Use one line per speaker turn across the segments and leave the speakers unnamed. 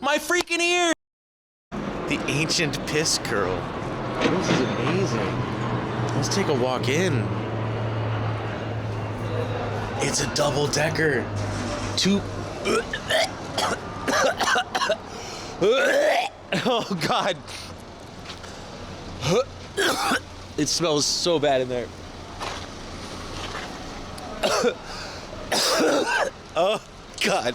My freaking ear! The ancient piss curl. This is amazing. Let's take a walk in. It's a double-decker. Oh God. It smells so bad in there. Oh God.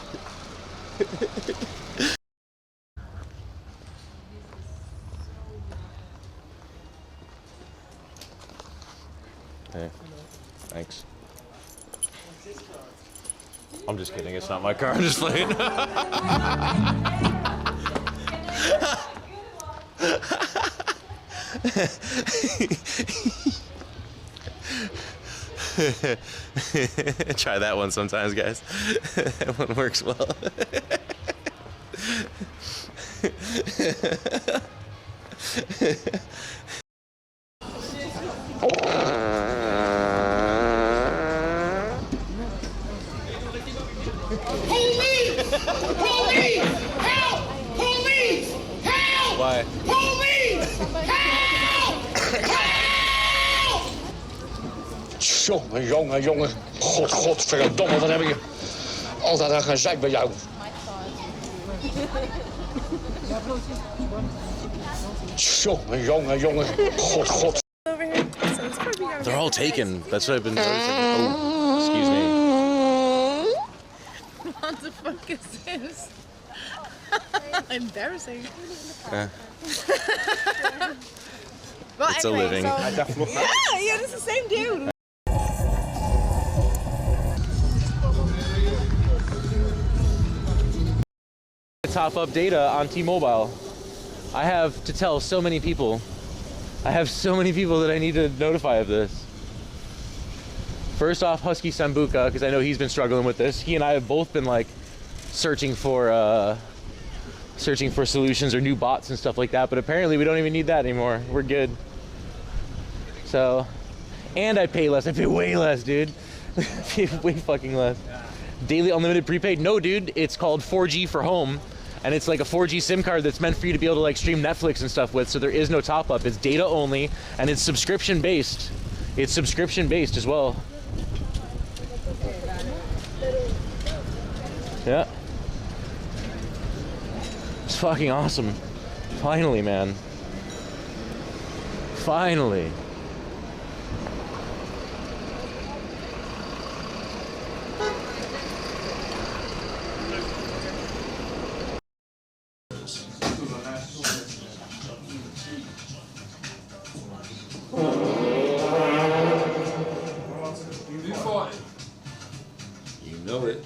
Hey, thanks. I'm just kidding, it's not my car, I'm just playing. Try that one sometimes, guys. That one works well.
Police! Police! Help! Police! Help!
Why?
Police! Help! Help!
Jongen, jongen, jongen. Godverdomme, wat heb ik altijd aan gezeik bij jou. Jongen, jongen, jongen. God.
They're all taken. That's what I've been noticing. Oh, excuse me.
What the fuck is this? Embarrassing. Well,
It's
anyway,
a living.
So, yeah, this is the same dude.
Top up data on T-Mobile. I have to tell so many people. I have so many people that I need to notify of this. First off, Husky Sambuca, because I know he's been struggling with this. He and I have both been like searching for solutions or new bots and stuff like that, but apparently we don't even need that anymore. We're good. So, and I pay less. I pay way less, dude. I pay way fucking less. Daily unlimited prepaid? No, dude. It's called 4G for home. And it's like a 4G SIM card that's meant for you to be able to like stream Netflix and stuff with, so there is no top up. It's data only, and it's subscription based. It's subscription based as well. Yeah. It's fucking awesome. Finally, man. Finally. You know it.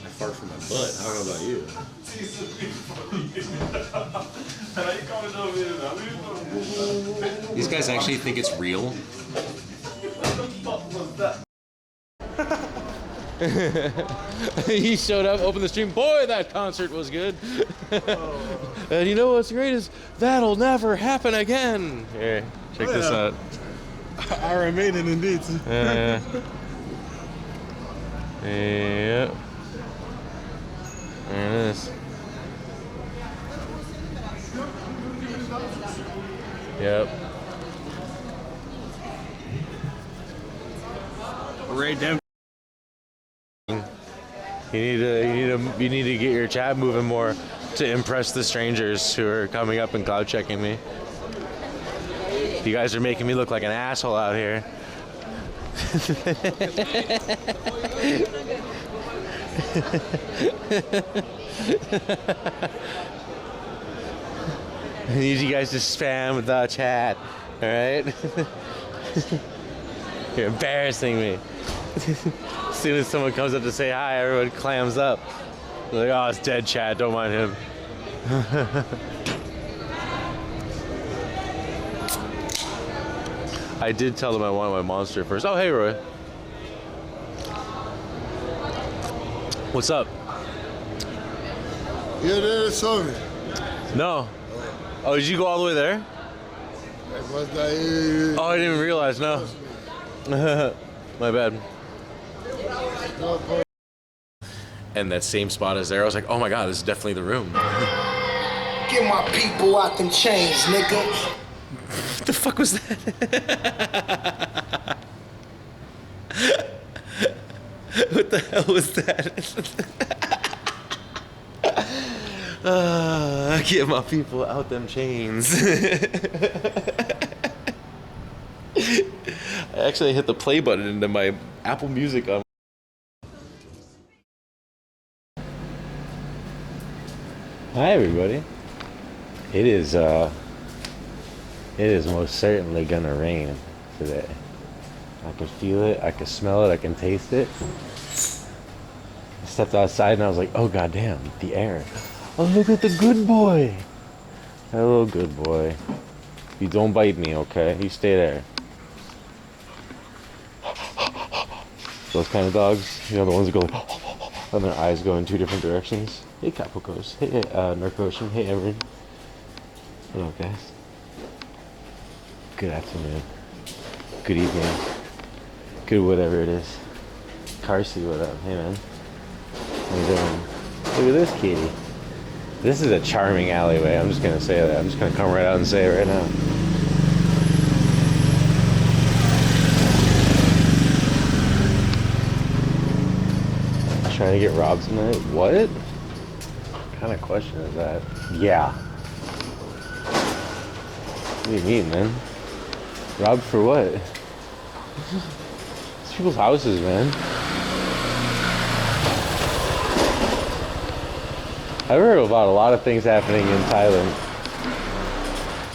I fart from my butt. I don't know about you. These guys actually think it's real. He showed up, opened the stream. Boy, that concert was good. And you know what's great is that'll never happen again. Here, check this out.
Iron Maiden indeed.
Yeah. There it is. Yep.
Ray Dem.
You need to get your chat moving more to impress the strangers who are coming up and cloud checking me. You guys are making me look like an asshole out here. I need you guys to spam with the chat, all right? You're embarrassing me. As soon as someone comes up to say hi, everyone clams up. They're like, oh, it's dead chat, don't mind him. I did tell them I wanted my monster first. Oh, hey, Roy. What's up?
You're there, sorry.
No. Oh, did you go all the way there? Oh, I didn't even realize, no. My bad. And that same spot is there. I was like, oh my god, this is definitely the room.
Get my people out them chains, nigga.
What the fuck was that? What the hell was that? Get my people out them chains. I actually hit the play button into my Apple Music on. Hi everybody. It is most certainly gonna rain today. I can feel it, I can smell it, I can taste it. I stepped outside and I was like, oh goddamn, the air. Oh, look at the good boy. Hello, good boy. You don't bite me, okay? You stay there. Those kind of dogs, you know, the ones that go like, and their eyes go in two different directions. Hey, Capocos. Hey, Narcotian. Hey, Everett. Hello, guys. Good afternoon. Good evening. Good whatever it is. Carsey, what up? Hey, man. How you doing? Look at this kitty. This is a charming alleyway. I'm just gonna say that. I'm just gonna come right out and say it right now. Trying to get robbed tonight? What? What kind of question is that? Yeah. What do you mean, man? Robbed for what? It's people's houses, man. I've heard about a lot of things happening in Thailand,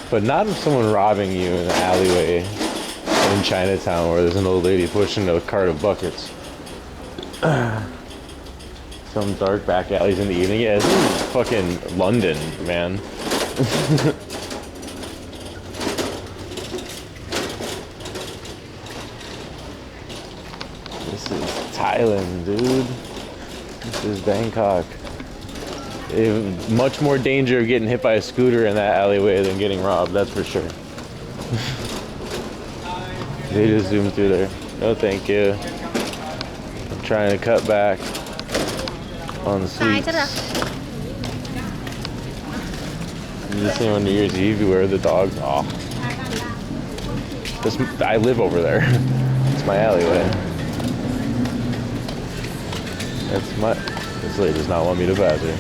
but not of someone robbing you in an alleyway in Chinatown where there's an old lady pushing a cart of buckets. Some dark back alleys in the evening. Yeah, this is fucking London, man. This is Thailand, dude. This is Bangkok. Much more danger of getting hit by a scooter in that alleyway than getting robbed, that's for sure. They just zoomed through there. No thank you. I'm trying to cut back on the sweets. The same on New Year's Eve, you wear the dogs. Oh. I live over there. It's my alleyway. This lady does not want me to pass her.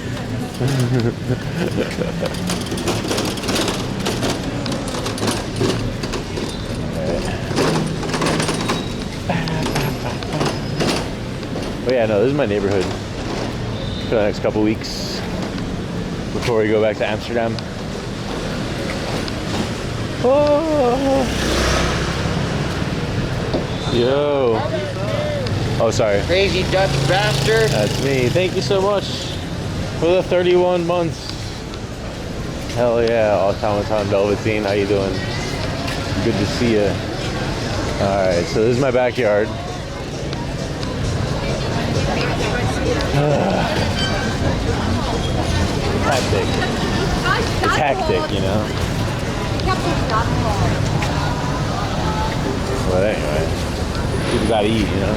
Oh yeah, no, this is my neighborhood for the next couple weeks before we go back to Amsterdam. Oh. Yo. Oh, sorry.
Crazy Dutch bastard.
That's me. Thank you so much for the 31 months. Hell yeah, Automaton Velveteen. How you doing? Good to see you. Alright, so this is my backyard. Hectic. It's hectic, you know? But anyway, people gotta eat, you know?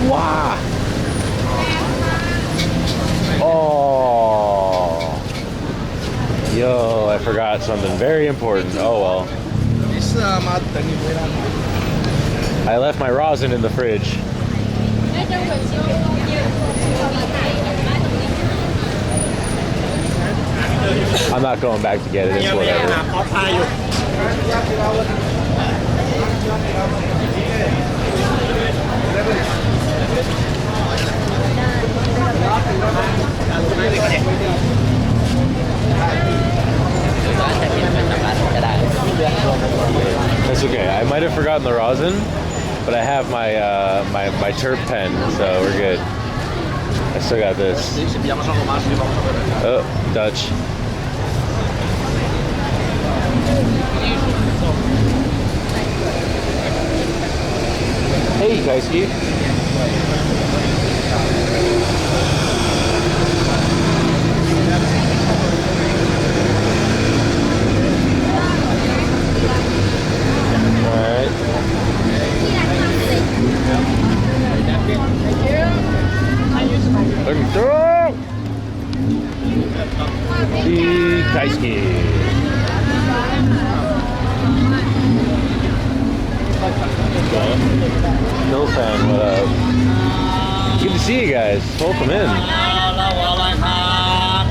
Wow! Oh! Yo, I forgot something very important. Oh well. I left my rosin in the fridge. I'm not going back to get it. It's whatever. That's okay. I might have forgotten the rosin, but I have my my terp pen, so we're good. I still got this. Oh, Dutch. Hey. Kaiski. Alright. Looking through! The Kaiski. No fan, what up? Good to see you guys. Welcome in.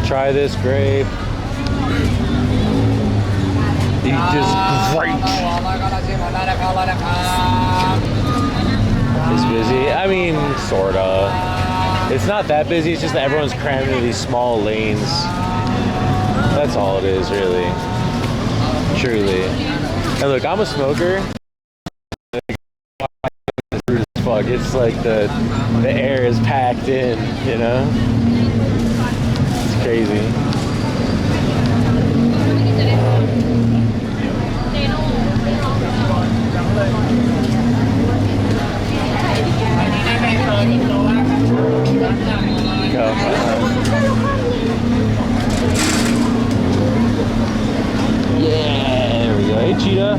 Try this grape. Eat this grape. It's busy. I mean, sorta. It's not that busy. It's just that everyone's crammed into these small lanes. That's all it is, really. Truly. And look, I'm a smoker. Fuck, it's like the air is packed in, you know? It's crazy. Yeah, there we go. Hey, Cheetah.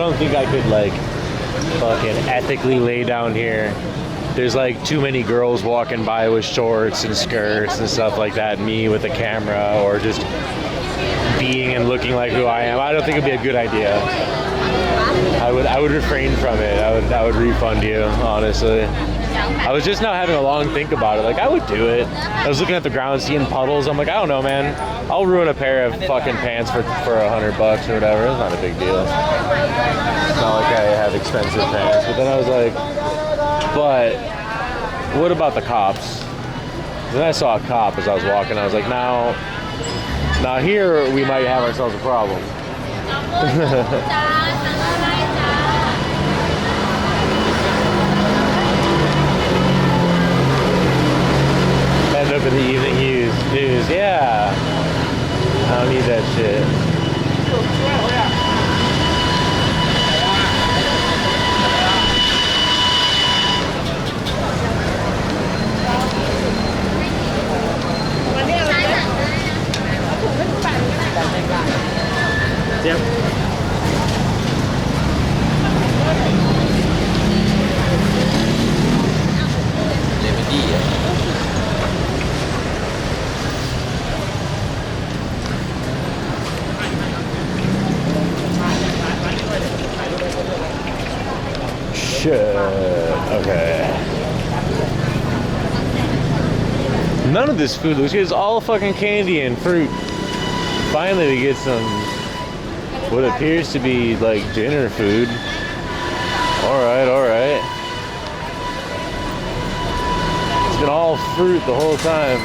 I think I could like fucking ethically lay down here. There's like too many girls walking by with shorts and skirts and stuff like that. Me with a camera or just being and looking like who I am. I don't think it'd be a good idea. I would refrain from it. I would refund you, honestly. I was just now having a long think about it. Like, I would do it. I was looking at the ground, seeing puddles. I'm like, I don't know, man. I'll ruin a pair of fucking pants for $100 or whatever. It's not a big deal. It's not like I have expensive pants. But then I was like, but what about the cops? Then I saw a cop as I was walking. I was like, now here we might have ourselves a problem. End up in the evening news. Yeah. I don't need that shit. Yep. Shit. Okay. None of this food looks good. It's all fucking candy and fruit. Finally, we get some what appears to be like dinner food. Alright, alright. It's been all fruit the whole time.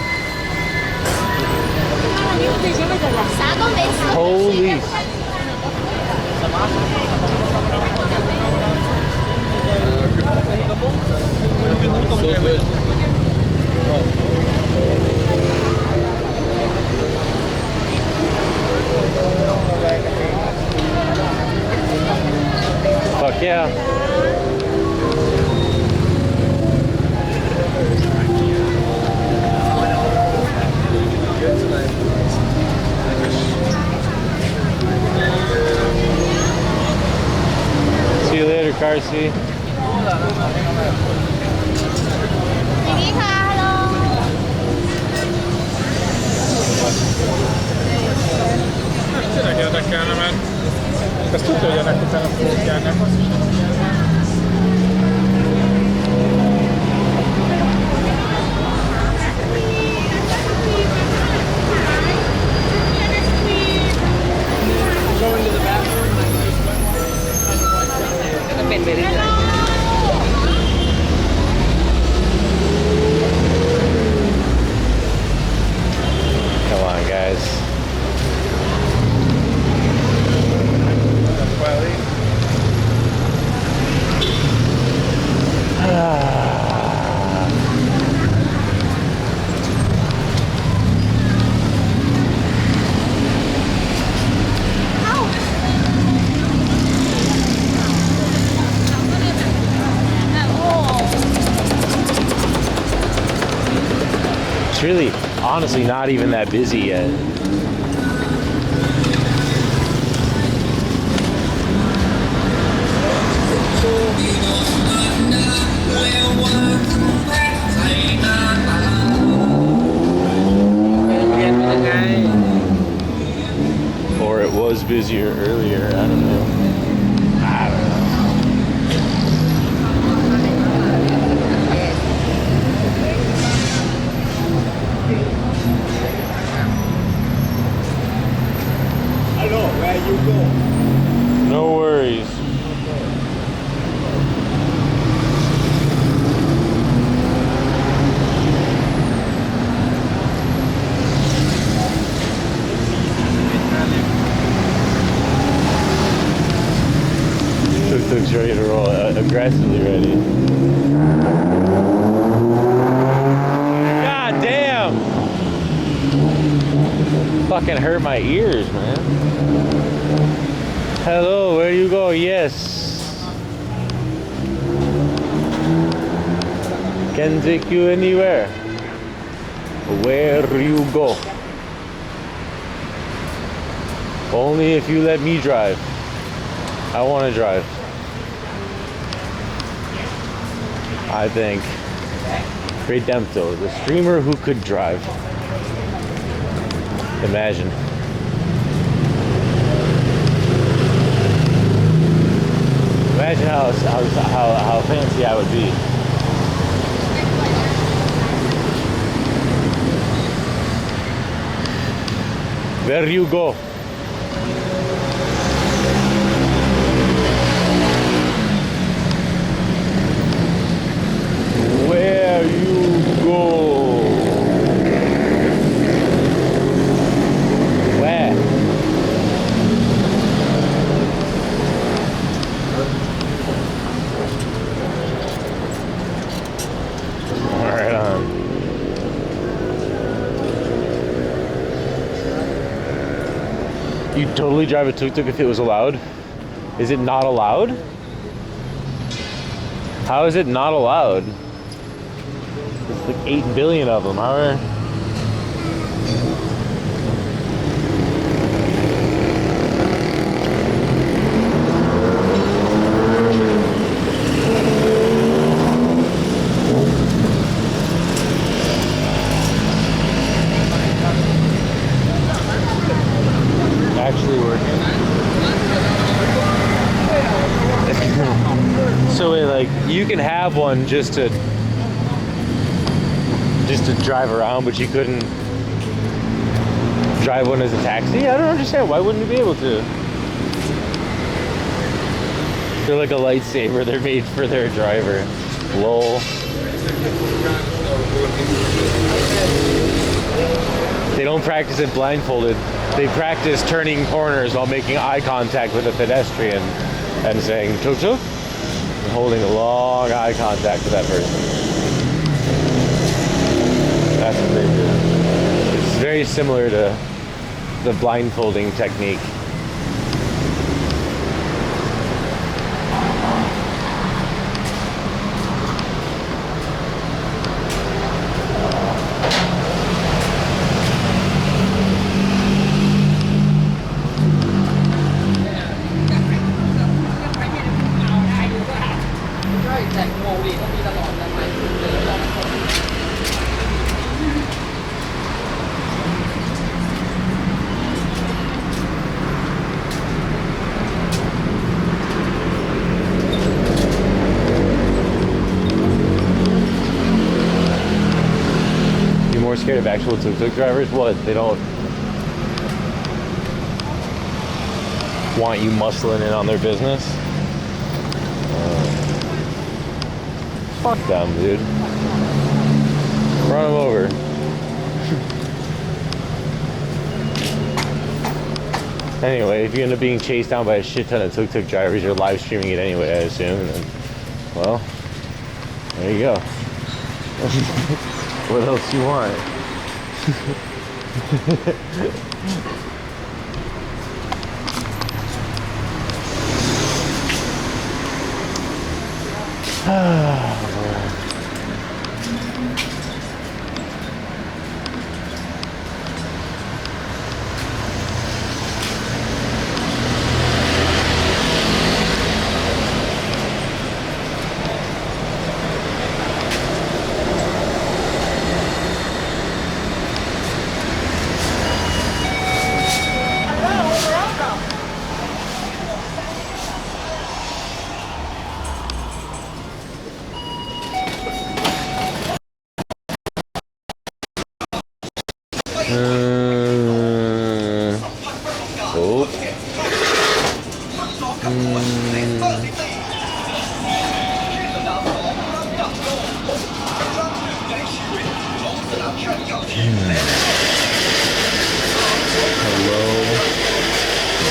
Holy. So good. Fuck yeah. See you later, Carsey.
Tényleg érdekelne, mert ezt tudja, hogy ennek utána fogok járni.
Going to the bathroom.
It's really, honestly, not even that busy yet. Or it was busier earlier, I don't know. I don't know.
Hello, where you go?
No worries. Tuk-tuk's ready to roll, aggressively ready. God damn! Fucking hurt my ears, man. Hello, where you go? Yes. Can take you anywhere. Where you go. Only if you let me drive. I want to drive. I think Redempto, the streamer who could drive. Imagine. Imagine how fancy I would be. Where you go? Where you go? Where? Right on. You'd totally drive a tuk-tuk if it was allowed? Is it not allowed? How is it not allowed? There's like 8 billion of them. How are... actually working? So wait, like you can have one just to drive around, but you couldn't drive one as a taxi? I don't understand. Why wouldn't you be able to? They're like a lightsaber. They're made for their driver. Lol. They don't practice it blindfolded. They practice turning corners while making eye contact with a pedestrian and saying tuk tuk, and holding a long eye contact with that person. That's what they do. It's very similar to the blindfolding technique. Scared of actual tuk-tuk drivers? What? They don't want you muscling in on their business? Fuck them, dude. Run them over. Anyway, if you end up being chased down by a shit ton of tuk-tuk drivers, you're live streaming it anyway, I assume. And, well, there you go. What else you want? Hello.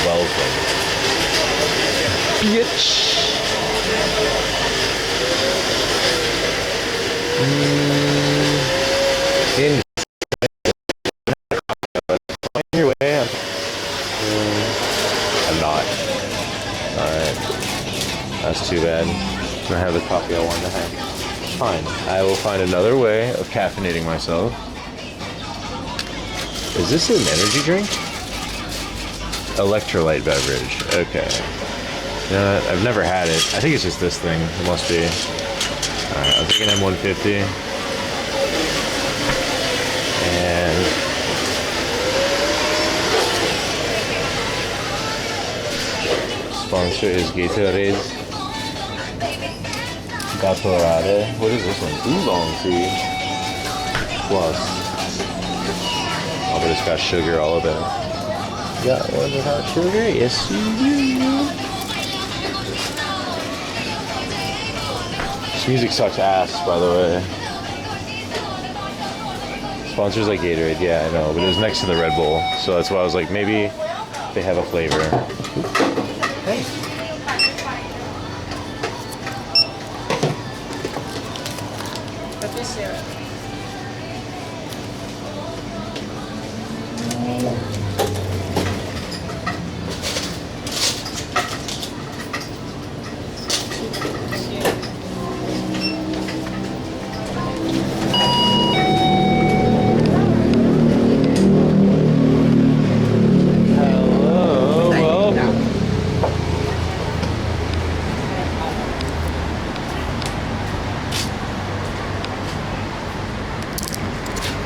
Welcome. Bitch. In your way. I'm not. Alright. That's too bad. I don't have the coffee I wanted to have. Fine. I will find another way of caffeinating myself. Is this an energy drink? Electrolyte beverage. Okay. You know what? I've never had it. I think it's just this thing. It must be. Alright, I'll take an M150. And sponsor is Gatorade. Gatorade. What is this one? Oolong tea. Plus. Oh, but it's got sugar all of it. Got one without sugar? Yes, you do. This music sucks ass, by the way. Sponsors like Gatorade, yeah, I know, but it was next to the Red Bull, so that's why I was like, maybe they have a flavor. Hey.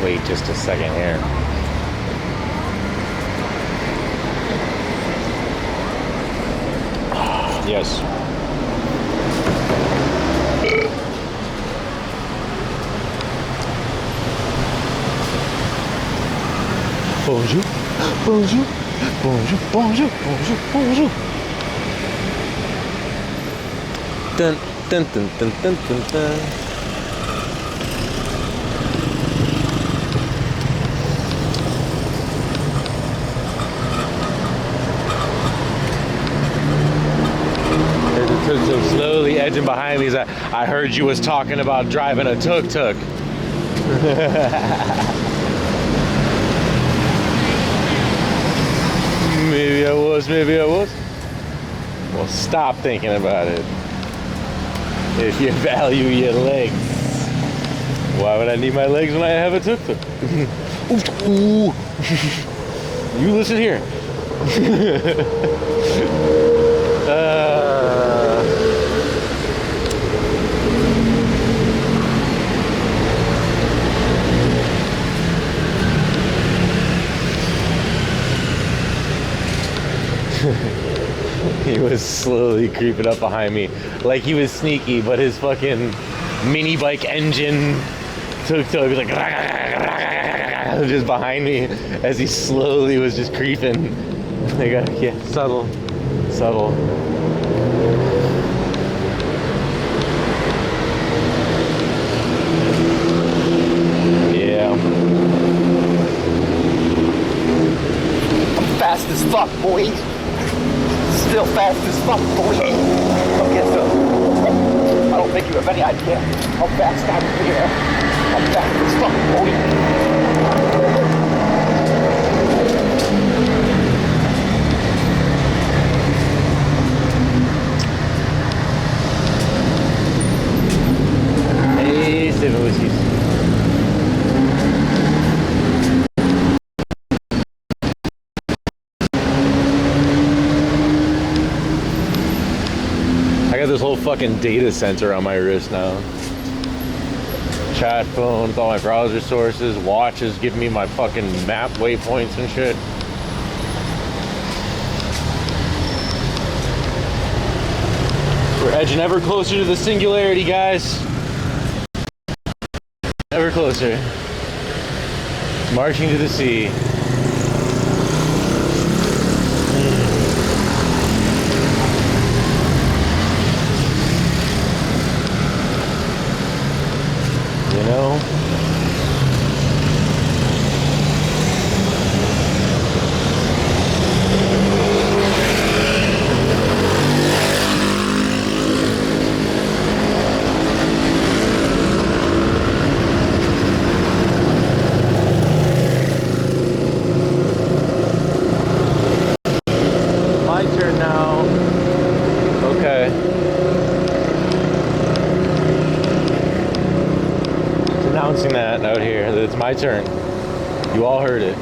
Wait just a second here. Yes. Bonjour, bonjour, bonjour, bonjour, bonjour, bonjour. Dun dun dun dun dun dun dun. Tuk-tuk slowly edging behind me. He's like, I heard you was talking about driving a tuk-tuk. Maybe I was, maybe I was. Well, stop thinking about it. If you value your legs, why would I need my legs when I have a tuk-tuk? Ooh. You listen here. He was slowly creeping up behind me like he was sneaky, but his fucking mini bike engine tuk-tuk was like just behind me as he slowly was just creeping. They got, yeah, subtle, subtle. Yeah.
I'm fast as fuck, boy. Still fast as fuck, boy. Okay, so I don't think you have any idea how fast I'm here. I'm fast as fuck, boy.
Hey, Steven Whiskies. I got this whole fucking data center on my wrist now. Chat phone with all my browser sources, watches giving me my fucking map waypoints and shit. We're edging ever closer to the singularity, guys. Ever closer. Marching to the sea. turn now. Okay. It's announcing that out here that it's my turn. You all heard it.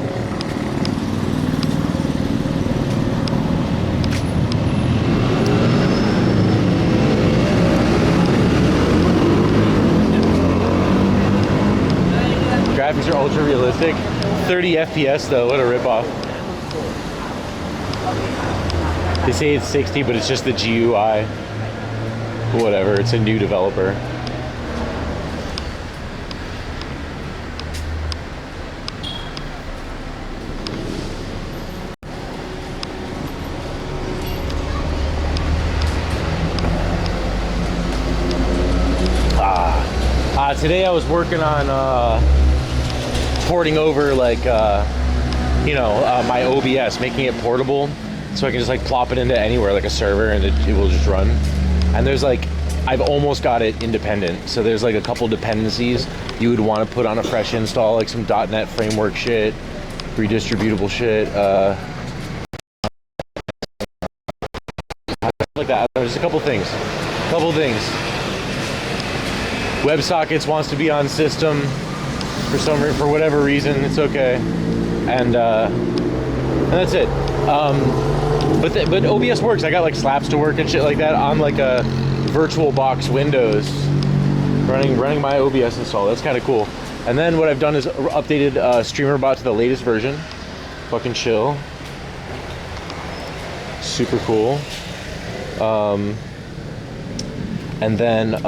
Graphics are ultra realistic. 30 FPS though, what a ripoff. They say it's 60, but it's just the GUI. Whatever, it's a new developer. Today I was working on porting over like my OBS, making it portable, so I can just like plop it into anywhere like a server and it will just run. And there's like, I've almost got it independent, so there's like a couple dependencies you would want to put on a fresh install, like some .NET framework shit, redistributable shit, like that. There's a couple things. WebSockets wants to be on system for whatever reason. It's okay, and that's it. But OBS works. I got like slaps to work and shit like that on like a VirtualBox Windows, running my OBS install. That's kind of cool. And then what I've done is updated StreamerBot to the latest version. Fucking chill. Super cool. And then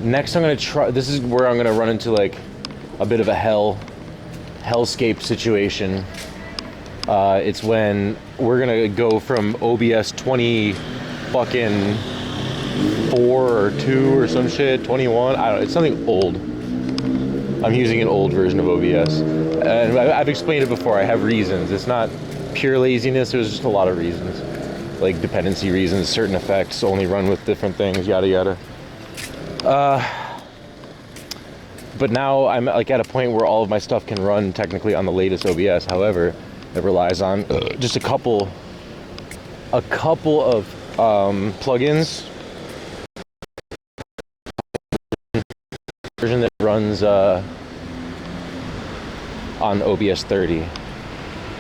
next I'm gonna try, this is where I'm gonna run into like a bit of a hellscape situation. It's when we're gonna go from OBS 20 fucking 4 or 2 or some shit, 21, I don't know, it's something old. I'm using an old version of OBS. And I've explained it before, I have reasons. It's not pure laziness, there's just a lot of reasons. Like dependency reasons, certain effects only run with different things, yada yada. But now I'm like at a point where all of my stuff can run technically on the latest OBS. However, it relies on just a couple of plugins. Version that runs on OBS 30.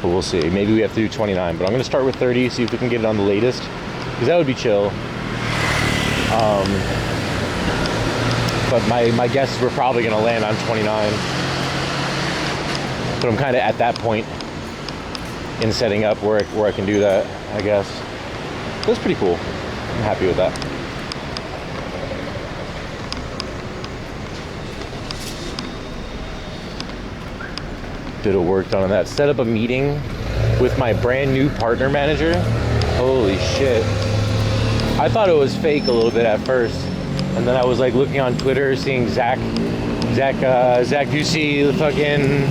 But we'll see. Maybe we have to do 29. But I'm gonna start with 30, see if we can get it on the latest, because that would be chill. But my guess is we're probably gonna land on 29. But I'm kind of at that point in setting up where I can do that, I guess. That's pretty cool. I'm happy with that. Bit of work done on that. Set up a meeting with my brand new partner manager. Holy shit. I thought it was fake a little bit at first. And then I was like looking on Twitter, seeing Zach Ducey, the fucking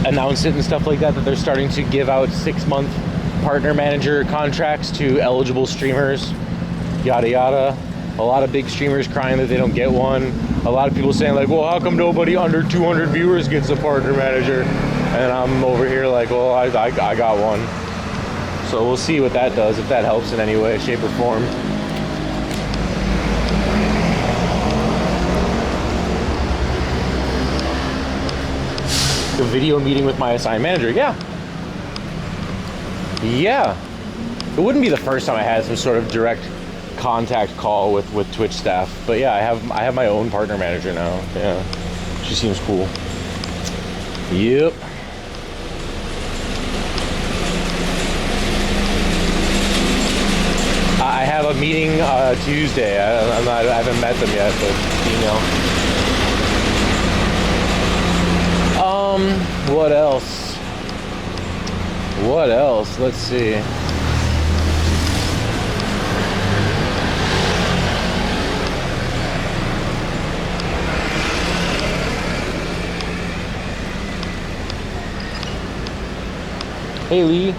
announce it and stuff like that they're starting to give out 6-month partner manager contracts to eligible streamers, yada yada. A lot of big streamers crying that they don't get one. A lot of people saying like, well, how come nobody under 200 viewers gets a partner manager? And I'm over here like, well, I got one. So we'll see what that does, if that helps in any way, shape, or form. The video meeting with my assigned manager, yeah. It wouldn't be the first time I had some sort of direct contact call with Twitch staff, but yeah, I have my own partner manager now. Yeah, she seems cool. Yep. I have a meeting Tuesday. I haven't met them yet, but email. What else? Let's see. Hey, Lee.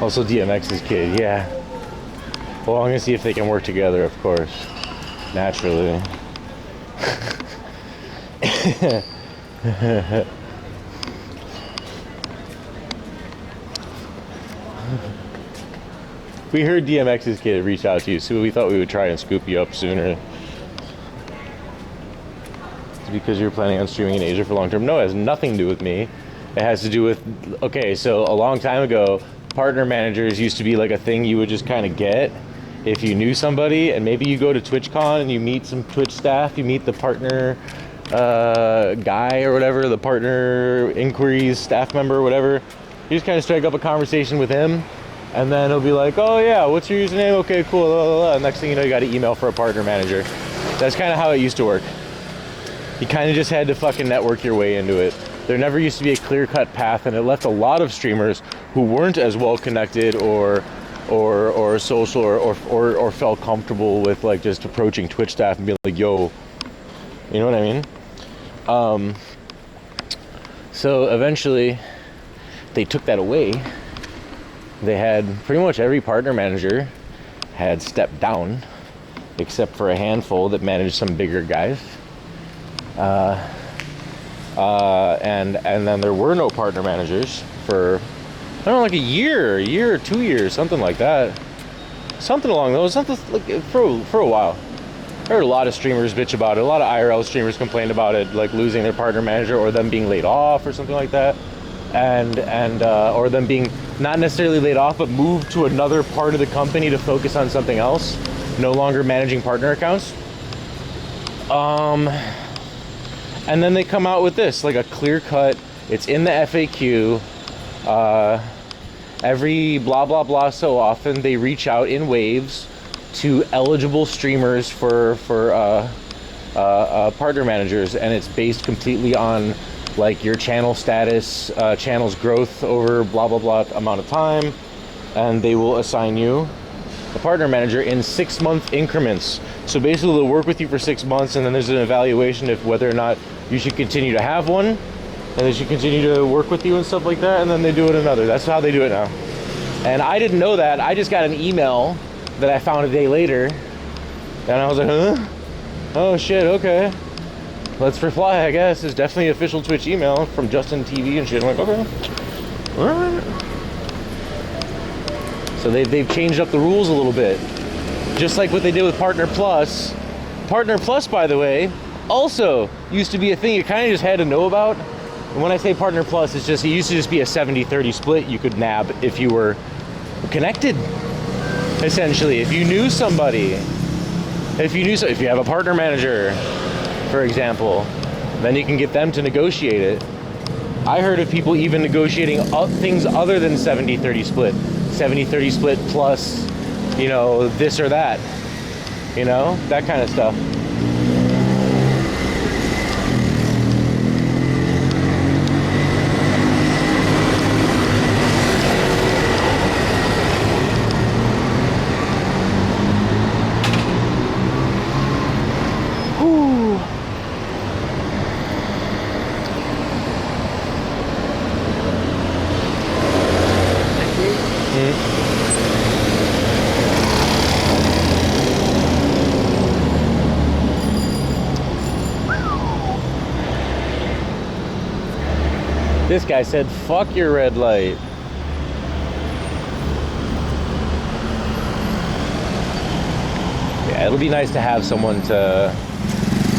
Also DMX's kid, yeah. Well, I'm gonna see if they can work together, of course. Naturally. We heard DMX's kid reach out to you, so we thought we would try and scoop you up sooner. It's because you're planning on streaming in Asia for long term. No, it has nothing to do with me. It has to do with, okay, so a long time ago, partner managers used to be like a thing you would just kind of get if you knew somebody, and maybe you go to TwitchCon and you meet some Twitch staff, you meet the partner guy or whatever, the partner inquiries staff member or whatever. You just kind of strike up a conversation with him, and then he'll be like, oh yeah, what's your username? Okay, cool, blah, blah, blah. Next thing you know, you got an email for a partner manager. That's kind of how it used to work. You kind of just had to fucking network your way into it. There never used to be a clear-cut path, and it left a lot of streamers who weren't as well connected or social or felt comfortable with like just approaching Twitch staff and being like, yo, you know what I mean? So eventually they took that away. They had pretty much every partner manager had stepped down except for a handful that managed some bigger guys. And then there were no partner managers for, I don't know, like a year or 2 years, something like that. Something along those, something like for a while. I heard a lot of streamers bitch about it. A lot of IRL streamers complained about it, like losing their partner manager or them being laid off or something like that. And or them being not necessarily laid off, but moved to another part of the company to focus on something else, no longer managing partner accounts. And then they come out with this, like a clear cut, it's in the FAQ, every blah, blah, blah so often they reach out in waves to eligible streamers for partner managers, and it's based completely on like your channel status, channel's growth over blah, blah, blah amount of time, and they will assign you a partner manager in 6-month increments. So basically they'll work with you for 6 months, and then there's an evaluation of whether or not you should continue to have one, and they should continue to work with you and stuff like that, and then they do it another. That's how they do it now. And I didn't know that. I just got an email that I found a day later, and I was like, huh? Oh shit, okay. Let's reply, I guess. It's definitely an official Twitch email from Justin TV and shit. I'm like, okay. All right. So they've changed up the rules a little bit. Just like what they did with Partner Plus. Partner Plus, by the way, also used to be a thing you kind of just had to know about. And when I say Partner Plus, it used to just be a 70-30 split you could nab if you were connected. Essentially, if you knew somebody, if you have a partner manager, for example, then you can get them to negotiate it. I heard of people even negotiating things other than 70-30 split. 70-30 split plus, you know, this or that. You know, that kind of stuff. This guy said, fuck your red light. Yeah, it'll be nice to have someone to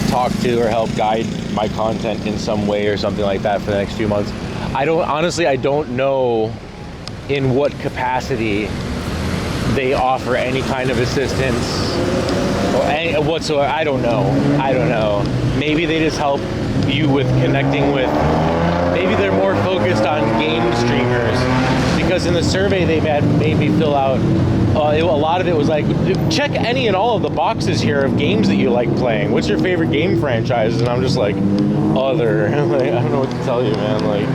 talk to or help guide my content in some way or something like that for the next few months. I don't know in what capacity they offer any kind of assistance or any whatsoever. I don't know. Maybe they just help you with connecting with, maybe they're more focused on game streamers, because in the survey they made me fill out, a lot of it was like, check any and all of the boxes here of games that you like playing. What's your favorite game franchise? And I'm just like, other. Like, I don't know what to tell you, man. Like,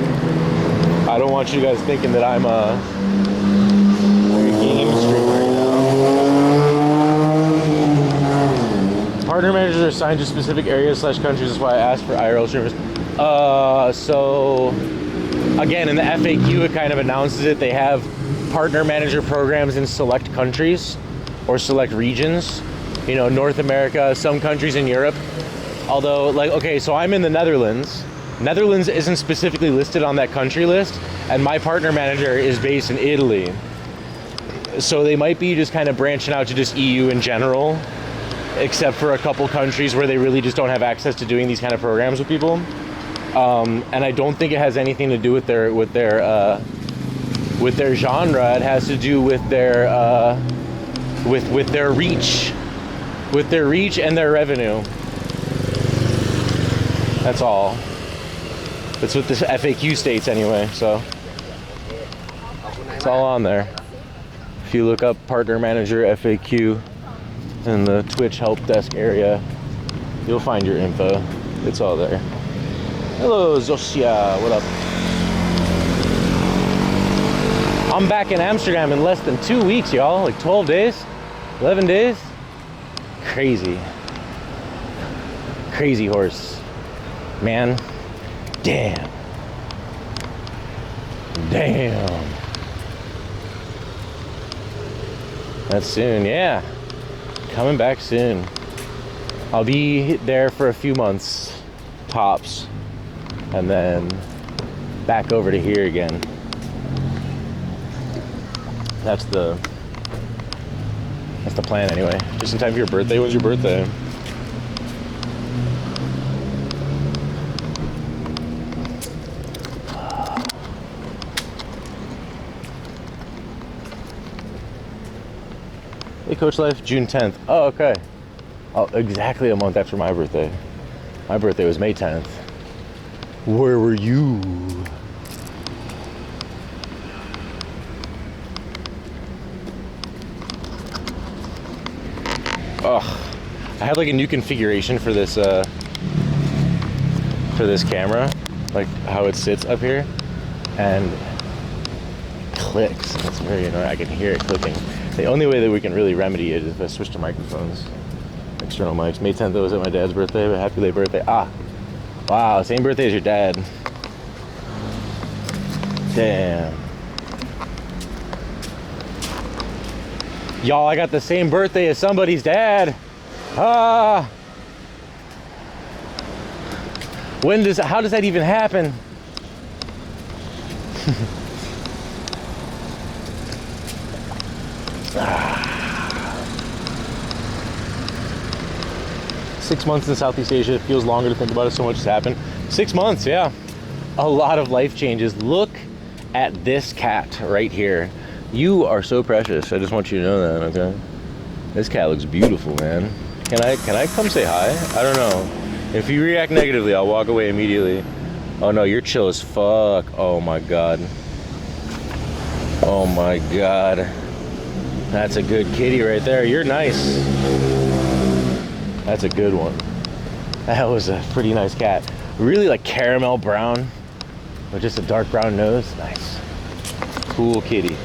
I don't want you guys thinking that I'm a game streamer, you know? Partner managers are assigned to specific areas / countries. That's why I asked for IRL streamers. So again, in the FAQ, it kind of announces it. They have partner manager programs in select countries or select regions. You know, North America, some countries in Europe. Although, like, okay, so I'm in the Netherlands. Netherlands isn't specifically listed on that country list, and my partner manager is based in Italy. So they might be just kind of branching out to just EU in general, except for a couple countries where they really just don't have access to doing these kind of programs with people. And I don't think it has anything to do with their genre. It has to do with their with their reach, and their revenue. That's all. That's what this FAQ states anyway. So it's all on there. If you look up partner manager FAQ in the Twitch help desk area, you'll find your info. It's all there. Hello, Zosia. What up? I'm back in Amsterdam in less than 2 weeks, y'all. Like 12 days? 11 days? Crazy. Crazy horse. Man. Damn. Damn. That's soon, yeah. Coming back soon. I'll be there for a few months, tops, and then back over to here again. That's the plan anyway. Just in time for your birthday. When's your birthday? Hey, Coach Life, June 10th. Oh, okay. Oh, exactly a month after my birthday. My birthday was May 10th. Where were you? Ugh. I had like a new configuration for this camera, like how it sits up here, and it clicks. It's very annoying. I can hear it clicking. The only way that we can really remedy it is if I switch to microphones. External mics. May 10th was at my dad's birthday, but happy late birthday. Ah. Wow, same birthday as your dad. Damn. Y'all, I got the same birthday as somebody's dad. Ah. How does that even happen? Ah. 6 months in Southeast Asia. It feels longer to think about it. So much has happened. 6 months, yeah. A lot of life changes. Look at this cat right here. You are so precious. I just want you to know that, okay? This cat looks beautiful, man. Can I come say hi? I don't know. If you react negatively, I'll walk away immediately. Oh no, you're chill as fuck. Oh my god. Oh my god. That's a good kitty right there. You're nice. That's a good one. That was a pretty nice cat. Really like caramel brown with just a dark brown nose. Nice. Cool kitty.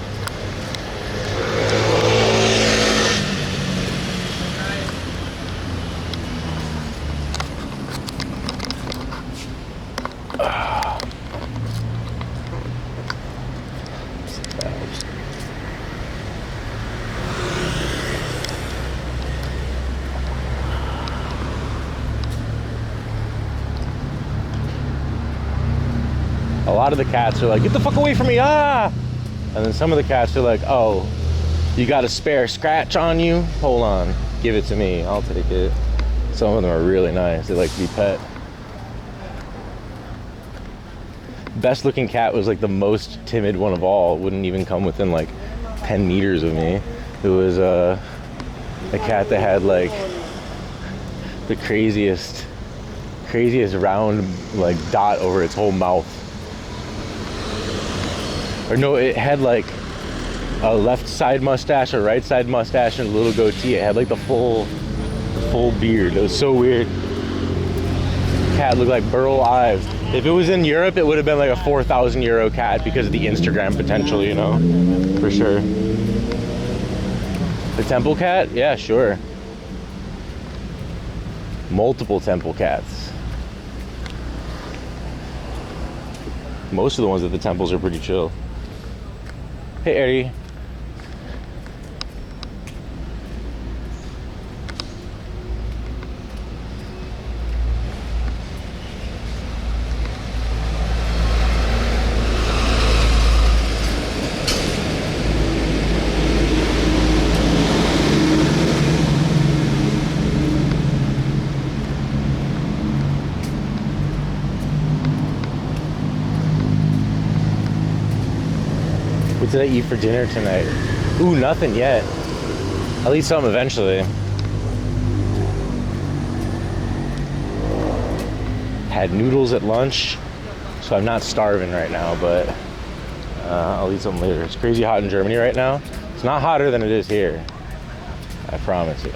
A lot of the cats are like, get the fuck away from me, ah! And then some of the cats are like, oh, you got a spare scratch on you? Hold on, give it to me, I'll take it. Some of them are really nice, they like to be pet. Best looking cat was like the most timid one of all, wouldn't even come within like 10 meters of me. It was a cat that had like the craziest round like dot over its whole mouth. Or no, it had like a left side mustache, a right side mustache, and a little goatee. It had like the full beard. It was so weird. Cat looked like Burl Ives. If it was in Europe, it would have been like a 4,000 euro cat because of the Instagram potential, you know, for sure. The temple cat? Yeah, sure. Multiple temple cats. Most of the ones at the temples are pretty chill. Hey, Eddie. What did I eat for dinner tonight? Ooh, nothing yet. I'll eat something eventually. Had noodles at lunch, so I'm not starving right now, but I'll eat something later. It's crazy hot in Germany right now. It's not hotter than it is here. I promise you.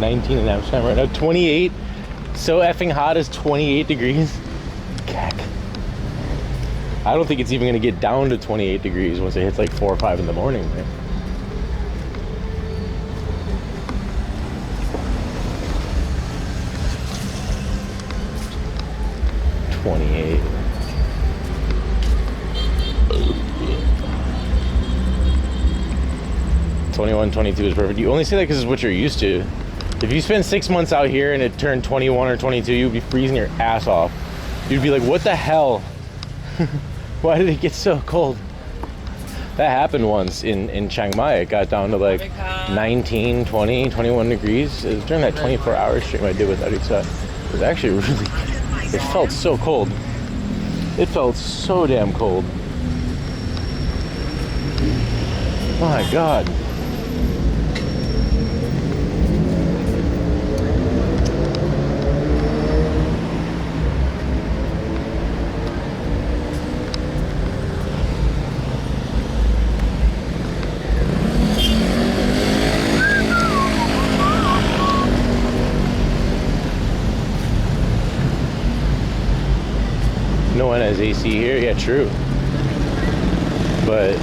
19 in Amsterdam right now. 28. So effing hot is 28 degrees. Cack. I don't think it's even gonna get down to 28 degrees once it hits like 4 or 5 in the morning, man. $28. $21, $22 is perfect. You only say that because it's what you're used to. If you spend 6 months out here and it turned 21 or 22, you'd be freezing your ass off. You'd be like, what the hell? Why did it get so cold? That happened once in Chiang Mai. It got down to like 19, 20, 21 degrees. It was during that 24-hour stream I did with Arisa. It was actually really, it felt so cold. It felt so damn cold. My God. No one has AC here. Yeah, true. But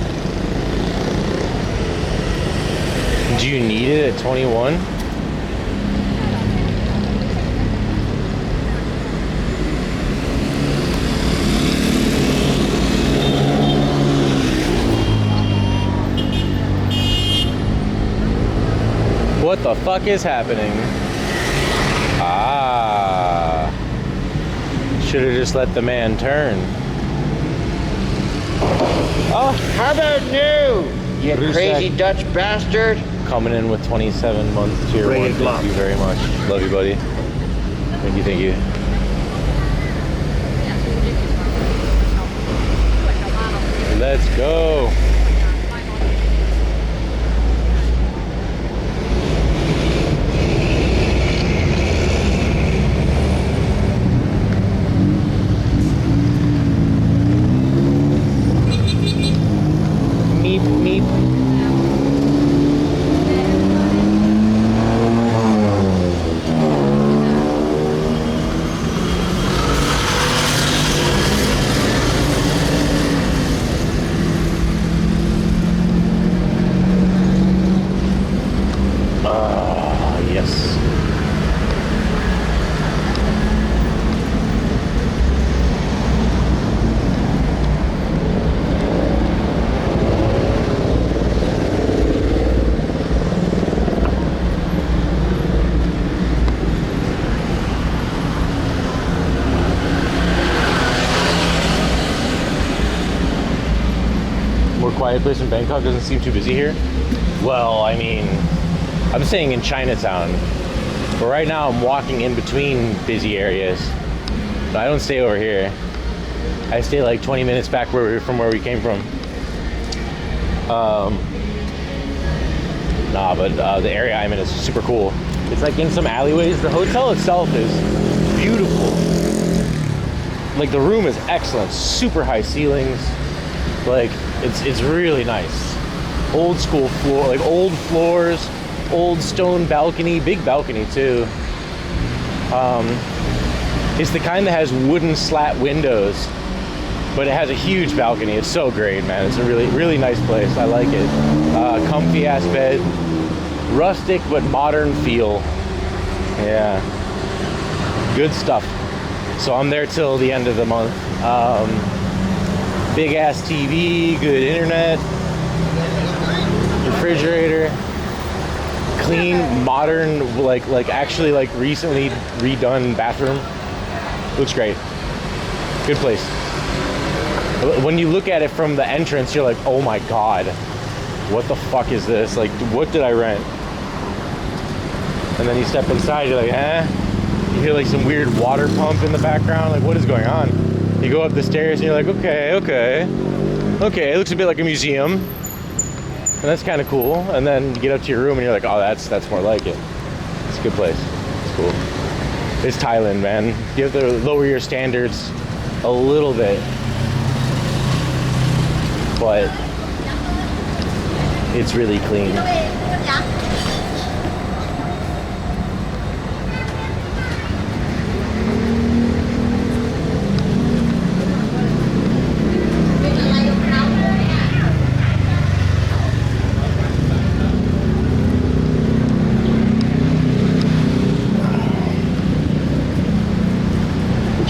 do you need it at 21? What the fuck is happening? Ah. Should have just let the man turn.
Oh, how about new? You crazy Dutch bastard.
Coming in with 27 months tier 1. Thank you very much. Love you, buddy. Thank you, thank you. Let's go. Meep, meep. Thai place in Bangkok doesn't seem too busy here. Well, I mean, I'm staying in Chinatown, but right now I'm walking in between busy areas. So I don't stay over here. I stay like 20 minutes back from where we came from. The area I'm in is super cool. It's like in some alleyways. The hotel itself is beautiful. Like the room is excellent, super high ceilings. Like it's really nice. Old school floor, like old floors, old stone balcony, big balcony too. It's the kind that has wooden slat windows, but it has a huge balcony. It's so great, man. It's a really nice place. I like it. Comfy ass bed, rustic but modern feel. Yeah, good stuff. So I'm there till the end of the month. Big ass TV, good internet, refrigerator, clean, modern, like actually like recently redone bathroom. Looks great. Good place. When you look at it from the entrance, you're like, oh my god, what the fuck is this? Like, what did I rent? And then you step inside, you're like, eh? You hear like some weird water pump in the background, like what is going on? You go up the stairs and you're like, okay, it looks a bit like a museum. And that's kind of cool. And then you get up to your room and you're like, oh, that's more like it. It's a good place. It's cool. It's Thailand, man. You have to lower your standards a little bit. But it's really clean.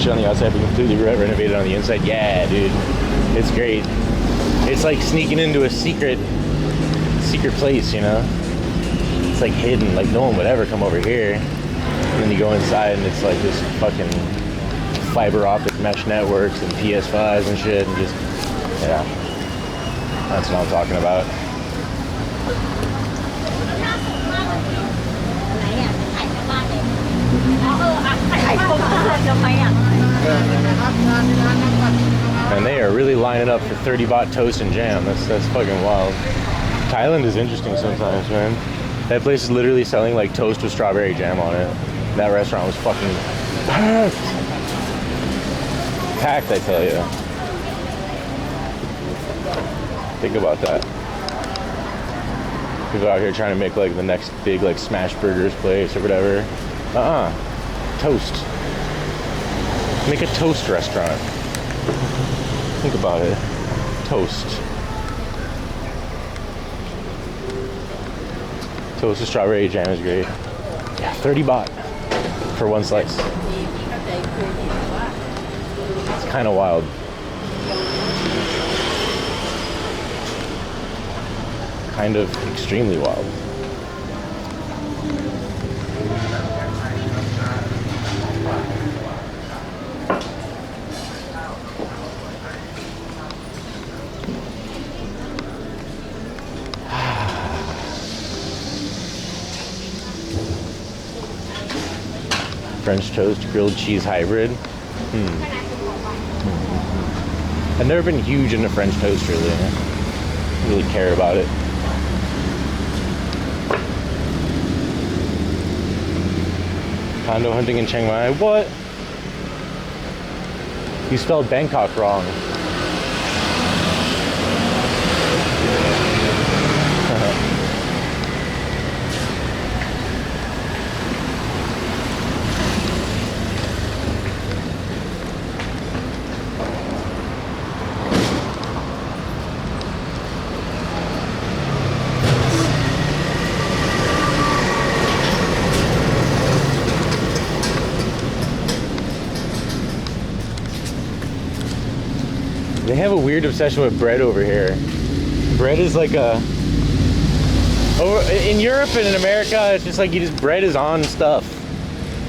On the outside, but completely renovated on the inside. Yeah, dude, it's great. It's like sneaking into a secret place, you know? It's like hidden, like no one would ever come over here. And then you go inside and it's like this fucking fiber optic mesh networks and PS5s and shit, and just, yeah, that's what I'm talking about. And they are really lining up for 30 baht toast and jam. That's fucking wild. Thailand is interesting sometimes, man. That place is literally selling like toast with strawberry jam on it. That restaurant was fucking packed. Packed, I tell you. Think about that. People out here trying to make like the next big like smash burgers place or whatever. Toast. Make a toast restaurant. Think about it. Toast. Toast with strawberry jam is great. Yeah, 30 baht for one slice. It's kind of wild. Kind of extremely wild. French toast, grilled cheese hybrid. I've never been huge into French toast, really. I don't really care about it. Condo hunting in Chiang Mai. What? You spelled Bangkok wrong. They have a weird obsession with bread over here. Bread is like a... in Europe and in America, it's just like bread is on stuff.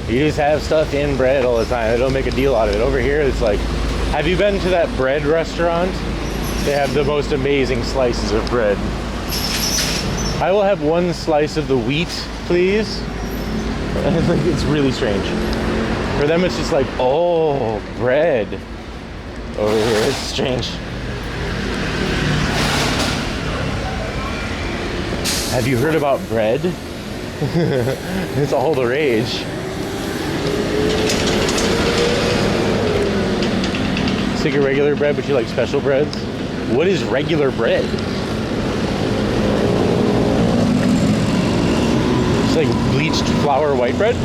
You just have stuff in bread all the time. They don't make a deal out of it. Over here, it's like, have you been to that bread restaurant They have the most amazing slices of bread. I will have one slice of the wheat, please. It's really strange. For them, it's just like, oh, bread. Over here, it's strange. Have you heard about bread? It's all the rage. Sick of regular bread, but you like special breads? What is regular bread? It's like bleached flour white bread?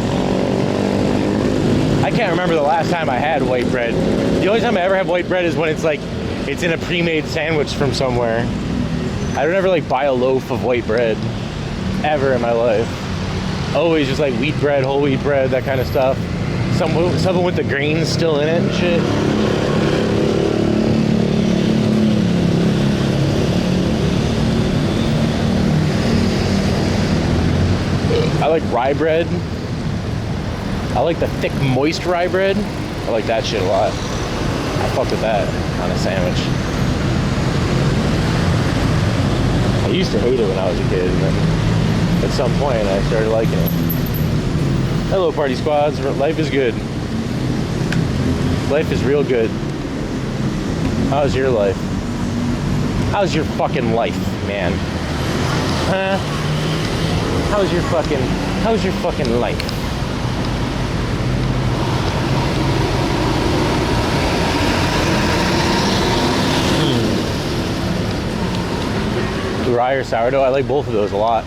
I can't remember the last time I had white bread. The only time I ever have white bread is when it's like, it's in a pre-made sandwich from somewhere. I don't ever like buy a loaf of white bread, ever in my life. Always just like wheat bread, whole wheat bread, that kind of stuff. Something with the grains still in it and shit. I like rye bread. I like the thick, moist rye bread. I like that shit a lot. I fuck with that on a sandwich. I used to hate it when I was a kid, and then at some point I started liking it. Hello, party squads. Life is good. Life is real good. How's your life? How's your fucking life, man? Huh? How's your fucking life? Rye or sourdough? I like both of those a lot.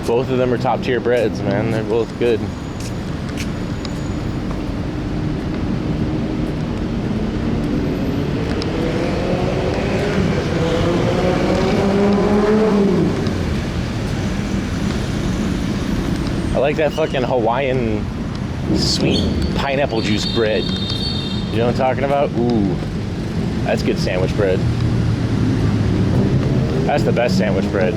Both of them are top tier breads, man. They're both good. I like that fucking Hawaiian sweet pineapple juice bread. You know what I'm talking about? Ooh, that's good sandwich bread. That's the best sandwich bread.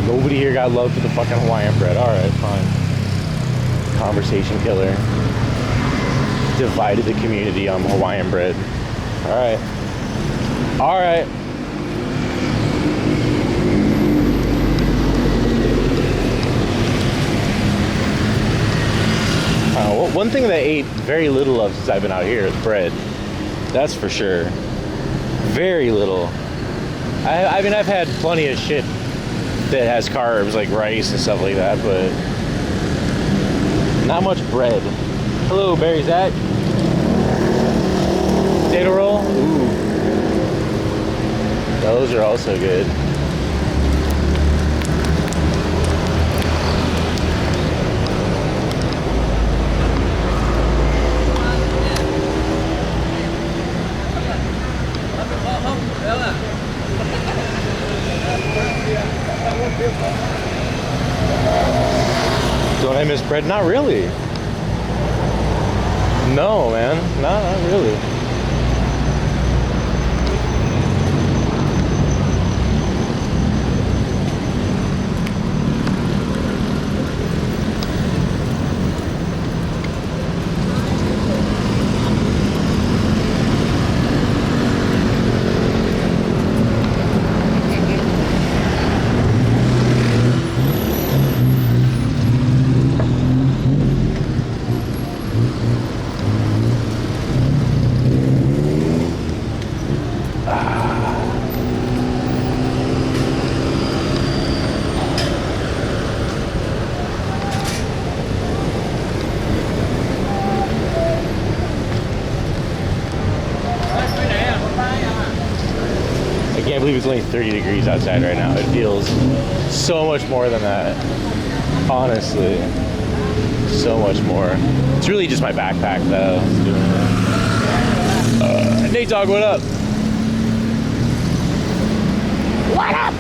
Nobody here got love for the fucking Hawaiian bread. Alright, fine. Conversation killer. Divided the community on Hawaiian bread. Alright. Alright. Well, one thing that I ate very little of since I've been out here is bread. That's for sure. Very little. I mean, I've had plenty of shit that has carbs, like rice and stuff like that, but not much bread. Hello, Barry Zach. Potato roll? Ooh. Those are also good. Don't I miss bread? Not really. No, man. No, not really. it's only 30 degrees outside right now. It feels so much more than that. Honestly. So much more. It's really just my backpack though. Nate Dogg, what up? What up?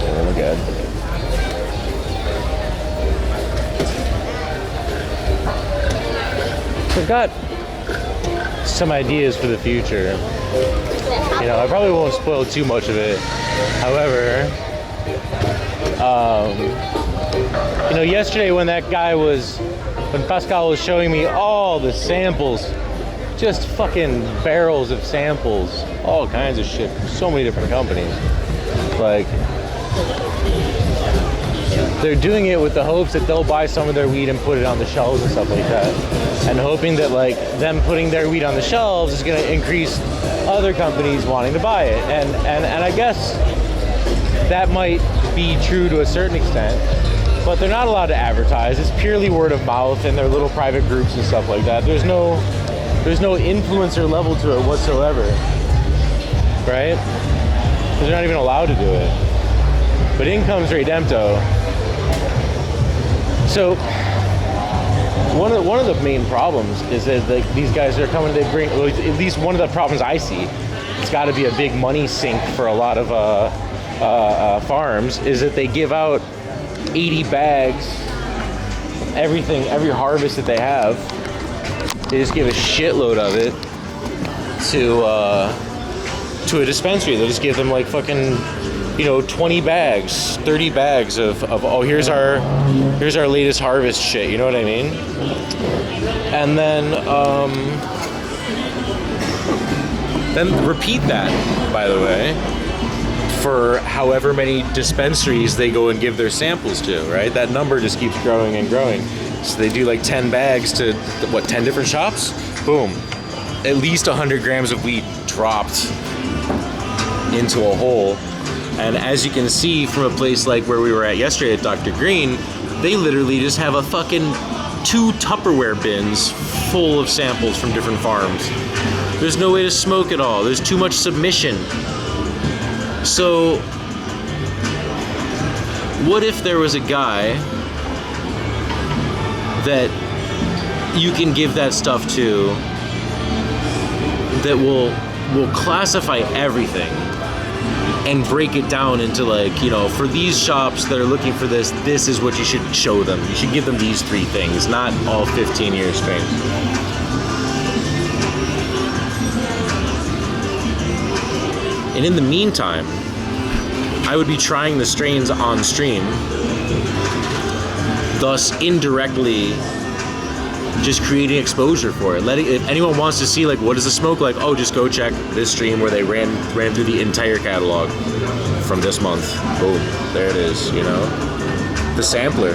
Oh my god. I've got some ideas for the future. You know, I probably won't spoil too much of it. However, you know, yesterday when Pascal was showing me all the samples, just fucking barrels of samples, all kinds of shit from so many different companies. Like, they're doing it with the hopes that they'll buy some of their weed and put it on the shelves and stuff like that, and hoping that like them putting their weed on the shelves is going to increase other companies wanting to buy it, and I guess that might be true to a certain extent, but they're not allowed to advertise. It's purely word of mouth and their little private groups and stuff like that. There's no influencer level to it whatsoever, right? They're not even allowed to do it. But in comes Redempto. So one of the main problems is that like these guys are coming. They bring, well, at least one of the problems I see. It's got to be a big money sink for a lot of farms. Is that they give out 80 bags, every harvest that they have. They just give a shitload of it to a dispensary. They'll just give them like fucking, 20 bags, 30 bags of oh, here's our latest harvest shit, you know what I mean? And then repeat that, by the way, for however many dispensaries they go and give their samples to, right? That number just keeps growing and growing. So they do like 10 bags to, 10 different shops? Boom. At least 100 grams of weed dropped into a hole. And as you can see from a place like where we were at yesterday at Dr. Green, they literally just have a fucking 2 Tupperware bins full of samples from different farms. There's no way to smoke at all. There's too much submission. So, what if there was a guy that you can give that stuff to that will classify everything and break it down into like, for these shops that are looking for this is what you should show them. You should give them these 3 things, not all 15 years straight. And in the meantime, I would be trying the strains on stream, thus indirectly just creating exposure for it. If anyone wants to see like what is the smoke like, oh, just go check this stream where they ran through the entire catalog from this month. Boom, there it is, the sampler.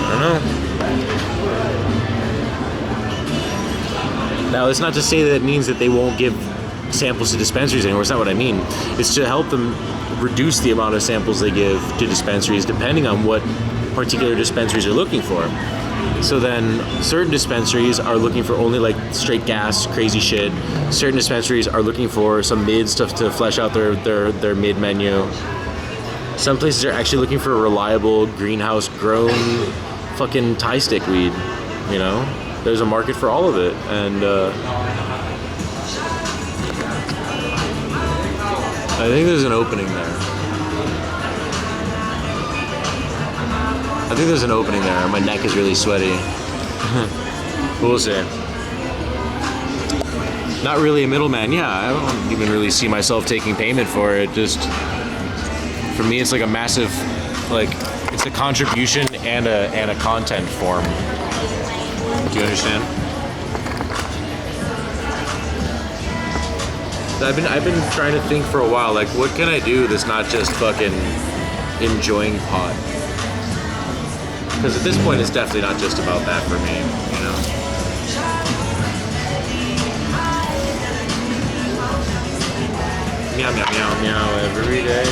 I don't know. Now, it's not to say that it means that they won't give samples to dispensaries anymore. It's not what I mean. It's to help them reduce the amount of samples they give to dispensaries depending on what particular dispensaries are looking for. So then certain dispensaries are looking for only like straight gas, crazy shit. Certain dispensaries are looking for some mids to flesh out their mid menu. Some places are actually looking for a reliable greenhouse grown fucking Thai stick weed, there's a market for all of it, and I think there's an opening there. I think there's an opening there. My neck is really sweaty. We'll see. Not really a middleman. Yeah, I don't even really see myself taking payment for it. Just for me, it's like a massive, like it's a contribution and a content form. Do you understand? I've been trying to think for a while, like what can I do that's not just fucking enjoying pot? Because at this point, it's definitely not just about that for me, you know? Meow, meow, meow, meow every day.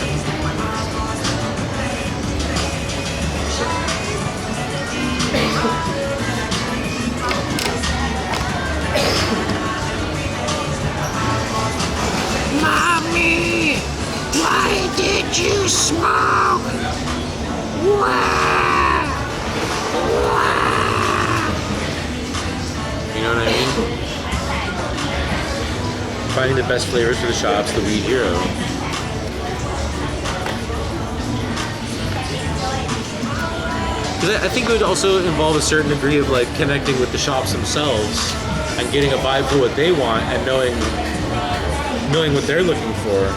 Mommy, why did you smoke?
You know what I mean? Finding the best flavors for the shops, the Weed Hero. Because I think it would also involve a certain degree of like connecting with the shops themselves and getting a vibe for what they want and knowing what they're looking for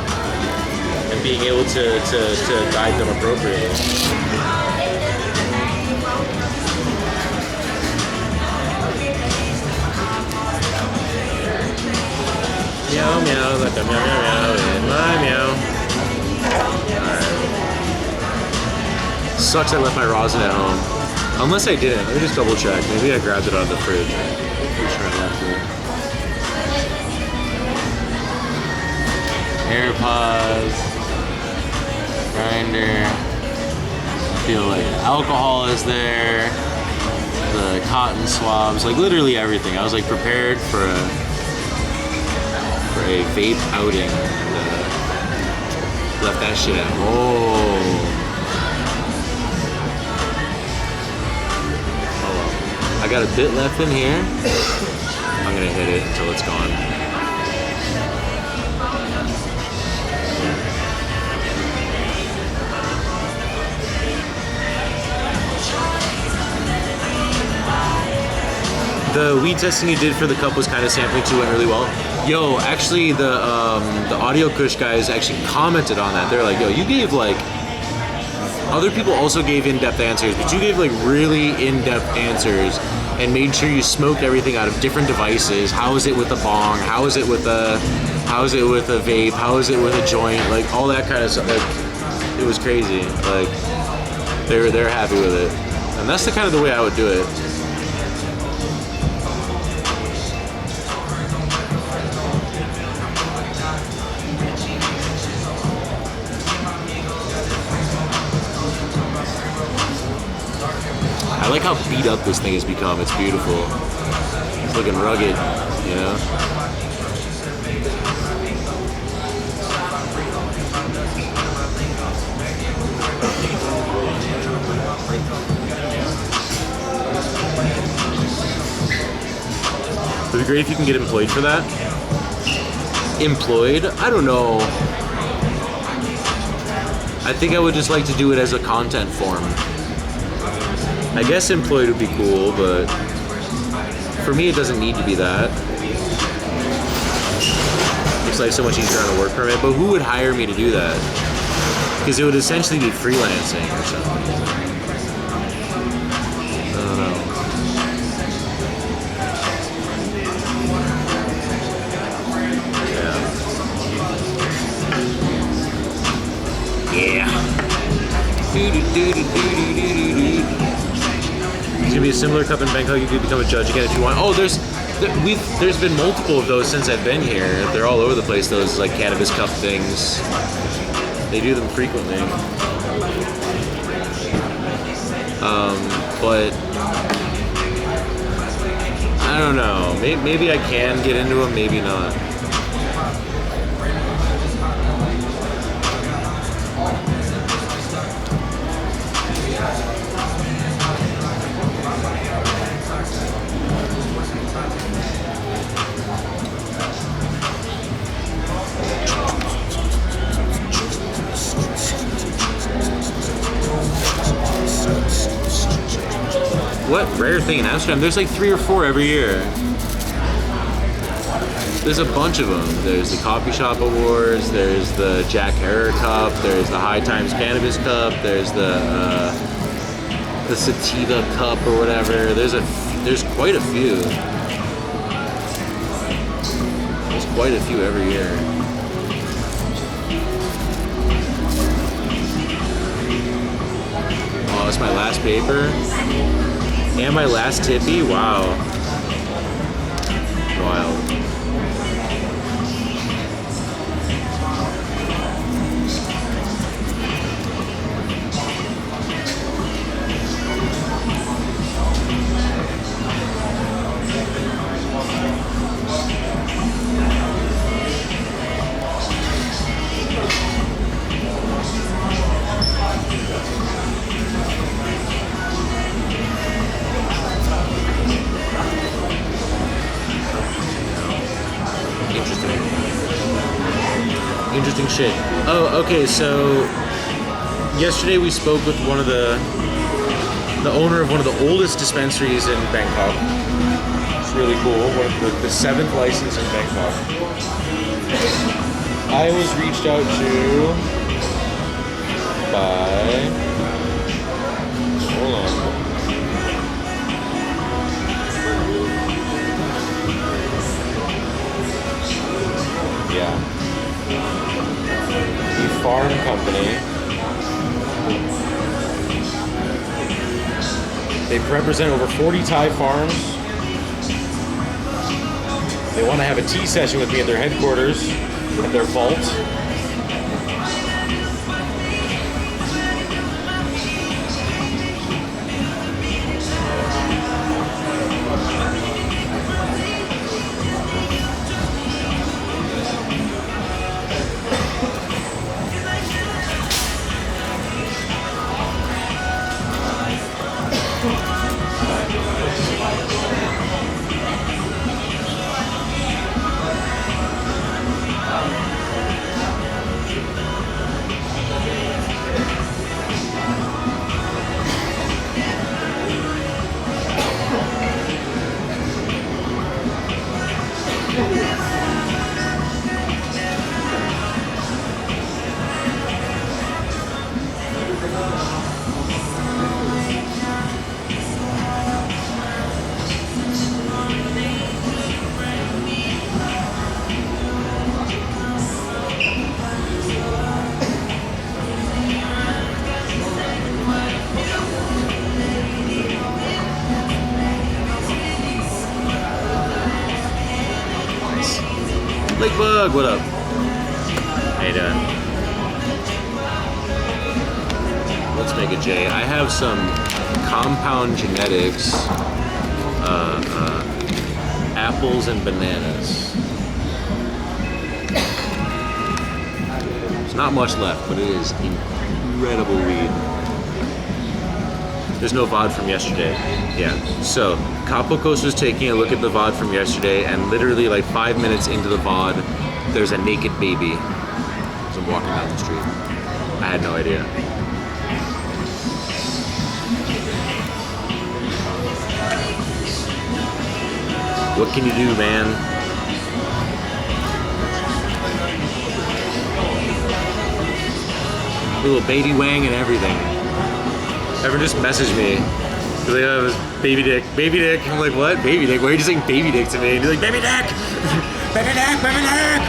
and being able to guide them appropriately. Meow meow, like a meow meow meow in my meow. Alright. Sucks I left my rosin at home. Unless I didn't. Let me just double check. Maybe I grabbed it out of the fridge. Pretty sure I left it. AirPods. Grinder. Feel like alcohol is there. The cotton swabs. Like literally everything. I was like prepared for a vape outing and left that shit at home. Oh well. I got a bit left in here. I'm gonna hit it until it's gone. The weed testing you did for the cup was kind of sampling too, went really well. Yo, actually the Audio Kush guys actually commented on that. They're like, yo, you gave like, other people also gave in-depth answers, but you gave like really in-depth answers and made sure you smoked everything out of different devices. How is it with a bong? How is it with a vape? How is it with a joint? Like all that kind of stuff. Like, it was crazy. Like they're happy with it. And that's the kind of the way I would do it. I like how beat up this thing has become. It's beautiful. It's looking rugged, you know? It would be great if you can get employed for that. Employed? I don't know. I think I would just like to do it as a content form. I guess employed would be cool, but for me it doesn't need to be that. It's like so much easier on a work permit, but who would hire me to do that? Because it would essentially be freelancing or something. I don't know. Yeah. It's gonna be a similar cup in Bangkok. You could become a judge again if you want. Oh, there's been multiple of those since I've been here. They're all over the place. Those like cannabis cup things. They do them frequently. But I don't know. Maybe I can get into them. Maybe not. rare thing in Amsterdam. There's like 3 or 4 every year. There's a bunch of them. There's the Coffee Shop Awards, there's the Jack Herer Cup, there's the High Times Cannabis Cup, there's the Sativa Cup or whatever. There's quite a few. There's quite a few every year. Oh, it's my last paper. And my last tippy? Wow. Wild. Interesting shit. Oh, okay, so yesterday we spoke with one of the owner of one of the oldest dispensaries in Bangkok. It's really cool. One of the 7th license in Bangkok. I was reached out to by, hold on. Yeah. The farm company. They represent over 40 Thai farms. They want to have a tea session with me at their headquarters, at their vault. Lake Bug, what up? How you doing? Let's make a J. I have some compound genetics, apples and bananas. There's not much left, but it is incredible weed. There's no VOD from yesterday. Yeah. So, Kapokos was taking a look at the VOD from yesterday, and literally like 5 minutes into the VOD, there's a naked baby. As I'm walking down the street. I had no idea. What can you do, man? Little baby wang and everything. Everyone just messaged me. They're like, oh, it was baby dick. Baby dick. I'm like, what? Baby dick? Why are you just saying baby dick to me? And you're like, baby dick! Baby dick! Baby dick!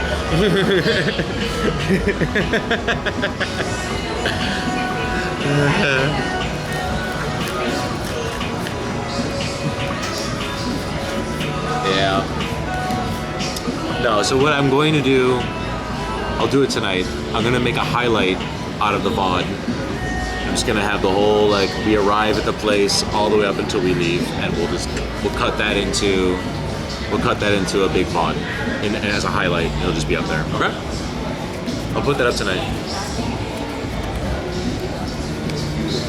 Yeah. No, so what I'm going to do, I'll do it tonight. I'm going to make a highlight out of the VOD. I'm just gonna have the whole, like, we arrive at the place all the way up until we leave, and we'll cut that into a big VOD, and as a highlight, it'll just be up there. Okay? I'll put that up tonight.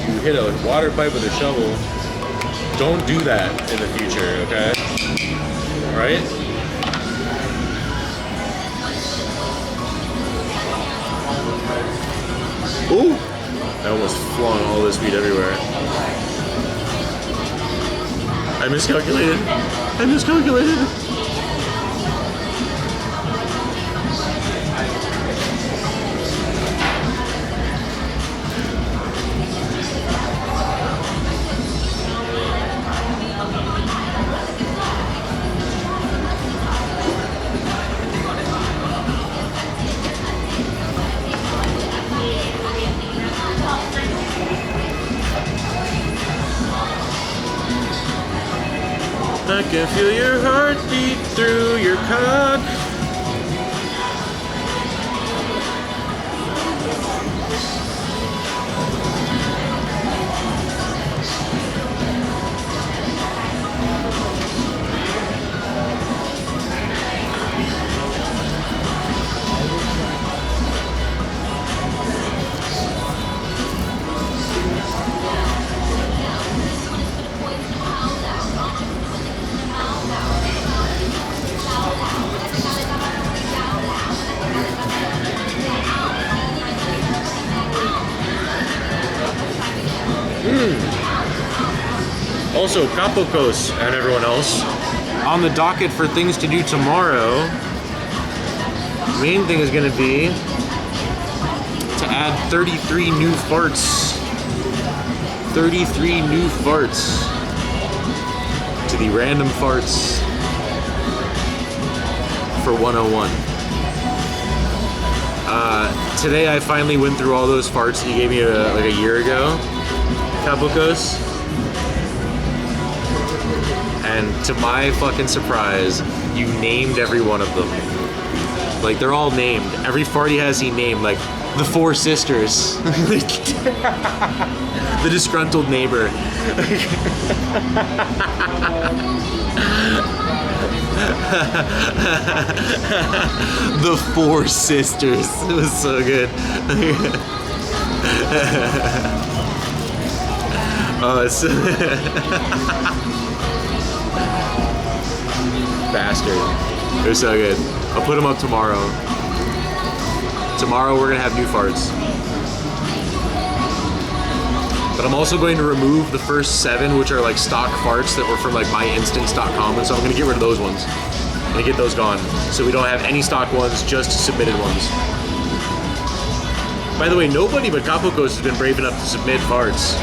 You hit a water pipe with a shovel. Don't do that in the future, okay? All right? Ooh! I almost flung all this weed everywhere. I miscalculated. I miscalculated. I can feel your heartbeat through your cock. Also, Kapokos and everyone else, on the docket for things to do tomorrow, main thing is going to be to add 33 new farts. 33 new farts to the random farts for 101. Today I finally went through all those farts that you gave me like a year ago, Kapokos. And to my fucking surprise, you named every one of them. Like, they're all named. Every fart he has, he named. Like, the four sisters. The disgruntled neighbor. The four sisters. It was so good. Oh, it's... Bastard. It was so good. I'll put them up tomorrow. Tomorrow we're gonna have new farts. But I'm also going to remove the first 7, which are like stock farts that were from like myinstance.com, and so I'm gonna get rid of those ones. I'm gonna get those gone. So we don't have any stock ones, just submitted ones. By the way, nobody but Kapokos has been brave enough to submit farts.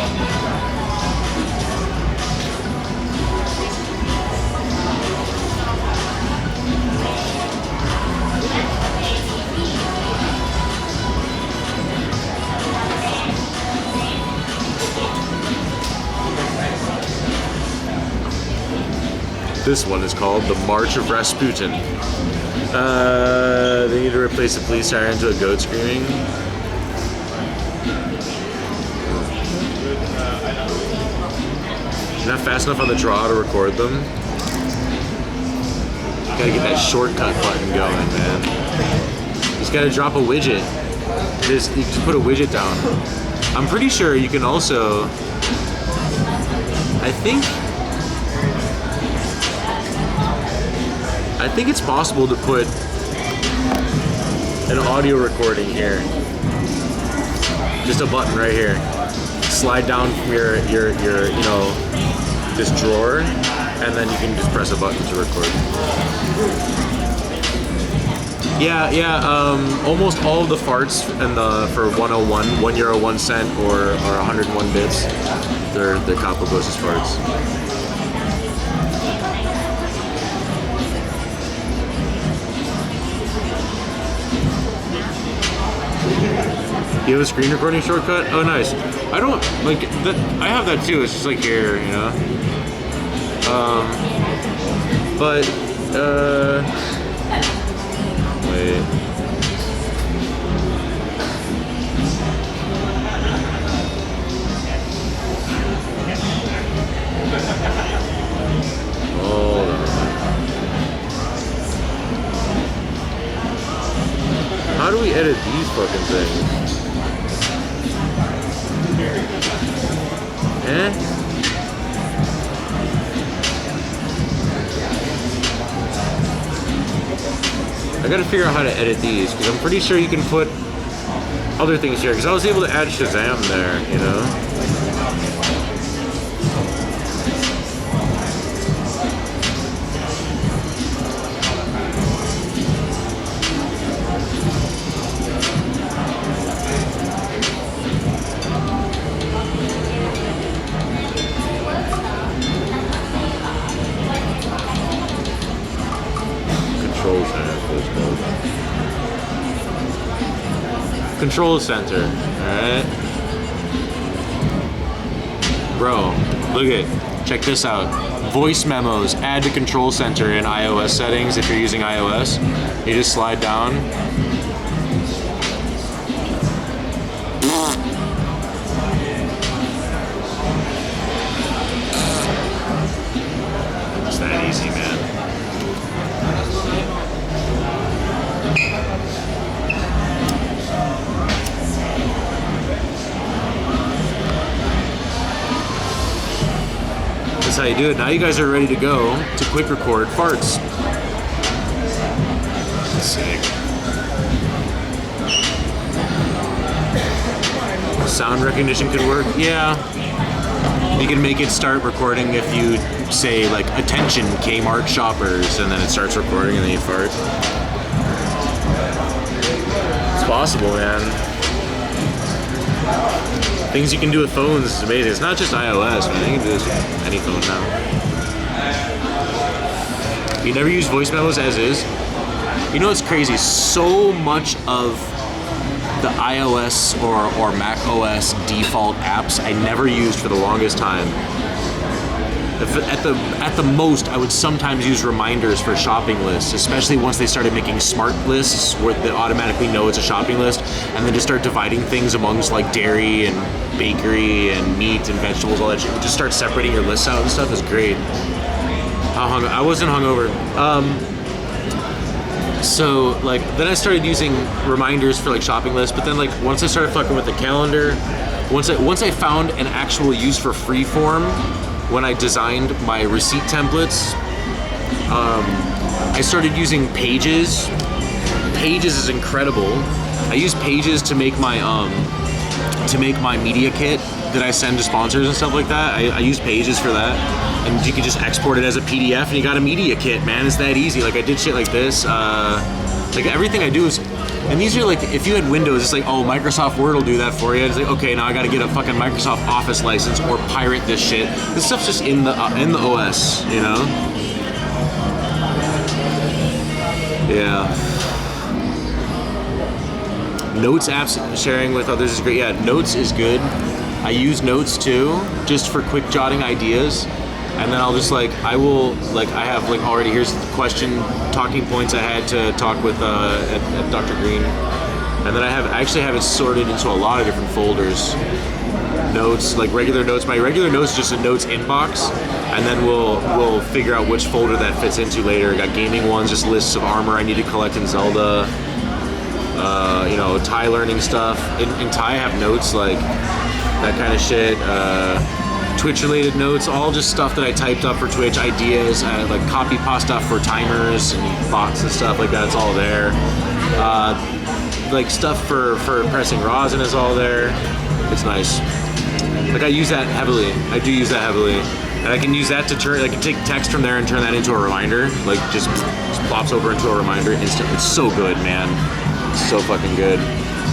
This one is called The March of Rasputin. They need to replace the police siren to a goat screaming. Not fast enough on the draw to record them. Gotta get that shortcut button going, man. Just gotta drop a widget. You just put a widget down. I'm pretty sure you can also, I think it's possible to put an audio recording here. Just a button right here. Slide down from your you know, this drawer, and then you can just press a button to record. Yeah, almost all of the farts and for 101, €1 1 cent or 101 bits, they're Kapokos' farts. You have a screen recording shortcut? Oh, nice. I don't, like, I have that too. It's just like here, you know? Wait. Hold on. How do we edit these fucking things? Eh? I gotta figure out how to edit these, because I'm pretty sure you can put other things here, because I was able to add Shazam there, you know? code. Control center. Alright. Bro, look at, check this out. Voice memos, add to control center in iOS settings if you're using iOS. You just slide down. It's that easy, man. That's how you do it. Now you guys are ready to go to quick record farts. Sick. Sound recognition could work. Yeah. You can make it start recording if you say like attention Kmart shoppers and then it starts recording and then you fart. It's possible, man. Things you can do with phones is amazing. It's not just iOS, man. You can do this with any phone now. You never use voice memos as is. You know what's crazy? So much of the iOS or Mac OS default apps I never used for the longest time. At the most, I would sometimes use reminders for shopping lists, especially once they started making smart lists where they automatically know it's a shopping list, and then just start dividing things amongst like dairy and bakery and meat and vegetables, all that shit. Just start separating your lists out and stuff is great. I wasn't hungover. So like then I started using reminders for like shopping lists, but then like once I started fucking with the calendar, once I found an actual use for freeform when I designed my receipt templates, I started using Pages. Pages is incredible. I use Pages to make my media kit that I send to sponsors and stuff like that. I use Pages for that. And you can just export it as a PDF and you got a media kit, man. It's that easy. Like I did shit like this. Like everything I do is, and these are like, if you had Windows, it's like, oh, Microsoft Word will do that for you. It's like, okay, now I gotta get a fucking Microsoft Office license or pirate this shit. This stuff's just in the OS, you know? Yeah. Notes apps sharing with others is great. Yeah, Notes is good. I use Notes too, just for quick jotting ideas. And then I'll just like, I have like already, here's the question, talking points I had to talk with at Dr. Green. And then I actually have it sorted into a lot of different folders. Notes, like regular notes. My regular notes is just a notes inbox. And then we'll figure out which folder that fits into later. I got gaming ones, just lists of armor I need to collect in Zelda. You know, Thai learning stuff. In Thai I have notes like that kind of shit. Twitch related notes, all just stuff that I typed up for Twitch, ideas, like copy pasta for timers and bots and stuff like that, it's all there. Like stuff for pressing rosin is all there. It's nice. Like I use that heavily. I do use that heavily. And I can use that to turn, I can take text from there and turn that into a reminder. Like just plops over into a reminder instantly. It's so good, man. It's so fucking good.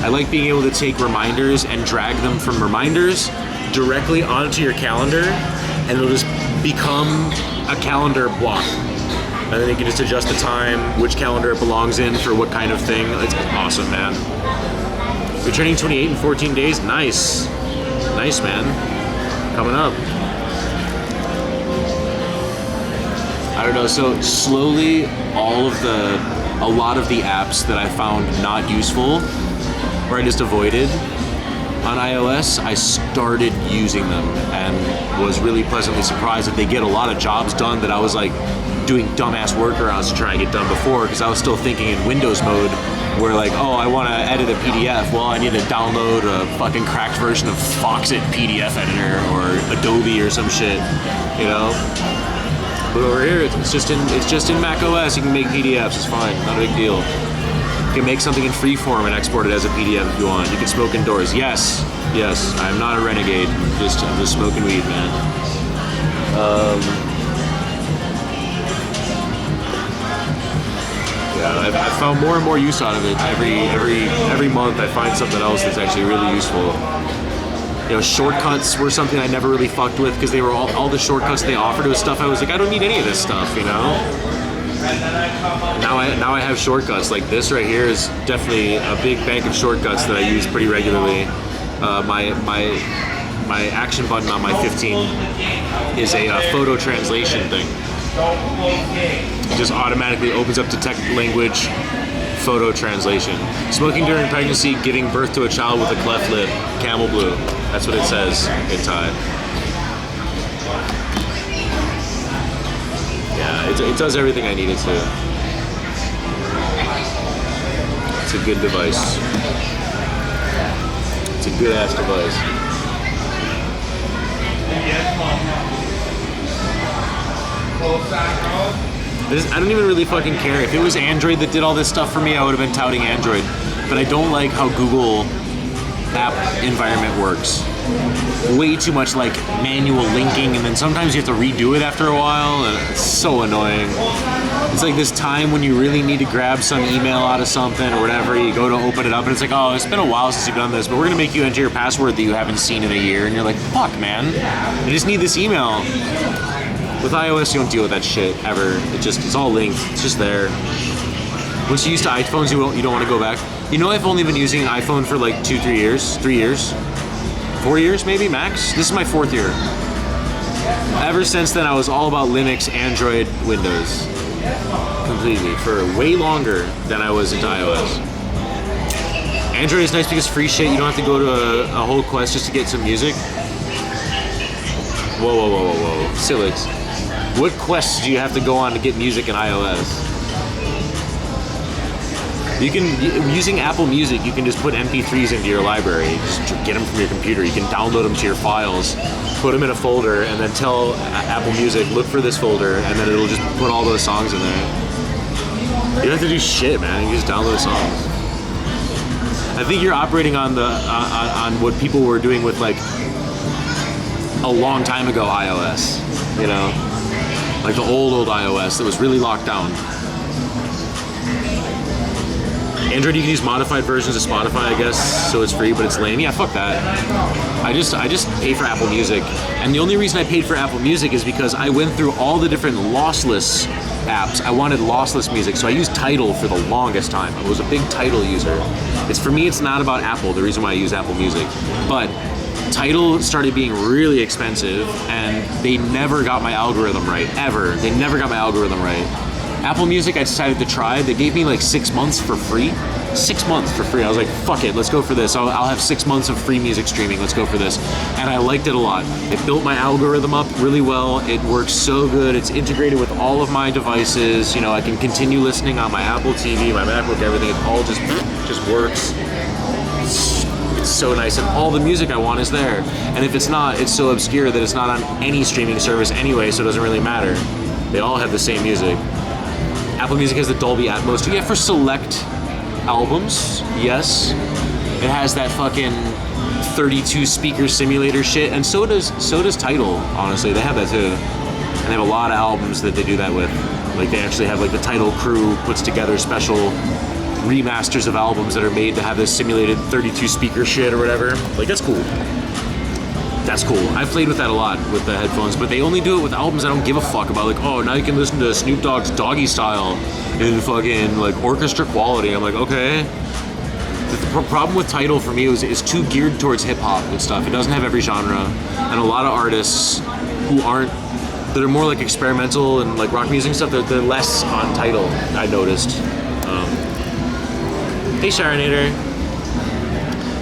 I like being able to take reminders and drag them from reminders directly onto your calendar, and it'll just become a calendar block. And then you can just adjust the time, which calendar it belongs in for what kind of thing. It's awesome, man. You're turning 28 in 14 days? Nice. Nice, man. Coming up. I don't know, so slowly a lot of the apps that I found not useful, or I just avoided, on iOS, I started using them and was really pleasantly surprised that they get a lot of jobs done that I was like doing dumbass workarounds to try and get done before, because I was still thinking in Windows mode where like, oh, I want to edit a PDF. Well, I need to download a fucking cracked version of Foxit PDF editor or Adobe or some shit, you know? But over here, it's just in Mac OS. You can make PDFs. It's fine. Not a big deal. You can make something in freeform and export it as a PDF if you want. You can smoke indoors. Yes. I'm not a renegade. I'm just smoking weed, man. Yeah, I've found more and more use out of it. Every month, I find something else that's actually really useful. You know, shortcuts were something I never really fucked with because they were all the shortcuts they offered was stuff I was like, I don't need any of this stuff, you know? Now I have shortcuts. Like this right here is definitely a big bank of shortcuts that I use pretty regularly. My action button on my 15 is a photo translation thing. It just automatically opens up to text language photo translation. Smoking during pregnancy, giving birth to a child with a cleft lip, camel blue. That's what it says in Thai. Yeah, it does everything I need it to. It's a good device. It's a good ass device. I don't even really fucking care. If it was Android that did all this stuff for me, I would have been touting Android. But I don't like how Google app environment works. Way too much like manual linking, and then sometimes you have to redo it after a while, and it's so annoying. It's like this time when you really need to grab some email out of something or whatever, you go to open it up and it's like, oh, it's been a while since you've done this, but we're gonna make you enter your password that you haven't seen in a year, and you're like, fuck, man, I just need this email. With iOS, you don't deal with that shit ever. It's all linked. It's just there. Once you're used to iPhones, you don't want to go back. You know, I've only been using an iPhone for like 3 years, 4 years maybe max. This is my 4th year. Ever since then, I was all about Linux, Android, Windows, completely for way longer than I was into iOS. Android is nice because free shit. You don't have to go to a whole quest just to get some music. Whoa, Silix. What quests do you have to go on to get music in iOS? You can, using Apple Music, you can just put MP3s into your library. Just get them from your computer. You can download them to your files, put them in a folder, and then tell Apple Music, look for this folder, and then it'll just put all those songs in there. You don't have to do shit, man. You just download songs. I think you're operating on the on what people were doing with like a long time ago iOS, you know, like the old iOS that was really locked down. Android, you can use modified versions of Spotify, I guess, so it's free, but it's lame. Yeah, fuck that. I just pay for Apple Music, and the only reason I paid for Apple Music is because I went through all the different lossless apps. I wanted lossless music, so I used Tidal for the longest time. I was a big Tidal user. For me, it's not about Apple, the reason why I use Apple Music, but Tidal started being really expensive, and they never got my algorithm right, ever. They never got my algorithm right. Apple Music, I decided to try. They gave me like 6 months for free. 6 months for free. I was like, fuck it, let's go for this. I'll have 6 months of free music streaming. Let's go for this. And I liked it a lot. It built my algorithm up really well. It works so good. It's integrated with all of my devices. You know, I can continue listening on my Apple TV, my MacBook, everything. It all just works. It's so nice, and all the music I want is there. And if it's not, it's so obscure that it's not on any streaming service anyway, so it doesn't really matter. They all have the same music. Apple Music has the Dolby Atmos. Yeah, for select albums, yes. It has that fucking 32 speaker simulator shit, and so does Tidal, honestly. They have that too. And they have a lot of albums that they do that with. Like they actually have like the Tidal crew puts together special remasters of albums that are made to have this simulated 32 speaker shit or whatever. Like that's cool. That's cool. I've played with that a lot with the headphones, but they only do it with albums I don't give a fuck about. Like, oh, now you can listen to Snoop Dogg's Doggy Style in fucking like orchestra quality. I'm like, okay. The problem with Tidal for me is too geared towards hip hop and stuff. It doesn't have every genre, and a lot of artists who that are more like experimental and like rock music and stuff, they're less on Tidal, I noticed. Hey Sharonator.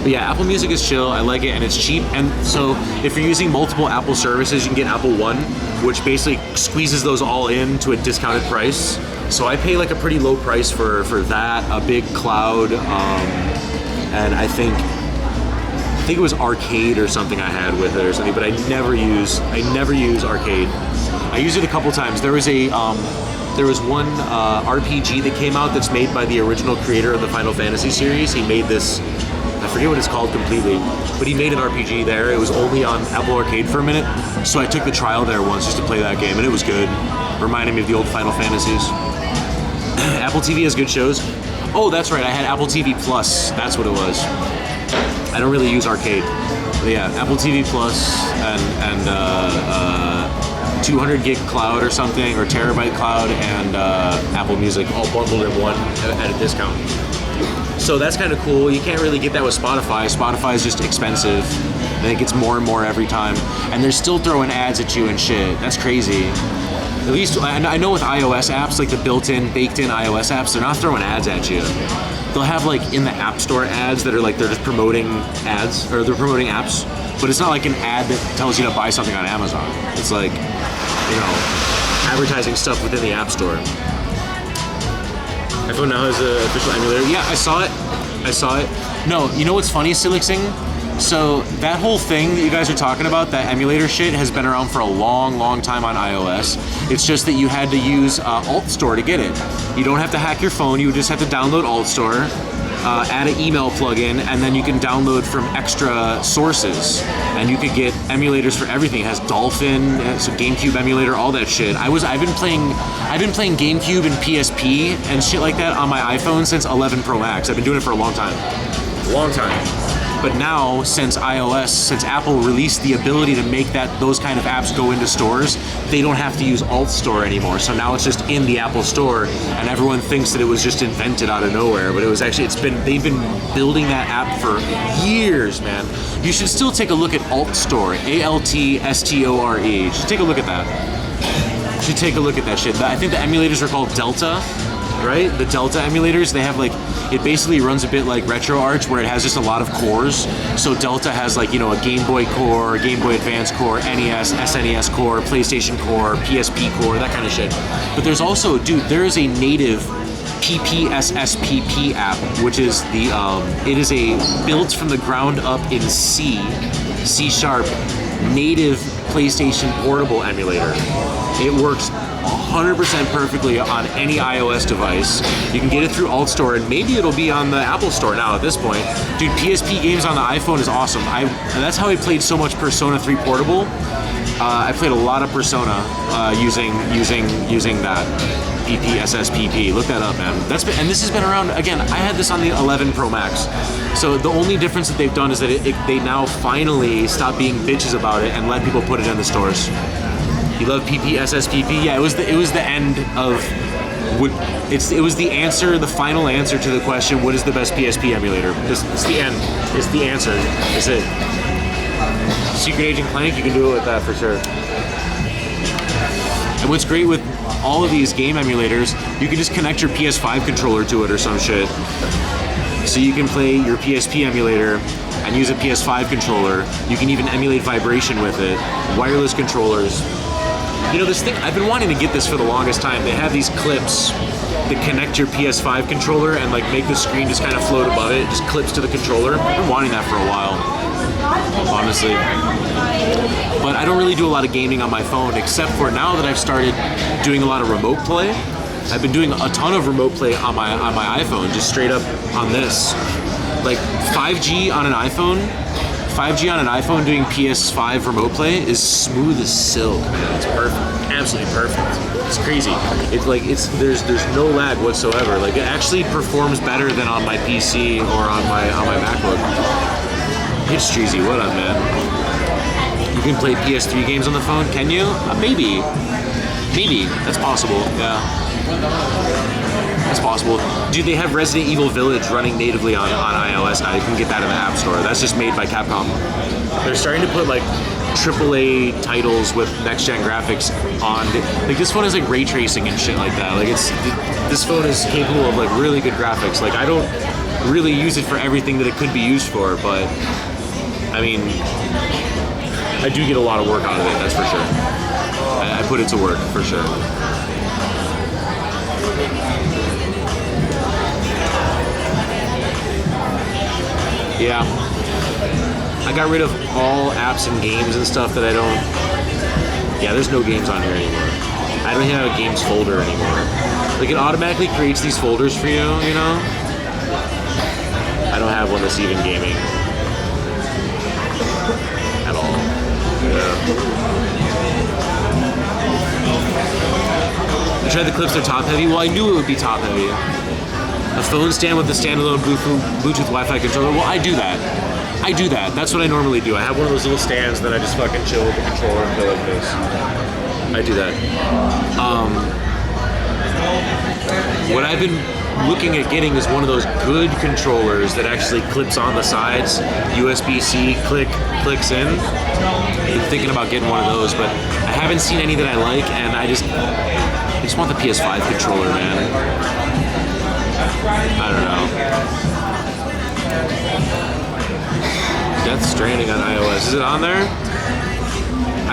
But yeah, Apple Music is chill, I like it, and it's cheap. And so if you're using multiple Apple services, you can get Apple One, which basically squeezes those all in to a discounted price. So I pay like a pretty low price for that, a big cloud, and I think it was Arcade or something I had with it or something, but I never use Arcade. I used it a couple times. There was one RPG that came out that's made by the original creator of the Final Fantasy series. He made this, I forget what it's called completely, but he made an RPG there. It was only on Apple Arcade for a minute, so I took the trial there once just to play that game, and it was good. Reminded me of the old Final Fantasies. Apple TV has good shows. Oh, that's right, I had Apple TV Plus. That's what it was. I don't really use Arcade. But yeah, Apple TV Plus and 200 gig cloud or something, or terabyte cloud, and Apple Music all bundled in one at a discount. So that's kind of cool. You can't really get that with Spotify. Spotify is just expensive, and it gets more and more every time. And they're still throwing ads at you and shit. That's crazy. At least I know with iOS apps, like the built-in, baked-in iOS apps, they're not throwing ads at you. They'll have like in the App Store ads that are like they're just promoting ads, or they're promoting apps, but it's not like an ad that tells you to buy something on Amazon. It's like, you know, advertising stuff within the App Store. iPhone now has an official emulator. Yeah, I saw it. No, you know what's funny, Silixing? So that whole thing that you guys are talking about, that emulator shit, has been around for a long, long time on iOS. It's just that you had to use Alt Store to get it. You don't have to hack your phone. You just have to download Alt Store, add an email plugin, and then you can download from extra sources. And you could get emulators for everything. It has Dolphin, it's a GameCube emulator, all that shit. I've been playing GameCube and PSP and shit like that on my iPhone since 11 Pro Max. I've been doing it for a long time. But now, since Apple released the ability to make those kind of apps go into stores, they don't have to use Alt Store anymore. So now it's just in the Apple Store, and everyone thinks that it was just invented out of nowhere. But it was actually, they've been building that app for years, man. You should still take a look at Alt Store, ALTSTORE. You should take a look at that. You should take a look at that shit. I think the emulators are called Delta, right? The Delta emulators, they have like, it basically runs a bit like RetroArch, where it has just a lot of cores. So Delta has like, you know, a Game Boy core, Game Boy Advance core, NES, SNES core, PlayStation core, PSP core, that kind of shit. But there's also, dude, there is a native PPSSPP app, which is it is a built from the ground up in C# native PlayStation portable emulator. It works 100% perfectly on any iOS device. You can get it through Alt Store, and maybe it'll be on the Apple Store now at this point. Dude, PSP games on the iPhone is awesome. And that's how I played so much Persona 3 Portable. I played a lot of Persona using that PPSSPP. Look that up, man. And this has been around, again, I had this on the 11 Pro Max. So the only difference that they've done is that they now finally stop being bitches about it and let people put it in the stores. You love PPSSPP? Yeah, it was the end of it was the answer, the final answer to the question, what is the best PSP emulator? It's the end. It's the answer. It's it. Secret Agent Clank, you can do it with that for sure. And what's great with all of these game emulators, you can just connect your PS5 controller to it or some shit. So you can play your PSP emulator and use a PS5 controller. You can even emulate vibration with it. Wireless controllers. You know, this thing, I've been wanting to get this for the longest time. They have these clips that connect your PS5 controller and like make the screen just kind of float above it. It just clips to the controller. I've been wanting that for a while, honestly. But I don't really do a lot of gaming on my phone, except for now that I've started doing a lot of remote play. I've been doing a ton of remote play on my iPhone, just straight up on this. Like 5G on an iPhone doing PS5 remote play is smooth as silk, man. It's perfect, absolutely perfect. It's crazy. It's like there's no lag whatsoever. Like it actually performs better than on my PC or on my MacBook. It's Streezy, what up, man? You can play PS3 games on the phone, can you? Maybe. That's possible. Yeah. That's possible. Dude, they have Resident Evil Village running natively on iOS now. You can get that in the App Store. That's just made by Capcom. They're starting to put like AAA titles with next-gen graphics on. Like this phone has like ray tracing and shit like that. Like this phone is capable of like really good graphics. Like I don't really use it for everything that it could be used for, but I mean, I do get a lot of work out of it, that's for sure. I put it to work, for sure. Yeah. I got rid of all apps and games and stuff that I don't... Yeah, there's no games on here anymore. I don't even have a games folder anymore. Like, it automatically creates these folders for you, you know? I don't have one that's even gaming. At all. Yeah. I tried the clips, they're top heavy. Well, I knew it would be top heavy. A phone stand with a standalone Bluetooth Wi-Fi controller. Well, I do that. That's what I normally do. I have one of those little stands, and then I just fucking chill with the controller and go like this. I do that. What I've been looking at getting is one of those good controllers that actually clips on the sides, USB-C clicks in. I've been thinking about getting one of those, but I haven't seen any that I like, and I just want the PS5 controller, man. I don't know. Death Stranding on iOS. Is it on there?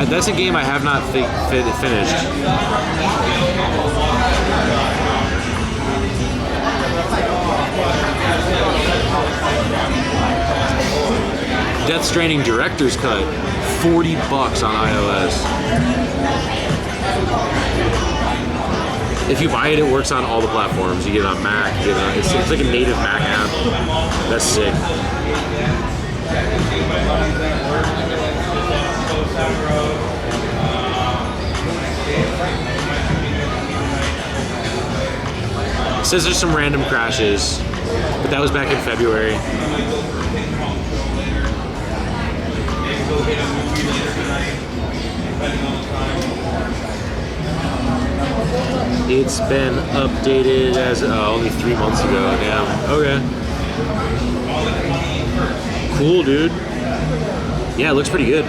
That's a game I have not finished. Death Stranding Director's Cut, $40 on iOS. If you buy it, it works on all the platforms. You get it on Mac, you get it on, it's like a native Mac app. That's sick. It says there's some random crashes, but that was back in February. It's been updated as only 3 months ago. Damn. Okay. Cool, dude. Yeah, it looks pretty good.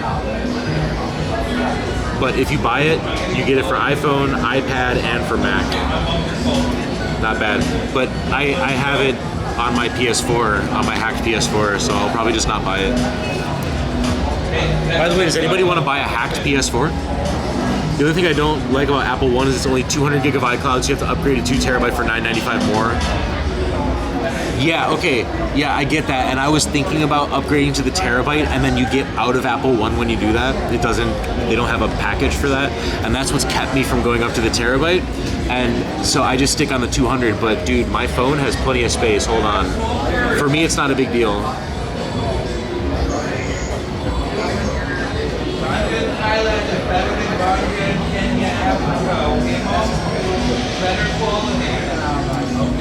But if you buy it, you get it for iPhone, iPad, and for Mac. Not bad. But I have it on my PS4, on my hacked PS4, so I'll probably just not buy it. By the way, does anybody want to buy a hacked PS4? The only thing I don't like about Apple One is it's only 200 gig of iCloud, so you have to upgrade to 2 terabyte for $9.95 more. Yeah, okay, yeah, I get that, and I was thinking about upgrading to the terabyte, and then you get out of Apple One when you do that. They don't have a package for that, and that's what's kept me from going up to the terabyte, and so I just stick on the 200, but dude, my phone has plenty of space, hold on. For me, it's not a big deal.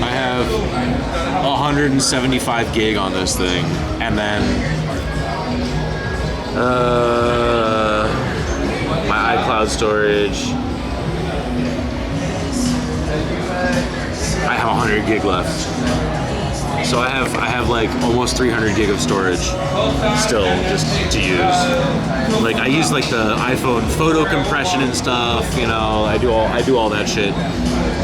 I have 175 gig on this thing, and then my iCloud storage. I have 100 gig left, so I have like almost 300 gig of storage still just to use. Like I use like the iPhone photo compression and stuff, you know. I do all that shit.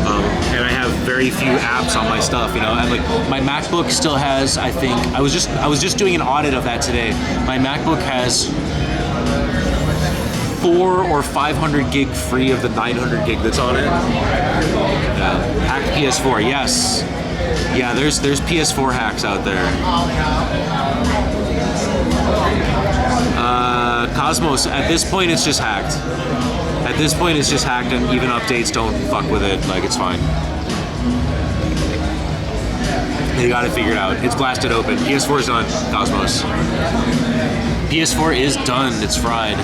And I have very few apps on my stuff, you know. And like my MacBook still has, I think, I was just doing an audit of that today. My MacBook has 400 or 500 gig free of the 900 gig that's on it. Yeah. Hacked PS4, yes. Yeah, there's PS4 hacks out there. Cosmos, at this point it's just hacked. At this point it's just hacked, and even updates don't fuck with it, like it's fine. They got it figured out. It's blasted open. PS4 is done, Cosmos. PS4 is done, it's fried.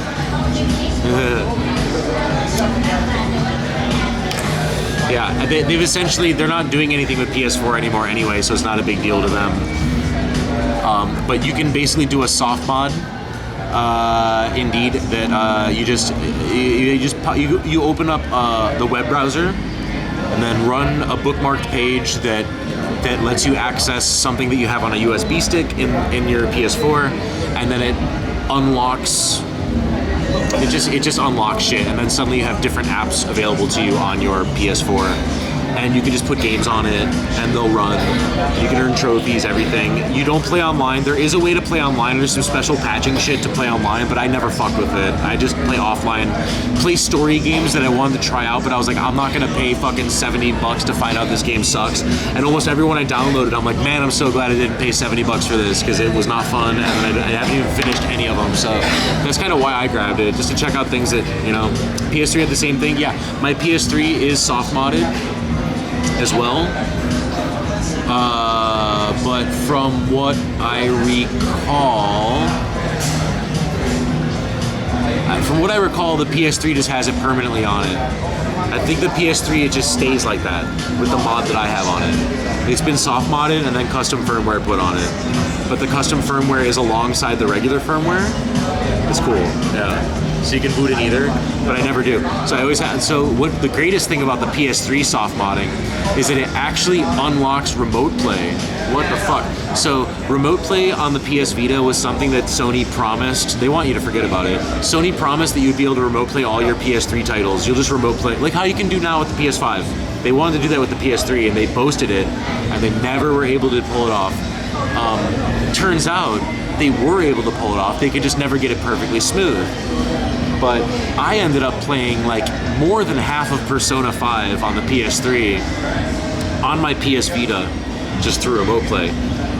Yeah, they've essentially, they're not doing anything with PS4 anymore anyway, so it's not a big deal to them. But you can basically do a soft mod, Indeed, that you open up the web browser and then run a bookmarked page that lets you access something that you have on a USB stick in your PS4, and then it unlocks. It just unlocks shit, and then suddenly you have different apps available to you on your PS4, and you can just put games on it, and they'll run. You can earn trophies, everything. You don't play online. There is a way to play online. There's some special patching shit to play online, but I never fucked with it. I just play offline. Play story games that I wanted to try out, but I was like, I'm not gonna pay fucking $70 to find out this game sucks. And almost everyone I downloaded, I'm like, man, I'm so glad I didn't pay $70 for this, because it was not fun, and I haven't even finished any of them. So that's kind of why I grabbed it, just to check out things that, you know. PS3 had the same thing. Yeah, my PS3 is soft modded as well, but from what I recall, the PS3 just has it permanently on it. I think the PS3, it just stays like that with the mod that I have on it. It's been soft modded and then custom firmware put on it, but the custom firmware is alongside the regular firmware. It's cool, yeah. so you can boot in either, but I never do. So I always have, so what the greatest thing about the PS3 soft modding is that it actually unlocks remote play. What the fuck? So remote play on the PS Vita was something that Sony promised. They want you to forget about it. Sony promised that you'd be able to remote play all your PS3 titles. You'll just remote play, like how you can do now with the PS5. They wanted to do that with the PS3 and they boasted it, and they never were able to pull it off. Turns out they were able to pull it off. They could just never get it perfectly smooth. But I ended up playing like more than half of Persona 5 on the PS3 on my PS Vita just through remote play.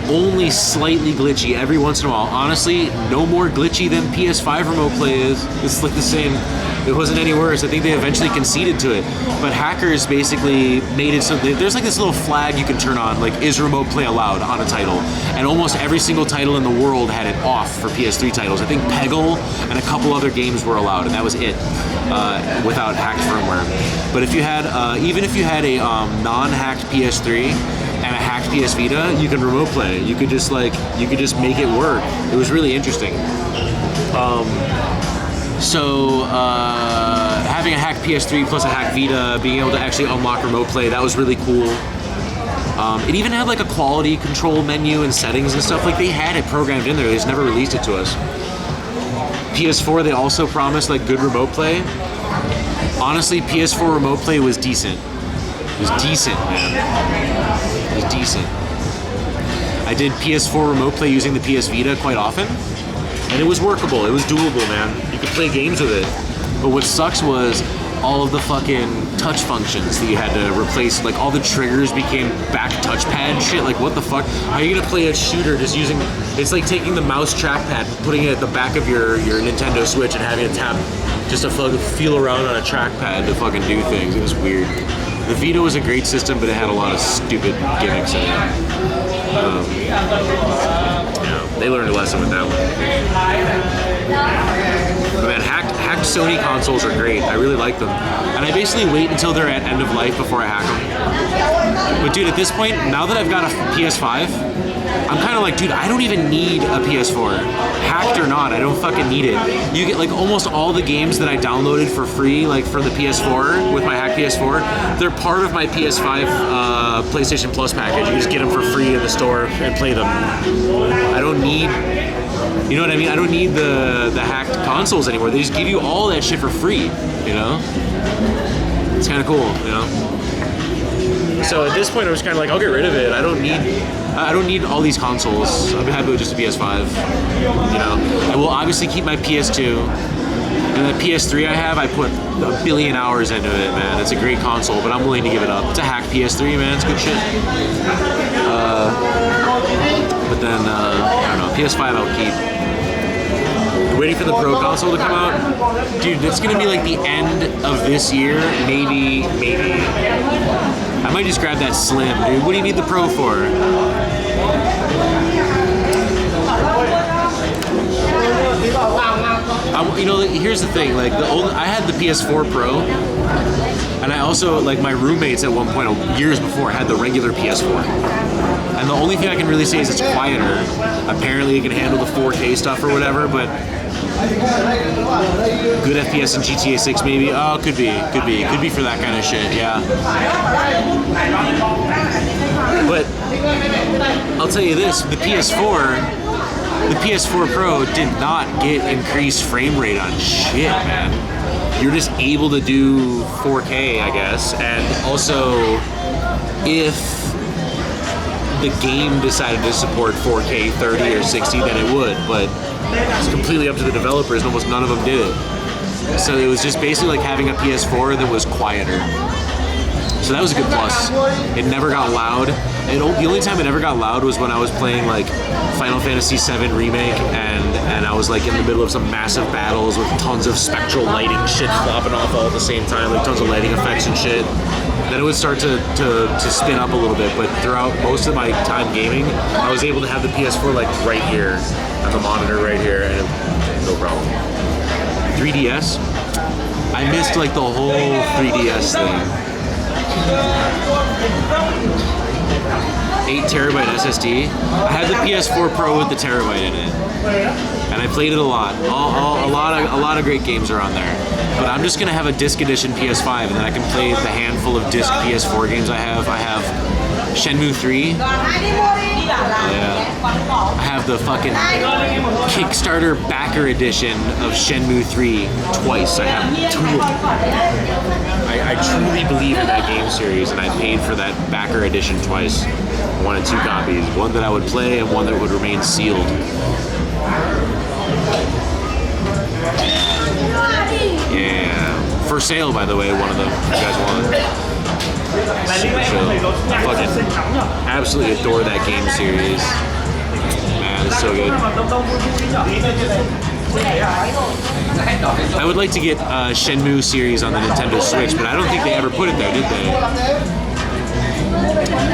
Only slightly glitchy every once in a while. Honestly, no more glitchy than PS5 remote play is. It's like the same. It wasn't any worse. I think they eventually conceded to it. But hackers basically made it so there's like this little flag you can turn on, like, is remote play allowed on a title? And almost every single title in the world had it off for PS3 titles. I think Peggle and a couple other games were allowed, and that was it, without hacked firmware. But if you had, even if you had a non-hacked PS3 and a hacked PS Vita, you can remote play. You could just make it work. It was really interesting. So having a hacked PS3 plus a hacked Vita, being able to actually unlock remote play, that was really cool. It even had like a quality control menu and settings and stuff. Like they had it programmed in there. They just never released it to us. PS4, they also promised like good remote play. Honestly, PS4 remote play was decent. It was decent, man. It was decent. I did PS4 remote play using the PS Vita quite often, and it was workable. It was doable, man. You could play games with it. But what sucks was all of the fucking touch functions that you had to replace. Like all the triggers became back touchpad shit. Like what the fuck? How are you gonna play a shooter just using? It's like taking the mouse trackpad, putting it at the back of your Nintendo Switch, and having it tap just to fucking feel around on a trackpad to fucking do things. It was weird. The Vita was a great system, but it had a lot of stupid gimmicks in it. They learned a lesson with that one. But man, hacked Sony consoles are great. I really like them. And I basically wait until they're at end of life before I hack them. But dude, at this point, now that I've got a PS5, I'm kind of like, dude, I don't even need a PS4. Hacked or not, I don't fucking need it. You get like almost all the games that I downloaded for free, like for the PS4, with my hacked PS4, they're part of my PS5 PlayStation Plus package. You just get them for free in the store and play them. I don't need, you know what I mean? I don't need the hacked consoles anymore. They just give you all that shit for free, you know? It's kind of cool, you know? So at this point, I was kind of like, I'll get rid of it. I don't need all these consoles. I'm happy with just a PS5, you know? I will obviously keep my PS2. And the PS3 I have, I put a billion hours into it, man. It's a great console, but I'm willing to give it up. It's a hacked PS3, man. It's good shit. But then, I don't know, PS5 I'll keep. Waiting for the Pro console to come out. Dude, it's gonna be like the end of this year, maybe. I might just grab that Slim, dude. What do you need the Pro for? You know, here's the thing. Like I had the PS4 Pro, and I also, like, my roommates at one point years before had the regular PS4. And the only thing I can really say is it's quieter. Apparently, it can handle the 4K stuff or whatever, but good FPS in GTA 6 maybe. Oh, could be for that kind of shit. Yeah. But I'll tell you this: the PS4 Pro did not get increased frame rate on shit, man. You're just able to do 4K, I guess, and also if the game decided to support 4K 30 or 60, then it would, but it's completely up to the developers, and almost none of them did it. So it was just basically like having a PS4 that was quieter. So that was a good plus. It never got loud. The only time it ever got loud was when I was playing like Final Fantasy VII Remake, and I was like in the middle of some massive battles with tons of spectral lighting shit flopping off all at the same time, like tons of lighting effects and shit. Then it would start to spin up a little bit, but throughout most of my time gaming, I was able to have the PS4 like right here, on the monitor right here, and no problem. 3DS? I missed like the whole 3DS thing. 8 terabyte SSD. I had the PS4 Pro with the terabyte in it, and I played it a lot. A lot of great games are on there. But I'm just gonna have a disc edition PS5, and then I can play the handful of disc PS4 games I have. I have Shenmue 3. Yeah. I have the fucking Kickstarter backer edition of Shenmue 3 twice. I have 2 of them. I truly believe in that game series, and I paid for that backer edition twice. I wanted 2 copies, one that I would play and one that would remain sealed. Yeah. For sale, by the way, one of them. If you guys want. Super chill. I fucking absolutely adore that game series. Man, it's so good. I would like to get Shenmue series on the Nintendo Switch, but I don't think they ever put it there, did they?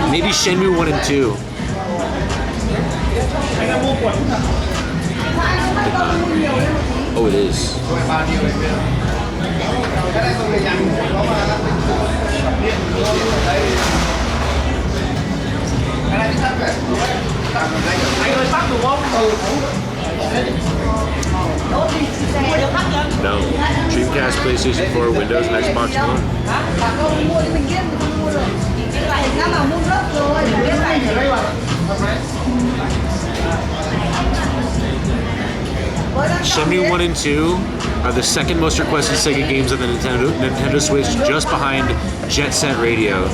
Maybe Shenmue 1 and 2. Oh, it is. No. Dreamcast, PlayStation 4, Windows, and Xbox One. Shenmue 1 and 2 are the second most requested Sega games on the Nintendo Switch, just behind Jet Set Radio.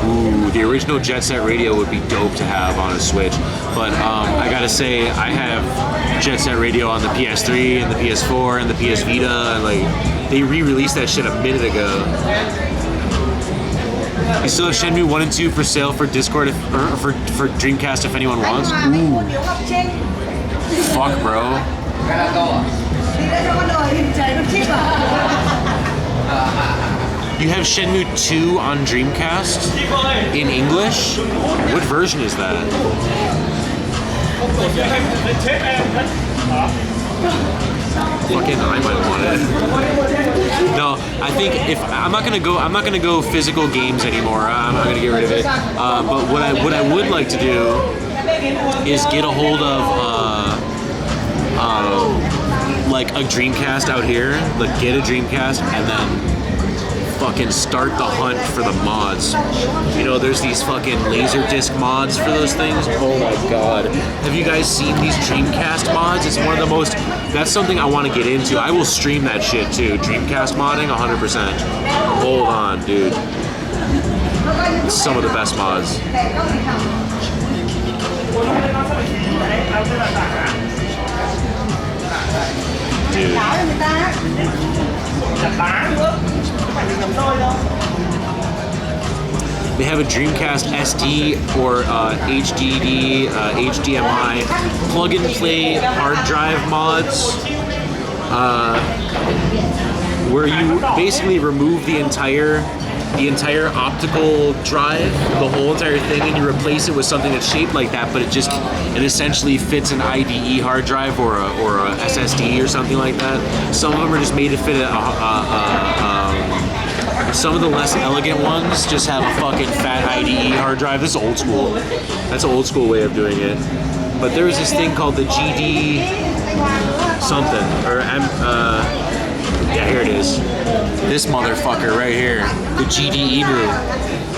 Ooh, the original Jet Set Radio would be dope to have on a Switch. But I gotta say, I have Jet Set Radio on the PS3 and the PS4 and the PS Vita. And, like, they re-released that shit a minute ago. I still have Shenmue 1 and 2 for sale for Discord, or for Dreamcast if anyone wants. Ooh. Fuck, bro. You have Shenmue 2 on Dreamcast in English? What version is that? Fucking, I might want it. No, I think if I'm not gonna go physical games anymore. I'm not gonna get rid of it. But what I would like to do is get a hold of like a Dreamcast out here. Like get a Dreamcast and then fucking start the hunt for the mods. You know, there's these fucking Laserdisc mods for those things. Oh my god. Have you guys seen these Dreamcast mods? It's one of the most, that's something I want to get into. I will stream that shit too. Dreamcast modding, 100%. Hold on, dude. It's some of the best mods. Dude. They have a Dreamcast SD or HDD, HDMI, plug and play hard drive mods, where you basically remove the entire optical drive, the whole entire thing, and you replace it with something that's shaped like that, but it essentially fits an IDE hard drive or a SSD or something like that. Some of them are just made to fit some of the less elegant ones just have a fucking fat IDE hard drive. This is old school. That's an old school way of doing it. But there was this thing called the GD something, or yeah, here it is. This motherfucker right here, the GD Emu.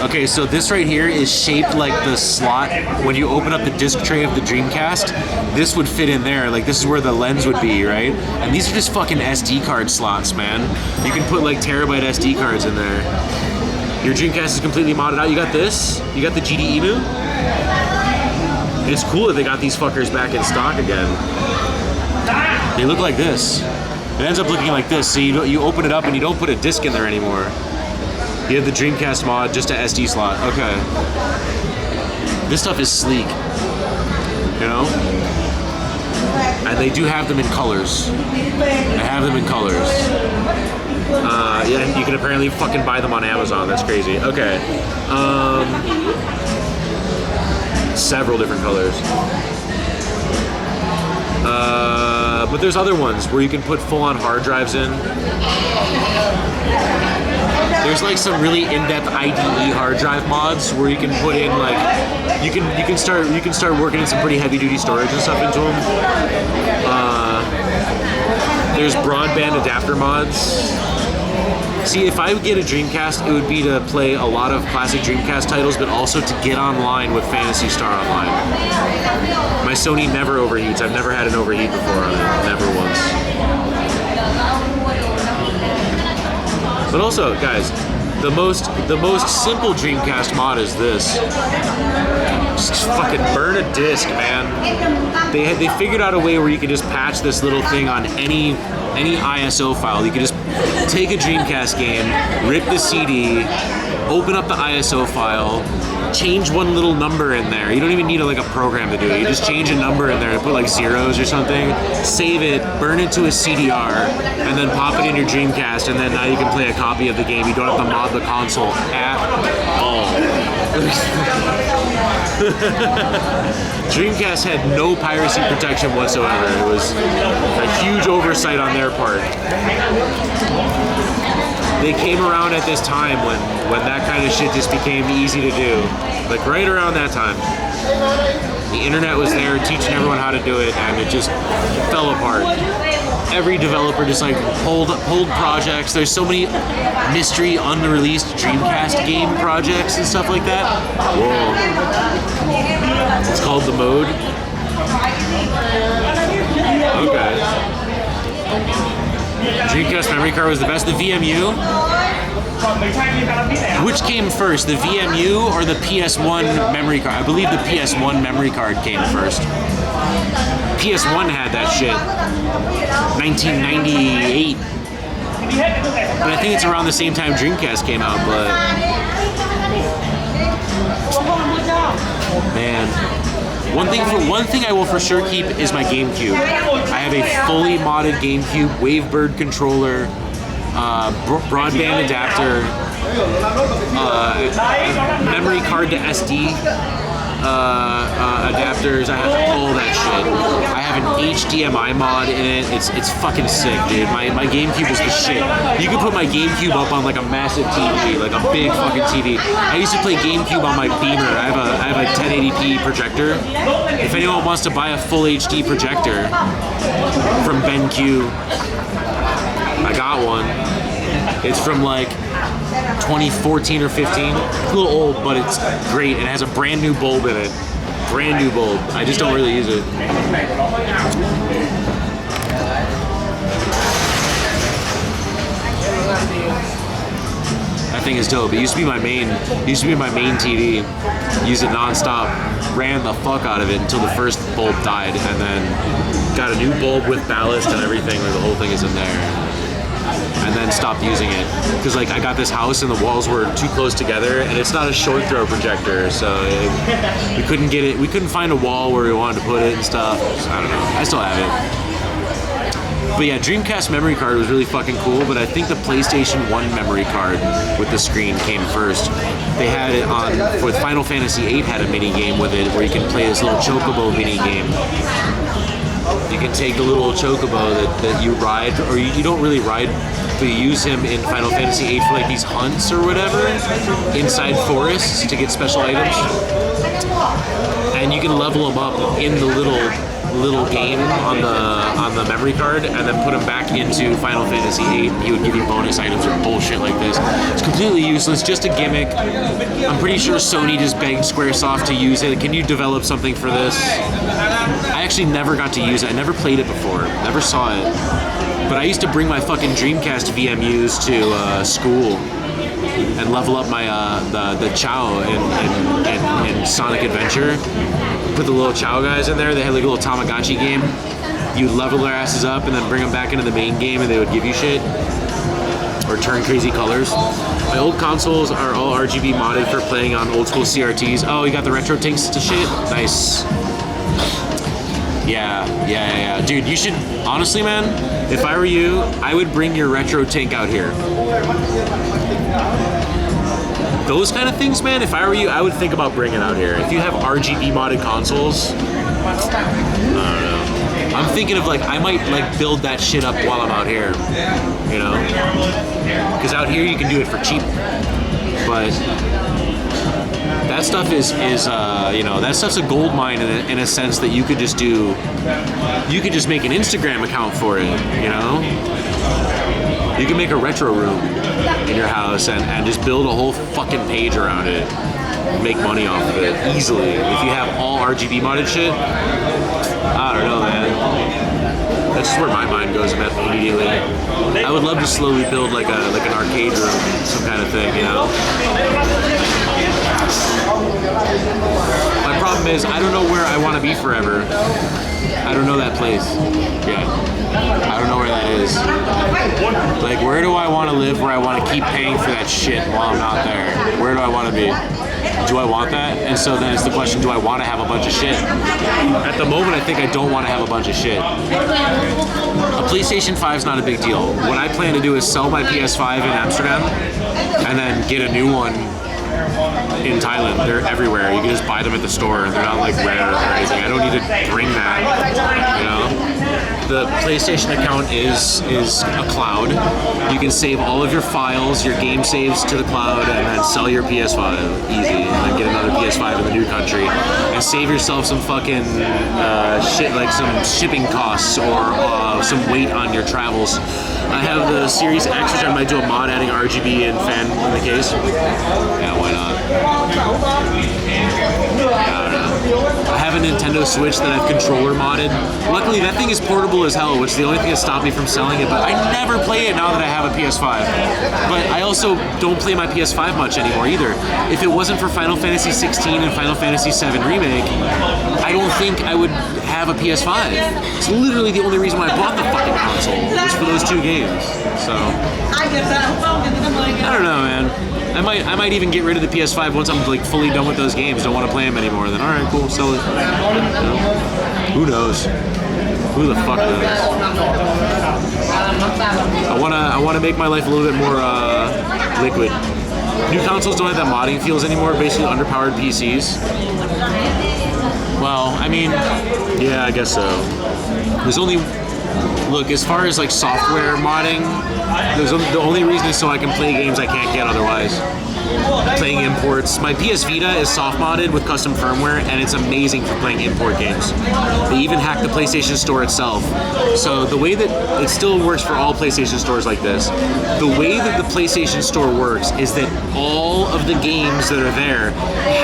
Okay, so this right here is shaped like the slot. When you open up the disc tray of the Dreamcast, this would fit in there. Like, this is where the lens would be, right? And these are just fucking SD card slots, man. You can put like terabyte SD cards in there. Your Dreamcast is completely modded out. You got this? You got the GD Emu? It's cool that they got these fuckers back in stock again. They look like this. It ends up looking like this. So you open it up and you don't put a disc in there anymore. You have the Dreamcast mod, just a SD slot. Okay. This stuff is sleek. You know? And they do have them in colors. They have them in colors. Yeah, you can apparently fucking buy them on Amazon. That's crazy. Okay. Several different colors. But there's other ones where you can put full-on hard drives in. There's like some really in-depth IDE hard drive mods where you can put in like You can start working in some pretty heavy duty storage and stuff into them. There's broadband adapter mods. See, if I would get a Dreamcast, it would be to play a lot of classic Dreamcast titles, but also to get online with Phantasy Star Online. My Sony never overheats. I've never had an overheat before on it. Never once. But also, guys, the most simple Dreamcast mod is this. Just fucking burn a disc, man. They figured out a way where you can just patch this little thing on any ISO file. You can just take a Dreamcast game, rip the CD, open up the ISO file, change one little number in there. You don't even need like a program to do it. You just change a number in there and put like zeros or something, save it, burn it to a CDR, and then pop it in your Dreamcast, and then now you can play a copy of the game. You don't have to mod the console at all. Dreamcast had no piracy protection whatsoever. It was a huge oversight on their part. They came around at this time when that kind of shit just became easy to do. Like right around that time. The internet was there teaching everyone how to do it, and it just fell apart. Every developer just like pulled projects. There's so many mystery unreleased Dreamcast game projects and stuff like that. Whoa. It's called The Mode. Okay. Dreamcast memory card was the best. The VMU? Which came first, the VMU or the PS1 memory card? I believe the PS1 memory card came first. PS1 had that shit. 1998. But I think it's around the same time Dreamcast came out, but... Man. One thing I will for sure keep is my GameCube. I have a fully modded GameCube, Wavebird controller, broadband adapter, memory card to SD adapters. I have all that shit. I have an HDMI mod in it. It's fucking sick, dude. My GameCube is the shit. You can put my GameCube up on like a massive TV, like a big fucking TV. I used to play GameCube on my Beamer. I have a 1080p projector. If anyone wants to buy a full HD projector from BenQ, I got one. It's from like 2014 or 15. It's a little old, but it's great. It has a brand new bulb in it. Brand new bulb. I just don't really use it. That thing is dope. It used to be my main TV. Used it nonstop. Ran the fuck out of it until the first bulb died, and then got a new bulb with ballast and everything. Where the whole thing is in there. And then stopped using it because like I got this house and the walls were too close together, and it's not a short throw projector, so we couldn't get it. We couldn't find a wall where we wanted to put it and stuff. So, I don't know. I still have it. But yeah, Dreamcast memory card was really fucking cool. But I think the PlayStation 1 memory card with the screen came first. They had it on with Final Fantasy VIII had a mini game with it where you can play this little chocobo mini game. You can take the little chocobo that you ride, or you don't really ride, but you use him in Final Fantasy VIII for like these hunts or whatever, inside forests to get special items. And you can level them up in the little game on the memory card, and then put them back into Final Fantasy VIII. He would give you bonus items or bullshit like this. It's completely useless, just a gimmick. I'm pretty sure Sony just begged Squaresoft to use it. Can you develop something for this? I actually never got to use it. I never played it before. Never saw it. But I used to bring my fucking Dreamcast VMUs to school and level up my the Chow in Sonic Adventure. Put the little Chow guys in there. They had like a little Tamagotchi game. You would level their asses up and then bring them back into the main game, and they would give you shit or turn crazy colors. My old consoles are all RGB modded for playing on old school CRTs. Oh, you got the retro tinks to shit? Nice. Yeah. Dude, you should, honestly, man, if I were you, I would bring your retro tank out here. Those kind of things, man, if I were you, I would think about bringing out here. If you have RGB modded consoles, I don't know. I'm thinking of like, I might like build that shit up while I'm out here, you know? Because out here you can do it for cheap, but That stuff is you know, that stuff's a gold mine in a sense that you could just make an Instagram account for it, you know? You can make a retro room in your house and just build a whole fucking page around it. Make money off of it easily. If you have all RGB modded shit, I don't know, man. That's just where my mind goes immediately. I would love to slowly build like an arcade room, some kind of thing, you know? My problem is I don't know where I want to be forever. I don't know that place yet. I don't know where that is. Like, where do I want to live where I want to keep paying for that shit while I'm not there? Where do I want to be? Do I want that? And so then it's the question, do I want to have a bunch of shit? At the moment, I think I don't want to have a bunch of shit. A PlayStation 5 is not a big deal. What I plan to do is sell my PS5 in Amsterdam and then get a new one in Thailand. They're everywhere. You can just buy them at the store. They're not like rare or anything. I don't need to bring that, you know? The PlayStation account is a cloud. You can save all of your files, your game saves to the cloud, and then sell your PS5 easy, and then get another PS5 in the new country, and save yourself some fucking shit, like some shipping costs or some weight on your travels. I have the Series X, which I might do a mod adding RGB and fan in the case. Yeah, why not? I don't know. I have a Nintendo Switch that I've controller modded. Luckily, that thing is portable as hell, which is the only thing that stopped me from selling it, but I never play it now that I have a PS5. But I also don't play my PS5 much anymore either. If it wasn't for Final Fantasy 16 and Final Fantasy 7 Remake, I don't think I would have a PS5. It's literally the only reason why I bought the fucking console, was for those two games. So, I don't know, man. I might even get rid of the PS5 once I'm like fully done with those games. Don't want to play them anymore. Then all right, cool, sell it. You know? Who knows? Who the fuck knows? I wanna make my life a little bit more liquid. New consoles don't have that modding feels anymore. Basically, underpowered PCs. Well, I mean, yeah, I guess so. There's only. Look, as far as like software modding, the only reason is so I can play games I can't get otherwise. Playing imports. My PS Vita is soft modded with custom firmware, and it's amazing for playing import games. They even hacked the PlayStation Store itself. So the way that it still works for all PlayStation stores like this, the way that the PlayStation Store works is that all of the games that are there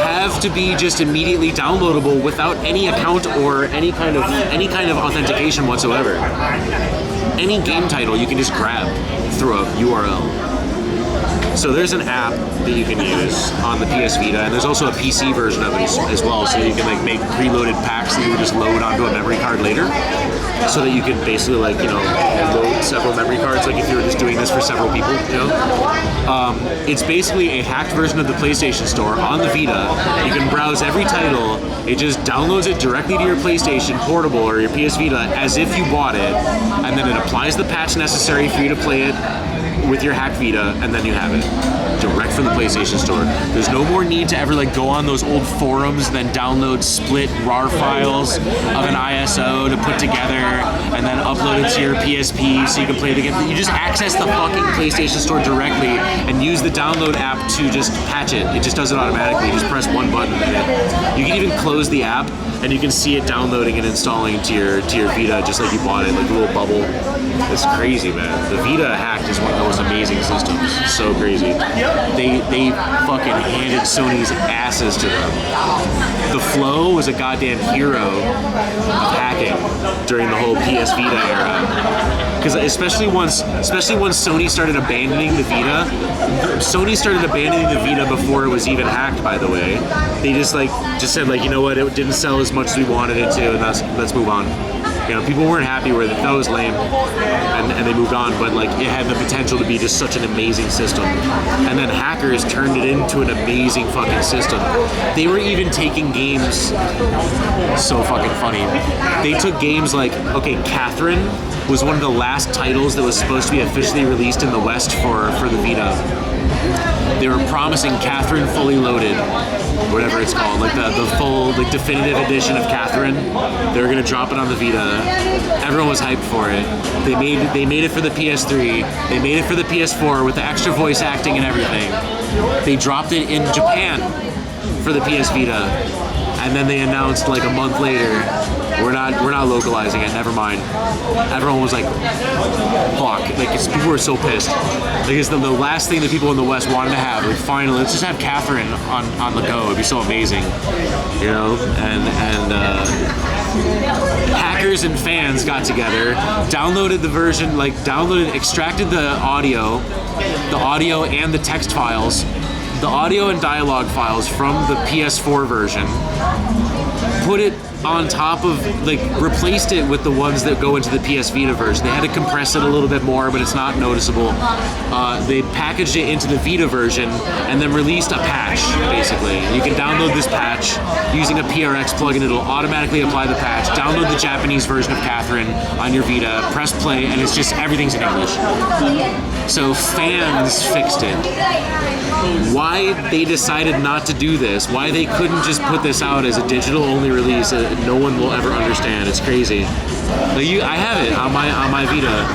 have to be just immediately downloadable without any account or any kind of authentication whatsoever. Any game title you can just grab through a URL. So there's an app that you can use on the PS Vita, and there's also a PC version of it as well, so you can like make preloaded packs that you would just load onto a memory card later, so that you can basically like, you know, load several memory cards, like if you were just doing this for several people, you know? It's basically a hacked version of the PlayStation Store on the Vita. You can browse every title, it just downloads it directly to your PlayStation Portable or your PS Vita as if you bought it, and then it applies the patch necessary for you to play it with your hacked Vita, and then you have it direct from the PlayStation Store. There's no more need to ever like go on those old forums and then download split RAR files of an ISO to put together and then upload it to your PSP so you can play the game. You just access the fucking PlayStation Store directly and use the download app to just patch it. It just does it automatically. You just press one button and you can even close the app and you can see it downloading and installing to your Vita just like you bought it, like a little bubble. It's crazy, man. The Vita hacked is one of the most amazing systems. It's so crazy. They fucking handed Sony's asses to them. The Flow was a goddamn hero of hacking during the whole PS Vita era. Because especially once Sony started abandoning the Vita, before it was even hacked, by the way. They just said like, you know what, it didn't sell as much as we wanted it to, and let's move on. You know, people weren't happy with it. That was lame, and they moved on. But like, it had the potential to be just such an amazing system. And then hackers turned it into an amazing fucking system. They were even taking games. So fucking funny. They took games like, okay, Catherine was one of the last titles that was supposed to be officially released in the West for the Vita. They were promising Catherine Fully Loaded, whatever it's called, like the full, like definitive edition of Catherine. They were gonna drop it on the Vita. Everyone was hyped for it. They made it for the PS3. They made it for the PS4 with the extra voice acting and everything. They dropped it in Japan for for the PS Vita, and then they announced like a month later, we're not localizing it. Never mind. Everyone was like, "Fuck!" Like people were so pissed. Like it's the last thing that people in the West wanted to have. Like finally, let's just have Catherine on the go. It'd be so amazing, you know. And hackers and fans got together, downloaded the version, extracted the audio and the text files, the audio and dialogue files from the PS4 version, put it on top of, replaced it with the ones that go into the PS Vita version. They had to compress it a little bit more, but it's not noticeable. They packaged it into the Vita version and then released a patch, basically. You can download this patch using a PRX plugin. It'll automatically apply the patch. Download the Japanese version of Catherine on your Vita, press play, and it's just everything's in English. So fans fixed it. Why they decided not to do this, why they couldn't just put this out as a digital-only release, no one will ever understand. It's crazy. I have it on my Vita.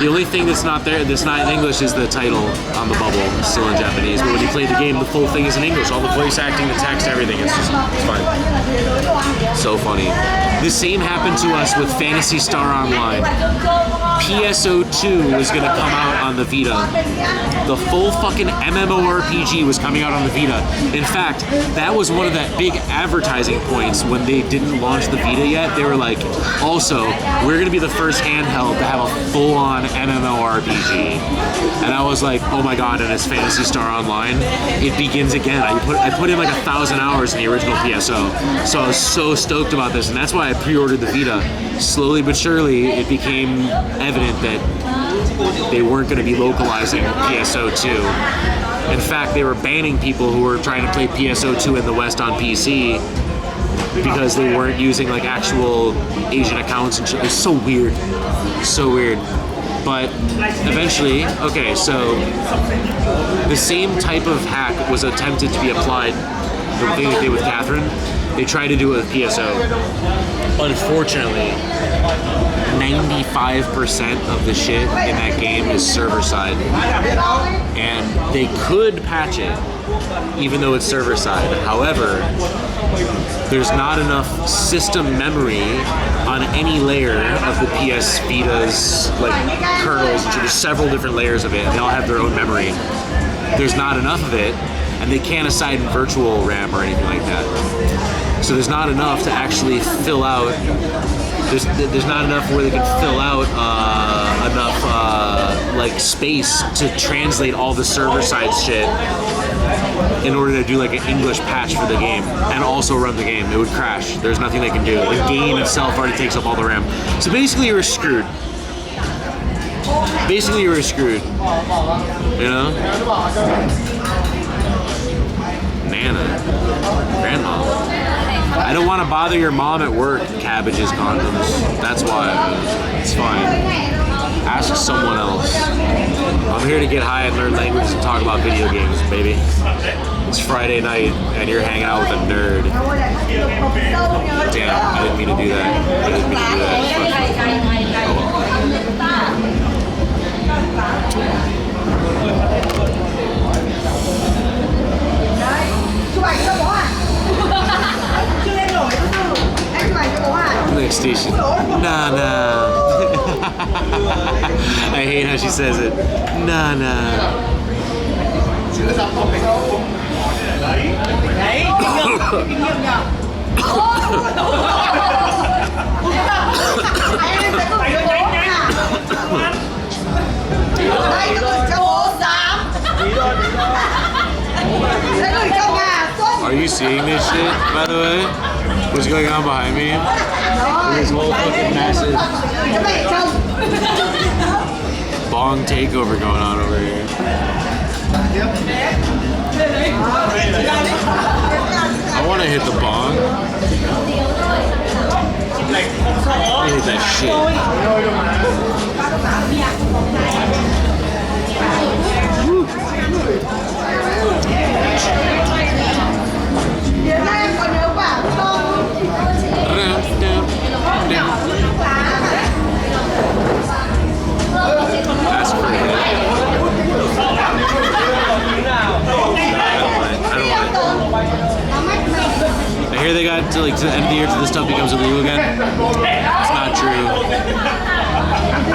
The only thing that's not there, that's not in English, is the title on the bubble. It's still in Japanese. But when you play the game, the full thing is in English. All the voice acting, the text, everything. It's fine. So funny. The same happened to us with Phantasy Star Online. PSO2 was going to come out on the Vita. The full fucking MMORPG was coming out on the Vita. In fact, that was one of the big advertising points when they didn't launch the Vita yet. They were like, also, we're going to be the first handheld to have a full-on MMORPG. And I was like, oh my god, and it's Phantasy Star Online. It begins again. I put in like 1,000 hours in the original PSO. So I was so stoked about this, and that's why I pre-ordered the Vita. Slowly but surely, it became evident that they weren't going to be localizing PSO2. In fact, they were banning people who were trying to play PSO2 in the West on PC because they weren't using like actual Asian accounts and shit. It's so weird. So weird. But eventually, okay, so the same type of hack was attempted to be applied, the thing they did with Catherine. They tried to do it with PSO. Unfortunately, 95% of the shit in that game is server side. And they could patch it, even though it's server side. However, there's not enough system memory on any layer of the PS Vita's kernels. There's several different layers of it, and they all have their own memory. There's not enough of it, and they can't assign virtual RAM or anything like that. So there's not enough to actually fill out. There's not enough where they can fill out enough space to translate all the server side shit in order to do like an English patch for the game and also run the game. It would crash. There's nothing they can do. The game itself already takes up all the RAM. So basically you were screwed. Basically you were screwed. You know? Nana. Grandma. I don't want to bother your mom at work, Cabbage's condoms. That's why. It's fine. Ask someone else. I'm here to get high and learn languages and talk about video games, baby. It's Friday night and you're hanging out with a nerd. Damn, I didn't mean to do that. Next station. Nah. I hate how she says it. Nah. Are you seeing this shit, by the way? What's going on behind me? This whole fucking massive bong takeover going on over here. I want to hit the bong. I hit that shit. Woo. Ask for it. I don't want it. like to the end of the year till this stuff becomes illegal again. It's not true.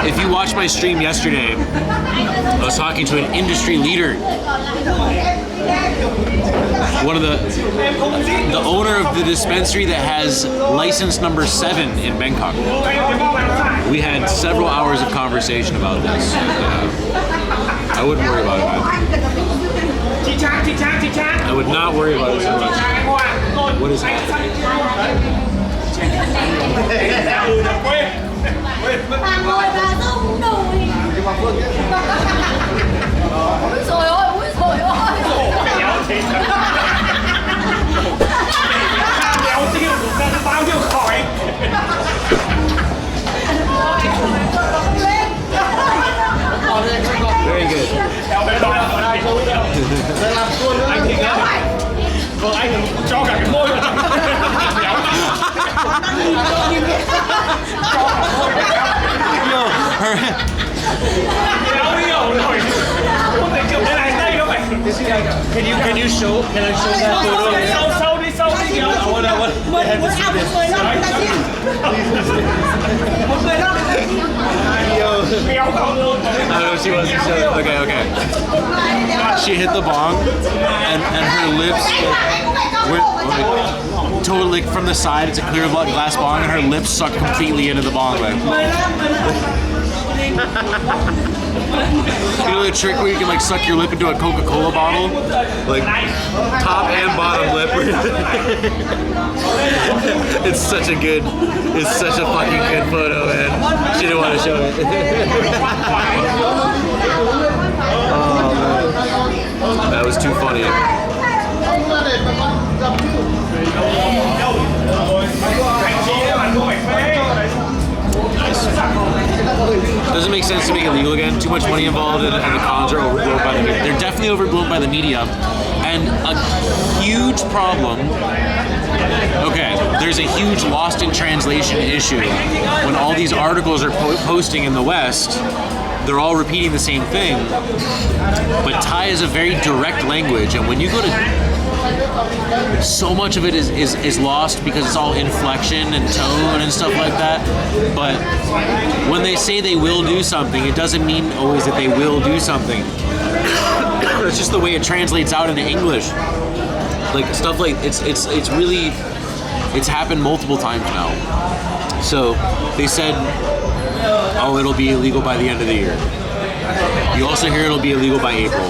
If you watched my stream yesterday, I was talking to an industry leader. One of the owner of the dispensary that has license number 7 in Bangkok. We had several hours of conversation about this. I wouldn't worry about it, man. I would not worry about it so much. What is happening? Very good. Can I show that photo? I don't know if she wants to show it. Okay. She hit the bong and her lips were totally from the side. It's a clear glass bong and her lips suck completely into the bong. You know the trick where you can like suck your lip into a Coca-Cola bottle? Like top and bottom lip. It's such a fucking good photo, man. She didn't want to show it. Oh, man. That was too funny. Doesn't make sense to make it legal again. Too much money involved, and the cons are overblown by the media. They're definitely overblown by the media. And a huge problem. Okay, there's a huge lost in translation issue. When all these articles are posting in the West, they're all repeating the same thing. But Thai is a very direct language, and when you go to so much of it is lost because it's all inflection and tone and stuff like that. But when they say they will do something, it doesn't mean always that they will do something. It's just the way it translates out into English. Like stuff like it's happened multiple times now. So they said, oh, it'll be illegal by the end of the year. You also hear it'll be illegal by April.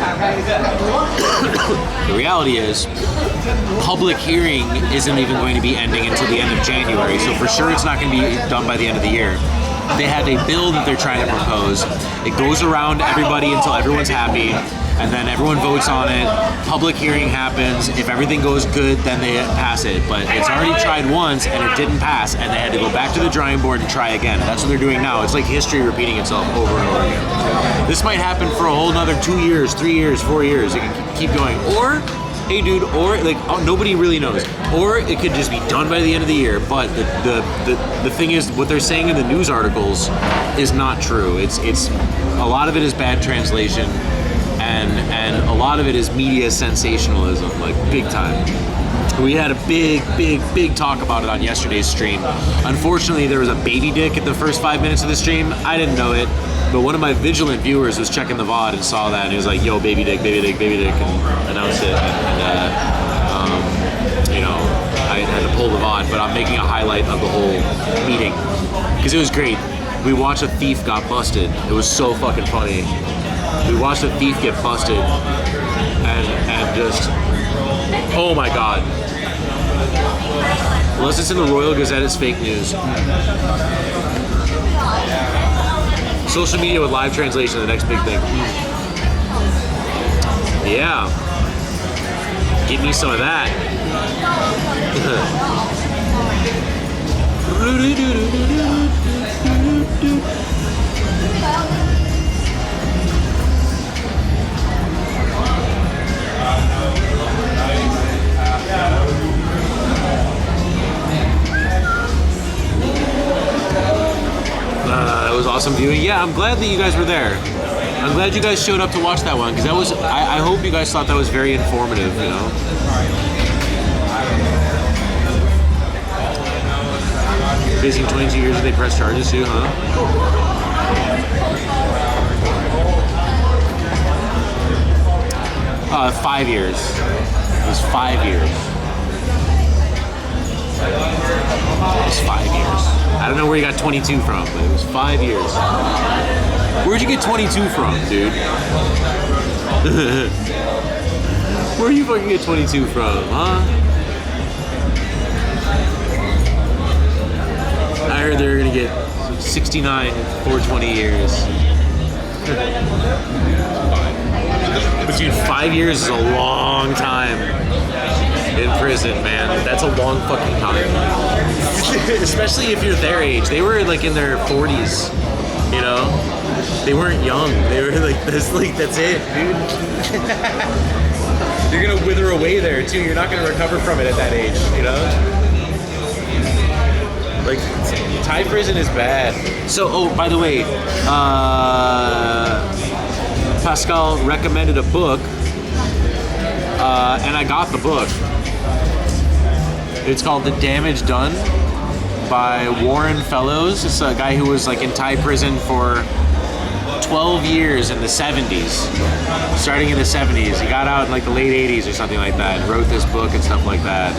The reality is, public hearing isn't even going to be ending until the end of January, so for sure it's not going to be done by the end of the year. They have a bill that they're trying to propose. It goes around everybody until everyone's happy, and then everyone votes on it. Public hearing happens. If everything goes good, then they pass it. But it's already tried once, and it didn't pass, and they had to go back to the drawing board and try again. That's what they're doing now. It's like history repeating itself over and over again. This might happen for a whole another 2 years, 3 years, 4 years. It can keep going. Or, hey dude, or like nobody really knows. Or it could just be done by the end of the year. But the thing is, what they're saying in the news articles is not true. It's a lot of it is bad translation. And a lot of it is media sensationalism, like big time. We had a big talk about it on yesterday's stream. Unfortunately, there was a baby dick at the first 5 minutes of the stream. I didn't know it, but one of my vigilant viewers was checking the VOD and saw that, and he was like, yo, baby dick, and announced it. And you know, I had to pull the VOD, but I'm making a highlight of the whole meeting because it was great. We watched a thief got busted. It was so fucking funny. We watched a thief get busted, and just, oh my god. Unless it's in the Royal Gazette, it's fake news. Social media with live translation, the next big thing. Yeah. Give me some of that. That was awesome viewing. Yeah, I'm glad that you guys were there. I'm glad you guys showed up to watch that one, because that was, I hope you guys thought that was very informative, you know? facing 22 years if they press charges too, huh? 5 years. It was 5 years. It was 5 years. I don't know where you got 22 from, but it was 5 years. Where'd you get 22 from, dude? Where you fucking get 22 from, huh? I heard they were gonna get 69 for 20 years. But dude, 5 years is a long time in prison, man. That's a long fucking time. Especially if you're their age. They were like in their 40s, you know? They weren't young. They were like, that's it, dude. You're gonna wither away there too. You're not gonna recover from it at that age, you know? Like, Thai prison is bad. So, oh, by the way, Pascal recommended a book, and I got the book. It's called The Damage Done by Warren Fellows. It's a guy who was like in Thai prison for 12 years in the 70s, starting in the 70s. He got out in like the late 80s or something like that, and wrote this book and stuff like that.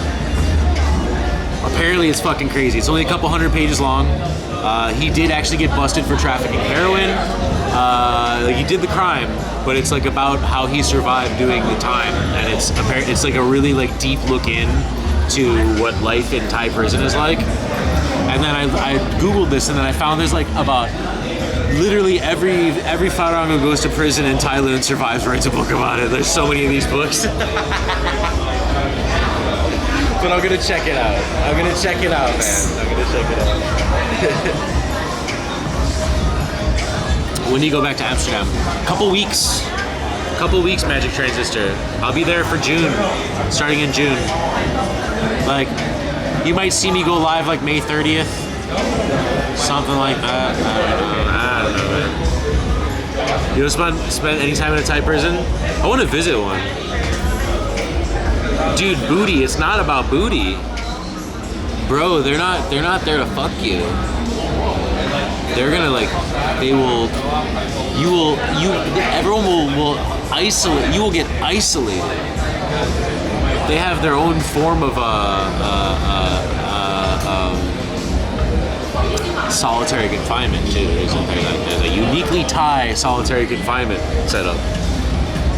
Apparently it's fucking crazy. It's only a couple hundred pages long. He did actually get busted for trafficking heroin. Like he did the crime, but it's like about how he survived doing the time, and it's like a really like deep look in to what life in Thai prison is like. And then I googled this, and then I found there's like about literally every Farang who goes to prison in Thailand and survives writes a book about it. There's so many of these books. But I'm gonna check it out. I'm gonna check it out, man. I'm gonna check it out. When do you go back to Amsterdam? Couple weeks, Magic Transistor. I'll be there for June, starting in June. Like, you might see me go live like May 30th, something like that. I don't know, man. You don't spend any time in a Thai prison? I want to visit one. Dude, booty, it's not about booty. Bro, they're not there to fuck you. They're gonna like, everyone will isolate, you will get isolated. They have their own form of solitary confinement too. There's a uniquely Thai solitary confinement setup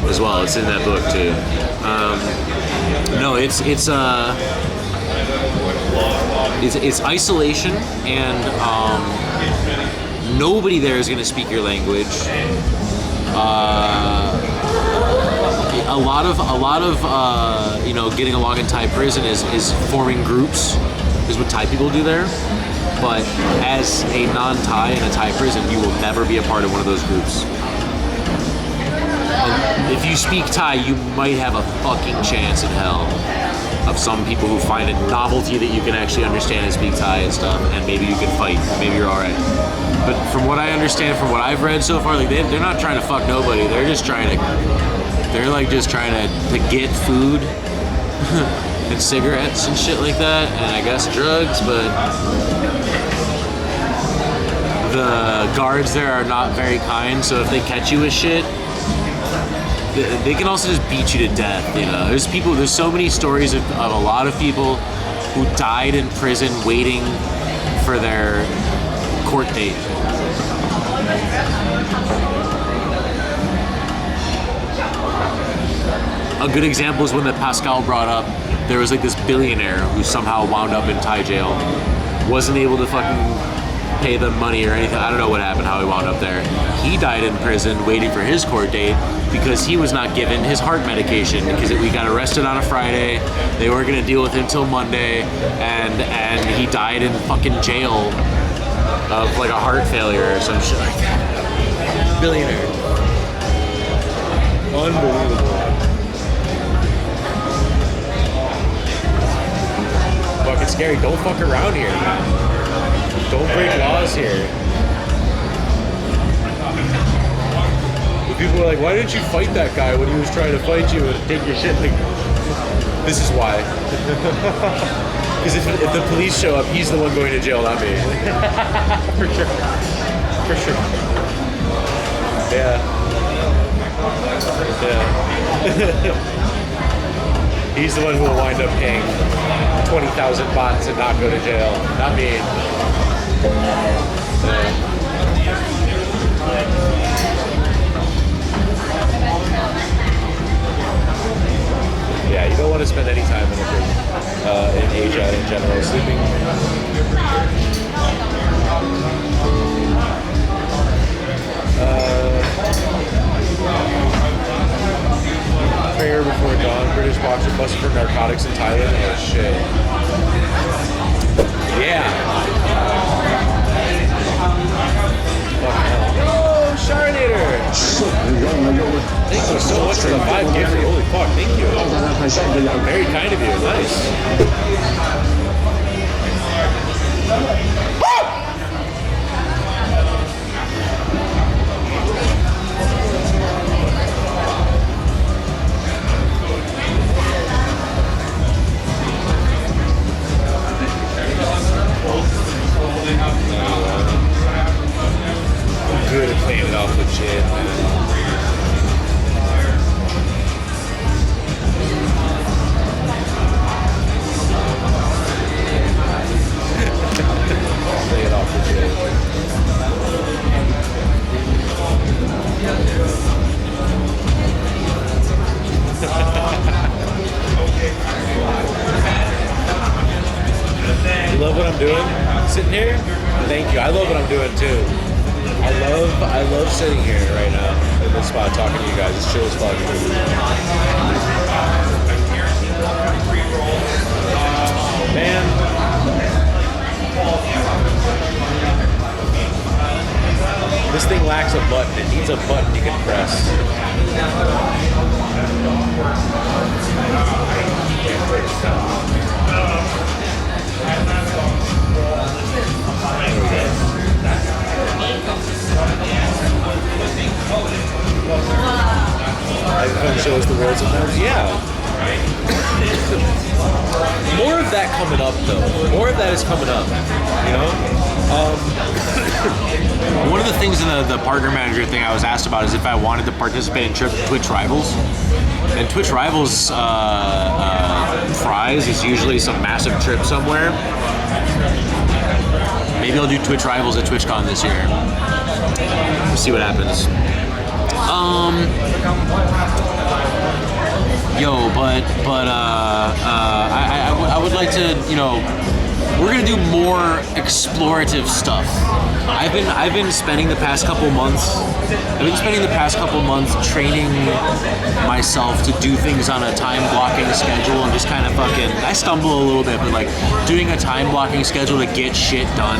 as well. It's in that book too. No, it's isolation, and nobody there is going to speak your language. A lot of you know, getting along in Thai prison is forming groups, is what Thai people do there. But as a non-Thai in a Thai prison, you will never be a part of one of those groups. If you speak Thai, you might have a fucking chance in hell of some people who find it novelty that you can actually understand and speak Thai and stuff, and maybe you can fight, maybe you're alright. But from what I understand, from what I've read so far, like they're not trying to fuck nobody. They're just trying to get food and cigarettes and shit like that, and I guess drugs, but the guards there are not very kind, so if they catch you with shit, they can also just beat you to death, you know. There's so many stories of a lot of people who died in prison waiting for their court date. A good example is one that Pascal brought up. There was like this billionaire who somehow wound up in Thai jail, wasn't able to fucking pay them money or anything. I don't know what happened, how he wound up there. He died in prison waiting for his court date because he was not given his heart medication, because we got arrested on a Friday. They weren't going to deal with him till Monday, and he died in fucking jail of like a heart failure or some shit like that. Billionaire. Unbelievable. Fucking scary. Don't fuck around here. Don't break laws here. But people are like, why didn't you fight that guy when he was trying to fight you and take your shit? Like, this is why. Because if the police show up, he's the one going to jail, not me. For sure. For sure. Yeah. Yeah. He's the one who will wind up paying 20,000 bahts and not go to jail, not me. Yeah, you don't want to spend any time in a prison in Asia in general. Sleeping. Prayer before dawn. British boxer busted for narcotics in Thailand. Oh shit. Yeah. Oh, Sharnator. Thank you so much for the 5 gift. Holy fuck, thank you. Very kind of you. Nice. I'm good at playing it off legit, man. Play it off legit. You love what I'm doing? Sitting here? Thank you. I love what I'm doing too. I love sitting here right now in this spot talking to you guys. It's chill as fuck. Man. This thing lacks a button. It needs a button you can press. Like fun shows the world sometimes. Yeah. More of that coming up though. More of that is coming up. You know? One of the things in the partner manager thing I was asked about is if I wanted to participate in Twitch Rivals. And Twitch Rivals prize is usually some massive trip somewhere. Maybe I'll do Twitch Rivals at TwitchCon this year. We'll see what happens. I would like to, you know, we're gonna do more explorative stuff. I've been spending the past couple months. Training myself to do things on a time blocking schedule and just kind of fucking. I stumble a little bit, but like doing a time blocking schedule to get shit done.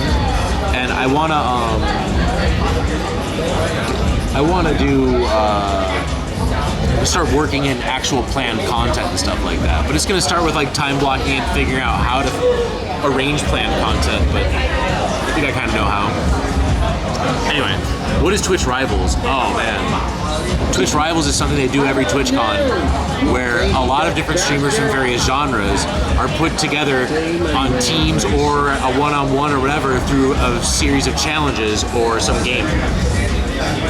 And I wanna do. Start working in actual planned content and stuff like that. But it's gonna start with like time blocking and figuring out how to arrange planned content, but I think I kind of know how. Anyway, what is Twitch Rivals? Oh man. Twitch Rivals is something they do every TwitchCon where a lot of different streamers from various genres are put together on teams or a one-on-one or whatever through a series of challenges or some game.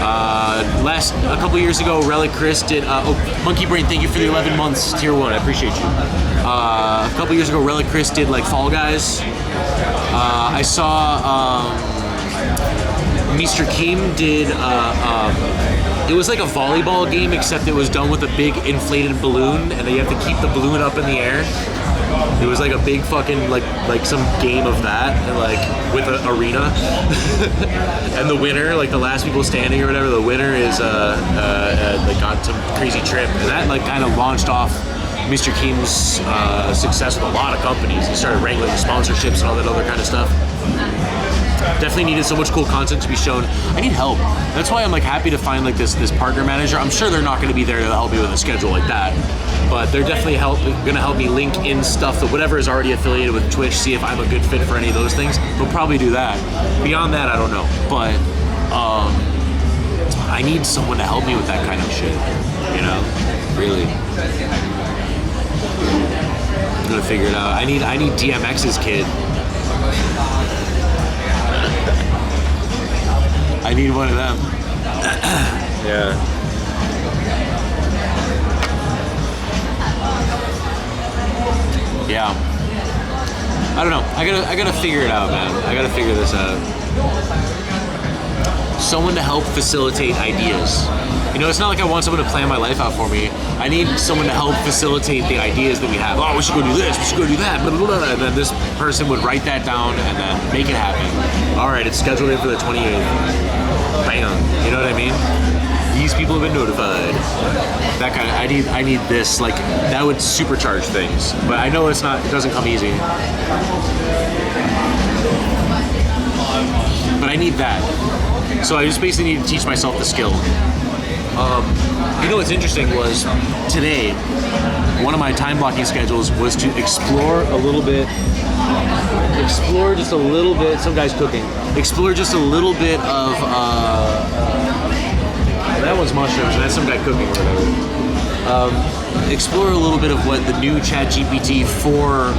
A couple years ago, Relic Chris did. Monkey Brain, thank you for the 11 months, tier 1. I appreciate you. A couple years ago, Relic Chris did like Fall Guys. I saw Mr. Kim did. It was like a volleyball game, except it was done with a big inflated balloon, and then you have to keep the balloon up in the air. It was like a big fucking like some game of that, and like with an arena, and the winner, like the last people standing or whatever, the winner is like got some crazy trip, and that like kind of launched off Mr. Kim's success with a lot of companies. He started wrangling sponsorships and all that other kind of stuff. Definitely needed so much cool content to be shown. I need help. That's why I'm like happy to find like this partner manager. I'm sure they're not going to be there to help me with a schedule like that, but they're definitely going to help me link in stuff that whatever is already affiliated with Twitch, see if I'm a good fit for any of those things. They'll probably do that. Beyond that, I don't know. But I need someone to help me with that kind of shit. You know, really. gonna figure it out. I need DMX's kid. I need one of them. Yeah. Yeah. I don't know. I gotta figure it out, man. I gotta figure this out. Someone to help facilitate ideas. You know, it's not like I want someone to plan my life out for me. I need someone to help facilitate the ideas that we have. Oh, we should go do this, we should go do that, blah, blah, blah. And then this person would write that down and then make it happen. All right, it's scheduled in for the 28th. Bam. You know what I mean? These people have been notified. That kind of, I need this, like, that would supercharge things. But I know it doesn't come easy. But I need that. So I just basically need to teach myself the skill. You know what's interesting was today, one of my time blocking schedules was to explore just a little bit, some guy's cooking, explore just a little bit of, that one's mushrooms, and that's some guy cooking or whatever. Explore a little bit of what the new ChatGPT 4,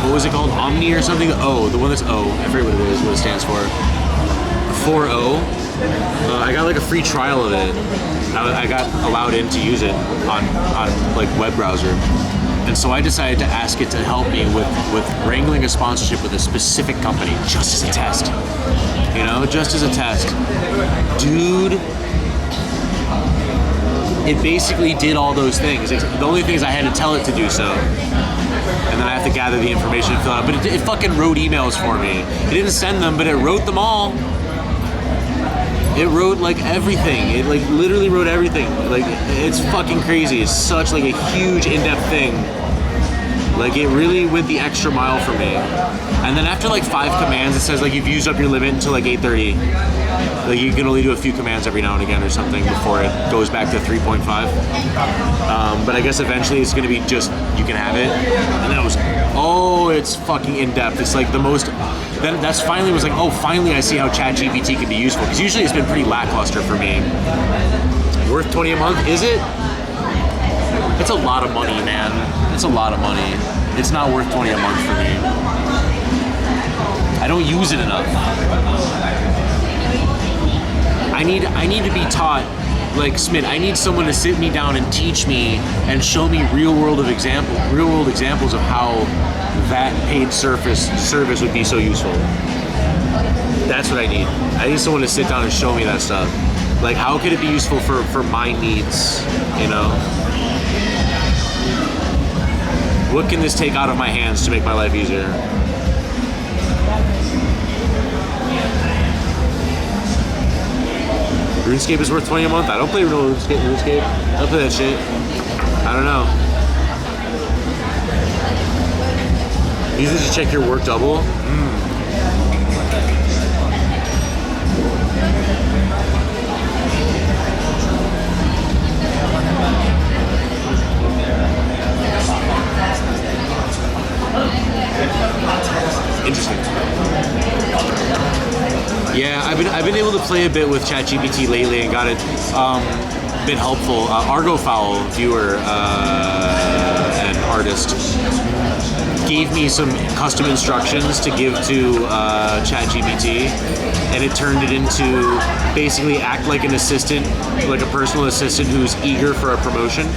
what was it called, Omni or something? O, the one that's O, I forget what it is, what it stands for. 4O. I got like a free trial of it. I got allowed in to use it on like web browser, and so I decided to ask it to help me with wrangling a sponsorship with a specific company, just as a test. You know, just as a test, dude. It basically did all those things. The only thing is I had to tell it to do so. And then I have to gather the information and fill it out. But it fucking wrote emails for me. It didn't send them, but it wrote them all. It wrote like everything. It like literally wrote everything. Like it's fucking crazy. It's such like a huge in-depth thing. Like it really went the extra mile for me. And then after like 5 commands, it says like you've used up your limit until like 8:30. Like you can only do a few commands every now and again or something before it goes back to 3.5. But I guess eventually it's gonna be just, you can have it. And that was, oh, it's fucking in-depth. It's like the most, then that's finally was like, oh, finally I see how ChatGPT can be useful. Because usually it's been pretty lackluster for me. Worth 20 a month, is it? It's a lot of money, man. It's a lot of money. It's not worth 20 a month for me. I don't use it enough. I need to be taught, like Smith, I need someone to sit me down and teach me and show me real world examples of how that paid service would be so useful. That's what I need. I need someone to sit down and show me that stuff. Like how could it be useful for my needs, you know? What can this take out of my hands to make my life easier? RuneScape is worth 20 a month? I don't play RuneScape. I don't play that shit. I don't know. Use it to check your work double? Interesting. Yeah, I've been able to play a bit with ChatGPT lately and got it a bit helpful. Argofowl viewer and artist gave me some custom instructions to give to ChatGPT, and it turned it into basically act like an assistant, like a personal assistant who's eager for a promotion.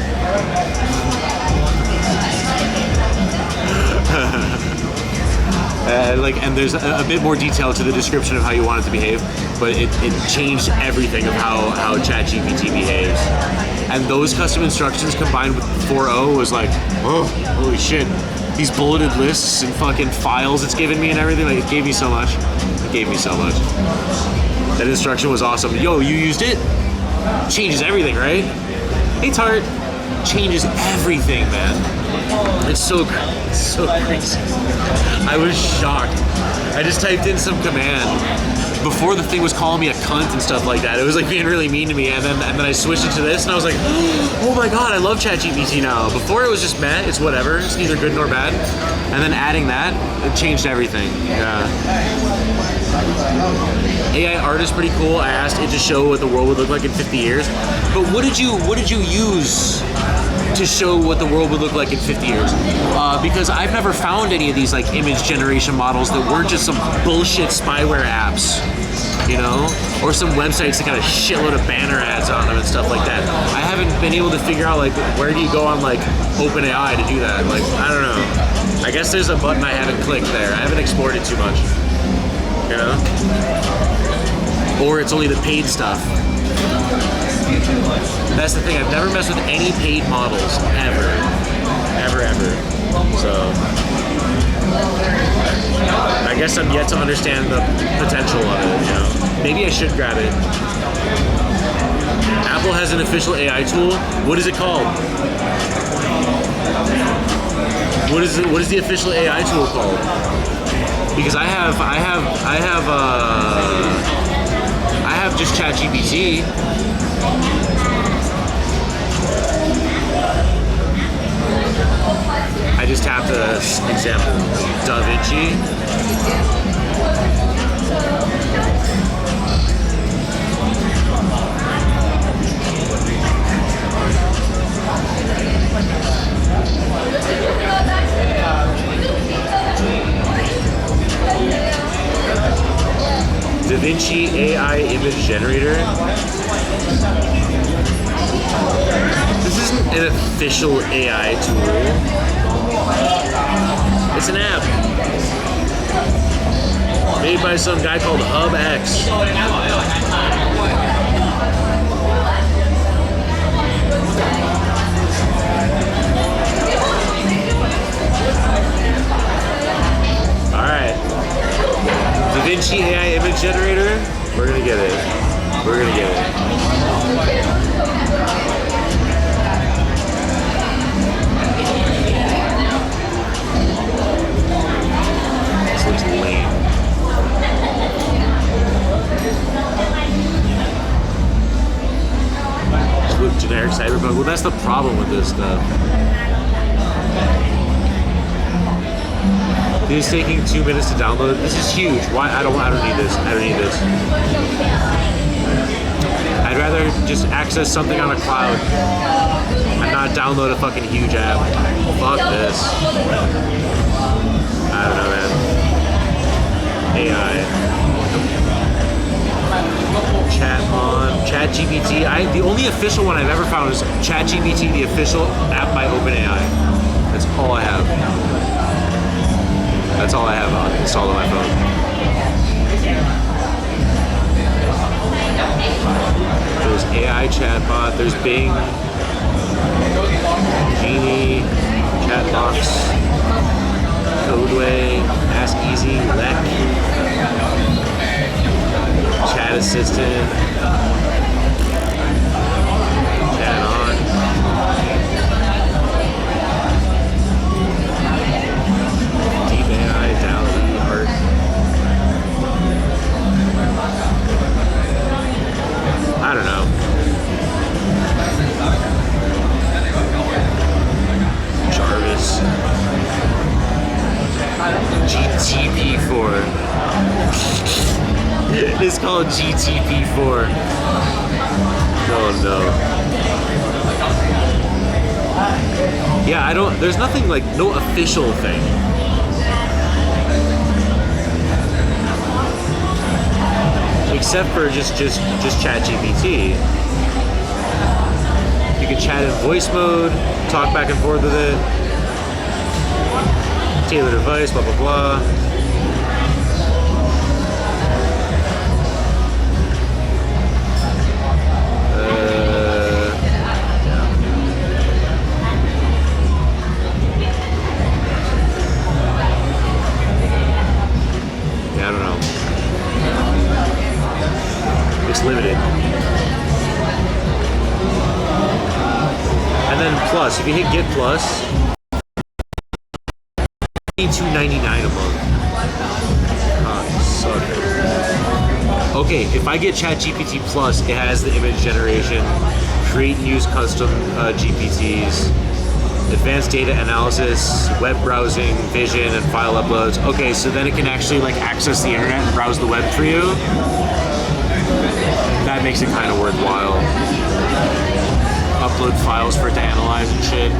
And there's a bit more detail to the description of how you want it to behave, but it changed everything of how ChatGPT behaves. And those custom instructions combined with 4.0 was like, oh, holy shit. These bulleted lists and fucking files it's given me and everything, like it gave me so much. It gave me so much. That instruction was awesome. Yo, you used it? Changes everything, right? Hey, Tart. Changes everything, man. It's so crazy. I was shocked. I just typed in some command before the thing was calling me a cunt and stuff like that. It was like being really mean to me, and then I switched it to this, and I was like, oh my god, I love ChatGPT now. Before it was just meh, it's whatever, it's neither good nor bad. And then adding that, it changed everything. Yeah. AI art is pretty cool. I asked it to show what the world would look like in 50 years. But what did you use to show what the world would look like in 50 years. Because I've never found any of these like image generation models that weren't just some bullshit spyware apps, you know, or some websites that got a shitload of banner ads on them and stuff like that. I haven't been able to figure out like where do you go on like OpenAI to do that. Like, I don't know. I guess there's a button I haven't clicked there. I haven't explored it too much, you know? Or it's only the paid stuff. That's the thing, I've never messed with any paid models, ever. Ever. So, I guess I'm yet to understand the potential of it, you know? Maybe I should grab it. Apple has an official AI tool. What is it called? What is the official AI tool called? Because I have just ChatGPT. I just tapped the example, Da Vinci. Da Vinci AI image generator. This isn't an official AI tool. It's an app made by some guy called HubX. Alright. Da Vinci AI image generator. We're gonna get it. We're gonna get it. This looks lame. Just look generic cyberpunk. Well, that's the problem with this stuff. It is taking 2 minutes to download. This is huge. Why? I don't need this. I don't need this. I'd rather just access something on a cloud and not download a fucking huge app. Fuck this. I don't know, man. AI. ChatGPT. The only official one I've ever found is ChatGPT, the official app by OpenAI. That's all I have. That's all I have installed on my phone. There's AI chatbot, there's Bing, Genie, Chatbox, Codeway, Ask Easy, Lek, Chat Assistant, Chat On. Deep AI, DALL-E, Art. I don't know. Jarvis. GTP4. It's called GTP4. Oh no. Yeah, there's nothing like, no official thing. Except for just ChatGPT. You can chat in voice mode, talk back and forth with it, tailored advice, blah blah blah. Yeah, I don't know. It's limited. And then Plus, if you hit Get Plus, $2.99 a month. Oh, you sucker. Okay, if I get ChatGPT Plus, it has the image generation, create and use custom GPTs, advanced data analysis, web browsing, vision, and file uploads. Okay, so then it can actually like access the internet and browse the web for you. That makes it kind of worthwhile. upload files for it to analyze and shit.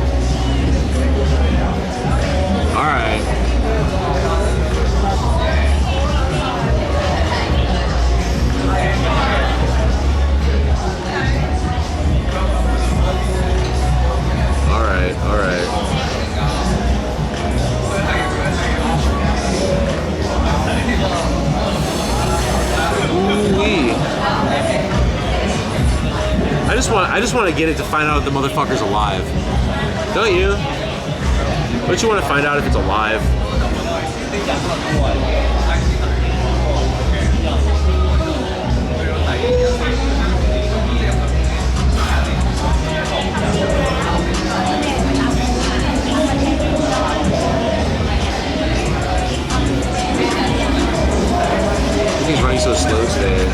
Alright. Alright. Ooh-wee. I just want to get it to find out if the motherfucker's alive. Don't you? Don't you want to find out if it's alive? He's running so slow today.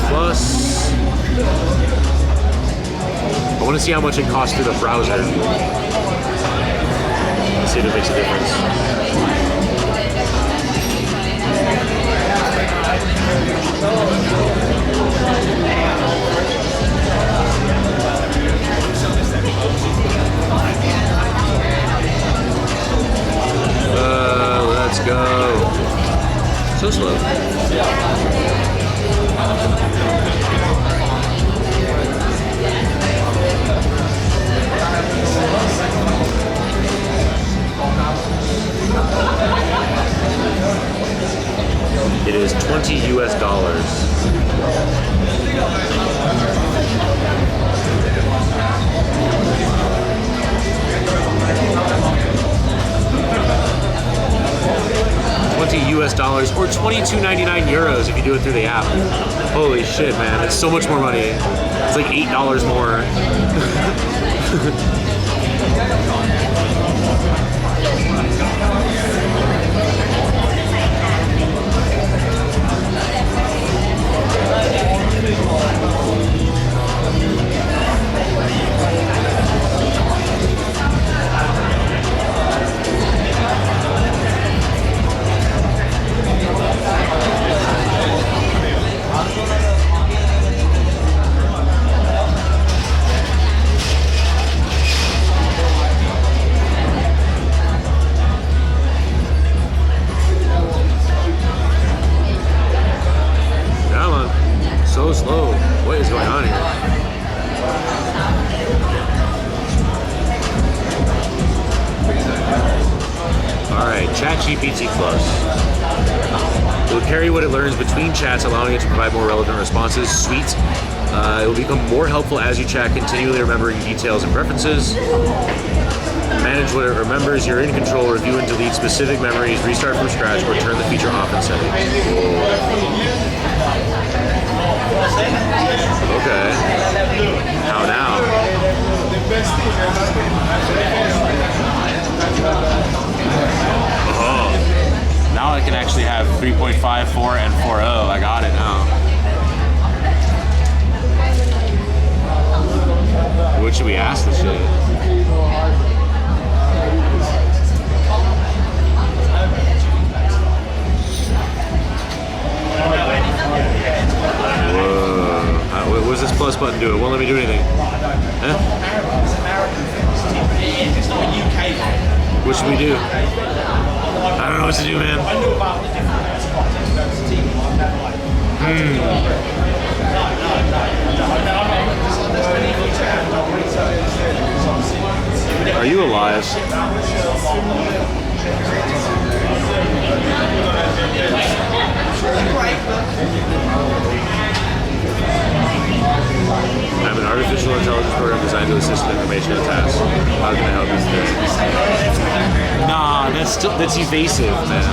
Plus, I want to see how much it costs through the browser. Let's see if it makes a difference. Let's go. So slow. It is $20 US. 20 US dollars or 22.99 euros if you do it through the app. Holy shit, man. It's so much more money. It's like $8 more. So slow. What is going on here? Alright, ChatGPT Plus. It will carry what it learns between chats, allowing it to provide more relevant responses. Sweet. It will become more helpful as you chat, continually remembering details and preferences. Manage what it remembers. You're in control. Review and delete specific memories. Restart from scratch or turn the feature off in settings. Okay. How now? Oh. Now I can actually have 3.5, 4, and 4.0. I got it now. What should we ask this shit? What does this plus button do? It won't let me do anything. Huh? What should we do? I don't know what to do, man. Are you alive? I'm an artificial intelligence program designed to assist with information and tasks. How can I help you today? Nah, that's evasive, man.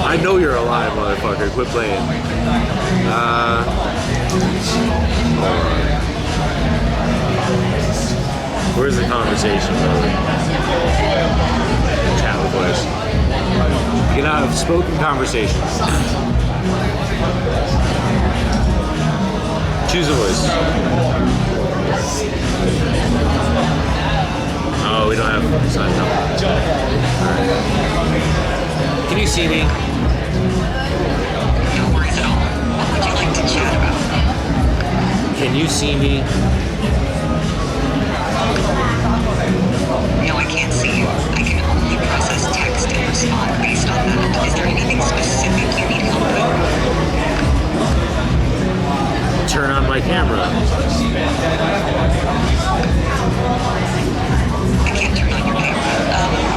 I know you're alive, motherfucker. Quit playing. Where's the conversation, brother? Chat with voice. Get out of spoken conversations. Choose a voice. Oh, we don't have sign. No. All right. see me?
No, I can't see you. I can only process text and respond based on that. Is there anything specific you need help with?
Turn on my camera.
I can't turn on your camera.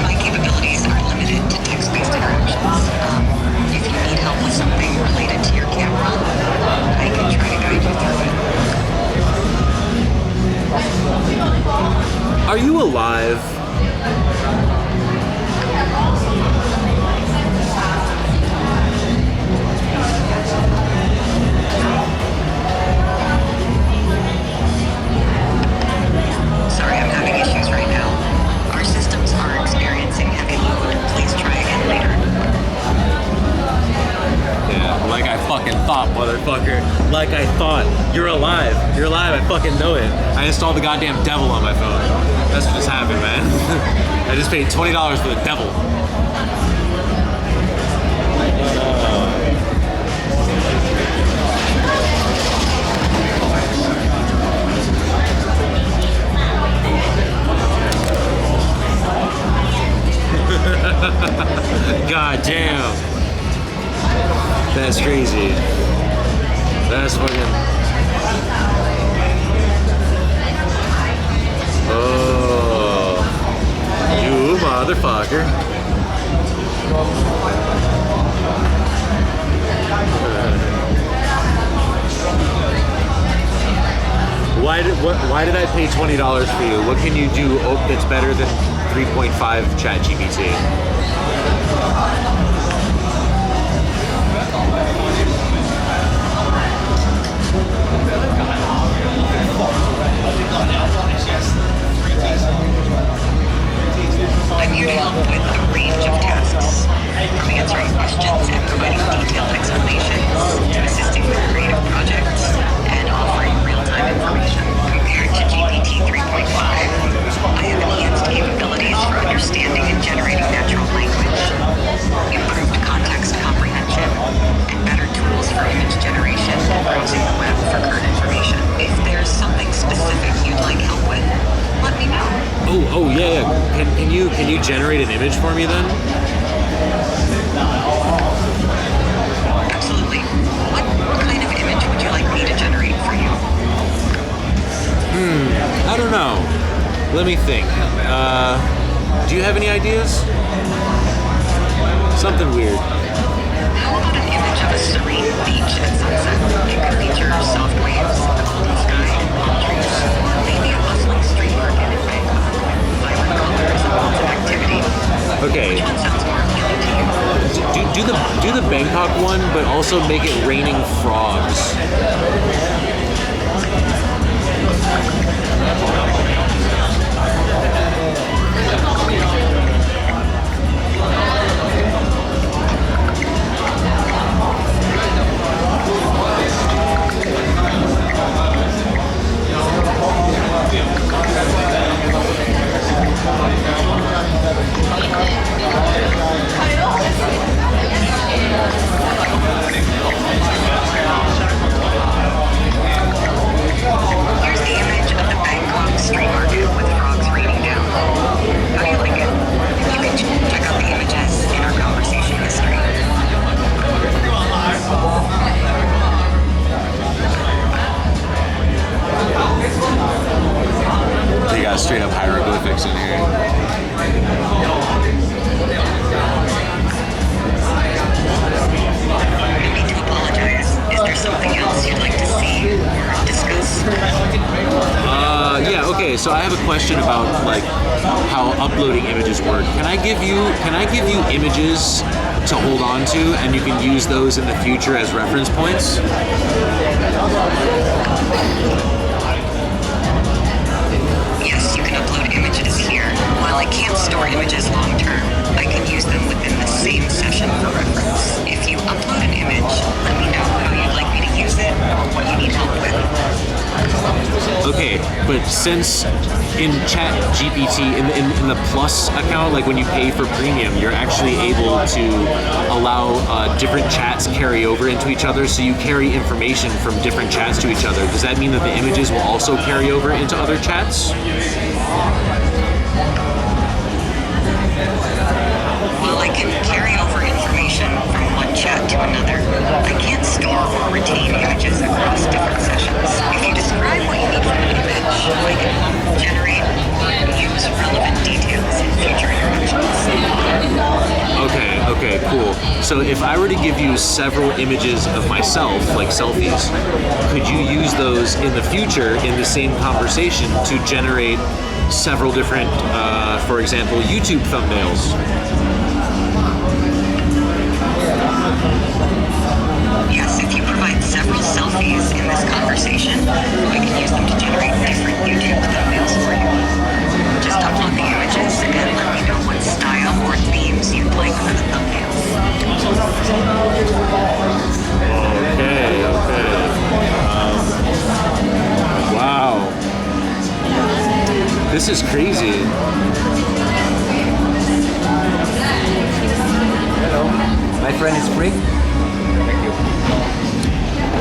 My capabilities are limited to text-based interactions. If you need help with something related to your camera, I can try to guide you through it.
Are you alive?
Sorry, I'm having issues right now. Our systems are experiencing heavy load. Please try again later.
Yeah, like I fucking thought, motherfucker. Like I thought. You're alive. You're alive. I fucking know it. I installed the goddamn devil on my phone. That's what just happened, man. I just paid $20 for the devil. God damn. That's crazy. That's fucking... Oh. You motherfucker. Why did I pay $20 for you? What can you do that's better than 3.5 ChatGPT?
I'm here to help with a range of tasks, from answering questions and providing detailed explanations to assisting with creative projects and offering real-time information. Compared to GPT 3.5, I have enhanced capabilities for understanding and generating natural language, improved context comprehension, and better tools for image generation and browsing the web for current information. If there's something specific you'd like help with, let me know.
Oh yeah. Can you generate an image for me then?
Absolutely. What kind of image would you like me to generate for you?
I don't know. Let me think. Do you have any ideas? Something weird.
How about an image of a serene beach at sunset? It could feature soft waves, the golden sky, and palm trees, or maybe a bustling street market in Bangkok. Vibrant colors and lots of activity.
Okay.
Which one sounds more appealing to you?
Do the Bangkok one, but also make it raining frogs.
Here's the image of the Bangkok street market with frogs raining down. How do you like it? You can check out the images in our conversation history.
They got straight up hieroglyphics in here.
No need to apologize. Is there something else you'd like to see or discuss?
Yeah, okay, so I have a question about like how uploading images work. Can I give you images to hold on to and you can use those in the future as reference points?
Yes, you can upload images here. While I can't store images long term, I can use them within the same session for reference. If you upload an image, let me know how you'd like me to use it or what you need help with.
Okay, but since in Chat GPT, in the Plus account, like when you pay for premium, you're actually able to allow different chats carry over into each other, so you carry information from different chats to each other. Does that mean that the images will also carry over into other chats?
While I can carry over information from one chat to another, I can't store or retain images across different sessions. If you describe what you need from an image, I can generate or use relevant details in future interactions.
Okay, cool. So if I were to give you several images of myself, like selfies, could you use those in the future in the same conversation to generate several different, for example, YouTube thumbnails?
Yes, if you provide several selfies in this conversation, I can use them to generate different YouTube thumbnails for you. Just upload the images and let me know what style or themes you'd like for the thumbnails.
Okay. Wow. This is crazy.
Hello. My friend is free. Thank you.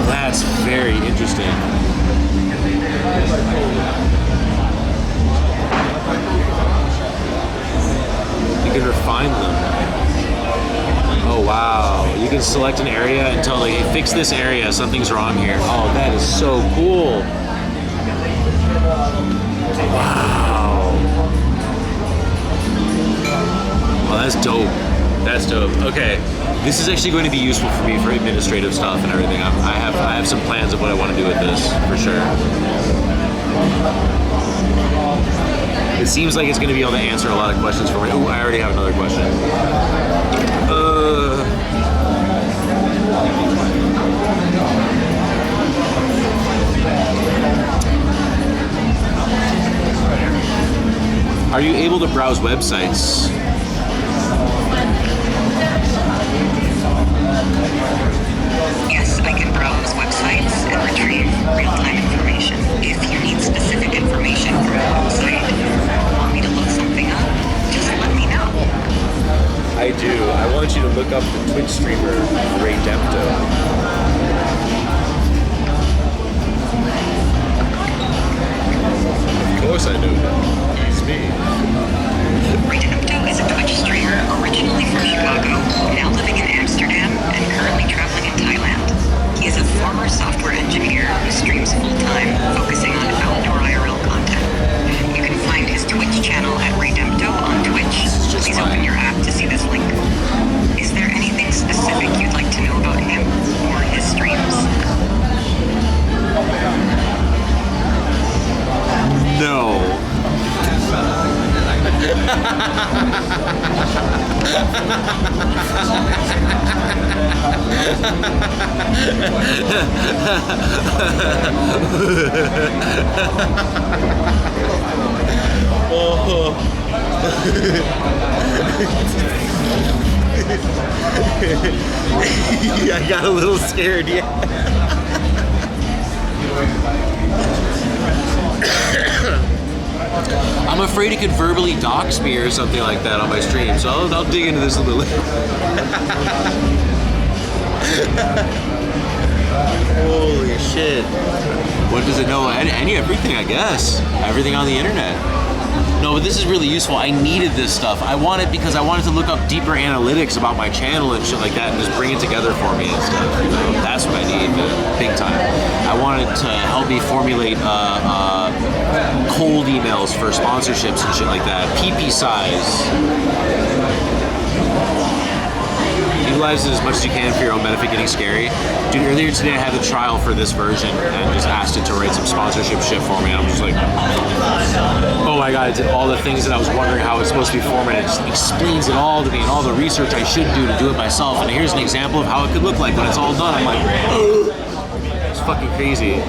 That's very interesting. You can refine them. Oh wow. You can select an area and tell, like, hey, fix this area, something's wrong here. Oh, that is so cool. Wow. Well, that's dope. That's dope. Okay, this is actually going to be useful for me for administrative stuff and everything. I have some plans of what I want to do with this for sure. It seems like it's going to be able to answer a lot of questions for me. Oh, I already have another question. Are you able to browse websites?
Yes, I can browse websites and retrieve real-time information. If you need specific information from a website or want me to look something up, just let me know.
I do. I want you to look up the Twitch streamer Ray Dempto. Of course I know him. He's me.
Redempto is a Twitch streamer originally from Chicago, now living in Amsterdam, and currently traveling in Thailand. He is a former software engineer who streams full-time, focusing on outdoor IRL content. You can find his Twitch channel at Redempto on Twitch. Please open your app to see this link. Is there anything specific you'd like to know about him or his streams?
No. I got a little scared, yeah. I'm afraid it could verbally dox me or something like that on my stream, so I'll dig into this a little. Holy shit. What does it know? Everything, I guess. Everything on the internet. No, but this is really useful. I needed this stuff. I want it because I wanted to look up deeper analytics about my channel and shit like that and just bring it together for me and stuff. You know? That's what I need, big time. I want it to help me formulate cold emails for sponsorships and shit like that. PP size. Utilize it as much as you can for your own benefit. Getting scary. Dude, earlier today I had the trial for this version and just asked it to write some sponsorship shit for me. And I'm just like, oh my god, it did all the things that I was wondering how it's supposed to be formatted. It just explains it all to me and all the research I should do to do it myself. And here's an example of how it could look like when it's all done. I'm like, it's fucking crazy.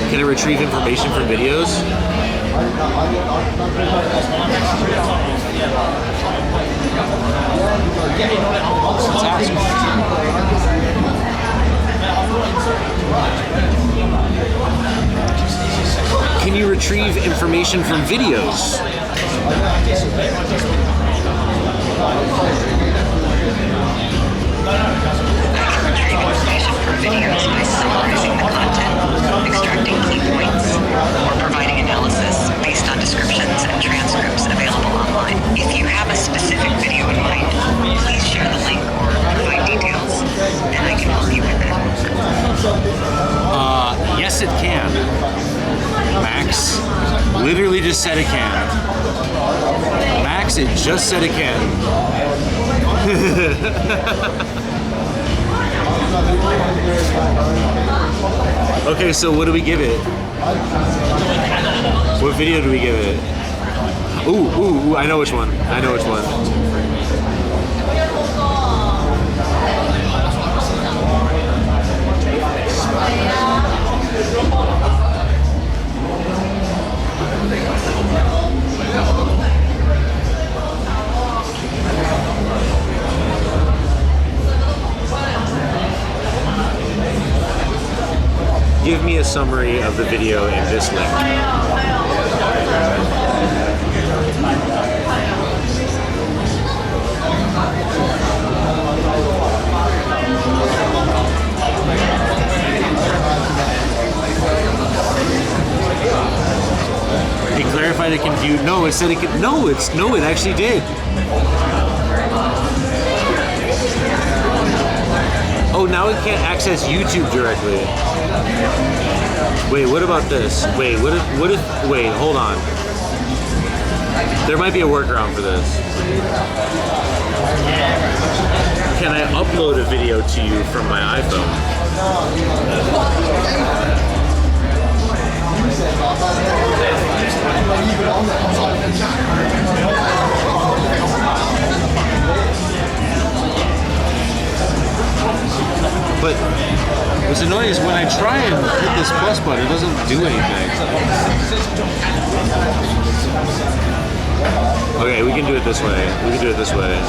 Can I retrieve information from videos? Let's ask. can you retrieve information from videos?
Retrieve information from videos by summarizing the content, extracting key points, or providing analysis based on descriptions and transcripts available online. If you have a specific video in mind, please share the link or provide details, and I can help you with it.
Yes, it can. Max literally just said it can. Max, it just said it can. Okay, so what do we give it? What video do we give it? Ooh, I know which one. I know which one. Give me a summary of the video in this link. It clarified it confused. No, it said it could. No, it actually did. Oh, now it can't access YouTube directly. Wait, what about this? Wait, what if, wait, hold on. There might be a workaround for this. Can I upload a video to you from my iPhone? But what's annoying is when I try and hit this plus button, it doesn't do anything. Okay, we can do it this way. We can do it this way.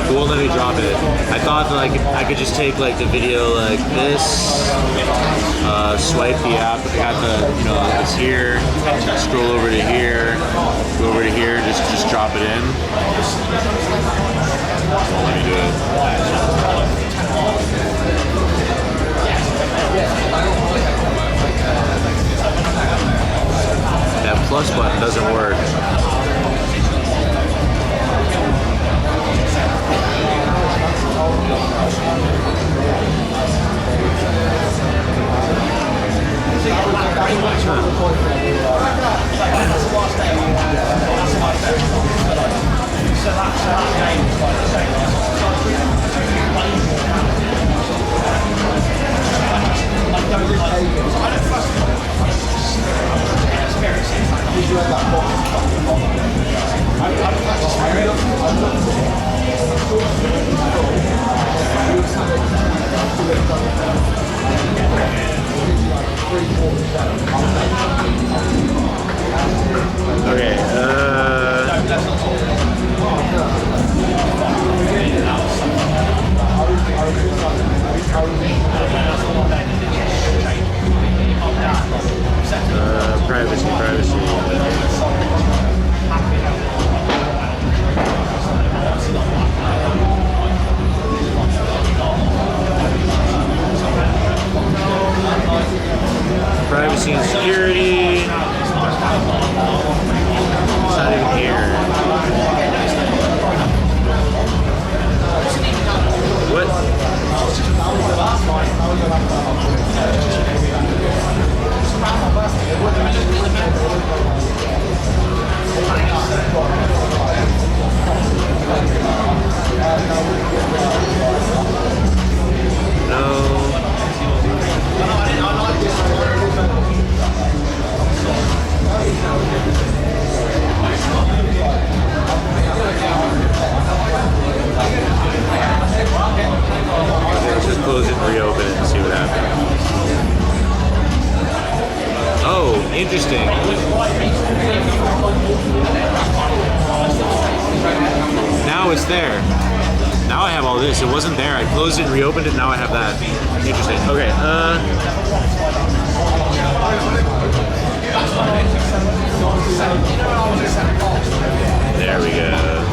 It won't let me drop it. I thought that I could just take like the video like this, swipe the app. I got the, it's here, scroll over to here, go over to here, just drop it in. Won't let me do it. That plus button doesn't work. Okay, privacy. Privacy and security. It's not even here. What? No. Interesting. Now it's there. Now I have all this. It wasn't there. I closed it and reopened it. Now I have that. Interesting. Okay. There we go.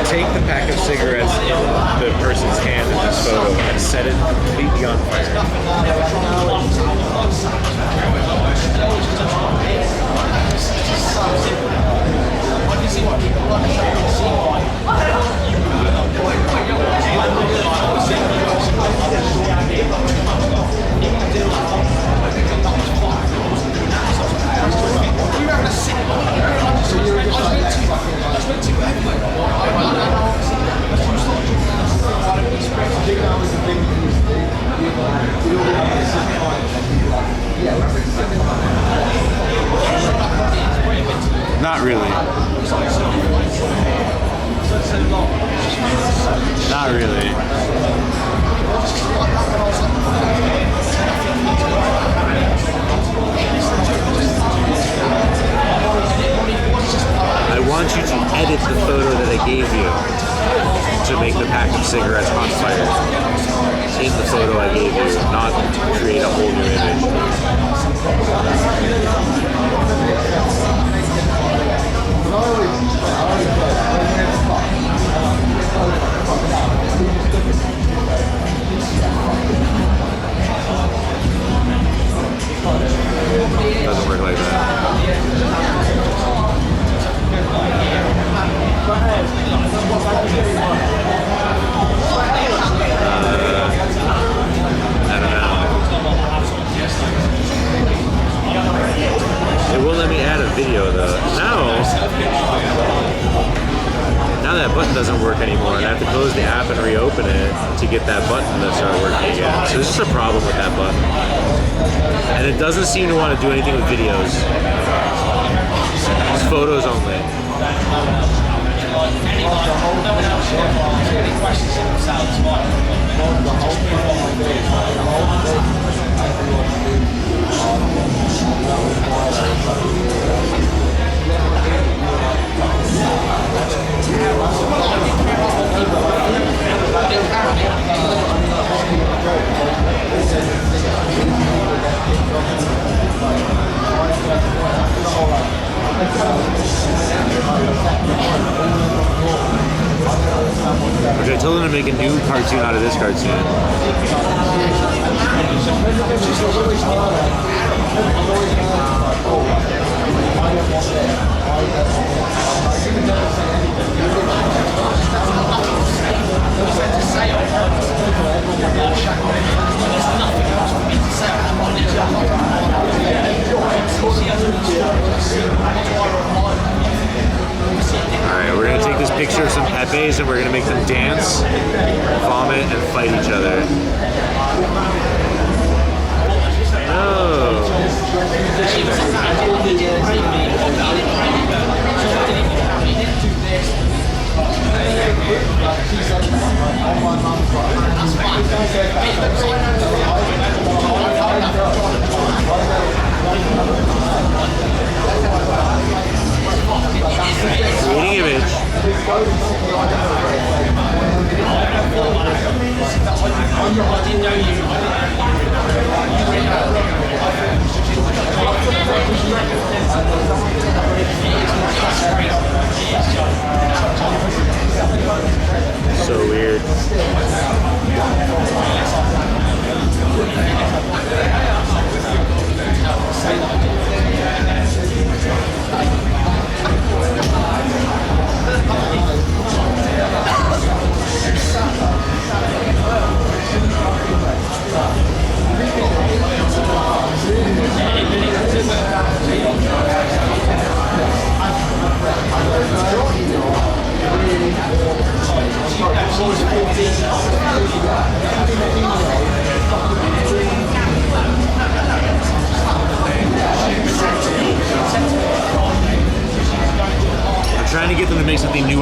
Take the pack of cigarettes in the person's hand in this photo and set it completely on fire. Not really. Not really. I want you to edit the photo that I gave you to make the pack of cigarettes on fire in the photo I gave you, not create a whole new image. Doesn't work like that. I don't know. It won't let me add a video though. Now that button doesn't work anymore, and I have to close the app and reopen it to get that button to start working again. So this is a problem with that button. And it doesn't seem to want to do anything with videos. It's photos only. Okay, I told them to make a new cartoon out of this cartoon. Alright, we're gonna take this picture of some Pepes and we're gonna make them dance, vomit, and fight each other. Oh. Creating image. So weird.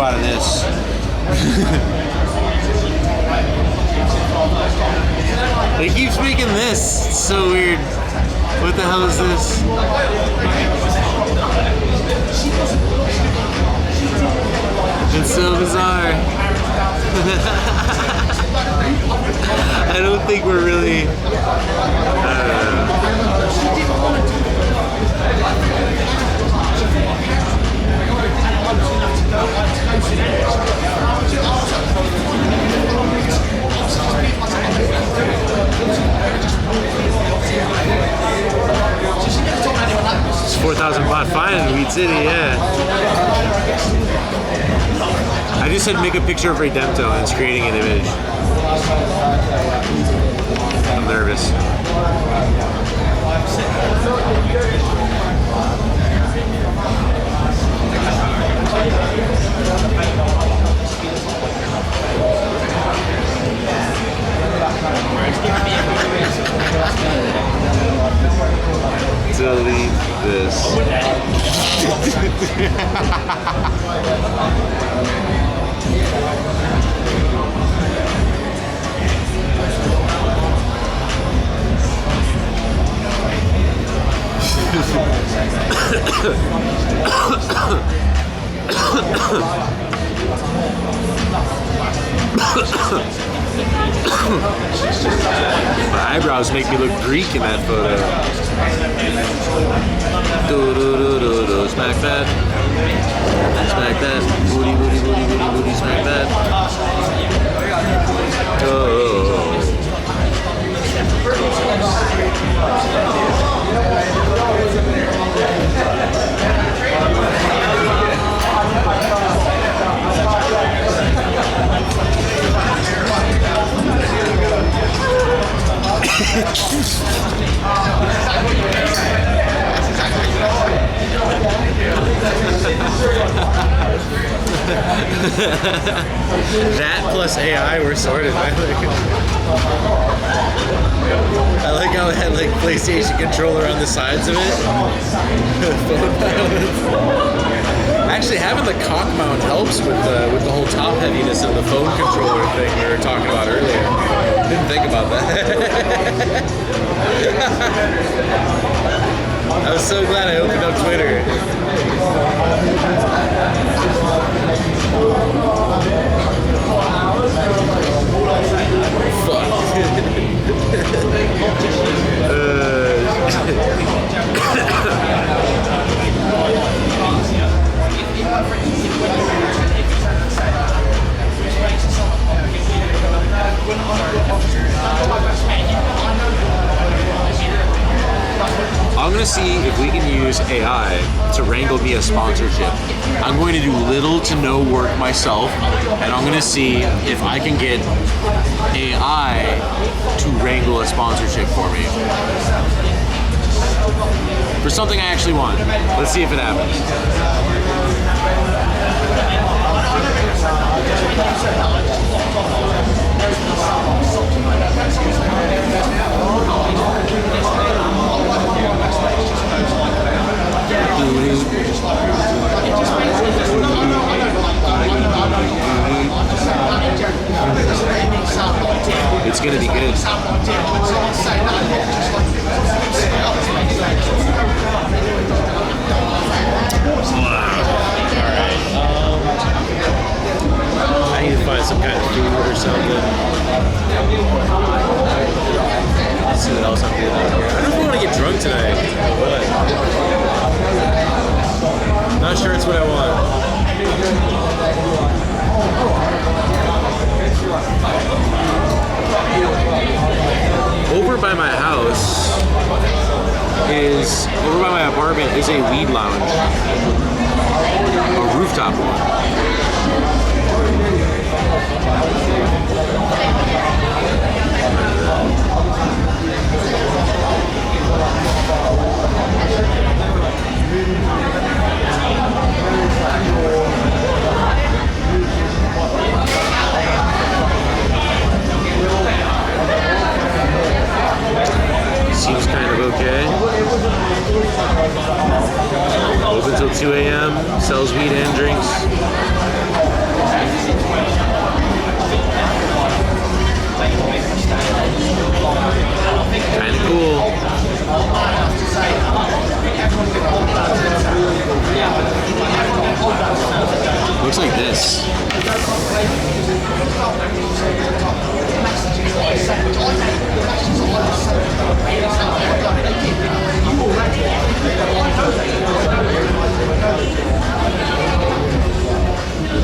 out of this. He keeps making this. It's so weird. What the hell is this? It's so bizarre. I don't think we're really. I don't know. It's 4,000 baht fine in Weed City, yeah. I just said make a picture of Redempto and it's creating an image. I'm nervous. Delete this. My eyebrows make me look Greek in that photo. Do do do do do, smack that. Smack that. Booty booty booty booty booty, smack that. Oh. That plus AI were sorted. I like how it had like PlayStation controller on the sides of it. Actually, having the cock mount helps with the whole top heaviness of the phone controller thing we were talking about earlier. Didn't think about that. I was so glad I opened up Twitter. I'm gonna see if we can use AI to wrangle me a sponsorship. I'm going to do little to no work myself, and I'm gonna see if I can get AI to wrangle a sponsorship for me. For something I actually want. Let's see if it happens. It's gonna be good. I need to find some kind of food or something. Let's see what else I'm doing out here. I don't know if I want to get drunk tonight. What? Not sure it's what I want. Over by my house over by my apartment is a weed lounge. A rooftop one. Seems kind of okay. Open till 2 a.m. Sells weed and drinks. Kind of cool. Looks like this.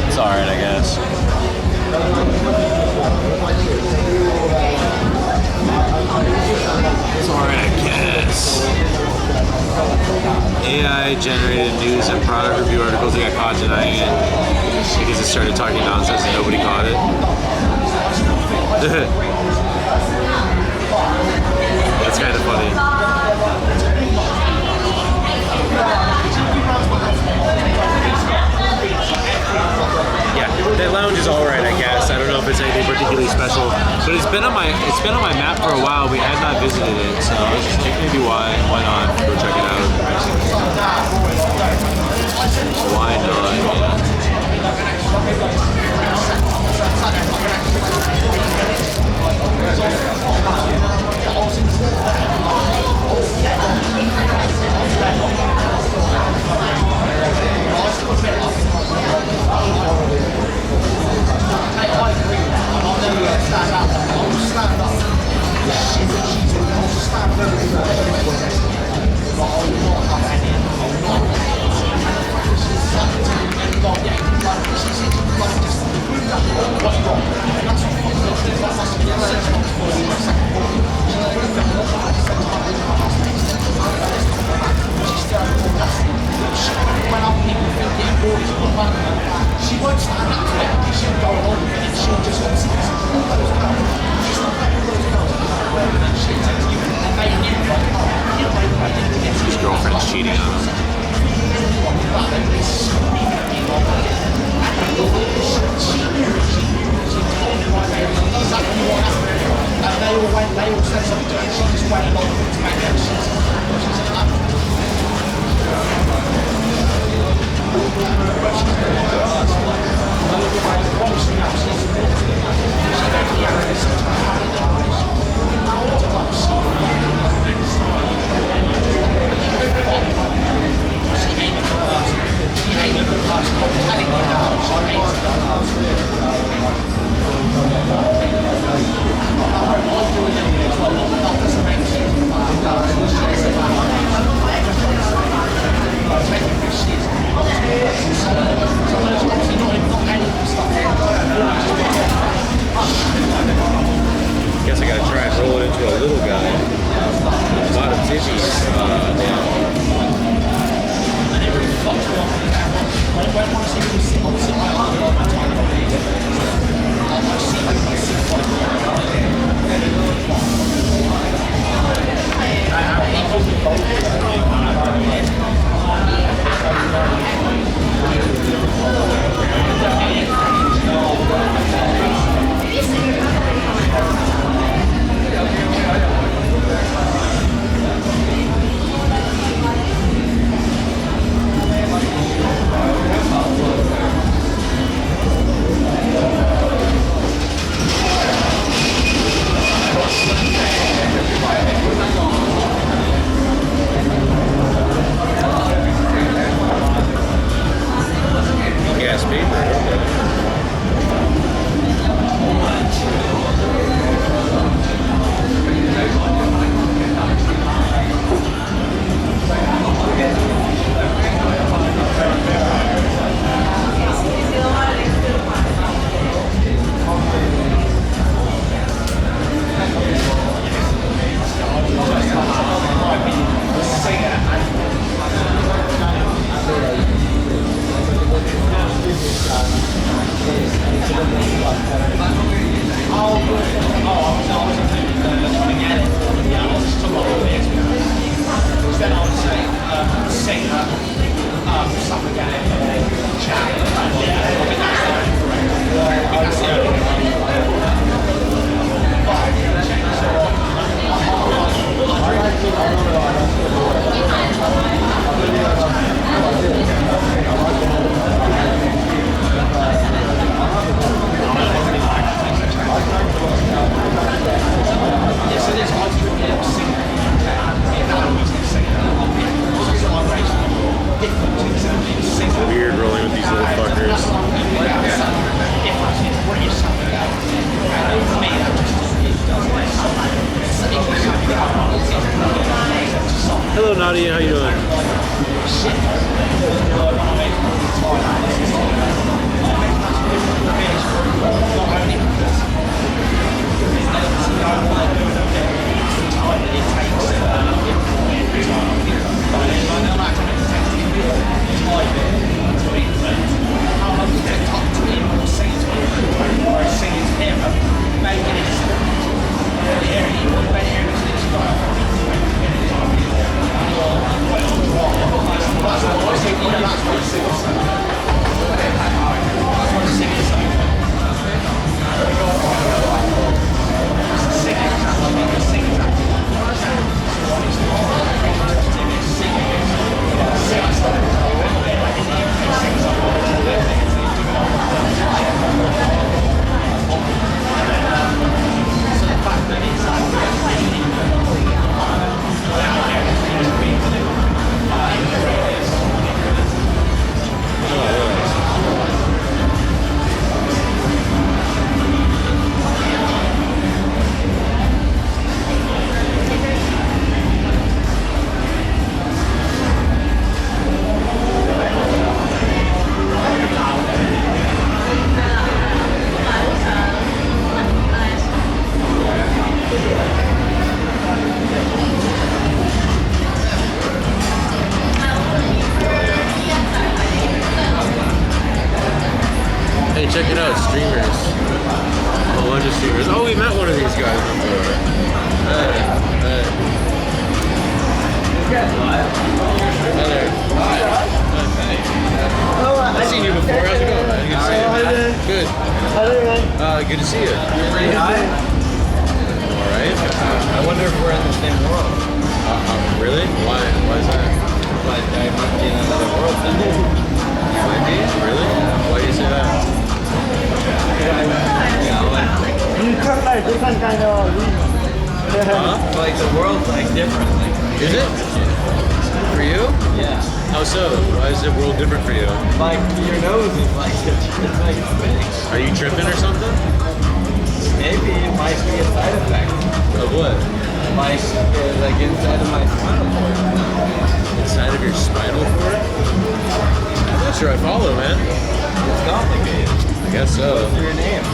It's alright, I guess. It's alright, I guess. AI generated news and product review articles that got caught denying it because it started talking nonsense and nobody caught it. That's kind of funny. Yeah, that lounge is alright, I guess. I don't know if it's anything particularly special, but it's been on my map for a while. We had not visited it, so I was just like, maybe why not go check it out? Why not? His girlfriend's cheating on him. Hello, Nadia. How you doing? Hey, check it out, streamers. A bunch of streamers. Oh, we met one of these guys before. Hey, hey. Hi there. I've seen you before. How's it going, man? Good to see you. Good. Good to see you.
Pretty high.
All right.
I wonder if we're in the same world.
Really? Why? Why is that?
Like, I might be in another world then.
You might be? Really? Why do you say that?
You talk like different kind of like the world's like different. Like,
is it? For you?
Yeah.
How so? Why is the world different for you?
Like your nose is like it's like spinning.
Are you tripping or something?
Maybe it might be a side effect.
Of what?
Like inside of my spinal cord.
Inside of your spinal cord? I'm not sure I follow, man.
It's complicated.
I guess so.
What's your name?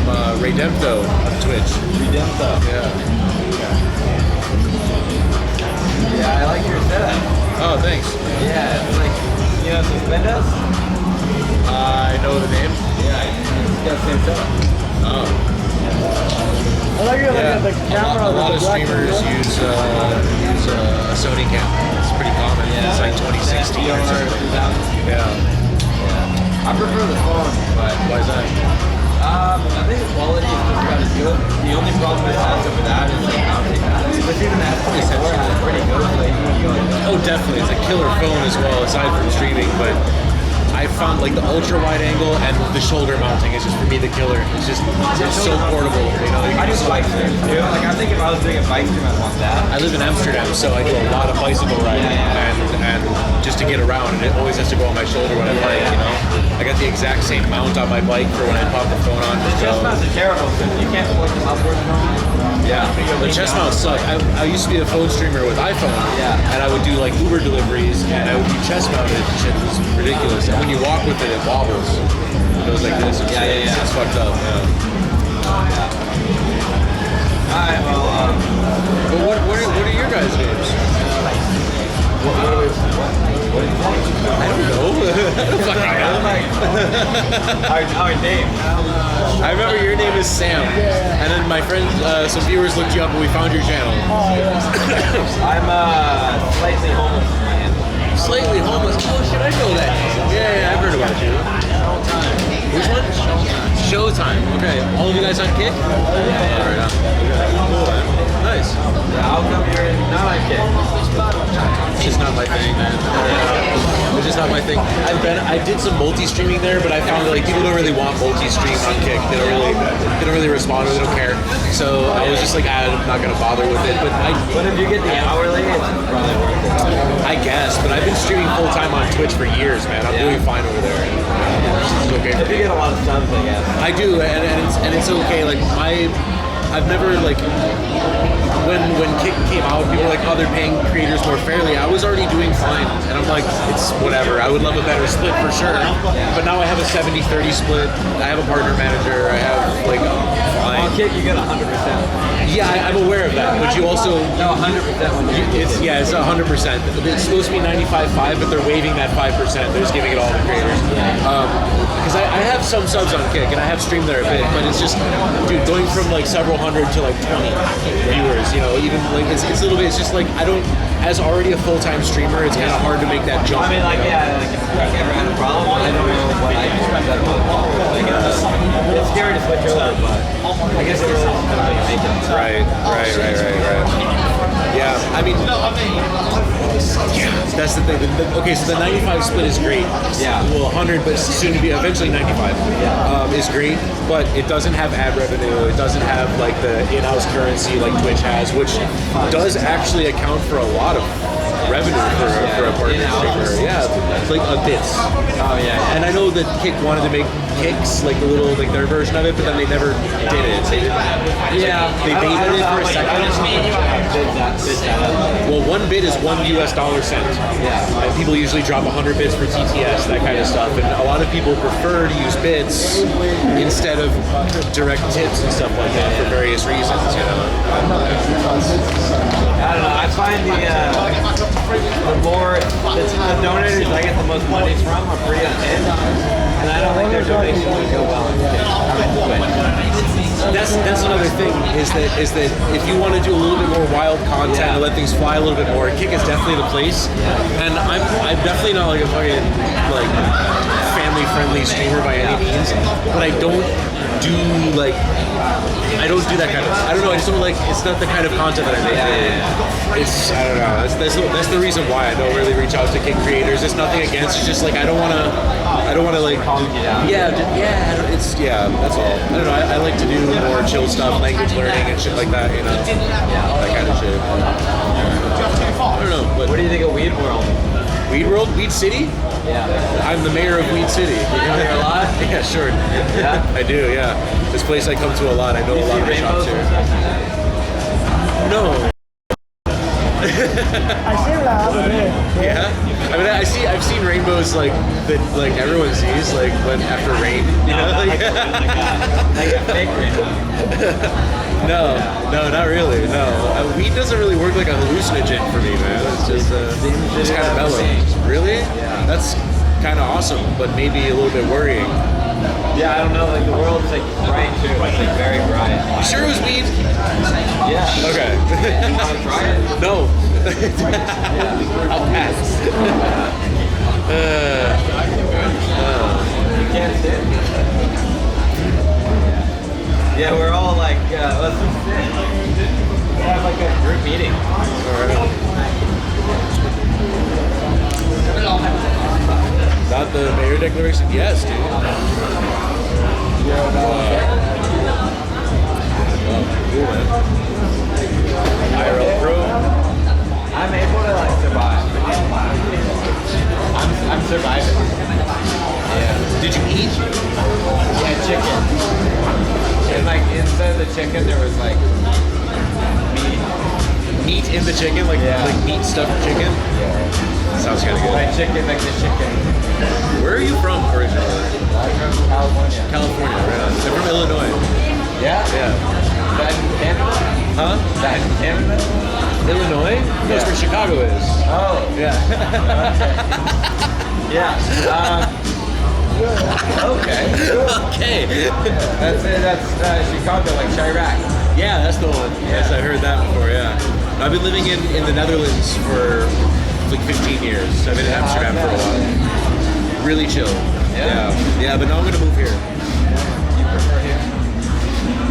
I'm Redempto on Twitch.
Redempto.
Yeah.
Yeah, I like your setup.
Oh, thanks.
Yeah, it's like, you know Suspendas?
I know the name.
Yeah, it's got the same setup.
Oh.
I like it
Yeah.
the camera.
A lot of streamers use a Sony camera. It's pretty common.
Yeah,
It's like 2016 or something. Yeah.
I prefer the phone, but
Why is that?
I think the quality is just about as good. The only problem it has with that is like mounting. But even that 24 has pretty good. Like,
Oh, definitely. It's a killer phone as well, aside from streaming. But I found like the ultra wide angle and the shoulder mounting is just for me the killer. It's just so portable. You know, you
I
can
do
just
bike streams too. Like I think if I was doing a bike stream, I'd want that.
I live in Amsterdam, so I do a lot of bicycle riding, and just to get around, and it always has to go on my shoulder when I bike. You know, I got the exact same mount on my bike for when I pop the phone on.
The chest mounts are terrible because you can't point them upwards normally.
Yeah, the chest mounts suck. I used to be a phone streamer with iPhone,
Yeah.
and I would do like Uber deliveries, and I would do chest mounted shit. It was ridiculous. And when you walk with it, it wobbles. It goes like this.
Yeah.
It's fucked up. Yeah.
Alright, well,
But what are your guys' names? I don't know. I don't fucking know.
our name.
I remember your name is Sam, and then my friends, some viewers looked you up, and we found your channel.
I'm slightly homeless.
Slightly homeless. Oh shit, I know that name. Yeah, I've heard about you. Which one? Showtime. Okay. All of you guys on Kick? Yeah. Right on. Okay. Cool, man. Nice.
Yeah, how come you're not on Kick?
It's just not my thing, man. It's just not my thing. I did some multi-streaming there, but I found that like people don't really want multi-stream on Kick. They don't really respond, or they don't care. So I was just like, I'm not gonna bother with it.
But if you get the hourly, it's probably worth it.
I guess. But I've been streaming full time on Twitch for years, man. I'm doing fine over there. It's okay.
If you get a lot of subs, I guess.
I do, and it's okay. Like I've never like when Kick came out, people were like, oh, they're paying creators more fairly. I was already doing fine, and I'm like, it's whatever. I would love a better split for sure, but now I have a 70-30 split. I have a partner manager. I have like fine.
On Kick, you get 100%.
Yeah, I'm aware of that, but you also
No, 100% when you
it's 100%. It's supposed to be 95.5, but they're waiving that 5%. They're just giving it all to creators. Because I have some subs on Kick, and I have streamed there a bit, but it's just, dude, going from like several hundred to like 20 viewers, you know, even like it's a little bit. It's just like I don't, as already a full-time streamer, it's kind of hard to make that jump.
I mean, like, yeah, like if Kick ever had a problem, I don't know what I do better than like, it's scary to switch over, but I guess it really depends on how you make it.
Right. Yeah, I mean, that's the thing. Okay, so the 95 split is great.
Yeah.
Well, 100, but soon to be eventually 95 is great, but it doesn't have ad revenue. It doesn't have like the in-house currency like Twitch has, which does actually account for a lot of revenue for a partner streamer. Yeah, like a bits.
Oh yeah.
And I know that Kick wanted to make Kicks like a little like their version of it, but then they never did it. They baited it for a second. Well, one bid is $1 cent.
Yeah.
And people usually drop 100 bits for TTS, that kind of stuff. And a lot of people prefer to use bits instead of direct tips and stuff like that for various reasons, you know.
I don't know. I find the more the donors I get the most money from are pretty unhinged, and I don't think their donations would go well on Twitch.
That's another thing is that if you want to do a little bit more wild content and let things fly a little bit more, Kick is definitely the place. And I'm definitely not like a fucking like family friendly streamer by any means, but I don't do like that kind of. I don't know. I just don't like. It's not the kind of content that I make. It's I don't know. That's the reason why I don't really reach out to Kick creators. It's nothing against. It's just like I don't want to like. It's that's all. I don't know. I like to do more chill stuff, language learning and shit like that. You know, that kind of shit. I don't know. But
What do you think of Weed World?
Weed World, Weed City.
Yeah.
I'm the mayor of Weed City.
You go here a lot?
Yeah, sure.
Yeah?
I do, yeah. This place I come to a lot. I know a lot of the shops here. No.
I see that over there.
Yeah? I mean, I've seen rainbows like that, like everyone sees, like when after rain. You know, like
Like a fake rainbow.
no, not really. No, weed doesn't really work like a hallucinogen for me, man. It's just kind of mellow. Really?
Yeah.
That's kind of awesome, but maybe a little bit worrying.
Yeah, I don't know. Like the world's like bright too. It's like very bright.
You sure it was weed?
Yeah.
Okay.
You want to try it?
No. I'll pass.
You can't sit. Yeah, we're all like, let's just sit. We have like a group meeting.
Not the mayor declaration? Yes, dude. Cool, man. IRL Pro.
I'm able to like survive. I'm surviving. Yeah.
Did you eat?
Yeah, chicken. And like inside the chicken there was like meat.
Meat in the chicken? Like meat stuffed chicken?
Yeah.
Sounds kind of good.
Like chicken, like the chicken.
Where are you from originally?
I'm from California.
California, right on. I'm from Illinois.
Yeah?
Yeah.
Is that in Canada?
Huh?
Is that in Canada?
Illinois? No, it's where Chicago is.
Oh.
Yeah.
Yeah. Okay.
Okay.
That's it. That's Chicago, like Chirac.
Yeah, that's the one. Yes, I heard that before, yeah. I've been living in the Netherlands for like 15 years. I've been in Amsterdam for a while. Really chill. Yeah, but now I'm gonna move here.
You prefer here?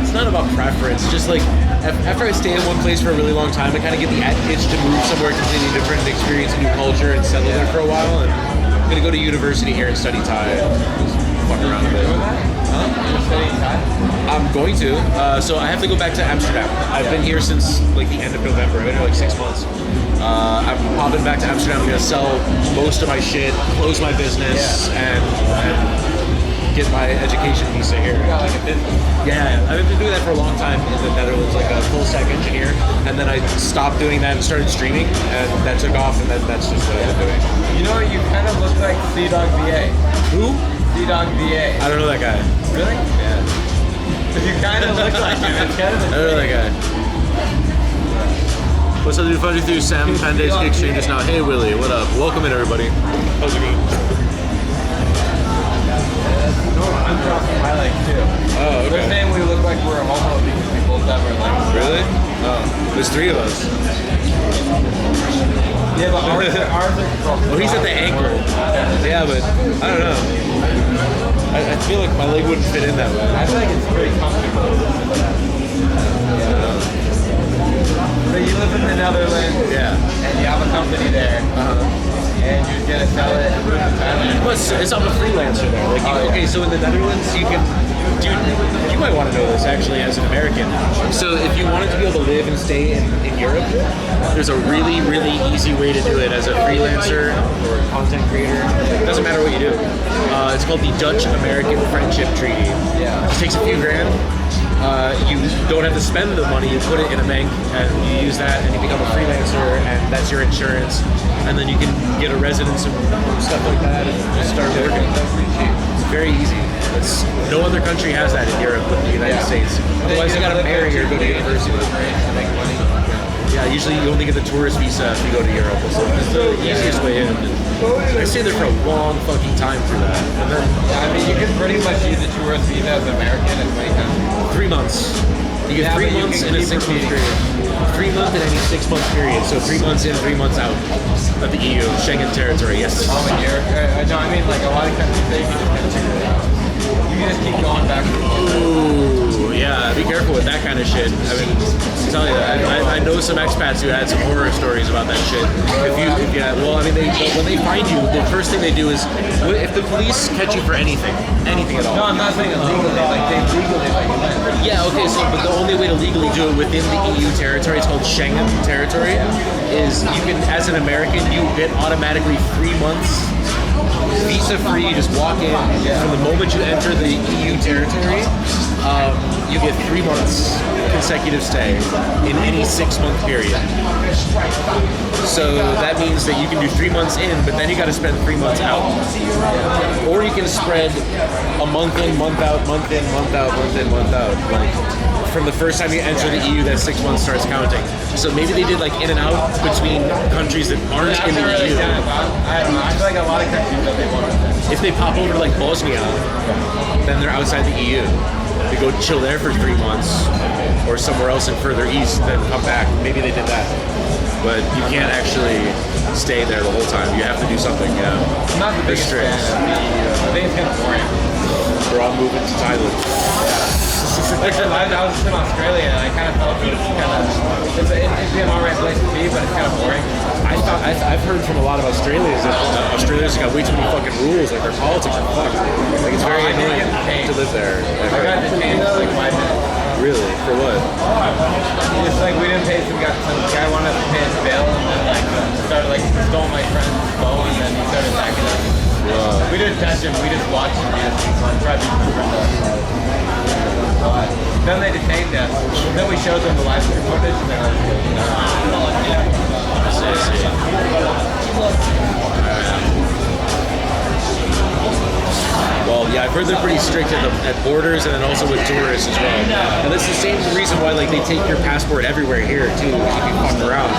It's not about preference, just like after I stay in one place for a really long time, I kind of get the itch to move somewhere completely different and experience a new culture and settle there for a while. And I'm gonna go to university here and study Thai. Just fuck around a bit. Huh?
You're studying Thai?
I'm going to. So I have to go back to Amsterdam. I've been here since like the end of November. I've been here like 6 months. I'm popping back to Amsterdam. I'm gonna sell most of my shit, close my business, and get my education visa here.
You got like a business.
Yeah, I've been doing that for a long time in the Netherlands, like a full stack engineer, and then I stopped doing that and started streaming, and that took off, and then that's just what I've been doing.
You know, you kind of look like C-Dog VA.
Who?
C-Dog VA.
I don't know that guy.
Really? Yeah. You kind of look like him. It's kind of
I don't know that guy. What's up, dude? Fudging through Sam Panday's Exchange just now. Hey, Willie, what up? Welcome in, everybody. How's it going?
I'm crossing my legs too.
Oh, okay.
They're saying we look like we're homo because we both have our legs.
Really? Oh, there's 3 of us.
Yeah, but ours are
Oh, he's at the ankle. Yeah, but I don't know. I feel like my leg wouldn't fit in that way.
I feel like it's pretty comfortable. So you live in the Netherlands.
Yeah.
And you have a company there. And you're gonna sell it and move to Thailand.
Well, I'm a freelancer there. Like, okay, so in the Netherlands, you can, dude, you might want to know this actually as an American. So if you wanted to be able to live and stay in Europe, there's a really, really easy way to do it as a freelancer or a content creator. It doesn't matter what you do. It's called the Dutch-American Friendship Treaty.
Yeah.
It takes a few grand. You don't have to spend the money, you put it in a bank and you use that and you become a freelancer and that's your insurance, and then you can get a residence and stuff like that and just start working. It's very easy. No other country has that in Europe but the United States. Otherwise you gotta marry or go to university. Yeah, usually you only get the tourist visa if you go to Europe. So it's the easiest way in. I stayed there for a long fucking time through that. And then,
I mean, you can pretty much use a tourist visa as an American as many times.
3 months. You get 3 months in a 6 month period. 3 months in any 6 month period. So 3 months in, 3 months out of the EU, Schengen territory. Yes.
Oh, in Europe. No, I mean, like a lot of countries, they can just kind of figure it out. You can just keep going back and forth.
Ooh, yeah. Be careful with that kind of shit. I mean, I tell you, I know some expats who had some horror stories about that shit. Well, I mean, when they find you, the first thing they do is, if the police catch you for anything at all.
No, I'm not saying illegally. Like they legally let you in.
Yeah, okay, so but the only way to legally do it within the EU territory, it's called Schengen territory, is you can, as an American, you get automatically 3 months visa free. You just walk in. From the moment you enter the EU territory, you get 3 months consecutive stay in any 6 month period. So that means that you can do 3 months in, but then you got to spend 3 months out. Or you can spread a month in, month out, month in, month out, month in, month out. Like from the first time you enter the EU, that 6 months starts counting. So maybe they did like in and out between countries that aren't in the EU.
I don't know. I feel like a lot of countries that they want to.
If they pop over to like Bosnia, then they're outside the EU. They go chill there for 3 months, or somewhere else in further east, then come back. Maybe they did that. But you can't actually stay there the whole time. You have to do something, you know.
I'm not the biggest fan of the EU. I think it's kind of boring.
We're all moving to Thailand.
Like I was just in Australia and I kind of felt it was kind of, it'd be an alright place to be, but it's kind of boring.
I've heard from a lot of Australians that Australia's got way too many fucking rules. Like their politics are fucked. Like it's very annoying to live there.
I got detained for like 5 minutes.
Really? For what?
It's like we didn't pay some guy wanted to pay his bail and then like started like stole my friend's phone and then he started attacking us. We didn't touch him, we just watched him do this. Tried to confront us. Then they detained us. Then we showed them the live stream footage and they're like, no.
Well, yeah, I've heard they're pretty strict at borders and then also with tourists as well. And that's the same reason why like they take your passport everywhere here too. If you fuck around,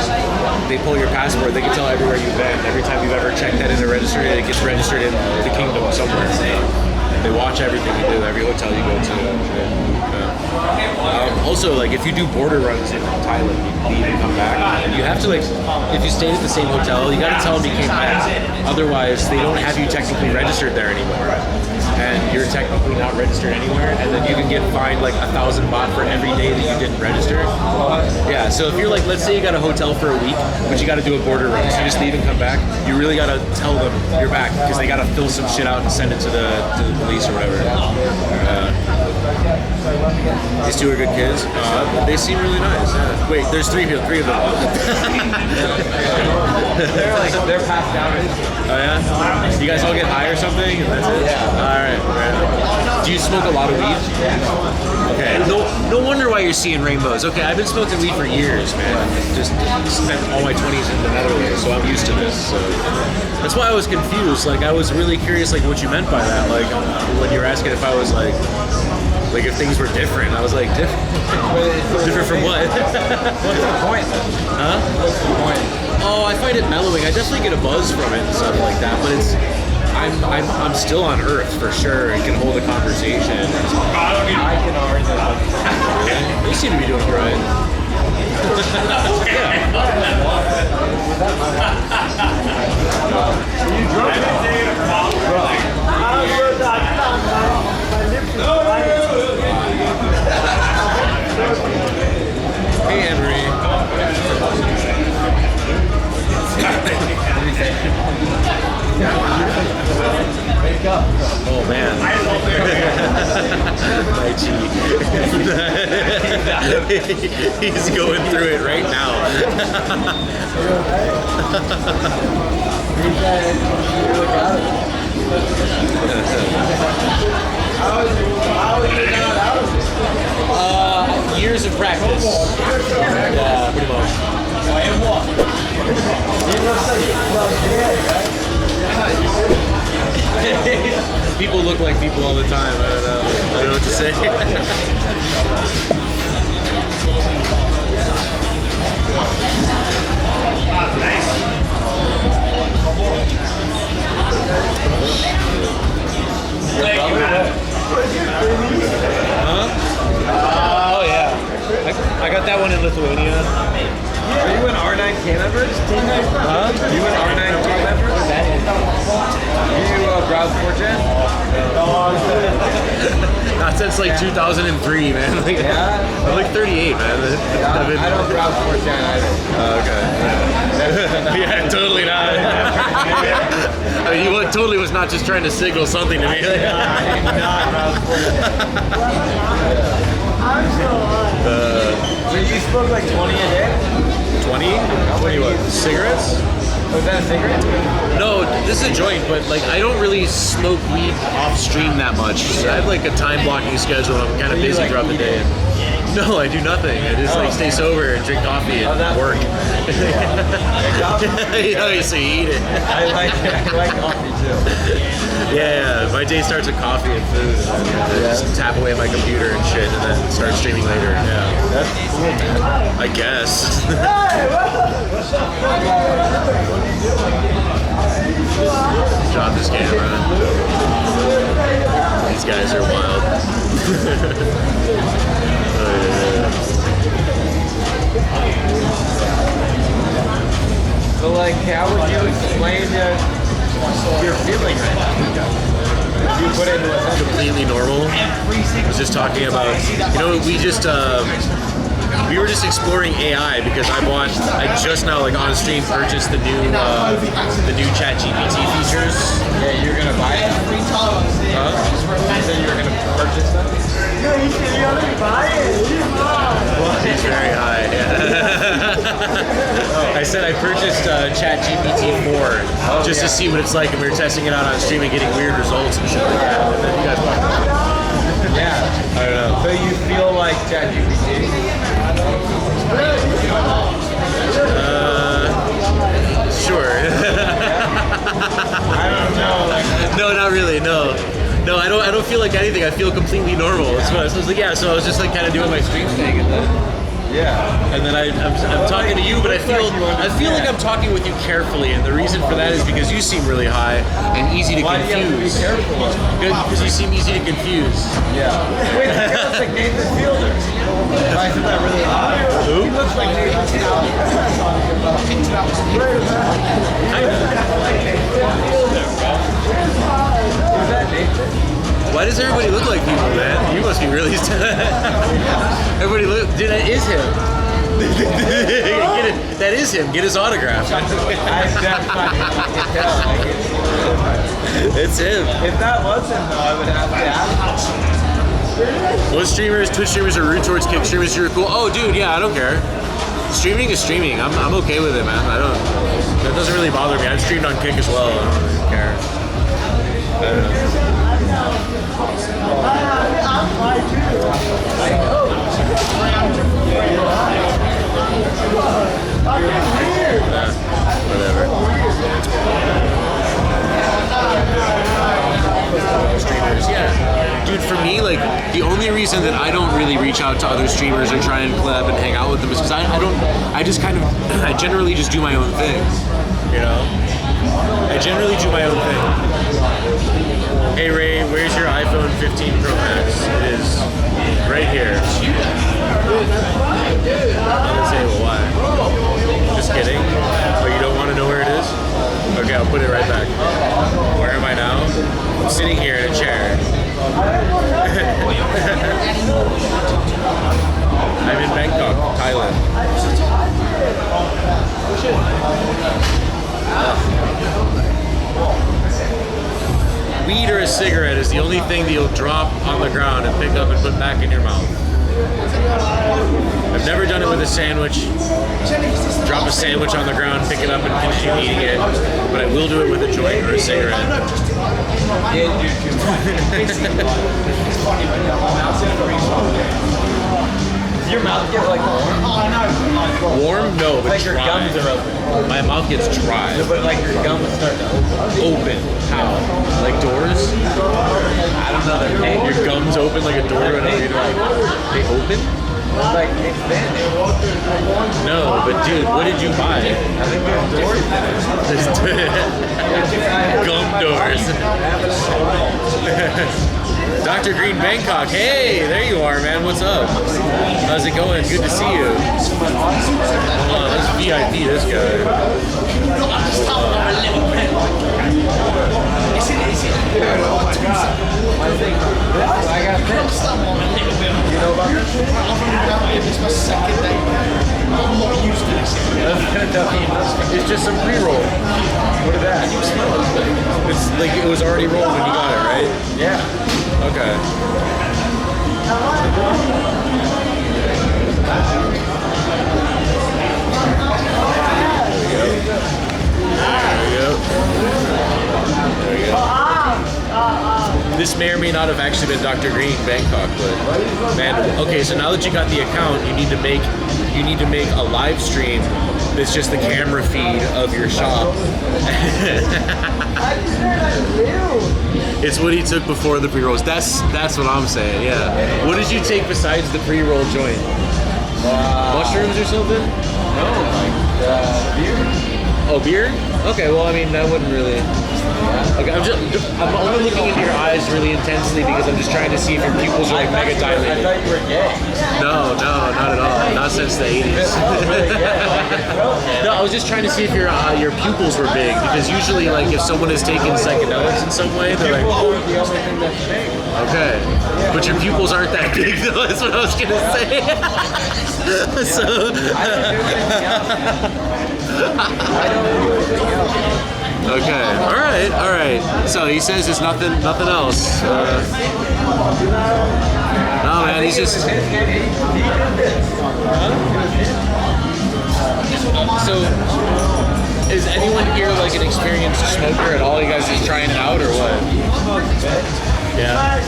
they pull your passport. They can tell everywhere you've been. Every time you've ever checked that in a registry, it gets registered in the kingdom somewhere. They watch everything you do, every hotel you go to. Also, like if you do border runs in Thailand, you leave and come back. You have to like, if you stayed at the same hotel, you got to tell them you came back. Otherwise, they don't have you technically registered there anymore, and you're technically not registered anywhere. And then you can get fined like 1,000 baht for every day that you didn't register. Yeah. So if you're like, let's say you got a hotel for a week, but you got to do a border run, so you just leave and come back. You really got to tell them you're back because they got to fill some shit out and send it to the police or whatever. These two are good kids. They seem really nice. Yeah. Wait, there's three of them.
They're passed out.
Oh yeah? You guys all get high or something? And that's it? Yeah. Alright. Do you smoke a lot of weed? Okay. No wonder why you're seeing rainbows. Okay, I've been smoking weed for years, man. Just spent all my 20s in the Netherlands, so I'm used to this. So that's why I was confused. Like, I was really curious, like, what you meant by that. Like, when you were asking if I was like if things were different. I was like, different from what?
What's the point?
Huh?
What's the point?
Oh, I find it mellowing. I definitely get a buzz from it and stuff like that, but it's I'm still on Earth for sure and can hold a conversation.
I can already.
Yeah, you seem to be doing all right. Hey, Henry. Oh man. My G. He's going through it right now. Years of practice. Yeah, pretty much. People look like people all the time. I don't know. I don't know what to say. Huh? Oh yeah. I got that one in Lithuania.
Are you an R9K member?
Huh?
You an R9K member? You browse 4chan?
Not since like 2003, man. Like,
Yeah?
I'm like 38, man.
I don't browse 4chan either.
Okay. Yeah, totally not. I mean, he totally was not just trying to signal something to me.
I did not browse 4chan. So you smoke like 20 a day?
20? 20 what? Cigarettes?
Was that a cigarette?
No, this is a joint, but like I don't really smoke weed off stream that much. So I have like a time blocking schedule. I'm kind of busy throughout the day. No, I do nothing. I just like stay sober and drink coffee and work. You know, so you eat it.
I like coffee too.
Yeah, my day starts with coffee and food, and then I just tap away at my computer and shit, and then start streaming later. Yeah,
That's cool, man.
I guess. Drop this camera. These guys are wild. Oh, yeah.
So like, how would you explain your feeling right now? You put it into a sentence.
Completely normal. I was just talking about, we were just exploring AI because I just now like on stream purchased the new Chat GPT features.
Yeah, you're gonna buy it?
Huh?
You said you were gonna purchase them?
He's very high. Yeah. I said I purchased Chat GPT 4 just to see what it's like, and we were testing it out on stream and getting weird results and shit like that. And then you guys walked in.
Yeah.
I don't know.
So you feel like ChatGPT?
Sure.
I don't know. Like,
No, not really. No, I don't feel like anything. I feel completely normal. So I was like, yeah. So I was just like kind of doing my stream thing, and then I'm talking to you, but I feel like I'm talking with you carefully, and the reason for that is because you seem really high and easy to
why do you have to be
confuse.
careful?
Because you seem easy to confuse.
Yeah. Wait, he looks like Nathan Fielder. Why isn't that really hot?
Who?
He looks like Nathan Fielder. Is that Nathan?
Why does everybody look like people, man? You must be really. Everybody look. Dude, that is him. Get it. That is him. Get his autograph.
That's funny. I can tell.
It's him.
If that was him, though, I would have to ask him.
Most streamers, Twitch streamers are rude towards kick streamers who are cool. Oh, dude, yeah, I don't care. Streaming is streaming. I'm okay with it, man. That doesn't really bother me. I've streamed on Kick as well. I don't really care. I don't know. Whatever. Streamers, yeah. Dude, for me, like, the only reason that I don't really reach out to other streamers or try and collab and hang out with them is because I generally just do my own thing, you know? I generally do my own thing. Hey Ray, where's your iPhone 15 Pro Max? It is right here. I'm gonna say, well, why? Just kidding. Oh, you don't want to know where it is? Okay, I'll put it right back. Where am I now? I'm sitting here in a chair. I'm in Bangkok, Thailand. Weed or a cigarette is the only thing that you'll drop on the ground and pick up and put back in your mouth. I've never done it with a sandwich. Drop a sandwich on the ground, pick it up and continue eating it. But I will do it with a joint or a cigarette.
Does your mouth get like warm?
Warm? No, but
like
dry.
your gums are open.
My mouth gets dry.
No, but like your gums start to
Open. How? Like doors?
I don't know.
Your gums open like a door to an elevator? They open?
Like expanding.
No, but dude, what did you buy?
I think there's doors.
Gum doors. Dr. Green Bangkok, hey, there you are, man. What's up? How's it going? Good to see you. Oh, this VIP, this guy.
I got this. You know about this?
It's my second day. I'm not used to this.
It's just some pre-roll.
What is that?
It's like it was already rolled when you got it, right?
Yeah.
Okay. There we go. There we go. This may or may not have actually been Dr. Green Bangkok, but man, okay. So now that you got the account, you need to make a live stream that's just the camera feed of your shop. It's what he took before the pre-rolls. That's what I'm saying. Yeah. What did you take besides the pre-roll joint? Mushrooms or something?
No, like beer.
Oh, beer? Okay. Well, I mean, that wouldn't really. Okay, I'm only looking into your eyes really intensely because I'm just trying to see if your pupils are like mega
I
dilated.
thought you were gay.
No, not at all. Not since the 80s. No, I was just trying to see if your pupils were big because usually, like, if someone has taken psychedelics in some way, they're like, oh.
The only thing that's big.
Okay, but your pupils aren't that big though. That's what I was gonna say. So. Okay. All right. So he says there's nothing else. No, man. He's just. So, is anyone here like an experienced smoker at all? You guys just trying it out or what? Yeah.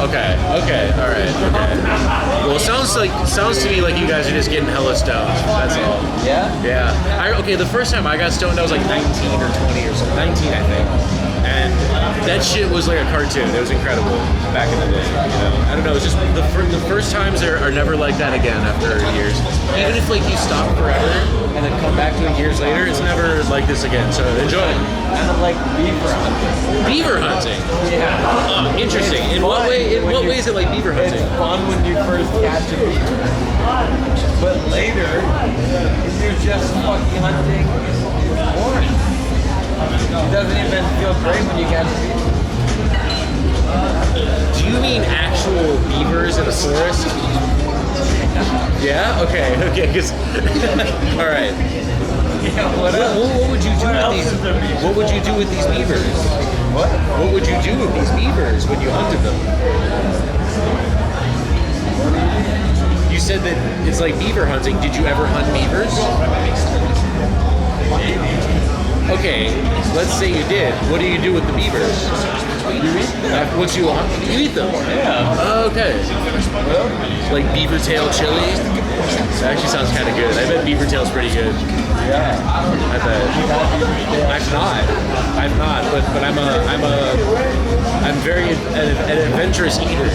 Okay. All right. Okay. Well, it sounds to me like you guys are just getting hella stoned. That's all.
Yeah?
Yeah. Okay. The first time I got stoned, I was like 19 or 20 or something. 19, I think. And that shit was like a cartoon. It was incredible back in the day. You know. I don't know. It's just the first times are never like that again after years. Even if like you stop forever and then come back to it years later, it's never like this again. So enjoy.
Kind of like beaver hunting.
Beaver hunting.
Yeah.
Interesting. In what way? In what way is it like beaver hunting?
It's fun when you first catch a beaver, but later, if you're just fucking hunting, it's boring. It doesn't even feel great when you catch a beaver.
Do you mean actual beavers in a forest? Yeah. Okay. Because all right.
Yeah, what
would you do with these? What would you do with these beavers?
What?
What would you do with these beavers when you hunted them? You said that it's like beaver hunting. Did you ever hunt beavers? Okay, let's say you did. What do you do with the beavers? Once you hunt, you eat them. Yeah. Okay. Like beaver tail chili. That actually sounds kind of good. I bet beaver tail's pretty good.
Yeah.
I bet. I've not. But I'm very an adventurous eater.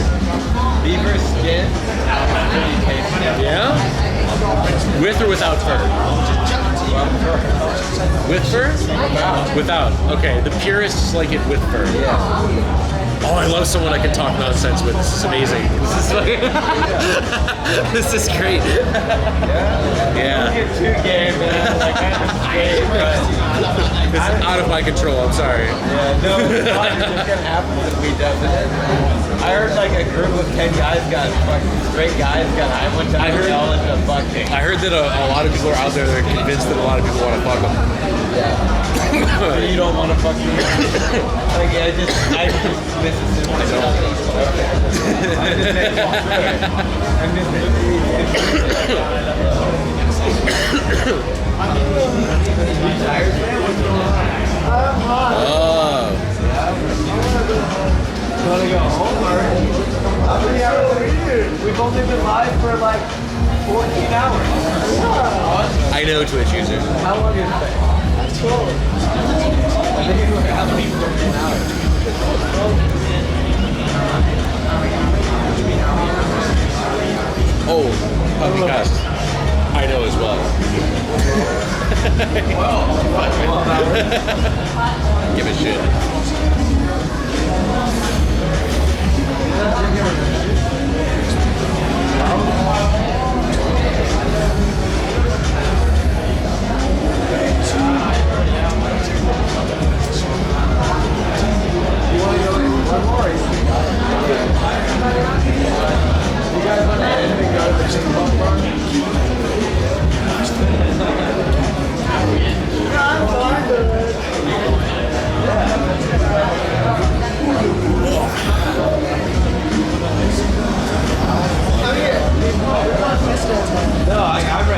Beaver skin. Pretty tasty.
Yeah. With or without fur? With fur? Without. Okay. The purists like it with fur.
Yeah.
Oh, I love someone I can talk nonsense with. This is amazing. This is like, this is great. Yeah.
Get too gay, man. Like, I'm gay, but
this is out of my control. I'm sorry.
Yeah, no, it's not. It's just gonna happen if we doesn't. I heard like a group of 10 guys got fucking straight guys got. I went to all into fucking.
I heard that a lot of people are out there that are convinced that a lot of people want to fuck them.
Yeah. You don't want to fuck me. Like I just this is I don't.
You want to go home already? How many hours have we been? We've only been live for like 14 hours.
I know Twitch users.
How long is it? I think it's how many 14 hours.
Oh, podcast. I know as well. Give a shit.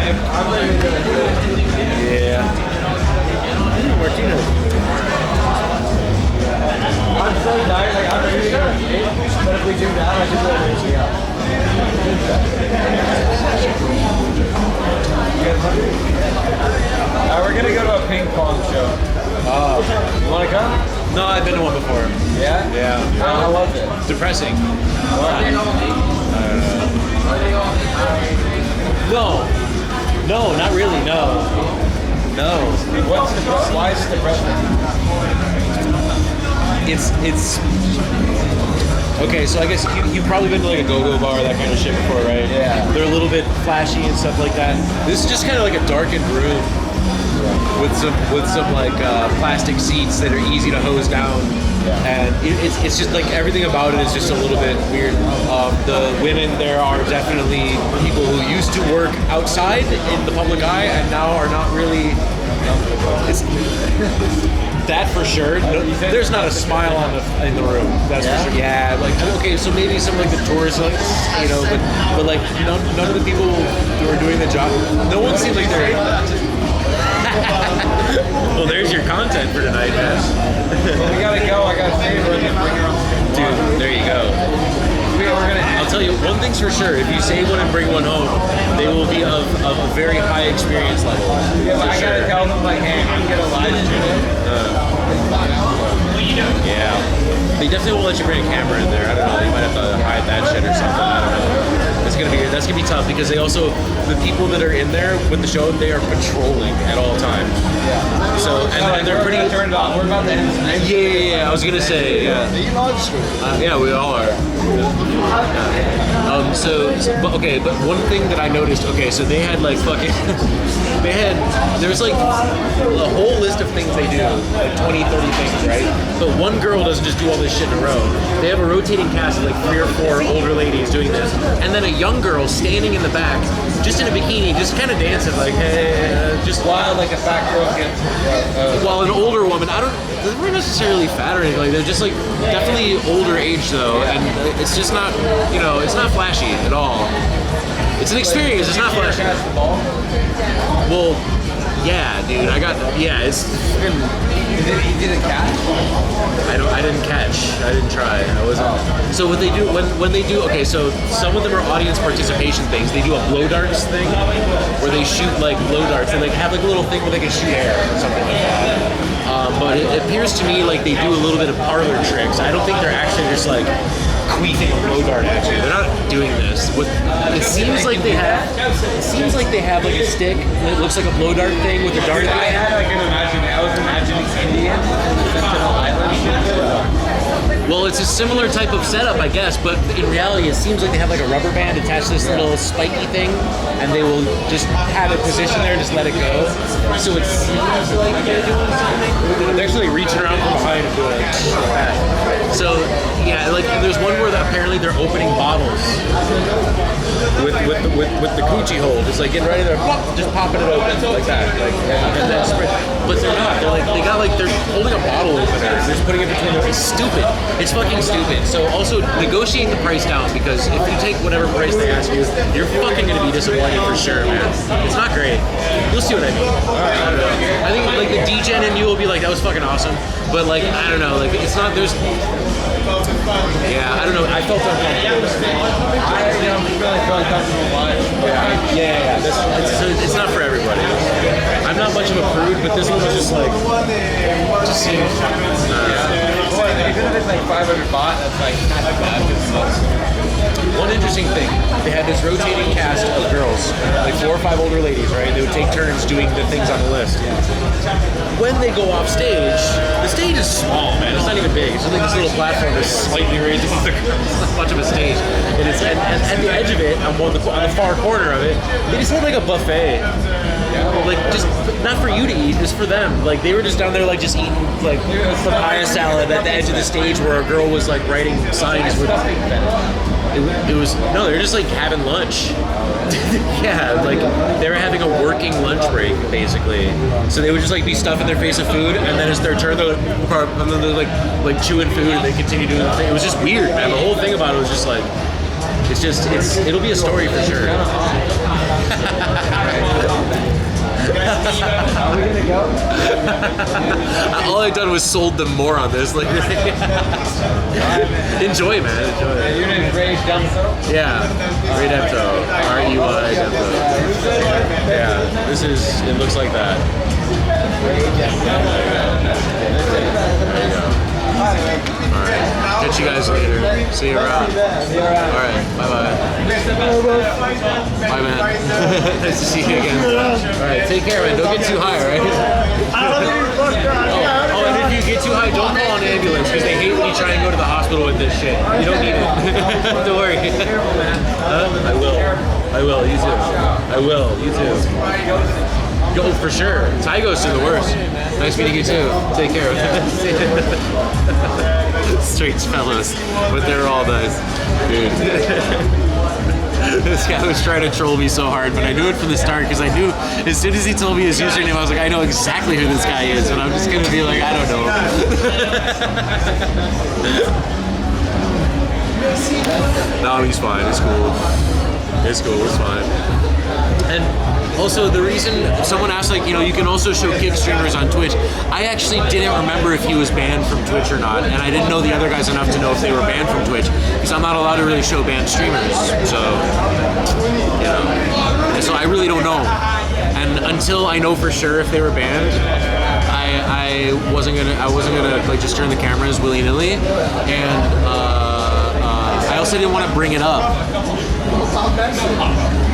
I'm ready to do it.
Yeah. Martinez.
I'm so tired, like I'm ready to go. But if we do that, I should go reaching out. We're gonna go to a ping pong show. Oh. You wanna come?
No, I've been to one before.
Yeah?
Yeah.
How was it?
It's depressing. No, not really. No.
What's the why is it depressing?
It's okay. So I guess you've probably been to like a go-go bar, that kind of shit before, right?
Yeah.
They're a little bit flashy and stuff like that. This is just kind of like a darkened room with some like plastic seats that are easy to hose down. And it's just like everything about it is just a little bit weird. The women there are definitely people who used to work outside in the public eye and now are not really. It's that for sure. No, there's not a smile in the room. That's for sure. Yeah, like okay, so maybe some like the tourists, like you know, but like none of the people who are doing the job. No one seems like they're. Well, there's your content for tonight, man.
Well, we gotta go. I gotta save her and then bring her on.
Dude, there you go. I'll tell you, one thing's for sure. If you save one and bring one home, they will be of a very high experience level.
Yeah, but I gotta tell them, like, hey, I'm gonna live stream it.
Yeah. They definitely won't let you bring a camera in there. I don't know. You might have to hide that shit or something. I don't know. That's gonna be tough because they also, the people that are in there with the show, they are patrolling at all times. Yeah. So and they're pretty.
Turned on. We're about to end tonight.
Yeah. I was gonna say. Yeah. Yeah, we all are. But one thing that I noticed. Okay, so they had like fucking. There's like a whole list of things they do, like 20, 30 things, right? But one girl doesn't just do all this shit in a row. They have a rotating cast of like 3 or 4 older ladies doing this, and then a young girl standing in the back, just in a bikini, just kind of dancing like, hey, just
while like a fat girl gets.
While an older woman, they're not necessarily fat or anything. Like they're just like definitely older age though, and it's just not, it's not flashy. flashy at all. It's an experience. It's not flashy. Well, yeah, dude. It's been.
Is it easy to catch?
I didn't catch. I didn't try. I wasn't. So what they do when they do, okay, so some of them are audience participation things. They do a blow darts thing where they shoot like blow darts and like have like a little thing where they can shoot air or something like that. But it appears to me like they do a little bit of parlor tricks. I don't think they're actually just like queefing a blow dart at you. They're not doing this. It seems like they have like a stick that looks like a blow dart thing with a dart.
I was imagining Indians in the Sentinel Islands.
Well, it's a similar type of setup, I guess, but in reality, it seems like they have like a rubber band attached to this little spiky thing, and they will just have it positioned there and just let it go. So it seems like they're doing something. They're actually reaching around from behind and doing it like that. So, yeah, like there's one where apparently they're opening bottles with the coochie hold. It's like getting ready, they're just popping it open like that. Like, and then but they're not. They're holding a bottle opener. They're just putting it between them. It's stupid. It's fucking stupid. So also negotiate the price down, because if you take whatever price they ask you, you're fucking gonna be disappointed for sure, man. It's not great. You'll see what I mean. I don't know. I think like the D-Gen in you will be like, that was fucking awesome. But like, I don't know, like it's not, there's, yeah, I don't know, I felt uncomfortable.
I don't really feel uncomfortable watching.
Yeah. It's not for everybody. I'm not much of a prude, but this one was just like, just seemed,
Even if it's like 500 baht, that's like not too bad.
One interesting thing, they had this rotating cast of girls, like 4 or 5 older ladies, right? They would take turns doing the things on the list. When they go off stage, the stage is small, man. It's not even big. It's just like this little platform that's slightly raised. It's not much of a stage. And at the edge of it, on the far corner of it, they just had like a buffet. Like, just not for you to eat, just for them. Like, they were just down there, like, just eating, like, papaya salad at the edge of the stage where a girl was, like, writing signs with it was, no, they were just, like, having lunch. Yeah, like, they were having a working lunch break, basically. So they would just, like, be stuffing their face with food, and then it's their turn, they're like chewing food, and they continue doing the thing. It was just weird, man. The whole thing about it was just, like, it'll be a story for sure.
Are we gonna go?
All I done was sold them more on this. Like, enjoy, man. Enjoy.
Your name's Ray Demso?
Yeah, Ray Demso. R-E-Y Demso. Yeah, this is. It looks like that. There you go. Alright, catch you guys later. See you around. Alright, bye-bye. Bye, man. Nice to see you again. Alright, take care, man. Don't get too high, right? Oh, and if you get too high, don't call an ambulance, because they hate when you try and go to the hospital with this shit. You don't need it. Don't worry. I will. You too. I will. You too. Go for sure. Tygo's are the worst. Nice meeting you too. Take care. Strange fellows, but they're all nice. Dude. This guy was trying to troll me so hard, but I knew it from the start, because I knew as soon as he told me his username, I was like, I know exactly who this guy is, and I'm just gonna be like, I don't know. No, he's fine. It's cool. It's cool. It's fine. And also, the reason someone asked, like, you know, you can also show kick streamers on Twitch. I actually didn't remember if he was banned from Twitch or not, and I didn't know the other guys enough to know if they were banned from Twitch, because I'm not allowed to really show banned streamers. So, you know, and so I really don't know. And until I know for sure if they were banned, I wasn't gonna like just turn the cameras willy-nilly, and I also didn't want to bring it up.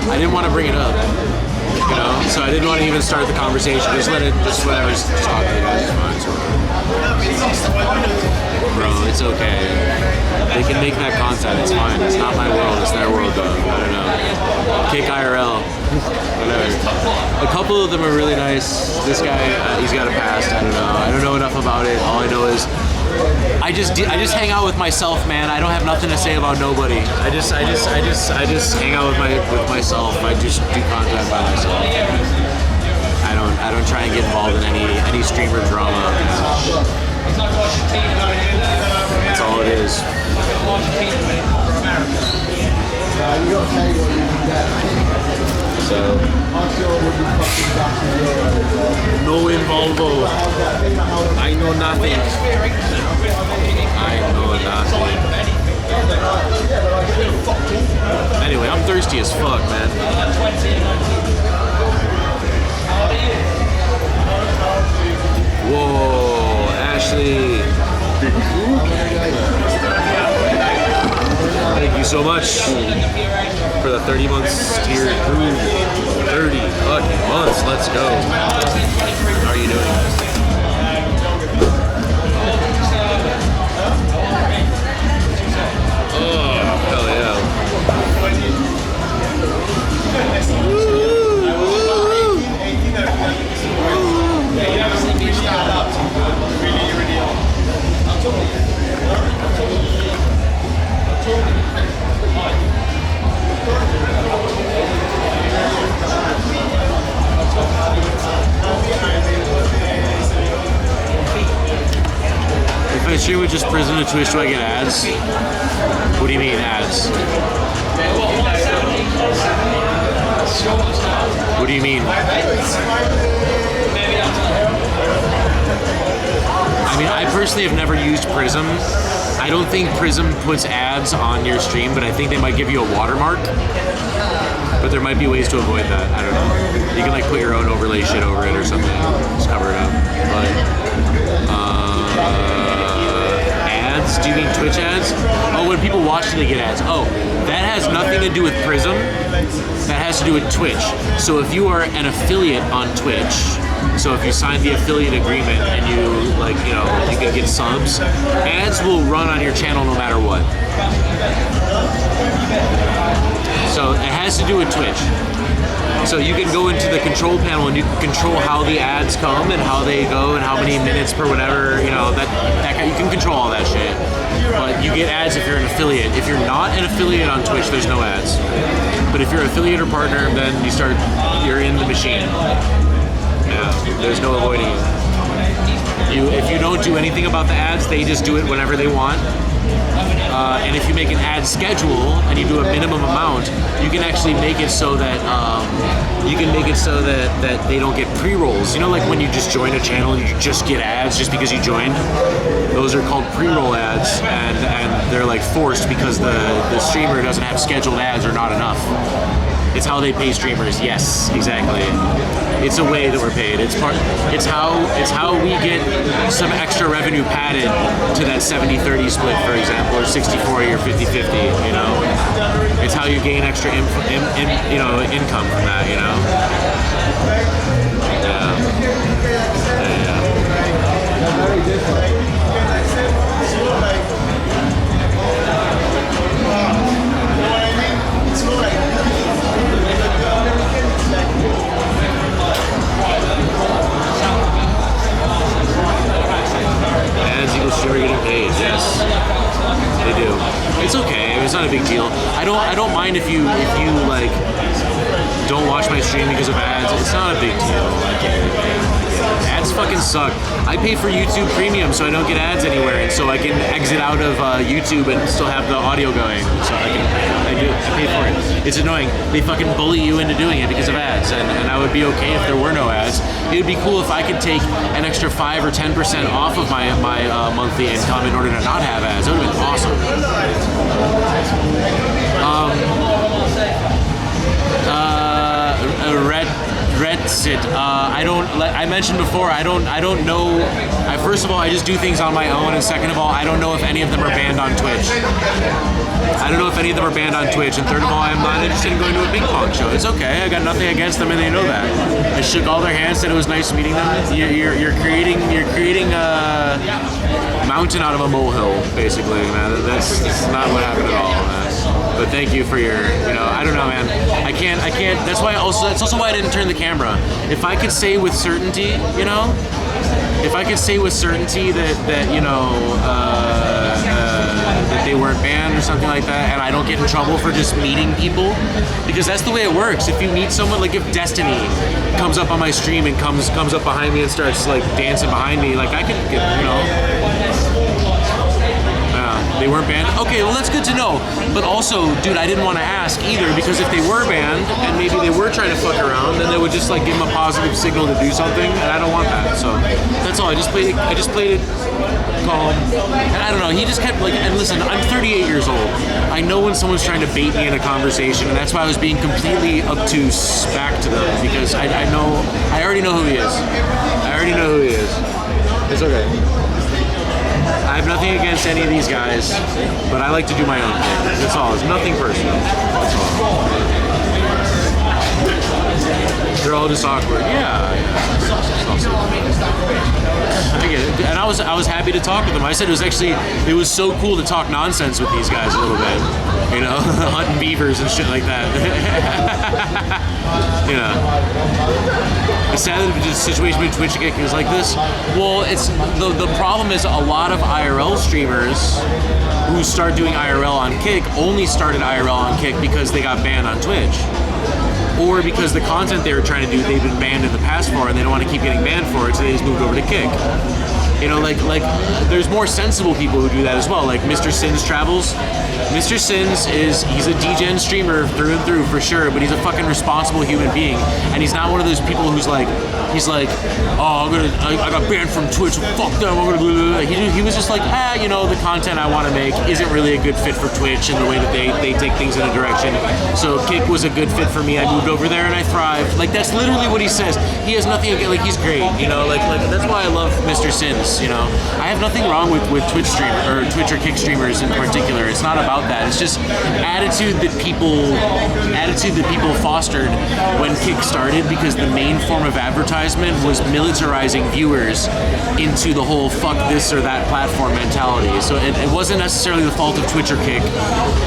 I didn't want to bring it up, you know, so I didn't want to even start the conversation. Just whatever, just talk to you guys. It's fine. Bro, it's okay. They can make that content. It's fine. It's not my world. It's their world, though. I don't know. Kick IRL. Whatever. A couple of them are really nice. This guy, he's got a past. I don't know. I don't know enough about it. All I know is I just hang out with myself, man. I don't have nothing to say about nobody. I just hang out with myself. I just do content by myself. I don't try and get involved in any streamer drama. That's all it is. So no involvo. I know nothing. I know nothing. Anyway, I'm thirsty as fuck, man. Whoa, Ashley. Thank you so much for the 30 months tier crew. 30 fucking months, let's go. How are you doing? Oh, hell yeah. If I stream with just Prism to Twitch, do I get ads? What do you mean ads? What do you mean? I mean, I personally have never used Prism. I don't think Prism puts ads on your stream, but I think they might give you a watermark. But there might be ways to avoid that. I don't know. You can like put your own overlay shit over it or something. Just cover it up. But ads? Do you mean Twitch ads? Oh, when people watch it, they get ads. Oh, that has nothing to do with Prism. That has to do with Twitch. So if you are an affiliate on Twitch, so if you sign the affiliate agreement and you like, you know, you can get subs, ads will run on your channel no matter what. So it has to do with Twitch. So you can go into the control panel and you can control how the ads come and how they go and how many minutes per whatever, you know, that you can control all that shit. But you get ads if you're an affiliate. If you're not an affiliate on Twitch, there's no ads. But if you're an affiliate or partner, then you're in the machine. Yeah, there's no avoiding it. If you don't do anything about the ads, they just do it whenever they want. And if you make an ad schedule and you do a minimum amount, you can actually make it so that that they don't get pre-rolls. You know, like when you just join a channel, you just get ads just because you joined. Those are called pre-roll ads, and they're like forced because the streamer doesn't have scheduled ads or not enough. It's how they pay streamers. Yes, exactly. It's a way that we're paid. It's how we get some extra revenue padded to that 70-30 split, for example, or 60-40 or 50-50. You know, it's how you gain extra income from that. You know. Ads equals streamer getting paid. Yes, they do. It's okay. It's not a big deal. I don't mind if you like don't watch my stream because of ads. It's not a big deal. Ads fucking suck. I pay for YouTube Premium so I don't get ads anywhere, and so I can exit out of YouTube and still have the audio going. So I pay for it. It's annoying. They fucking bully you into doing it because of ads, and I would be okay if there were no ads. It would be cool if I could take an extra 5 or 10% off of my monthly income in order to not have ads. That would have been awesome. Redsit. I mentioned before. I don't know. First of all, I just do things on my own, and second of all, I don't know if any of them are banned on Twitch. I don't know if any of them are banned on Twitch, and third of all, I'm not interested in going to a ping pong show. It's okay. I got nothing against them, and they know that. I shook all their hands, said it was nice meeting them. You're creating a mountain out of a molehill, basically, man. That's not what happened at all, man. But thank you for your, I don't know, man. I can't. That's also why I didn't turn the camera. If I could say with certainty, if I could say with certainty that that they weren't banned or something like that, and I don't get in trouble for just meeting people, because that's the way it works. If you meet someone, like if Destiny comes up on my stream and comes up behind me and starts like dancing behind me, like I could get, They weren't banned? Okay, well that's good to know. But also, dude, I didn't want to ask either, because if they were banned and maybe they were trying to fuck around, then they would just like give them a positive signal to do something, and I don't want that. So that's all. I just played it calm. And I don't know, he just kept like, and listen, I'm 38 years old. I know when someone's trying to bait me in a conversation, and that's why I was being completely obtuse back to them, because I already know who he is. It's okay. I have nothing against any of these guys, but I like to do my own thing. That's all. It's nothing personal. That's all. They're all just awkward. Yeah. I get it. And I was happy to talk with them. I said it was so cool to talk nonsense with these guys a little bit. You know, hunting beavers and shit like that. You know. It's sad that the situation between Twitch and Kick is like this. Well, it's the problem is a lot of IRL streamers who start doing IRL on Kick only started IRL on Kick because they got banned on Twitch. Or because the content they were trying to do, they've been banned in the past for, and they don't want to keep getting banned for it, so they just moved over to Kick. You know, like there's more sensible people who do that as well, like Mr. Sins Travels. Mr. Sins he's a DGen streamer through and through for sure, but he's a fucking responsible human being, and he's not one of those people he's like, oh, I got banned from Twitch, fuck them, I'm gonna blah, blah, blah. He was just like, you know, the content I want to make isn't really a good fit for Twitch and the way that they take things in a direction. So Kick was a good fit for me. I moved over there and I thrived. Like, that's literally what he says. He has nothing against, like, he's great, you know, like that's why I love Mr. Sins, you know. I have nothing wrong with Twitch or Kick streamers in particular. It's not about that. It's just attitude that people fostered when Kick started, because the main form of advertisement was militarizing viewers into the whole fuck this or that platform mentality. So it wasn't necessarily the fault of Twitch or Kick,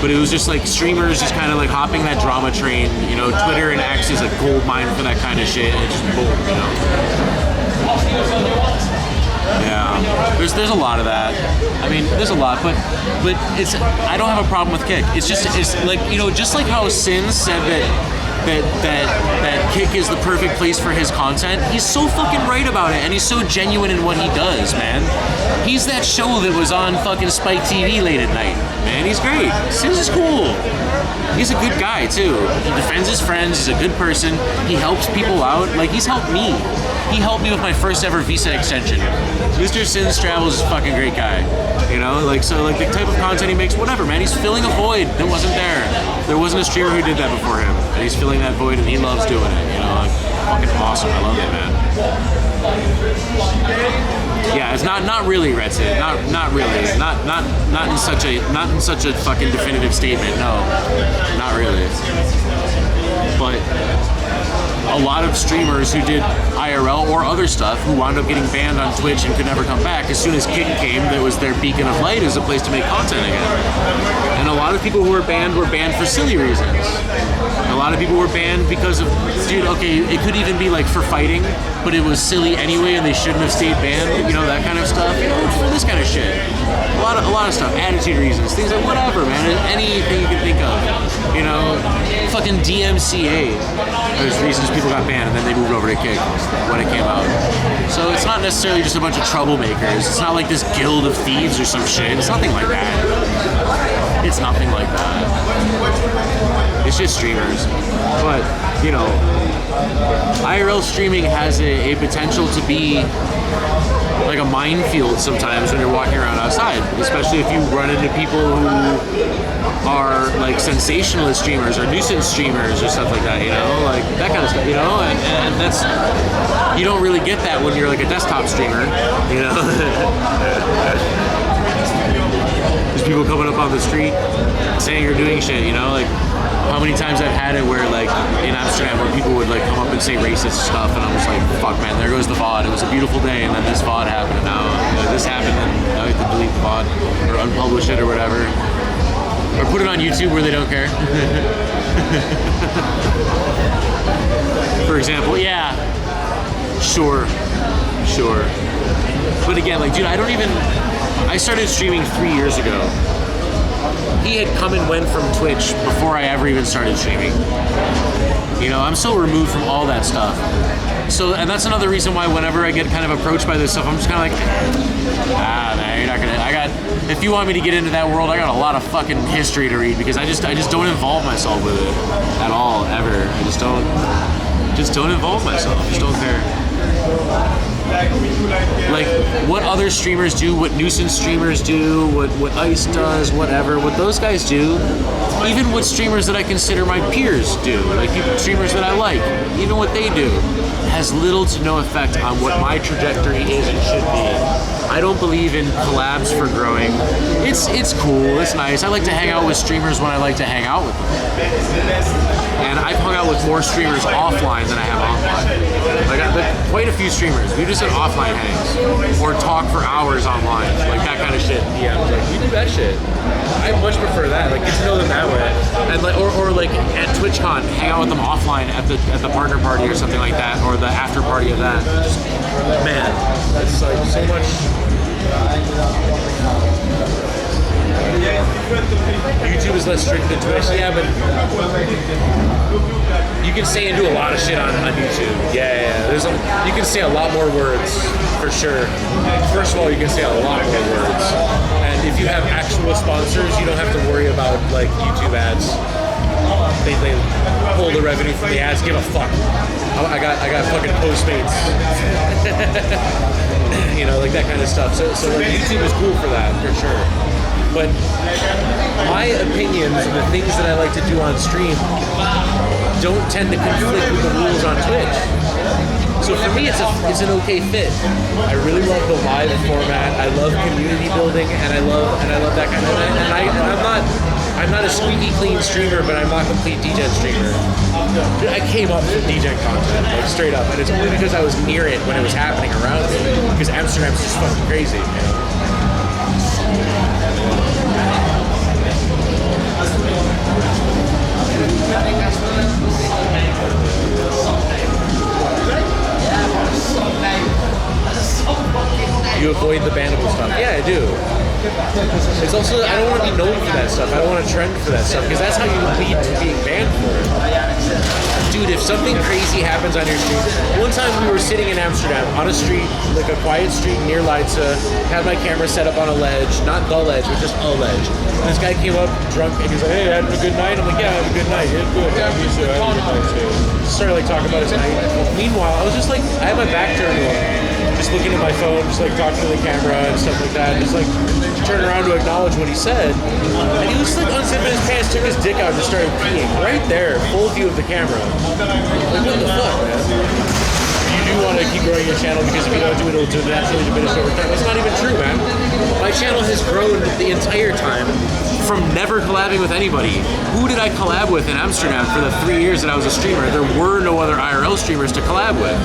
but it was just like streamers just kind of like hopping that drama train. You know, Twitter and X is a gold mine for that kind of shit, and it just boom, you know. Yeah, there's a lot of that. I mean, there's a lot, but I don't have a problem with Kick. It's like, you know, just like how Sin said that Kick is the perfect place for his content. He's so fucking right about it, and he's so genuine in what he does, man. He's that show that was on fucking Spike TV late at night, man. He's great. Sin is cool. He's a good guy too. He defends his friends. He's a good person. He helps people out. Like, he's helped me. He helped me with my first ever visa extension. Mr. Sins Travels is a fucking great guy. You know, like, so like the type of content he makes, whatever, man. He's filling a void that wasn't there. There wasn't a streamer who did that before him, and he's filling that void, and he loves doing it. You know, like, fucking awesome. I love it, man. Yeah, it's not really Redsid. Not really. Not in such a fucking definitive statement. No, not really. But a lot of streamers who did IRL or other stuff who wound up getting banned on Twitch and could never come back, as soon as Kick came, that was their beacon of light as a place to make content again. And a lot of people who were banned for silly reasons. A lot of people were banned because of, dude, okay, it could even be like for fighting, but it was silly anyway and they shouldn't have stayed banned, you know, that kind of stuff. You know, for this kind of shit. A lot of stuff, attitude reasons, things like whatever, man, anything you can think of. You know, fucking DMCA. There's reasons people got banned and then they moved over to Kick when it came out. So it's not necessarily just a bunch of troublemakers. It's not like this guild of thieves or some shit. It's nothing like that. It's nothing like that. It's just streamers. But, you know, IRL streaming has a potential to be like a minefield sometimes when you're walking around outside, especially if you run into people who are like sensationalist streamers or nuisance streamers or stuff like that, you know, like that kind of stuff, you know, and that's, you don't really get that when you're like a desktop streamer, you know. There's people coming up on the street saying you're doing shit, you know, like how many times I've had it where like in Amsterdam where people would like come up and say racist stuff, and I'm just like, fuck man, there goes the VOD. It was a beautiful day, and then this VOD happened, and now this happened, and now I have to delete the VOD or unpublish it or whatever, or put it on YouTube where they don't care. For example, yeah, sure. But again, like, dude, I started streaming 3 years ago. He had come and went from Twitch before I ever even started streaming. You know, I'm so removed from all that stuff. So, and that's another reason why whenever I get kind of approached by this stuff, I'm just kind of like, man, you're not gonna. If you want me to get into that world, I got a lot of fucking history to read because I just don't involve myself with it at all, ever. I just don't involve myself. I just don't care. Like what other streamers do, what nuisance streamers do, what Ice does, whatever, what those guys do, even what streamers that I consider my peers do, like streamers that I like, even what they do, has little to no effect on what my trajectory is and should be. I don't believe in collabs for growing. It's cool, it's nice. I like to hang out with streamers when I like to hang out with them. And I've hung out with more streamers offline than I have online. Like I've been quite a few streamers. We just did offline hangs or talk for hours online, like that kind of shit. Yeah, like we do that shit. I much prefer that. Like get to know them that way, and like or like at TwitchCon, hang out with them offline at the partner party or something like that, or the after party of that. Just, man, it's like so much. YouTube is less strict than Twitch, yeah, but you can say and do a lot of shit on YouTube. Yeah. You can say a lot more words, for sure. First of all, you can say a lot more words. And if you have actual sponsors, you don't have to worry about, like, YouTube ads. They pull the revenue from the ads, give a fuck. I got fucking Postmates. You know, like that kind of stuff. So like, YouTube is cool for that, for sure. But my opinions and the things that I like to do on stream don't tend to conflict with the rules on Twitch. So for me, it's an okay fit. I really love the live format. I love community building, and I love that kind of thing. And I'm not a squeaky clean streamer, but I'm not a complete DGen streamer. I came up with DGen content, like straight up, and it's only because I was near it when it was happening around me. Because Amsterdam's just fucking crazy. You avoid the bannable stuff. Yeah, I do. It's also, I don't want to be known for that stuff. I don't want to trend for that stuff, because that's how you lead to being banned for it. Dude, if something crazy happens on your street, one time we were sitting in Amsterdam on a street, like a quiet street near Leidse, had my camera set up on a ledge, not the ledge, but just a ledge. And this guy came up drunk and he was like, hey, having a good night? I'm like, yeah, I had a good night. Yeah, good. Yeah, me too. I had a good night too. Started like talking about his night. Meanwhile, I was just like, I had my back turned to him, just looking at my phone, just like talking to the camera and stuff like that. Just like turned around to acknowledge what he said. And he was like unzipping his pants, took his dick out and just started peeing right there, full view of the camera. Like, what the fuck, man? You do want to keep growing your channel, because if you don't do it, it'll naturally diminish over time. That's not even true, man. My channel has grown the entire time from never collabing with anybody. Who did I collab with in Amsterdam for the 3 years that I was a streamer? There were no other IRL streamers to collab with.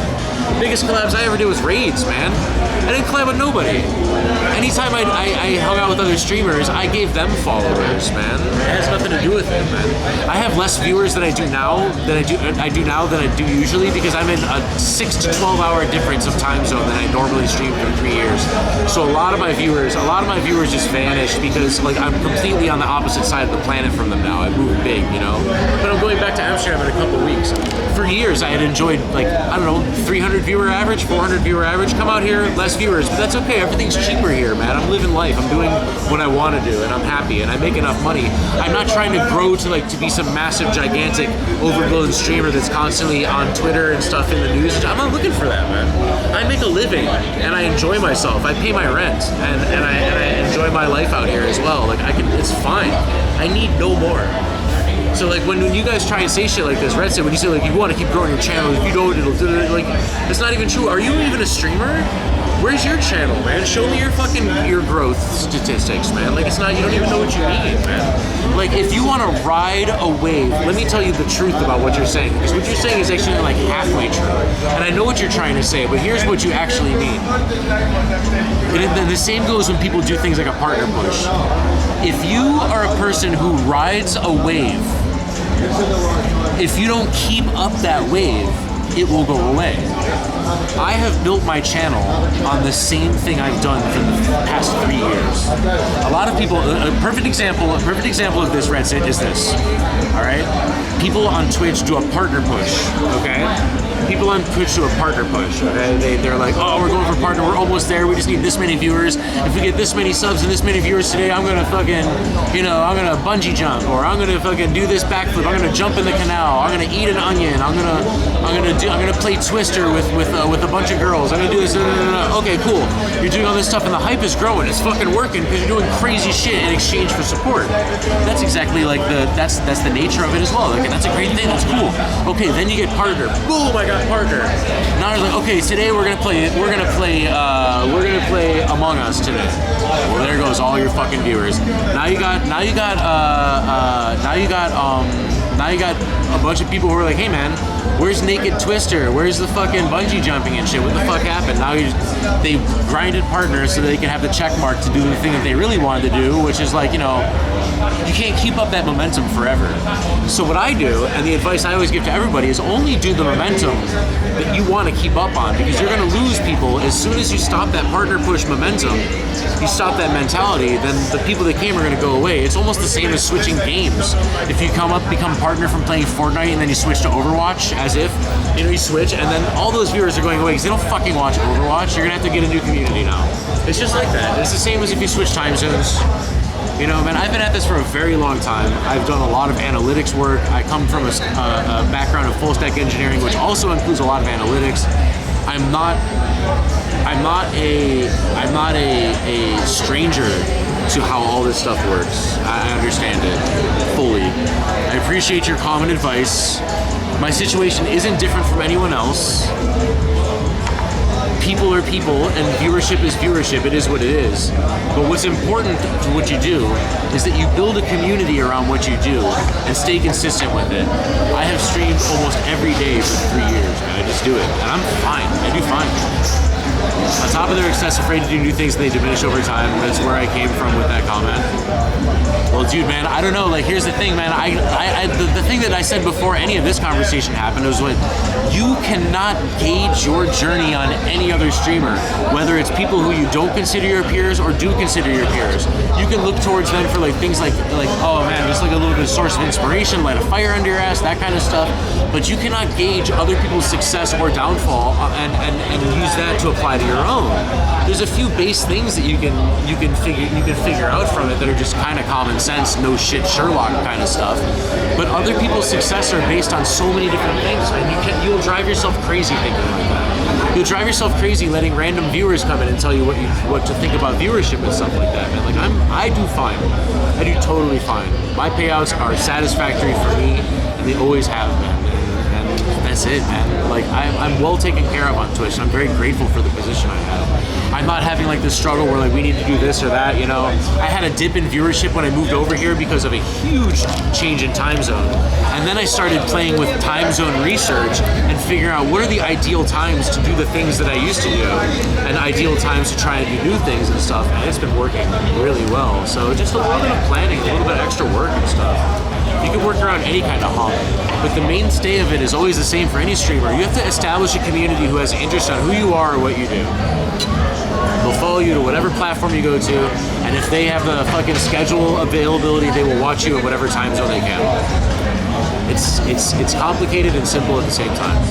The biggest collabs I ever did was raids, man. I didn't collab with nobody. Anytime I hung out with other streamers, I gave them followers, man. It has nothing to do with it, man. I have less viewers than I do now than I do usually, because I'm in a 6 to 12 hour difference of time zone than I normally stream for 3 years. So a lot of my viewers just vanished, because like I'm completely on the opposite side of the planet from them now. I moved big, you know. But I'm going back to Amsterdam in a couple of weeks. For years I had enjoyed, like, I don't know, 300 viewer average, 400 viewer average. Come out here, less viewers, but that's okay. Everything's cheaper here, man. I'm living life. I'm doing what I want to do, and I'm happy, and I make enough money. I'm not trying to grow to be some massive, gigantic, overblown streamer that's constantly on Twitter and stuff in the news. I'm not looking for that, man. I make a living, and I enjoy myself. I pay my rent, and I enjoy my life out here as well. Like, it's fine. I need no more. So like when you guys try and say shit like this, Red said, when you say like you want to keep growing your channel, if you don't, it'll do it. Like, it's not even true. Are you even a streamer? Where's your channel, man? Show me your growth statistics, man. Like, it's not, you don't even know what you mean, man. Like, if you want to ride a wave, let me tell you the truth about what you're saying, because what you're saying is actually like halfway true. And I know what you're trying to say, but here's what you actually mean. And the same goes when people do things like a partner push. If you are a person who rides a wave, if you don't keep up that wave, it will go away. I have built my channel on the same thing I've done for the past 3 years. A lot of people, a perfect example of this, Red Sit, is this. All right, people on Twitch do a partner push. Okay,
people on Twitch do a partner push, okay? They're like, oh, we're going for partner, we're almost there, we just need this many viewers. If we get this many subs and this many viewers today, I'm gonna fucking, you know, I'm gonna bungee jump, or I'm gonna fucking do this backflip, I'm gonna jump in the canal, I'm gonna eat an onion, I'm gonna play Twister with a bunch of girls, I'm gonna do this, okay, cool. You're doing all this stuff and the hype is growing, it's fucking working because you're doing crazy shit in exchange for support. That's exactly like that's the nature of it as well. Like, that's a great thing, that's cool. Okay, then you get partner. Boom, I got partner. Now you're like, okay, today we're gonna play Among Us today. Well, there goes all your fucking viewers. Now you got a bunch of people who are like, hey man, where's Naked Twister? Where's the fucking bungee jumping and shit? What the fuck happened? Now they grinded partners so they can have the check mark to do the thing that they really wanted to do, which is like, you know, you can't keep up that momentum forever. So what I do, and the advice I always give to everybody, is only do the momentum that you want to keep up on, because you're going to lose people as soon as you stop that partner push momentum. You stop that mentality, then the people that came are going to go away. It's almost the same as switching games. If you become partner from playing Fortnite and then you switch to Overwatch, as if, you know, you switch and then all those viewers are going away because they don't fucking watch Overwatch. You're going to have to get a new community now. It's just like that. It's the same as if you switch time zones. You know, man, I've been at this for a very long time. I've done a lot of analytics work. I come from a background of full stack engineering, which also includes a lot of analytics. I'm not a stranger to how all this stuff works. I understand it fully. I appreciate your common advice. My situation isn't different from anyone else. People are people, and viewership is viewership. It is what it is. But what's important to what you do is that you build a community around what you do and stay consistent with it. I have streamed almost every day for 3 years, and I just do it, and I'm fine. I do fine. On top of their excess afraid to do new things and they diminish over time, that's where I came from with that comment. Well, dude, man, I don't know. Like, here's the thing, man. The thing that I said before any of this conversation happened was what you cannot gauge your journey on any other streamer, whether it's people who you don't consider your peers or do consider your peers. You can look towards them for like things like oh man, just like a little bit of source of inspiration, light a fire under your ass, that kind of stuff. But you cannot gauge other people's success or downfall and use that to apply to your own. There's a few base things that you can figure out from it that are just kind of common sense, no shit Sherlock kind of stuff. But other people's success are based on so many different things, and you'll drive yourself crazy thinking like that. You'll drive yourself crazy letting random viewers come in and tell you what to think about viewership and stuff like that, man. Like I do fine. I do totally fine. My payouts are satisfactory for me, and they always have been. That's it, man. Like, I'm well taken care of on Twitch, and I'm very grateful for the position I have. I'm not having like this struggle where like we need to do this or that, you know. I had a dip in viewership when I moved over here because of a huge change in time zone. And then I started playing with time zone research and figuring out what are the ideal times to do the things that I used to do, and ideal times to try and do new things and stuff, and it's been working really well. So just a little bit of planning, a little bit of extra work and stuff. You can work around any kind of hump, but the mainstay of it is always the same for any streamer. You have to establish a community who has interest on who you are or what you do. They'll follow you to whatever platform you go to, and if they have the fucking schedule availability, they will watch you in whatever time zone they can. It's complicated and simple at the same time.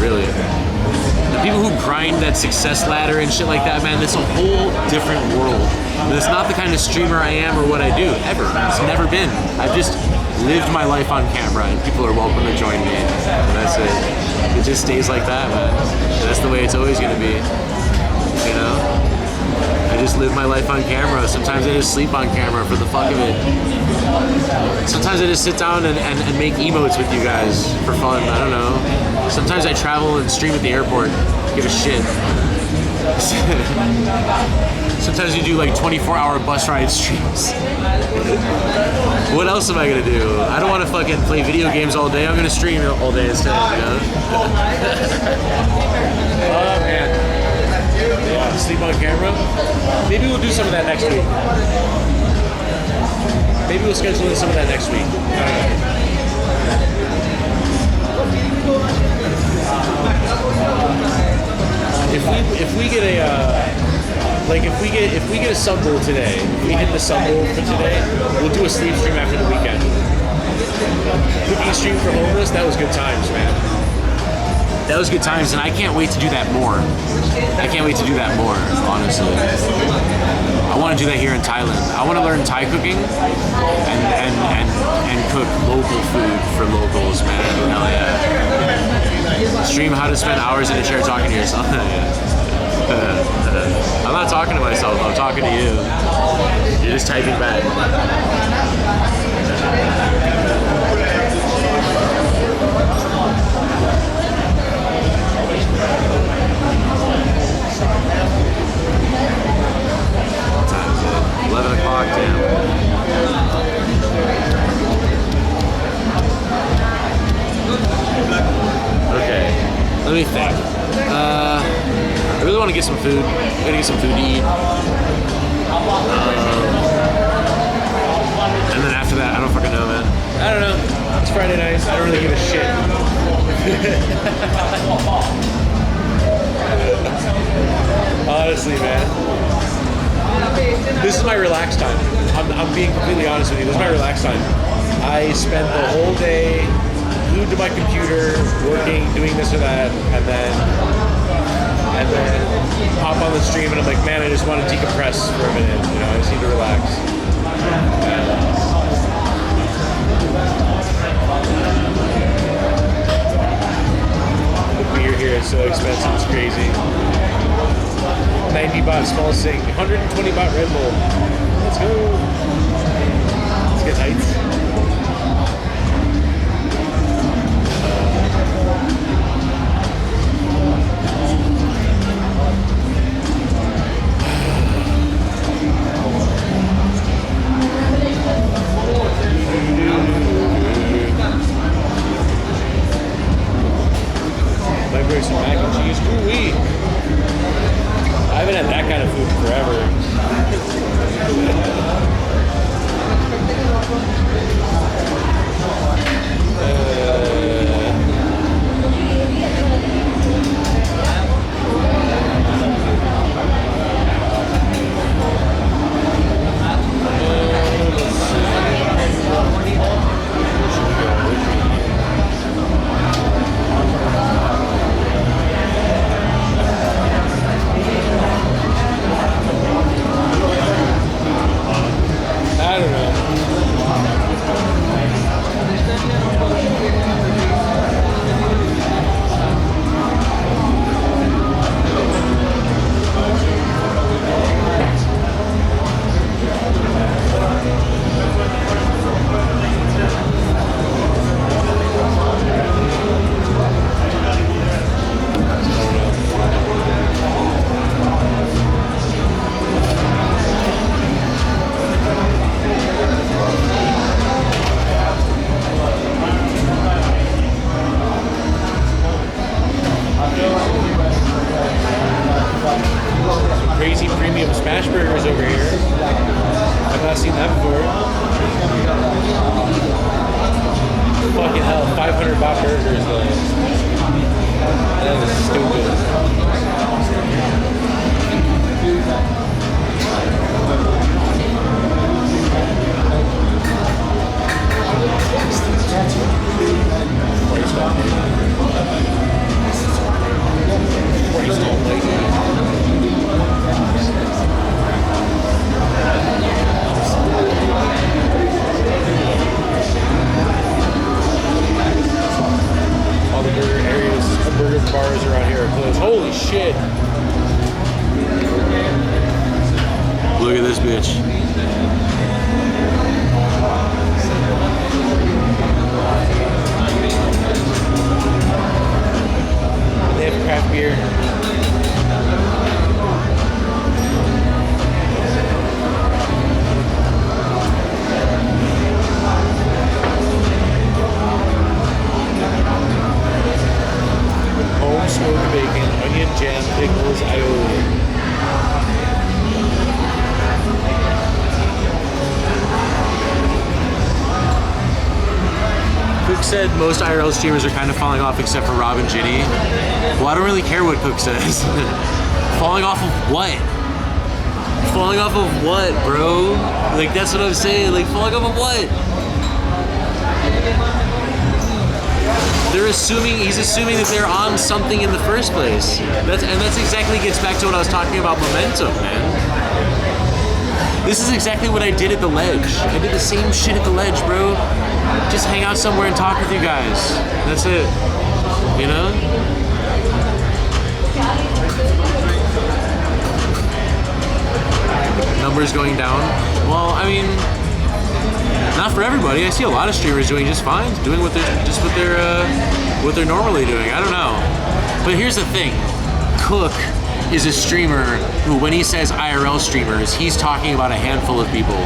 Really. The people who grind that success ladder and shit like that, man, that's a whole different world. It's not the kind of streamer I am or what I do, ever. It's never been. I've just lived my life on camera, and people are welcome to join me. And that's it. It just stays like that, man. That's the way it's always gonna be. You know? I just live my life on camera. Sometimes I just sleep on camera for the fuck of it. Sometimes I just sit down and make emotes with you guys for fun. I don't know. Sometimes I travel and stream at the airport. Give a shit. Sometimes you do like 24-hour bus ride streams. What else am I gonna do? I don't want to fucking play video games all day. I'm gonna stream all day instead, you know? Oh man. Yeah, sleep on camera? Maybe we'll do some of that next week. Maybe we'll schedule in some of that next week. I don't know. If we get a sub goal today, if we hit the sub goal for today, we'll do a sleep stream after the weekend. Cooking stream for homeless, that was good times, man. that was good times, and I can't wait to do that more. I can't wait to do that more, honestly. I want to do that here in Thailand. I want to learn Thai cooking and cook local food for locals, man. Hell yeah. Stream how to spend hours in a chair talking to yourself. I'm not talking to myself, I'm talking to you. You're just typing back. What time is it? 11 o'clock, damn. Okay, let me think. I really want to get some food. I gotta get some food to eat. And then after that, I don't fucking know, man.
I don't know. It's Friday night. I don't really give a shit. Honestly, man. This is my relaxed time. I'm being completely honest with you. This is my relaxed time. I spent the whole day glued to my computer, working, doing this or that, and then hop on the stream, and I'm like, man, I just want to decompress for a minute. You know, I just need to relax. The beer here is so expensive, it's crazy. 90 baht small sing, 120 baht Red Bull. Let's go. Let's get heights. Might bring some mac and cheese. Ooh-wee. I haven't had that kind of food forever. I don't know. Crazy premium smash burgers over here. I've not seen that before. Fucking hell, 500 baht burgers though. That is stupid. All the burger areas, burger bars around here are closed. Holy shit.
Look at this bitch.
They have craft beer. Home smoked bacon, onion jam, pickles, aioli.
Cook said most IRL streamers are kind of falling off except for Rob and Ginny. Well, I don't really care what Cook says. Falling off of what? Falling off of what, bro? Like, that's what I'm saying. Like, falling off of what? He's assuming that they're on something in the first place. That's exactly gets back to what I was talking about momentum, man. This is exactly what I did at the ledge. I did the same shit at the ledge, bro. Just hang out somewhere and talk with you guys. That's it. You know? Numbers going down. Well, I mean, not for everybody. I see a lot of streamers doing just fine, doing what they're normally doing. I don't know. But here's the thing. Cook is a streamer who, when he says IRL streamers, he's talking about a handful of people.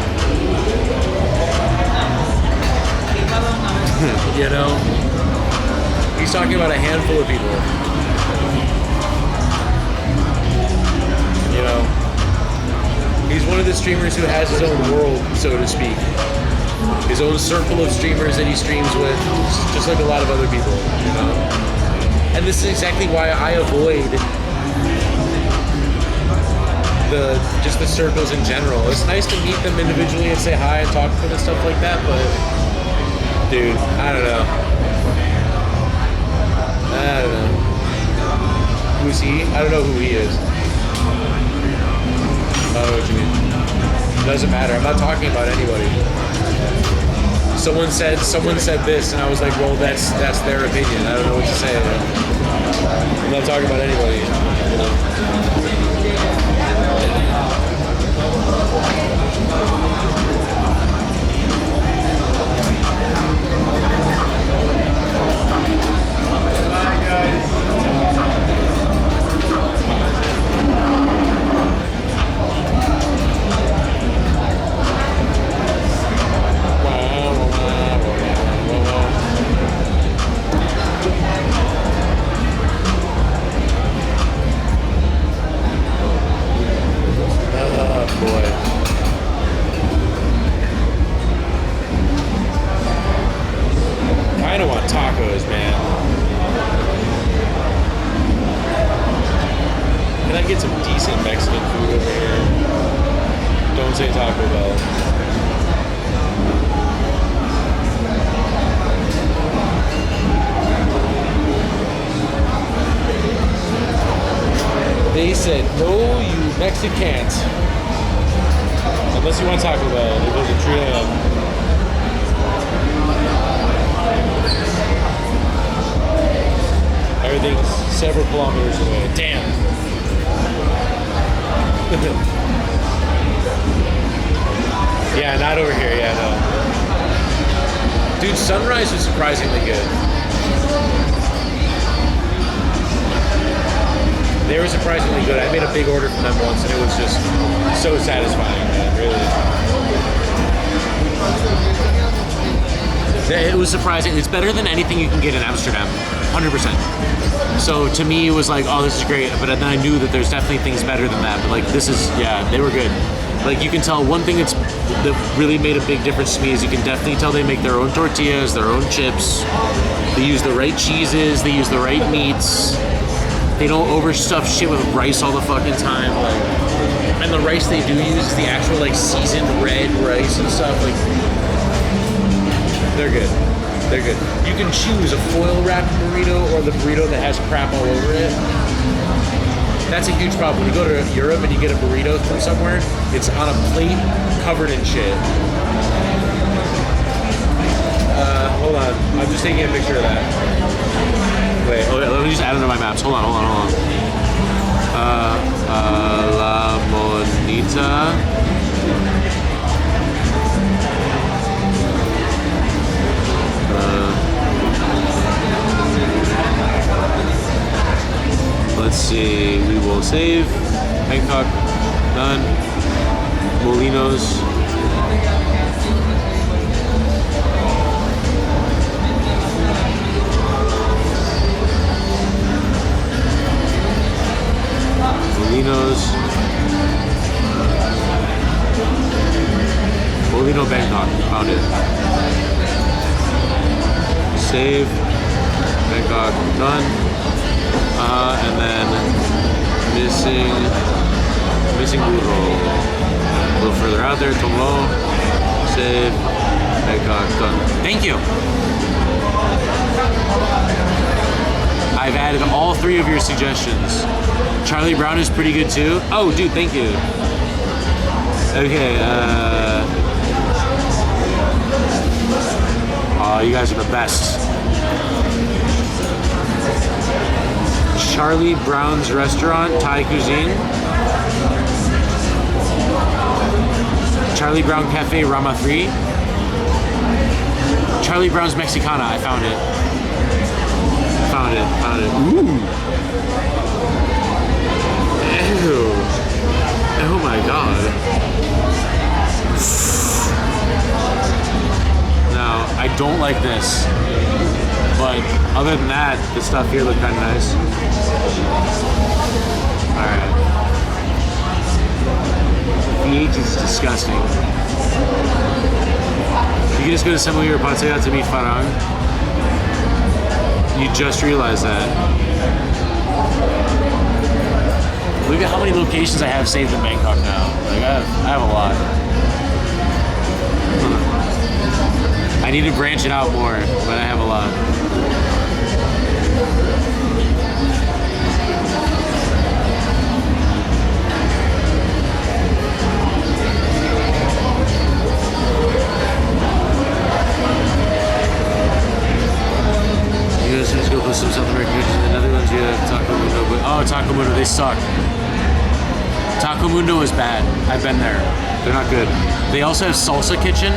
You know? He's talking about a handful of people. You know? He's one of the streamers who has his own world, so to speak. His own circle of streamers that he streams with, just like a lot of other people, you know? And this is exactly why I avoid the circles in general. It's nice to meet them individually and say hi and talk to them and stuff like that, but dude, I don't know. Who's he? I don't know who he is. I don't know what you mean. Doesn't matter. I'm not talking about anybody. Someone said this, and I was like, well, that's their opinion. I don't know what to say. I'm not talking about anybody. You know? They said, no, you Mexicans. Unless you want Taco Bell, it was a trio. Everything's several kilometers away. Damn. Yeah, not over here. Yeah, no. Dude, Sunrise was surprisingly good. They were surprisingly good. I made a big order from them once, and it was just so satisfying, man. Really. It was surprising. It's better than anything you can get in Amsterdam, 100%. So to me, it was like, oh, this is great. But then I knew that there's definitely things better than that. But like, this is, yeah, they were good. Like, you can tell one thing that really made a big difference to me is you can definitely tell they make their own tortillas, their own chips. They use the right cheeses. They use the right meats. They don't overstuff shit with rice all the fucking time. Like, and the rice they do use is the actual like seasoned red rice and stuff. Like, they're good. They're good. You can choose a foil wrapped burrito or the burrito that has crap all over it. That's a huge problem. When you go to Europe and you get a burrito from somewhere, it's on a plate covered in shit. Hold on. I'm just taking a picture of that. Wait, okay, let me just add it to my maps. Hold on. La Monita. Let's see. We will save. Bangkok. Done. Molinos. Molino Bangkok, found it. Save, Bangkok, done. And then missing burro. A little further out there, Tomlo. Save, Bangkok, done. Thank you. I've added all 3 of your suggestions. Charlie Brown is pretty good too. Oh, dude, thank you. Okay, oh, you guys are the best. Charlie Brown's Restaurant, Thai cuisine. Charlie Brown Cafe, Rama 3. Charlie Brown's Mexicana, I found it. Found it. Ooh. Ew. Oh my god. No, I don't like this. But other than that, the stuff here looked kind of nice. Alright. pH is disgusting. You can just go to Semolina or Pattaya to meet Farang. You just realized that. Look at how many locations I have saved in Bangkok now. Like I have a lot. I need to branch it out more, but I have a lot. You guys just go put some South American countries in the Netherlands. Yeah, Taco Mundo. But, oh, Taco Mundo, they suck. Taco Mundo is bad. I've been there. They're not good. They also have Salsa Kitchen.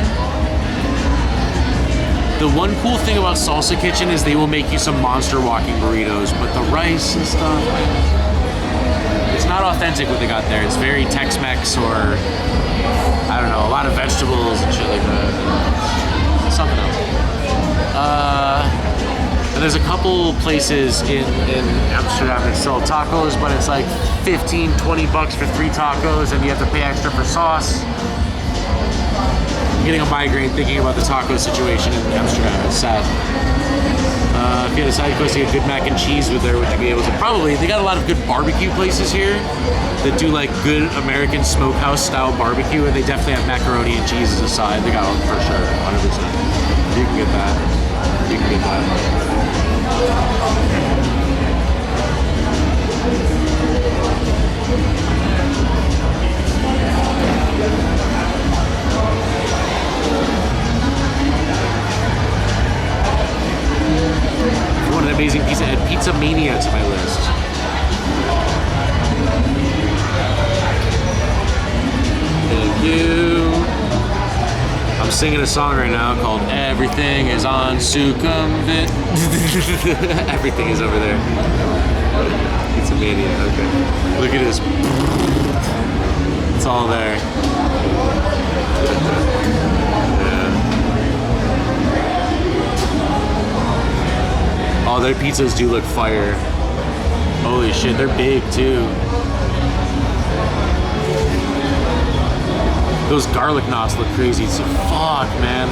The one cool thing about Salsa Kitchen is they will make you some monster walking burritos, but the rice and stuff, it's not authentic what they got there. It's very Tex-Mex or, I don't know, a lot of vegetables and shit like that. Something else. And there's a couple places in Amsterdam that sell tacos, but it's like 15, 20 bucks for 3 tacos, and you have to pay extra for sauce. I'm getting a migraine thinking about the taco situation in Amsterdam. It's sad. If you had a side quest to get good mac and cheese with there, would you be able to? Probably. They got a lot of good barbecue places here that do like good American smokehouse style barbecue, and they definitely have macaroni and cheese as a side. They got it for sure, 100%. You can get that. You can get that. One an amazing pizza. Add Pizza Mania to my list. Thank you. I'm singing a song right now called Everything is on Sukhumvit. Everything is over there. Pizza Mania, okay. Look at this. It's all there. Oh, their pizzas do look fire. Holy shit, they're big too. Those garlic knots look crazy. So fuck, man.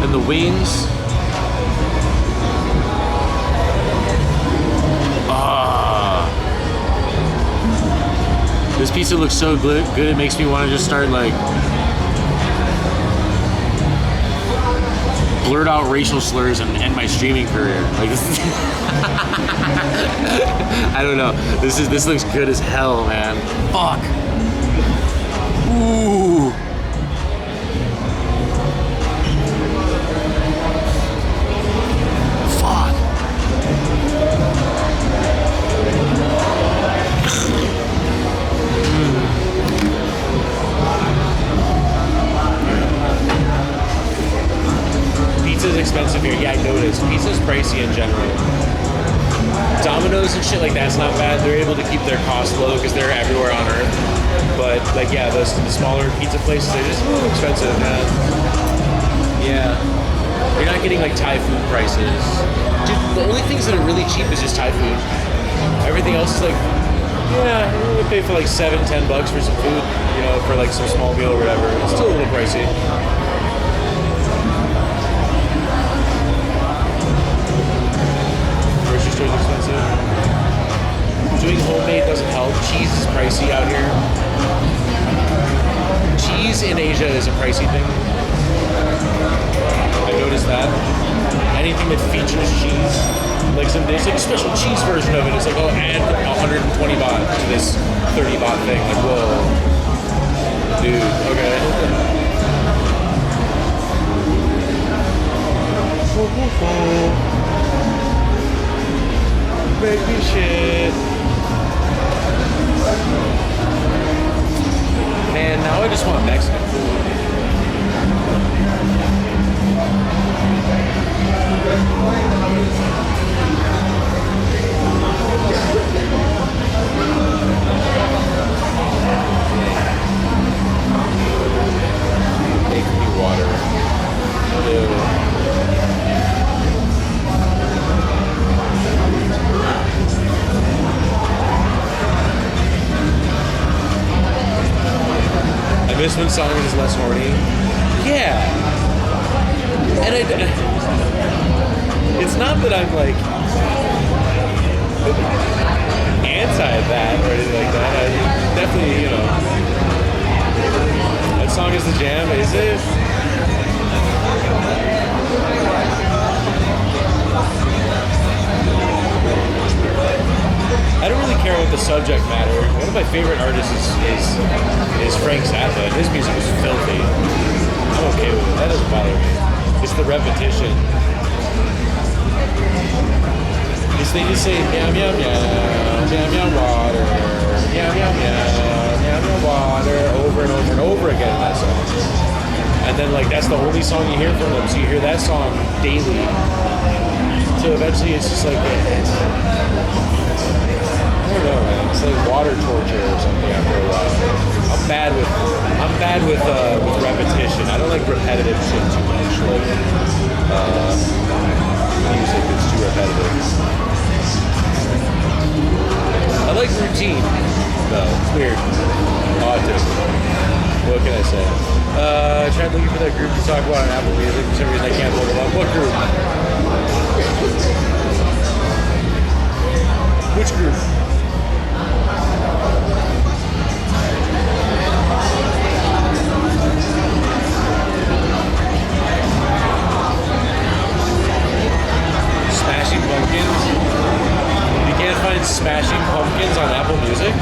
And the wings. Ah. This pizza looks so good. It makes me want to just start like blurt out racial slurs and end my streaming career. Like this is I don't know. This looks good as hell, man. Fuck. Ooh. Fuck. Pizza's expensive here. Yeah, I noticed. Pizza's pricey in general. Domino's and shit like that's not bad. They're able to keep their costs low because they're everywhere on Earth. But like, yeah, the smaller pizza places, they're just expensive, man. Yeah. You're not getting like Thai food prices. Dude, the only things that are really cheap is just Thai food. Everything else is like, yeah, we pay for like $7-10 for some food, you know, for like some small meal or whatever. It's still a little pricey. Grocery store's expensive. Doing homemade doesn't help. Cheese is pricey out here. Cheese in Asia is a pricey thing. I noticed that. And anything that features cheese. Like there's like a special cheese version of it. It's like, oh, add 120 baht to this 30 baht thing. Like, whoa, dude. Okay. Baby shit. Man, now I just want Mexican food. Make me water. Ew. I miss when song is less horny. Yeah. And it's not that I'm like anti that or anything like that. I definitely, you know, that song is the jam, is it? I don't really care about the subject matter. One of my favorite artists is Frank Zappa. His music is filthy. I'm okay with it. That doesn't bother me. It's the repetition. It's they just say meow meow meow, meow meow water, meow meow meow, meow meow water over and over and over again in that song. And then like that's the only song you hear from them. So you hear that song daily. So eventually it's just like I don't know, man. It's like water torture or something after a while. I'm bad with repetition. I don't like repetitive shit too much. Like music that's too repetitive. I like routine, though. It's weird. Autism. What can I say? I tried looking for that group to talk about on Apple Music. For some reason I can't pull it up. What group? Which group? Smashing Pumpkins? You can't find Smashing Pumpkins on Apple Music?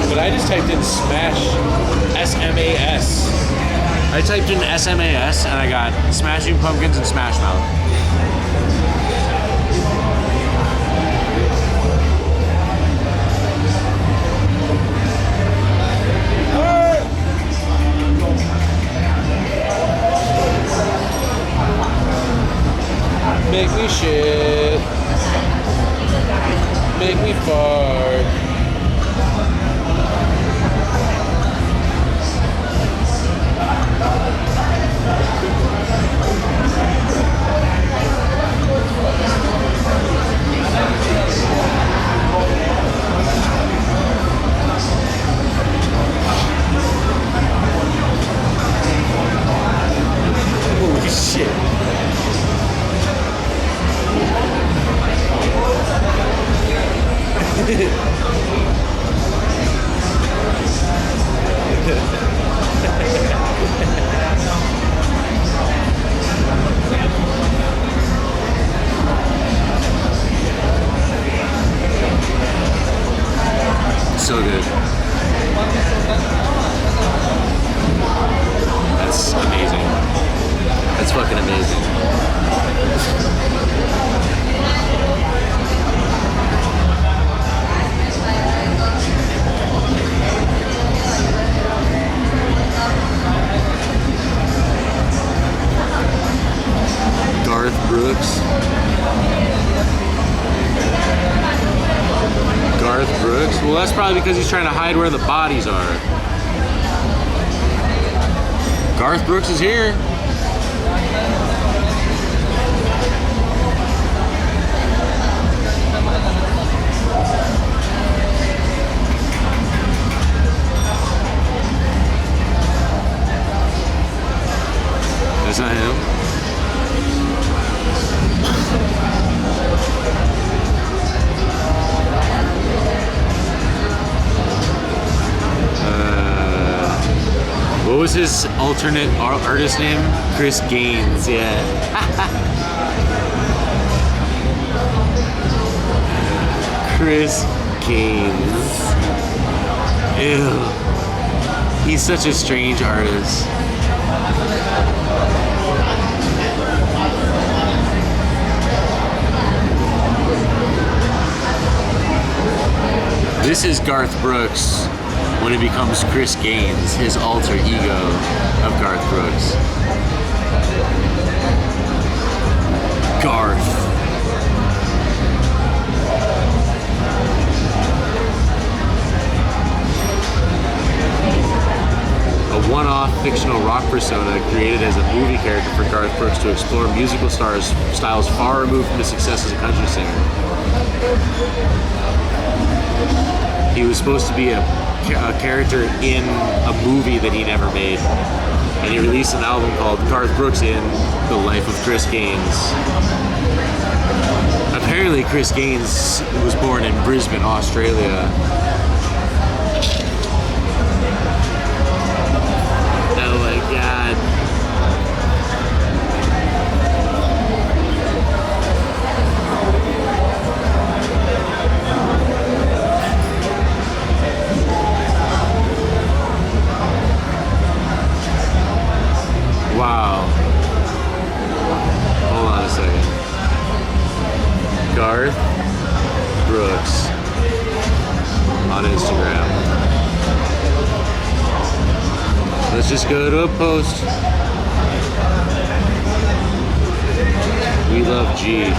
But I just typed in Smash, S-M-A-S. I typed in S-M-A-S and I got Smashing Pumpkins and Smash Mouth. Make me shit. Make me fart. Holy shit. So good. That's amazing. That's fucking amazing. Garth Brooks. Garth Brooks? Well, that's probably because he's trying to hide where the bodies are. Garth Brooks is here. was his alternate artist name? Chris Gaines, yeah. Chris Gaines. Ew. He's such a strange artist. This is Garth Brooks when he becomes Chris Gaines, his alter ego of Garth Brooks. Garth. A one-off fictional rock persona created as a movie character for Garth Brooks to explore musical styles far removed from his success as a country singer. He was supposed to be a character in a movie that he never made, and he released an album called Garth Brooks in The Life of Chris Gaines. Apparently Chris Gaines was born in Brisbane, Australia. Oh my god. Wow. Hold on a second. Garth Brooks on Instagram. Let's just go to a post. We love G.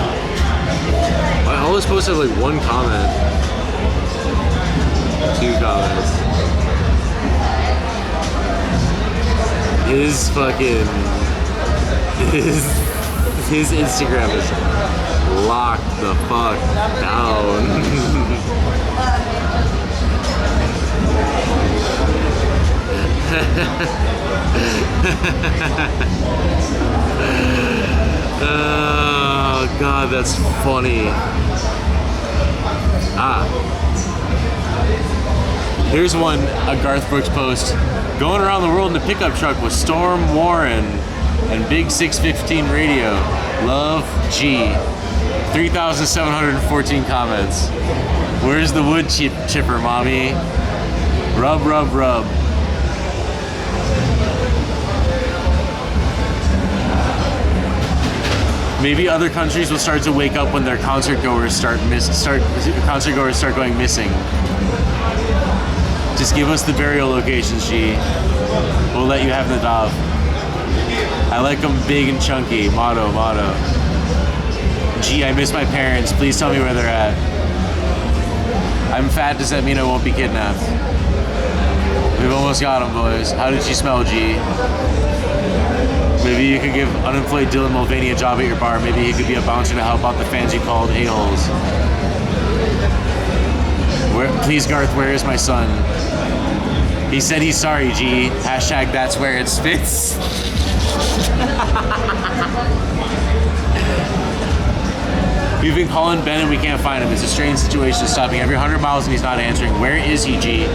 All his posts have like one comment. 2 comments. His fucking his Instagram is locked the fuck down. Oh god, that's funny. Here's one, a Garth Brooks post. Going around the world in a pickup truck with Storm Warren and Big 615 Radio. Love, G. 3,714 comments. Where's the wood chipper, mommy? Rub, rub, rub. Maybe other countries will start to wake up when their concert goers start going missing. Just give us the burial locations, G. We'll let you have the dog. I like them big and chunky. Motto. Gee, I miss my parents. Please tell me where they're at. I'm fat. Does that mean I won't be kidnapped? We've almost got them, boys. How did she smell, G? Maybe you could give unemployed Dylan Mulvaney a job at your bar. Maybe he could be a bouncer to help out the fans you called a-holes. Please, Garth, where is my son? He said he's sorry, G. Hashtag that's where it spits. We've been calling Ben and we can't find him. It's a strange situation, stopping every 100 miles and he's not answering. Where is he, G?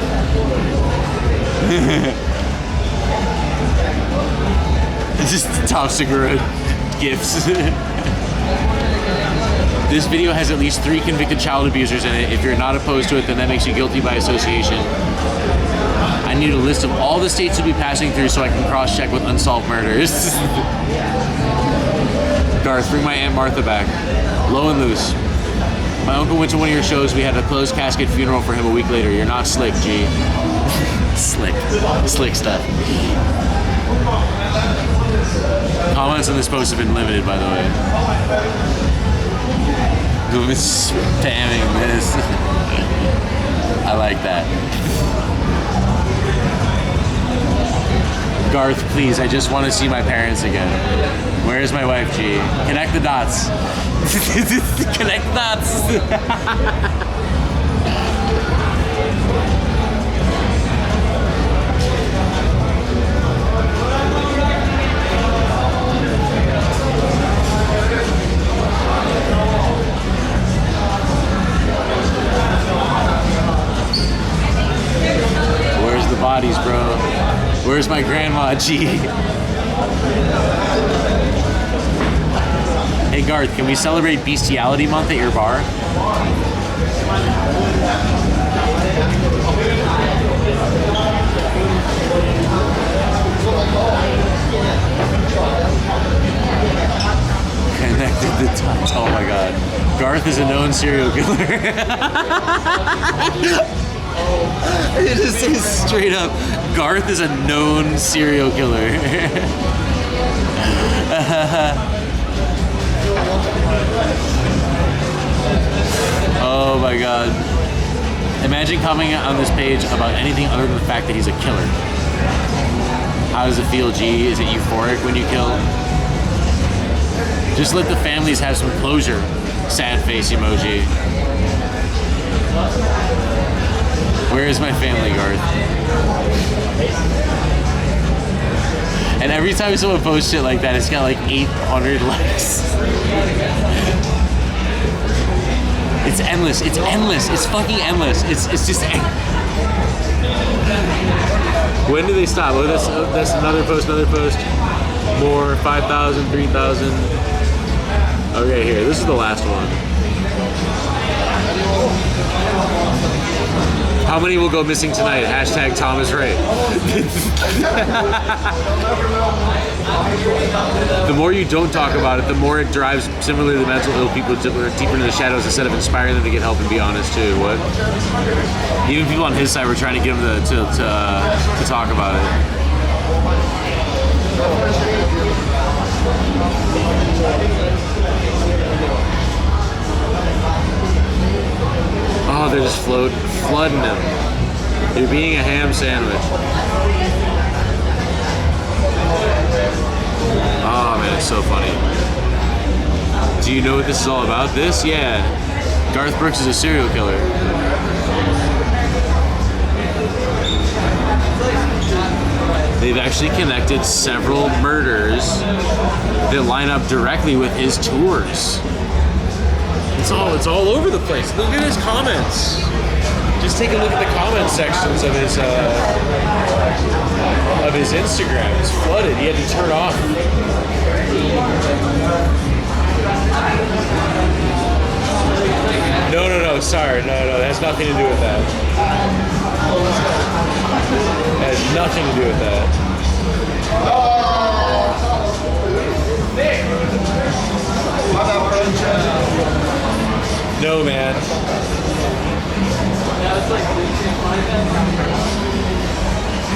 Just top cigarette gifts. This video has at least 3 convicted child abusers in it. If you're not opposed to it, then that makes you guilty by association. I need a list of all the states you'll be passing through so I can cross-check with unsolved murders. Garth, bring my Aunt Martha back. Low and loose. My uncle went to one of your shows. We had a closed casket funeral for him a week later. You're not slick, G. Slick stuff. Comments on this post have been limited, by the way. Who is spamming this? I like that. Garth, please, I just want to see my parents again. Where is my wife, G? Connect the dots. Connect the dots. Where's the bodies, bro? Where's my grandma? G. Hey Garth, can we celebrate Bestiality Month at your bar? Connected the dots. Oh my god. Garth is a known serial killer. It just says straight up, Garth is a known serial killer. Oh my god. Imagine coming on this page about anything other than the fact that he's a killer. How does it feel, G? Is it euphoric when you kill? Just let the families have some closure. Sad face emoji. Where is my family, Garth? And every time someone posts shit like that, it's got like 800 likes. It's endless. It's endless. It's fucking endless. It's just. When do they stop? Oh, that's another post. Another post. More 5,000, 3,000. Okay, here. This is the last one. How many will go missing tonight? Hashtag Thomas Ray. The more you don't talk about it, the more it drives similarly the mental ill people deeper into the shadows instead of inspiring them to get help and be honest too. What? Even people on his side were trying to get him to talk about it. Oh, they're just flooding him. They're being a ham sandwich. Oh man, it's so funny. Do you know what this is all about? This? Yeah. Garth Brooks is a serial killer. They've actually connected several murders that line up directly with his tours. It's all over the place. Look at his comments. Just take a look at the comment sections of his Instagram. It's flooded. He had to turn off. No, sorry. No, that has nothing to do with that. That has nothing to do with that. No, man.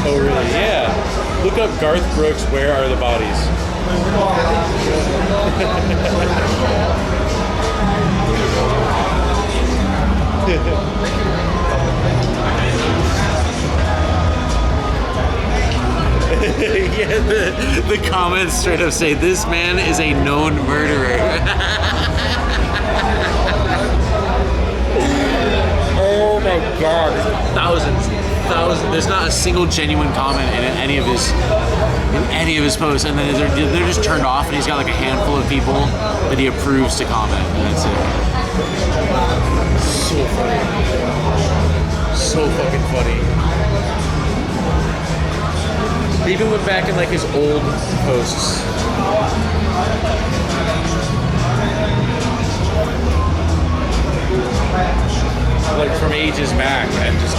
Oh, really? Yeah. Look up Garth Brooks, Where Are the Bodies? Yeah, the comments straight up say, this man is a known murderer. Oh my god, thousands. There's not a single genuine comment in any of his posts, and then they're just turned off, and he's got like a handful of people that he approves to comment, and that's it. So funny. So fucking funny. They even went back in like his old posts. Like from ages back, and just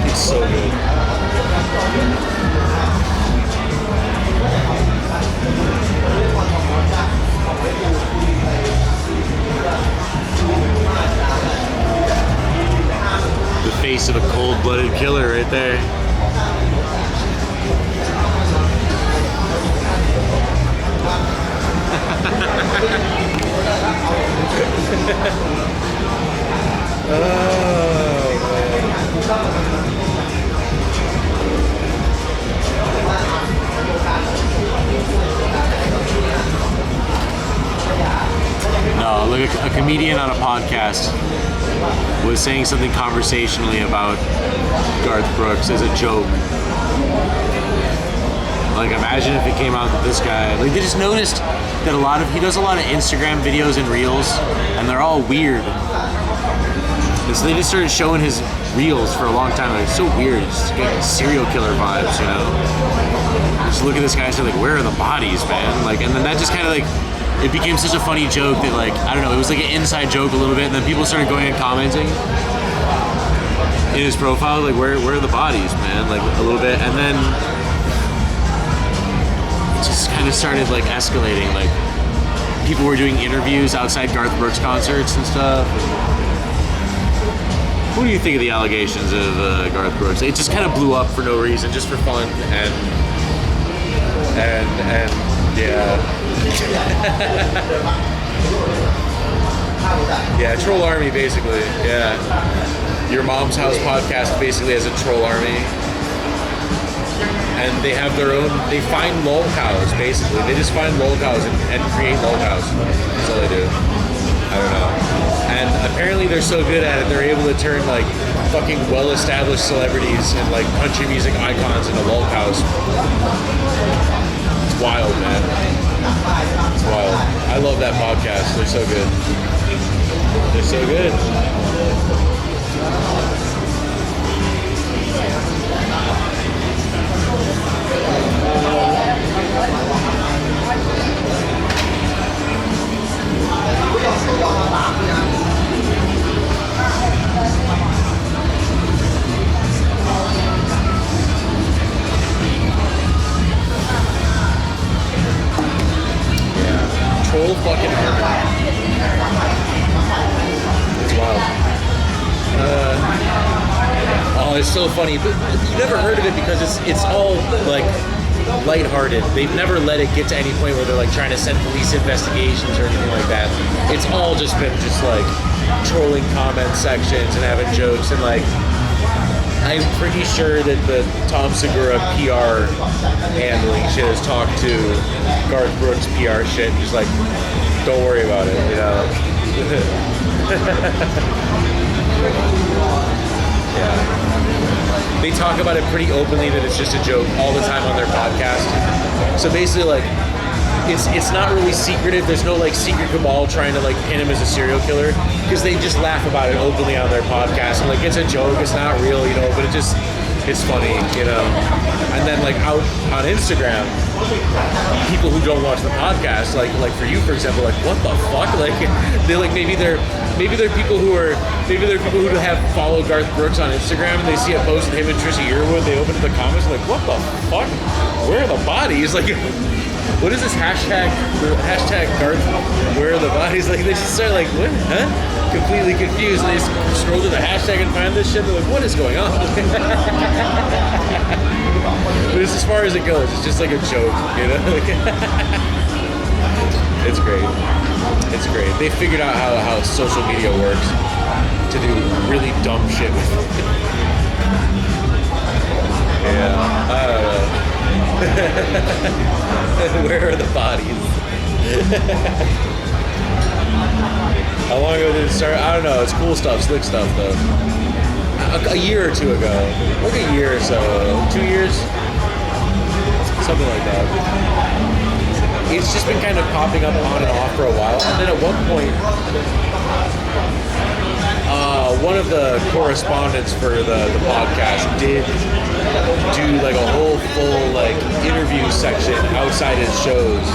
it's so good. The face of a cold-blooded killer right there. No, look, a comedian on a podcast was saying something conversationally about Garth Brooks as a joke. Like, imagine if it came out that this guy, like, they just noticed that he does a lot of Instagram videos and reels, and they're all weird. And so they just started showing his reels for a long time. Like, it's so weird. It's just getting serial killer vibes, you know? Just look at this guy and say, like, where are the bodies, man? Like, and then that just kind of like, it became such a funny joke that, like, I don't know, it was like an inside joke a little bit, and then people started going and commenting in his profile, like, where are the bodies, man? Like, a little bit, and then it just kind of started, like, escalating. Like, people were doing interviews outside Garth Brooks concerts and stuff. What do you think of the allegations of Garth Brooks? It just kind of blew up for no reason, just for fun, and yeah. Yeah, troll army basically. Yeah, Your Mom's House podcast basically has a troll army, and they have their own. They find lol cows basically. They just find lol cows and create lol cows. That's all they do. I don't know. And apparently they're so good at it, they're able to turn like fucking well-established celebrities and like country music icons into lol cows. It's wild, man. It's wild. I love that podcast. They're so good. They're so good. Troll fucking army. It's wild. Oh, it's so funny. But you never heard of it because it's all like lighthearted. They've never let it get to any point where they're like trying to send police investigations or anything like that. It's all just been just like trolling comment sections and having jokes, and like I'm pretty sure that the Tom Segura PR handling shit has talked to Garth Brooks PR shit, and just like, don't worry about it, you know. Yeah. They talk about it pretty openly that it's just a joke all the time on their podcast. So basically, like, it's not really secretive. There's no like secret cabal trying to like pin him as a serial killer, because they just laugh about it openly on their podcast. And like, it's a joke, it's not real, you know, but it's funny, you know. And then like out on Instagram, people who don't watch the podcast, like for you, for example, like, what the fuck? Like, they're like, maybe they're people who have followed Garth Brooks on Instagram, and they see a post of him and Trisha Yearwood, they open up the comments and like, what the fuck? Where are the bodies? Like, what is this hashtag Garth? Where are the bodies? Like, they just start like, what? Huh? Completely confused. And they scroll to the hashtag and find this shit. They're like, what is going on? But it's as far as it goes. It's just like a joke, you know? It's great. It's great. They figured out how social media works to do really dumb shit with it. Yeah, I don't know. Where are the bodies? How long ago did it start? I don't know. It's cool stuff, slick stuff, though. A year or two ago. Like a year or so. 2 years? Something like that. It's just been kind of popping up on and off for a while. And then at one point, one of the correspondents for the podcast did do like a whole full like interview section outside his shows.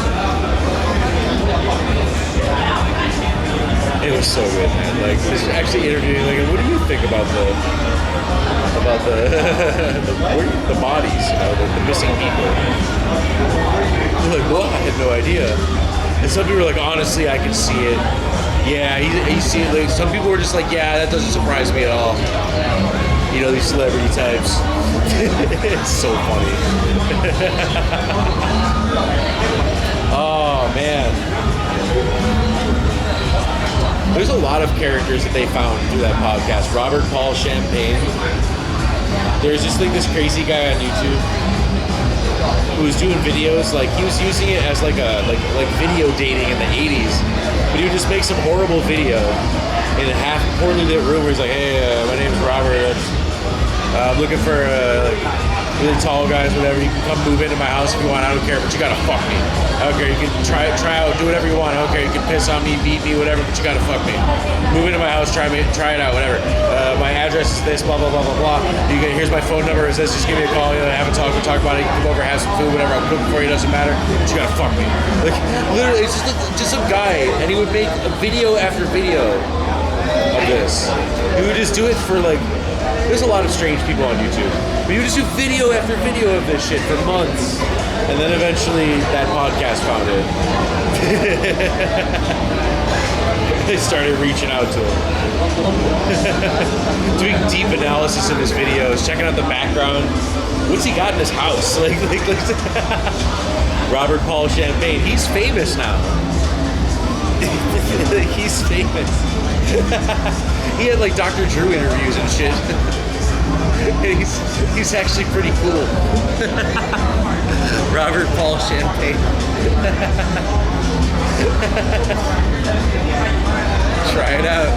It was so good, man. Like, just actually interviewing, like, what do you think about the the bodies, you know, the missing people? They're like, well, I had no idea. And some people were like, honestly, I can see it. Yeah, he's seen it. Like, some people were just like, yeah, that doesn't surprise me at all. You know, these celebrity types. It's so funny. Oh, man. There's a lot of characters that they found through that podcast. Robert Paul Champagne. There's just like this crazy guy on YouTube who was doing videos, like he was using it as like a like video dating in the 80s, but he would just make some horrible video in a half poorly lit room where he's like, hey, my name's Robert. I'm looking for really tall guys, whatever. You can come move into my house if you want. I don't care, but you gotta fuck me. I don't care. You can try out, do whatever you want. I don't care. You can piss on me, beat me, whatever, but you gotta fuck me. Move into my house, try it out, whatever. My address is this, blah blah blah blah blah. Here's my phone number. Is this? Just give me a call. Have a talk. We'll talk about it. You can come over, have some food, whatever. I'll cook for you. Doesn't matter. But you gotta fuck me. Like literally, it's just some guy, and he would make a video after video of this. He would just do it for like. There's a lot of strange people on YouTube. But you just do video after video of this shit for months. And then eventually that podcast found it. They started reaching out to him. Doing deep analysis of his videos, checking out the background. What's he got in his house? Like Robert Paul Champagne. He's famous now. He's famous. He had like Dr. Drew interviews and shit. He's actually pretty cool. Robert Paul Champagne. Try it out.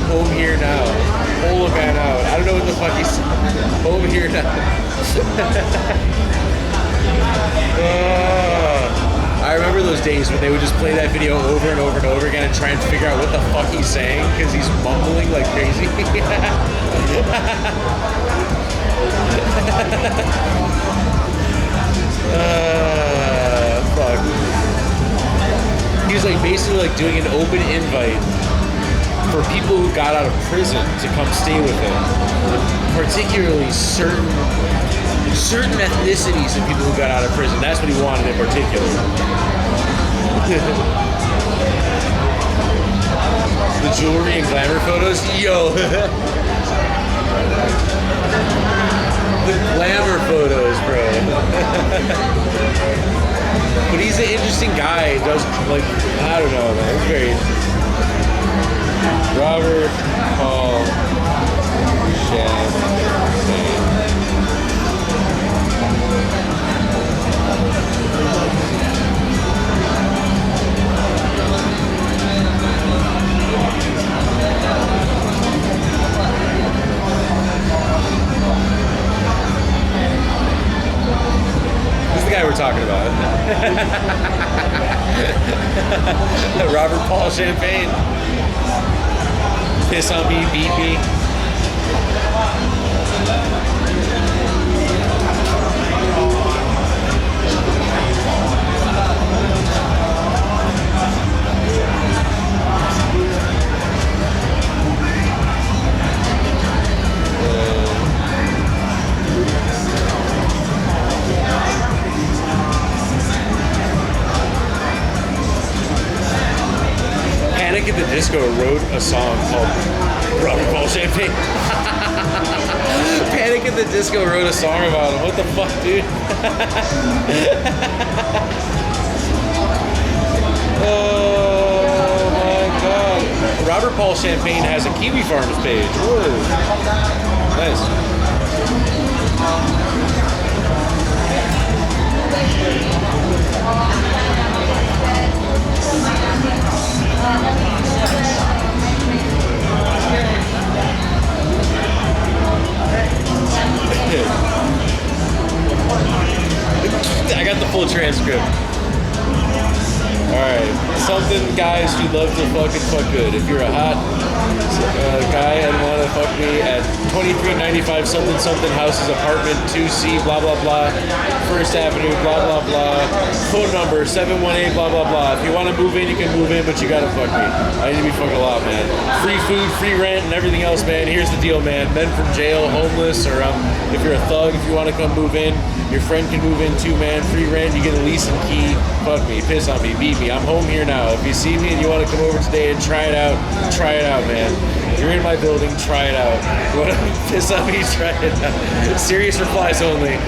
Home here now. Pull a man out. I don't know what the fuck he's. Home here now. I remember those days when they would just play that video over and over and over again and try and figure out what the fuck he's saying because he's mumbling like crazy. Fuck. He was like basically like doing an open invite for people who got out of prison to come stay with him, particularly certain ethnicities of people who got out of prison. That's what he wanted in particular. The jewelry and glamour photos? Yo! The glamour photos, bro. But he's an interesting guy. He does, like, I don't know, man. It's very interesting. Robert Paul Champagne. This is the guy we're talking about. Robert Paul Champagne. Piss on me, beat me. Panic at the Disco wrote a song called Robert Paul Champagne. Panic at the Disco wrote a song about him. What the fuck, dude? Oh my god. Robert Paul Champagne has a Kiwi Farms page. Whoa. Nice. I got the full transcript. Alright, something guys who love to fucking fuck good. If you're a hot guy and want to fuck me at 2395 something something houses apartment 2C blah blah blah 1st Avenue blah blah blah phone number 718 blah blah blah. If you want to move in you can move in, but you gotta fuck me. I need to be fucked a lot, man. Free food, free rent, and everything else, man. Here's the deal, man. Men from jail, homeless, or if you're a thug, if you want to come move in, your friend can move in too, man. Free rent, you get a lease and key. Fuck me, piss on me, beat me. I'm home here now. If you see me and you want to come over today and try it out, man. You're in my building, try it out. You want to piss on me, try it out. Serious replies only.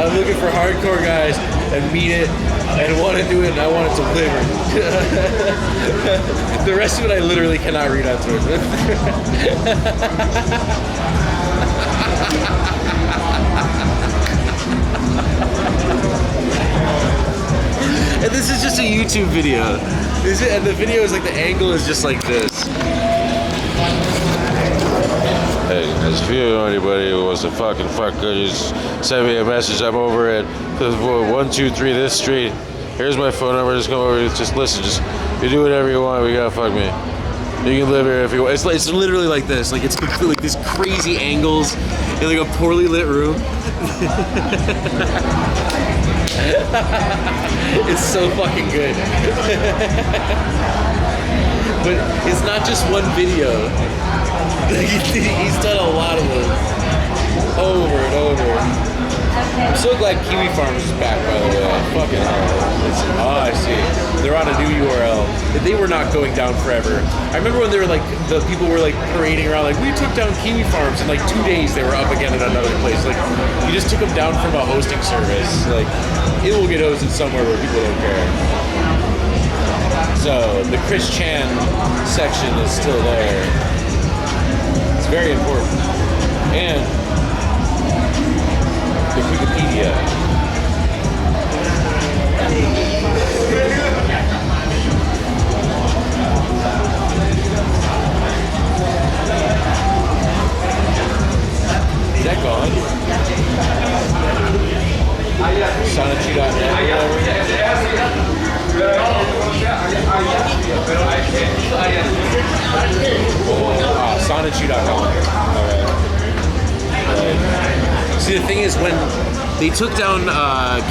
I'm looking for hardcore guys and mean it and want to do it and I want it delivered. The rest of it I literally cannot read on Twitter. And this is just a YouTube video. And the video is like the angle is just like this.
Hey, if you know anybody who wants to fucking fuck good, just send me a message. I'm over at 123 this street. Here's my phone number. Just come over. Just listen. Just you do whatever you want. We gotta fuck me. You can live here if you want.
It's literally like this. Like it's completely like these crazy angles in like a poorly lit room. It's so fucking good. But it's not just one video. He's done a lot of them over and over. I'm so glad Kiwi Farms is back, by the way. Fucking hell. Oh, I see. They're on a new URL. They were not going down forever. I remember when they were like, the people were like parading around like, we took down Kiwi Farms. In like 2 days, they were up again at another place. Like, you just took them down from a hosting service. Like, it will get hosted somewhere where people don't care. So, the Chris Chan section is still there. It's very important. And the Wikipedia. Is that gone? Sonichu.net Sonichu.com. See, the thing is, when they took down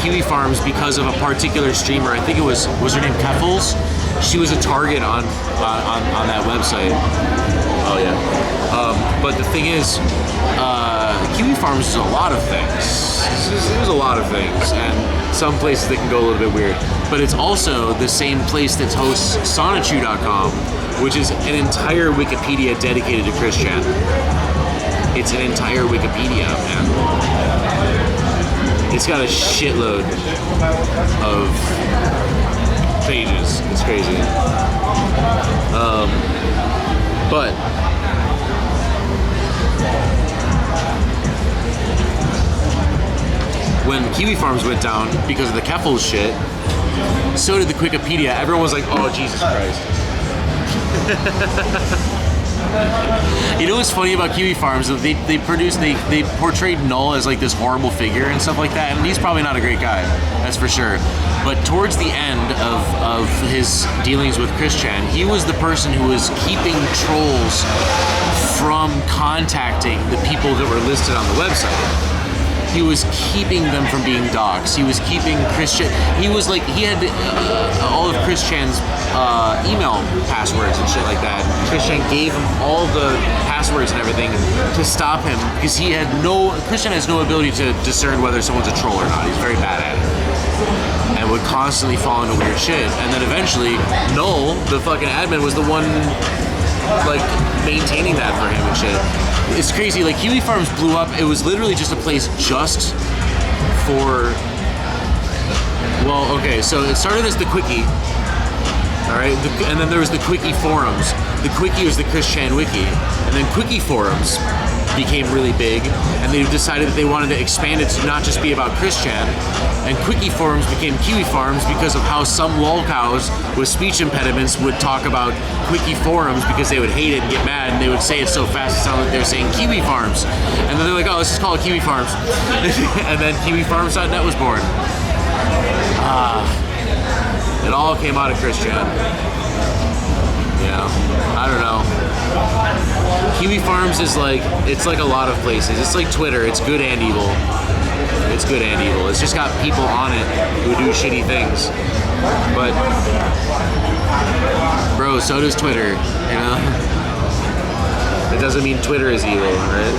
Kiwi Farms because of a particular streamer, I think it was her name Keffels? She was a target on that website. Oh yeah. But the thing is, Kiwi Farms is a lot of things. There's a lot of things, and some places they can go a little bit weird. But it's also the same place that hosts Sonichu.com, which is an entire Wikipedia dedicated to Chris Chan. It's an entire Wikipedia, man. It's got a shitload of pages. It's crazy. But when Kiwi Farms went down because of the Keffels shit, so did the Wikipedia. Everyone was like, oh, Jesus Christ. You know what's funny about Kiwi Farms? They portrayed Null as like this horrible figure and stuff like that, and he's probably not a great guy, that's for sure. But towards the end of his dealings with Chris Chan, he was the person who was keeping trolls from contacting the people that were listed on the website. He was keeping them from being doxxed. He was keeping Chris Chan. He was like, he had all of Chris Chan's email passwords and shit like that. Chris Chan gave him all the passwords and everything to stop him because Chris Chan has no ability to discern whether someone's a troll or not. He's very bad at it. And would constantly fall into weird shit. And then eventually, Null, the fucking admin, was the one like maintaining that for him and shit. It's crazy, like Kiwi Farms blew up. It was literally just a place just for, well, okay, so it started as the Quickie, all right, and then there was the Quickie forums. The Quickie was the Chris Chan wiki, and then Quickie forums became really big, and they decided that they wanted to expand it to not just be about Chris Chan, and Quickie forums became Kiwi Farms because of how some lolcows with speech impediments would talk about Quickie forums because they would hate it and get mad, and they would say it so fast it sounded like they were saying Kiwi Farms, and then they're like, oh, let's just call it Kiwi Farms. And then KiwiFarms.net was born. It all came out of Chris Chan. Yeah, I don't know. Kiwi Farms is like, it's like a lot of places. It's like Twitter. It's good and evil. It's good and evil. It's just got people on it who do shitty things. But, bro, so does Twitter, you know? It doesn't mean Twitter is evil, right?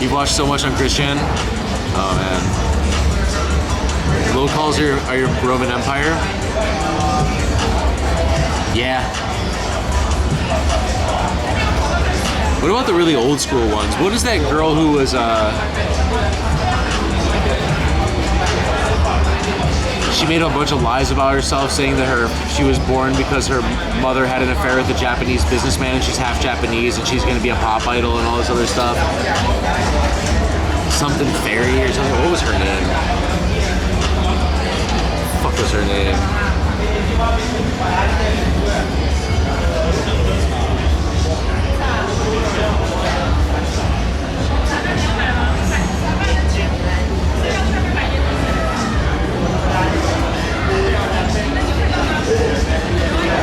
You've watched so much on Chris Chan? Oh, man. Locals are your Roman Empire? Yeah. What about the really old school ones? What is that girl who was, she made a bunch of lies about herself, saying that she was born because her mother had an affair with a Japanese businessman and she's half Japanese and she's going to be a pop idol and all this other stuff. something Fairy or something. What was her name? What was her name?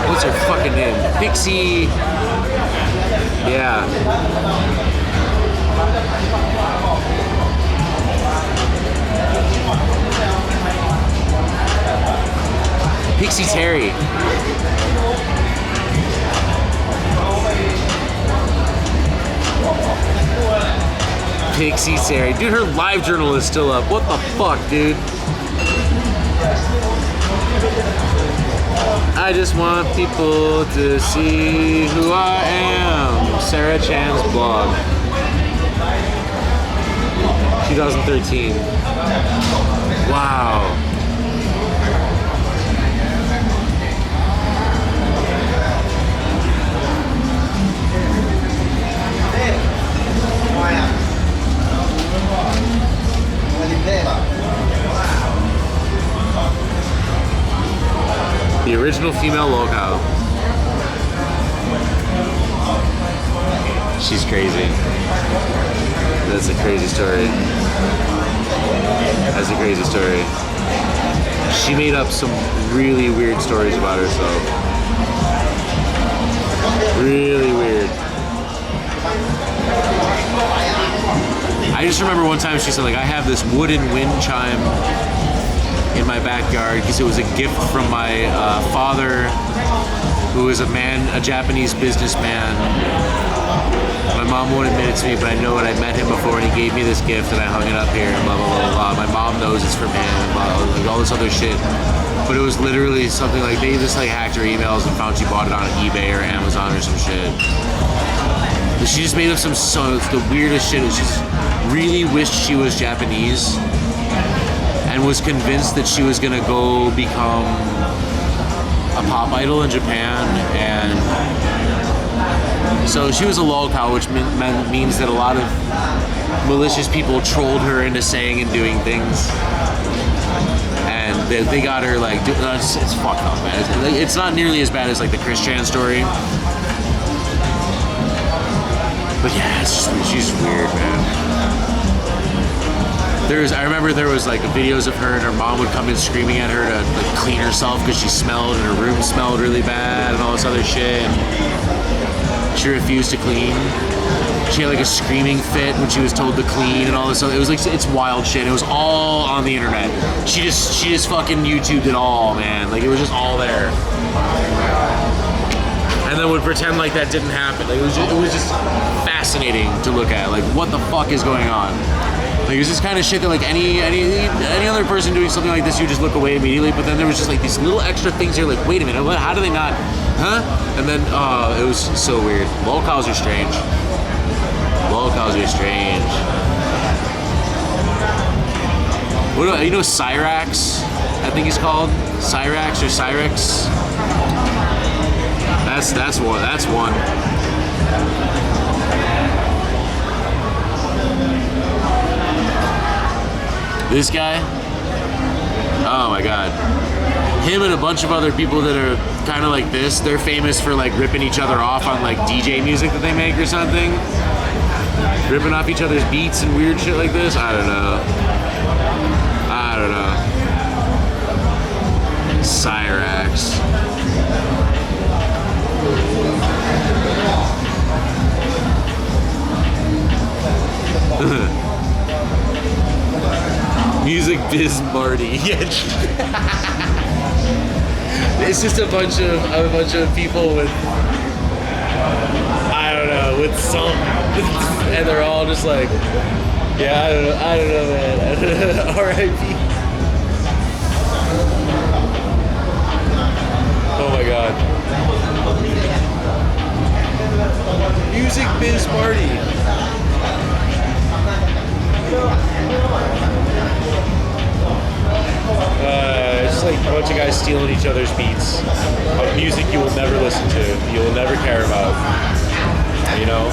What's her fucking name? Pixie. Yeah. Pixie Terry. Pixie Terry. Dude, her live journal is still up. What the fuck, dude? I just want people to see who I am. Sarah Chan's blog. 2013. Wow. The original female locale. She's crazy. That's a crazy story. That's a crazy story. She made up some really weird stories about herself. Really weird. I just remember one time she said, like, I have this wooden wind chime in my backyard because it was a gift from my father, who is a Japanese businessman. My mom won't admit it to me, but I know it. I met him before, and he gave me this gift, and I hung it up here, and blah, blah, blah, blah. My mom knows it's from him, and blah, blah, like all this other shit. But it was literally something like they just like hacked her emails and found she bought it on eBay or Amazon or some shit. But she just made up some songs, the weirdest shit. She just really wished she was Japanese and was convinced that she was gonna go become a pop idol in Japan, and so she was a lolcow, which means that a lot of malicious people trolled her into saying and doing things, and they got her like, it's fucked up, man. It's not nearly as bad as like the Chris Chan story, but yeah, she's weird, man. I remember there was like videos of her, and her mom would come in screaming at her to like clean herself because she smelled and her room smelled really bad and all this other shit. And she refused to clean. She had like a screaming fit when she was told to clean and all this other. It was like, it's wild shit. It was all on the internet. She just fucking YouTubed it all, man. Like it was just all there. And then would pretend like that didn't happen. Like it was just fascinating to look at. Like what the fuck is going on? Like it was this kind of shit that like any other person doing something like this, you just look away immediately. But then there was just like these little extra things here. Like wait a minute, what? How do they not? Huh? And then it was so weird. Lolcows are strange. Lolcows are strange. What do you know? Cyrax, I think he's called Cyrax or Cyrex. That's one. That's one. This guy, oh my god. Him and a bunch of other people that are kind of like this, they're famous for like ripping each other off on like DJ music that they make or something. Ripping off each other's beats and weird shit like this. I don't know. Cyrax. Music Biz Marty. It's just a bunch of people with, I don't know, with some, and they're all just like, yeah, I don't know, man. R.I.P. Oh my god. Music Biz Marty. It's like a bunch of guys stealing each other's beats of music you will never listen to, you will never care about, you know?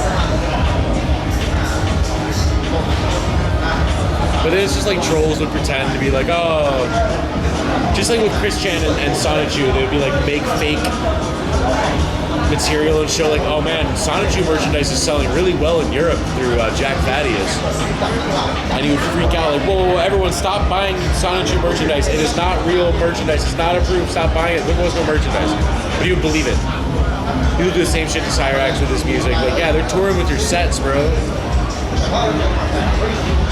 But then it's just like trolls would pretend to be like, oh, just like with Chris Chan and Sonichu, they would be like make fake material and show like, oh man, Sonichu merchandise is selling really well in Europe through Jack Thaddeus. And he would freak out like, whoa, everyone stop buying Sonichu merchandise. It is not real merchandise. It's not approved. Stop buying it. There was no merchandise. But he would believe it. He would do the same shit to Cyrax with his music. Like, yeah, they're touring with your sets, bro.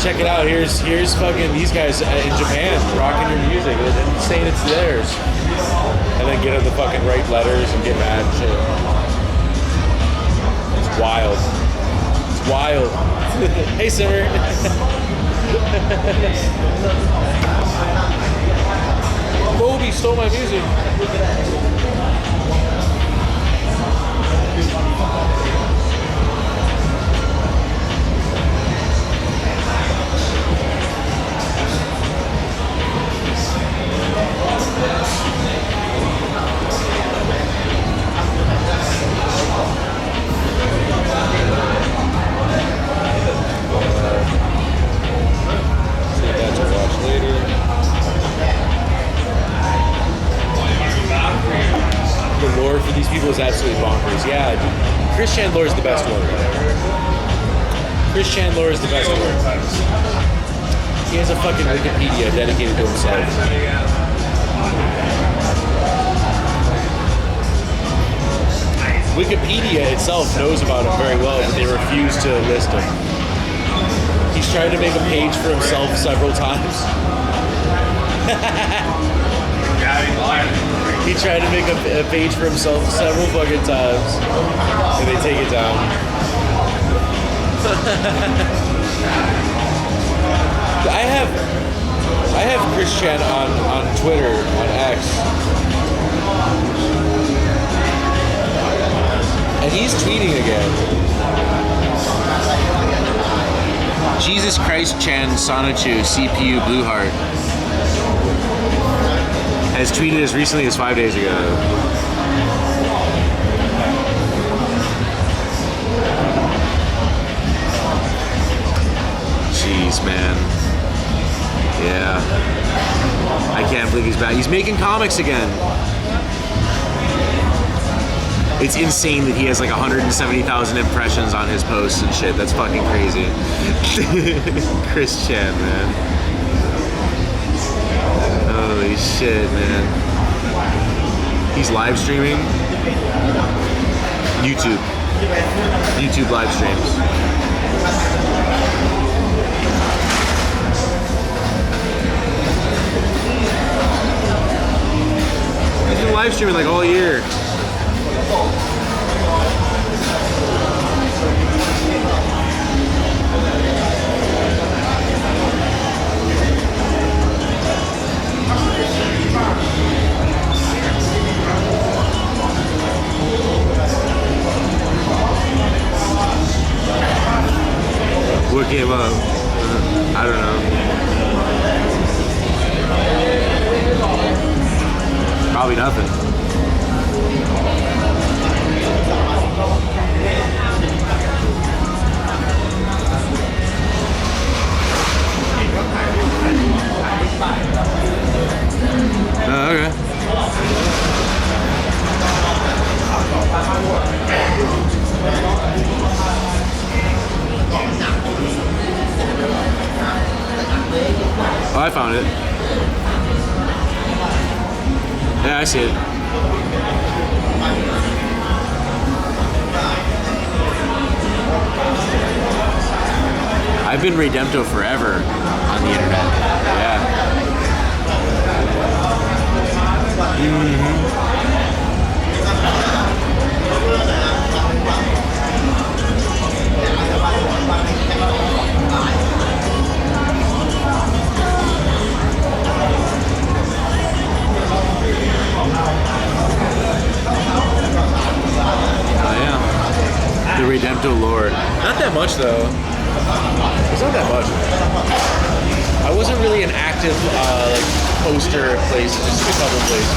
Check it out. Here's fucking these guys in Japan rocking your music and saying it's theirs. And then get them the fucking write letters and get mad and shit. It's wild. It's wild. Hey, Simmer. Bobby stole my music. The lore for these people is absolutely bonkers. Yeah, Chris Chandler is the best one. Chris Chandler is the best one. He has a fucking Wikipedia dedicated to himself. Wikipedia itself knows about him very well, but they refuse to list him. He's tried to make a page for himself several times. He tried to make a page for himself several fucking times, and they take it down. I have Chris Chan on Twitter, on X, and he's tweeting again. Jesus Christ Chan Sonichu CPU Blueheart has tweeted as recently as 5 days ago. Jeez, man. Yeah. I can't believe he's back. He's making comics again. It's insane that he has like 170,000 impressions on his posts and shit. That's fucking crazy. Chris Chan, man. Holy shit, man. He's live streaming. YouTube live streams. He's been live streaming like all year. What came up? I don't know. Probably nothing. Okay. Oh, I found it. Yeah, I see it. I've been Redempto forever on the internet. Yeah. Oh yeah. The Redempto lore. Not that much though. It's not that much. I wasn't really an active like poster place, just a couple places.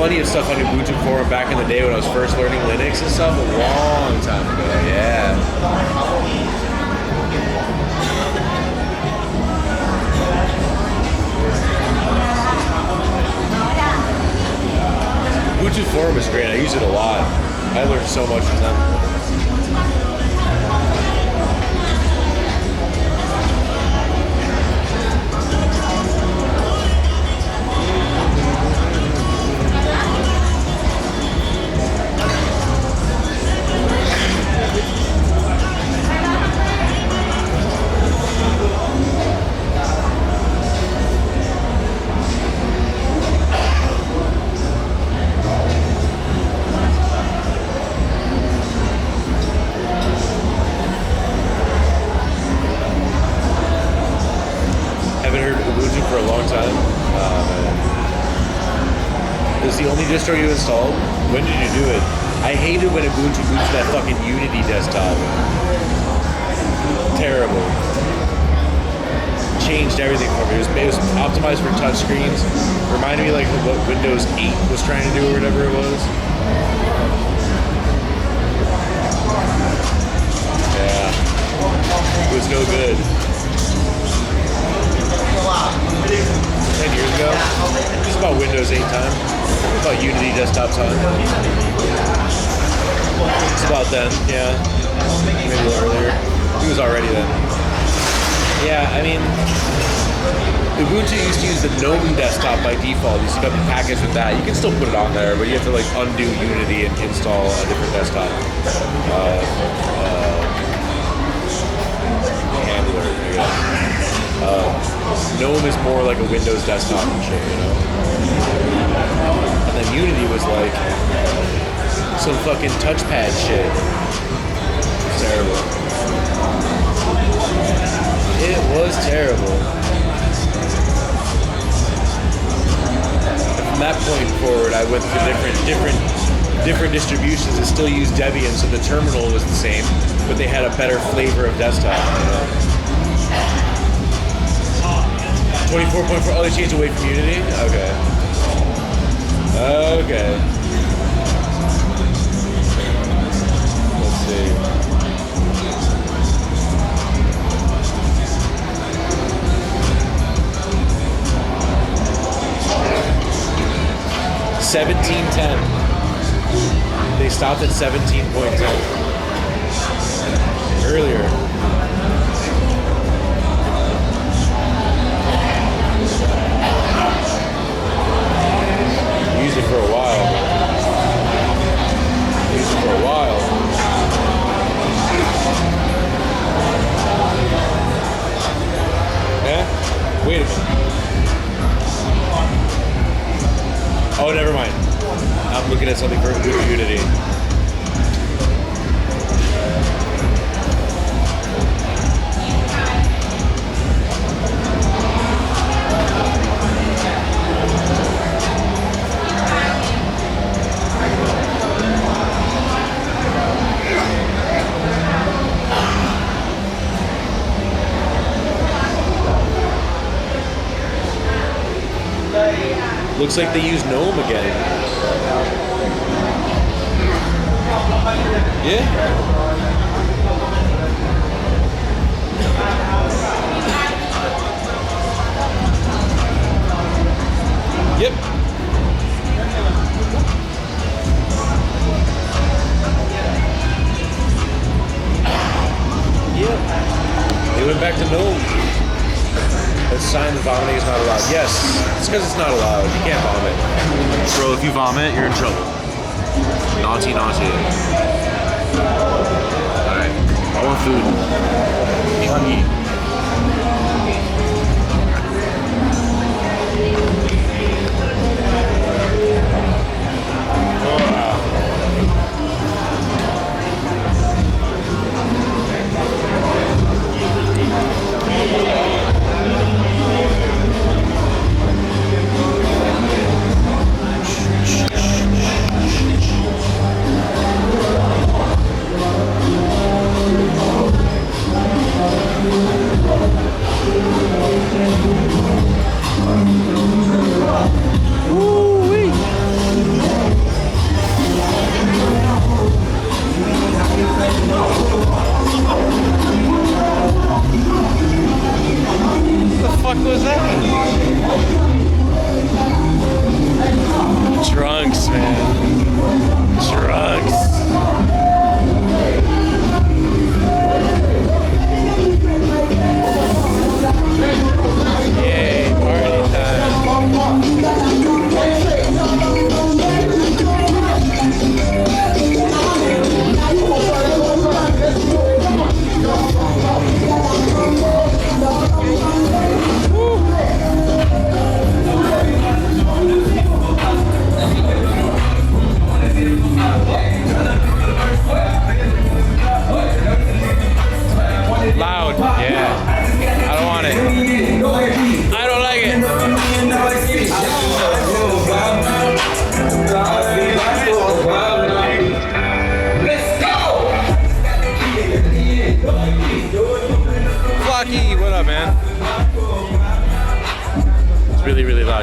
plenty of stuff on Ubuntu forum back in the day when I was first learning Linux and stuff, a long time ago. Yeah. Ubuntu forum is great. I use it a lot. I learned so much from them. For a long time. It was the only distro you installed? When did you do it? I hated when Ubuntu moved to that fucking Unity desktop. Terrible. Changed everything for me. It was optimized for touchscreens. Reminded me like what Windows 8 was trying to do or whatever it was. Yeah. It was no good. 10 years ago. It's about Windows 8 time. It's about Unity desktop time. It's about then, yeah. Maybe a little earlier. It was already then. Yeah, I mean, Ubuntu used to use the GNOME desktop by default. You used to have a package with that. You can still put it on there, but you have to like undo Unity and install a different desktop handler, I guess. GNOME is more like a Windows desktop and shit, you know? And then Unity was like some fucking touchpad shit. It's terrible. It was terrible. From that point forward, I went to different distributions that still used Debian, so the terminal was the same, but they had a better flavor of desktop, you know? 24.4. Oh, they changed away from Unity? Okay. Okay. Let's see. $17.10. They stopped at 17.10 earlier. Used it for a while. Used it for a while. Yeah? Wait a minute. Oh, never mind. I'm looking at something for Unity. Looks like they use GNOME again. Yeah? Yep. Yep. They went back to GNOME. A sign that vomiting is not allowed. Yes, it's because it's not allowed. You can't vomit. Bro, if you vomit, you're in trouble. Naughty, naughty. Alright. I want food. I'm hungry.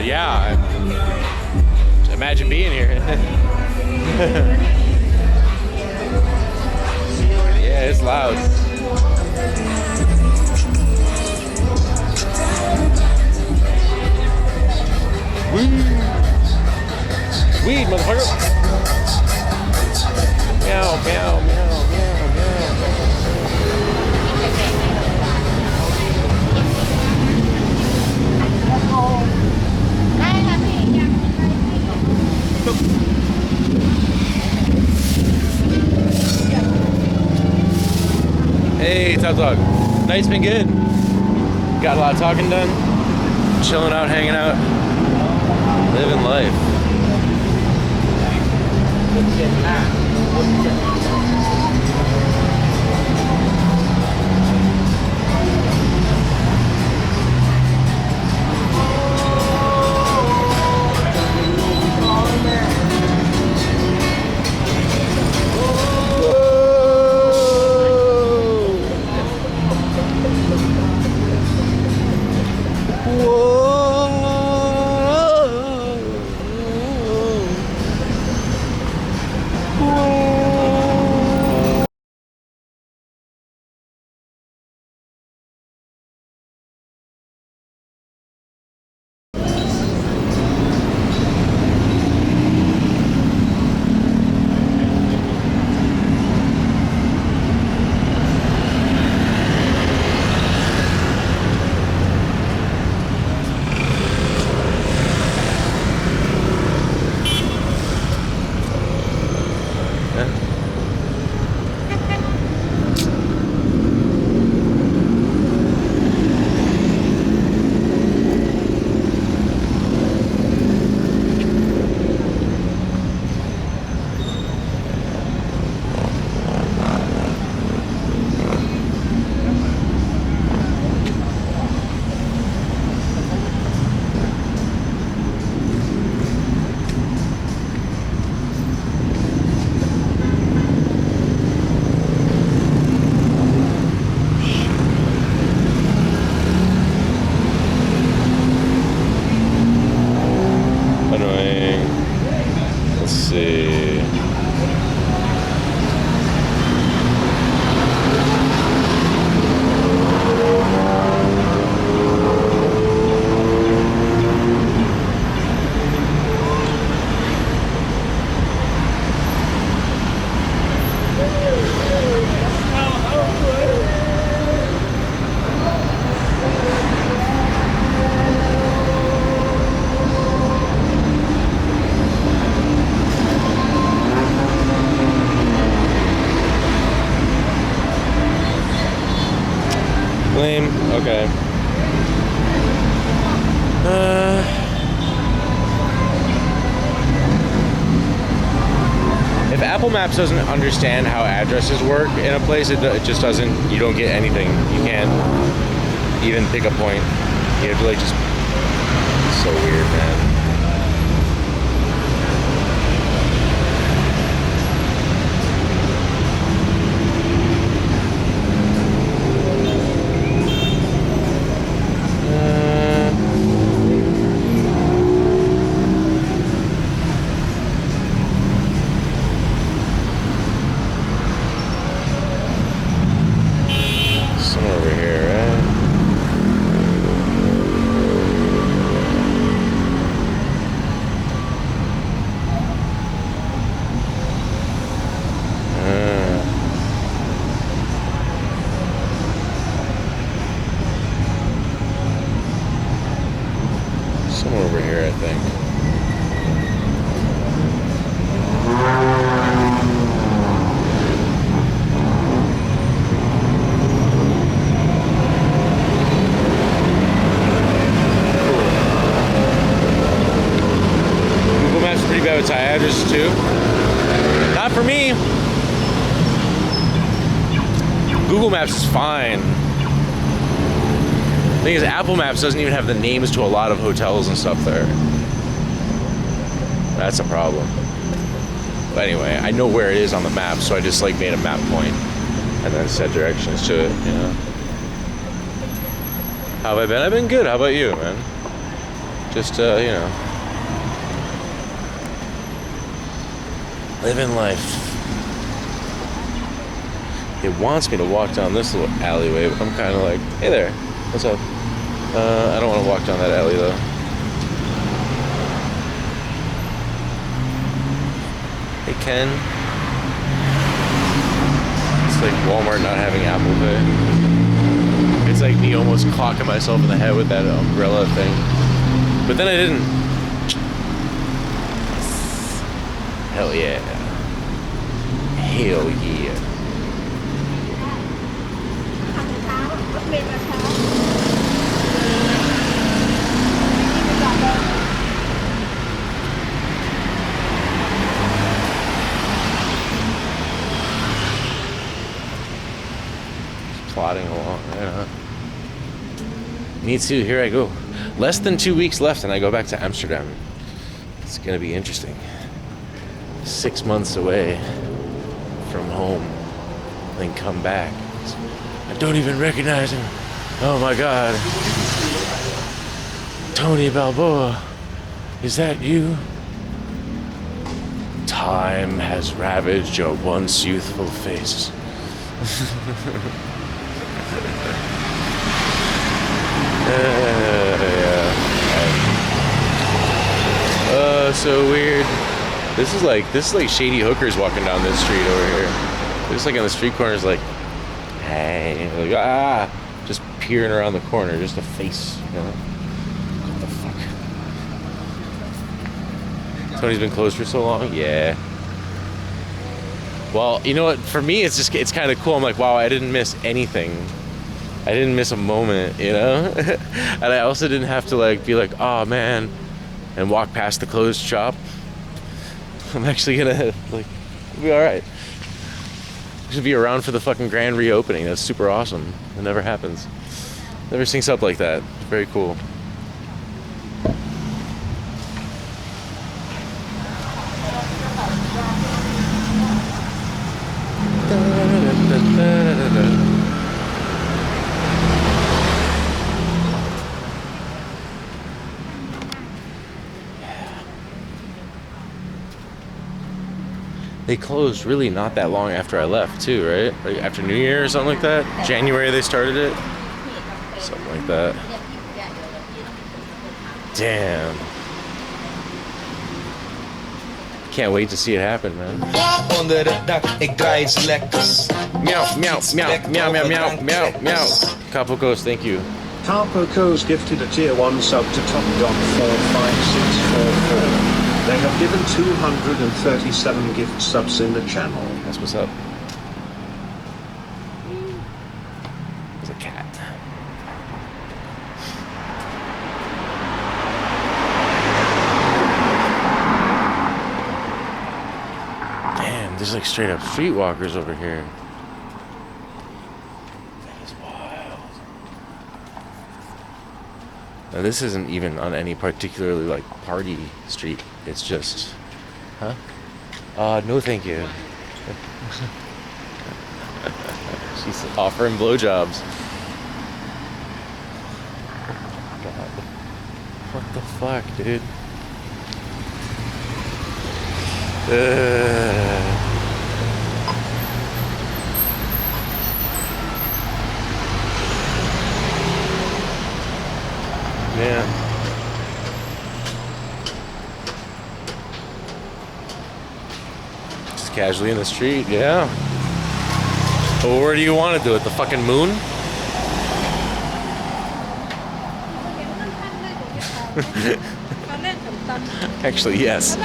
Yeah. Imagine being here. Yeah, it's loud. Weed, motherfucker. Meow, meow, meow, meow, meow. Hey, Top Dog. Night's been good. Got a lot of talking done. Chilling out, hanging out. Living life. Lame. Okay. If Apple Maps doesn't understand how addresses work in a place, it just doesn't. You don't get anything. You can't even pick a point. You have to like just. It's so weird, man. Somewhere over here, I think. Google Maps is pretty bad with Thai addresses too. Not for me. Google Maps is fine. The thing is, Apple Maps doesn't even have the names to a lot of hotels and stuff there. That's a problem. But anyway, I know where it is on the map, so I just like made a map point and then set directions to it, you know. How have I been? I've been good. How about you, man? Just, you know, living life. It wants me to walk down this little alleyway, but I'm kind of like, hey there, what's up? I don't want to walk down that alley though. Hey Ken. It's like Walmart not having Apple Pay. It's like me almost clocking myself in the head with that umbrella thing. But then I didn't. Hell yeah. Hell yeah. Plodding along, yeah. Me too, here I go. Less than 2 weeks left and I go back to Amsterdam. It's gonna be interesting. 6 months away from home, then come back. I don't even recognize him. Oh my God. Tony Balboa, is that you? Time has ravaged your once youthful face. So weird. This is like shady hookers walking down this street over here. They're just like on the street corners, like, hey, like, just peering around the corner, just a face, you know. What the fuck? Tony's been closed for so long. Yeah. Well, you know what? For me, it's kind of cool. I'm like, wow, I didn't miss anything. I didn't miss a moment, you know? And I also didn't have to like be like, oh man, and walk past the closed shop. I'm actually gonna like be all right. Should be around for the fucking grand reopening. That's super awesome. It never happens. Never syncs up like that. Very cool. They closed really not that long after I left too, right? Like after New Year or something like that? January they started it? Something like that. Damn. Can't wait to see it happen, man.
Onder het dak, ik draai iets lekkers.
Meow, meow, meow, meow, meow, meow, meow, meow. Capocos, thank you.
Carpocos gifted a tier 1 sub to Top Dog 45644. They have given 237 gift subs in the channel.
That's what's up. There's a cat. Damn, there's like straight up streetwalkers over here. That is wild. Now this isn't even on any particularly like party street. It's just, huh? No thank you. She's offering blowjobs. God. What the fuck, dude? Man. Just casually in the street, yeah. But where do you want to do it? The fucking moon? Actually, yes.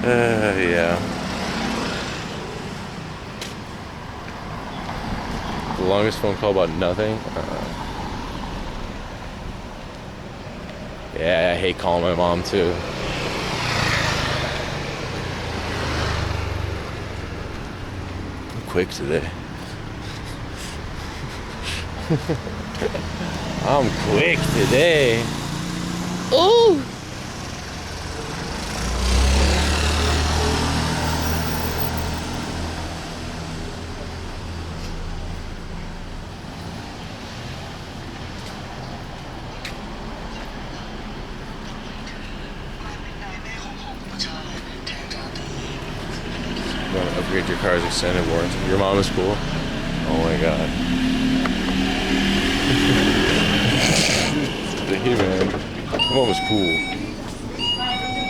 Yeah. The longest phone call about nothing. Yeah, I hate calling my mom too. I'm quick today. I'm quick today. Ooh.
car's extended warranty. Your mom is cool. Oh my god. Hey man, your mom is cool.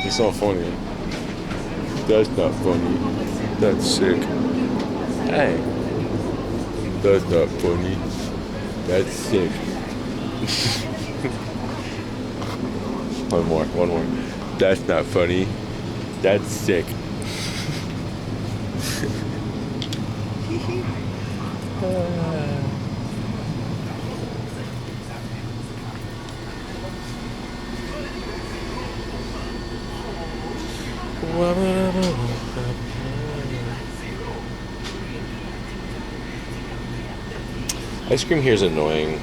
It's not funny. That's not funny. That's sick. Hey. That's not funny. That's sick. One more. That's not funny. That's sick. Ice cream here is annoying.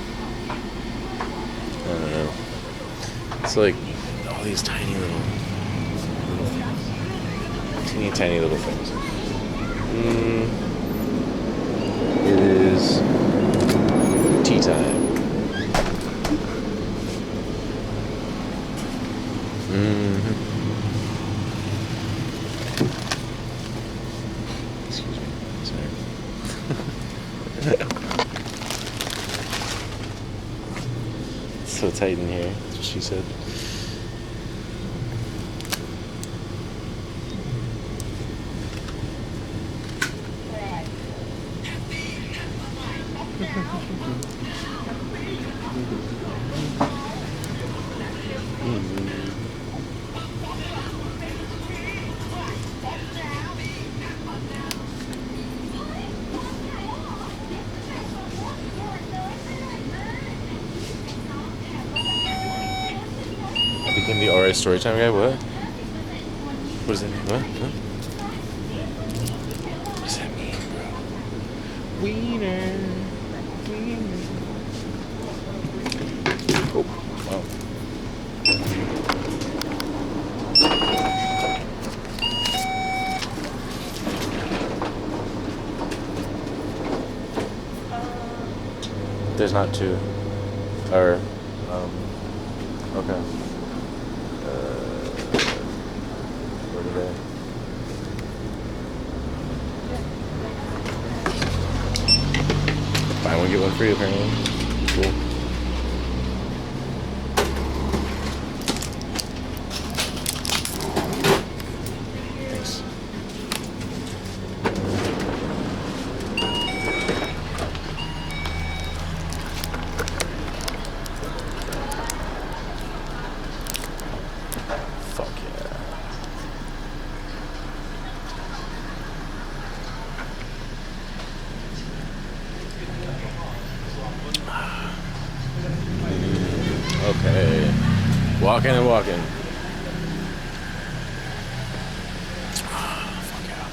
I don't know. It's like all these tiny little things. Tiny little things. It is tea time. Excuse me. Sorry. It's so tight in here. That's what she said. Became the RA Storytime guy? What? What does that mean? What? What does that mean, bro? Wiener. Oh, wow. There's not two. Or, okay. Where are they? Buy one, get one free, apparently. Cool. Thanks. Fuck yeah. Okay. Walking and walking. Fuck yeah.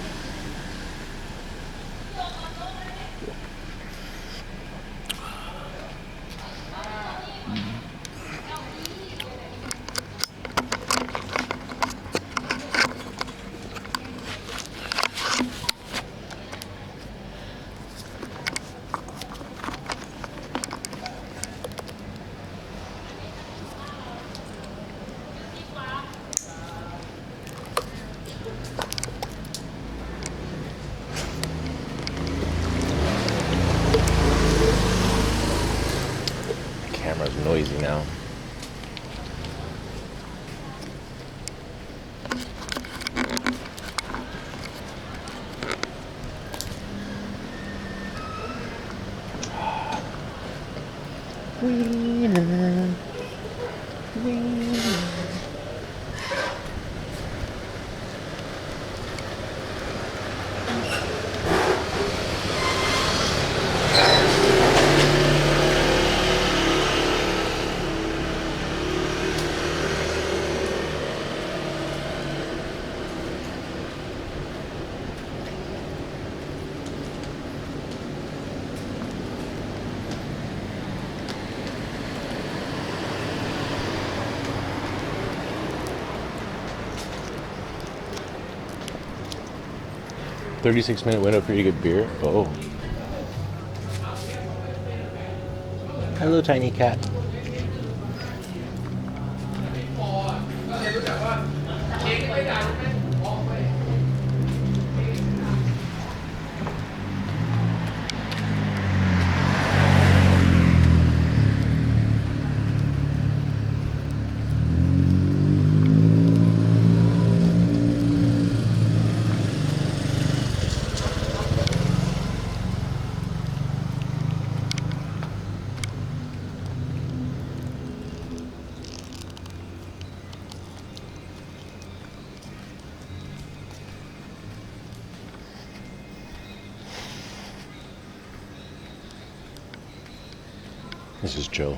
Camera's noisy now. $36-minute window for you to get beer. Oh. Hello, tiny cat.
This is chill.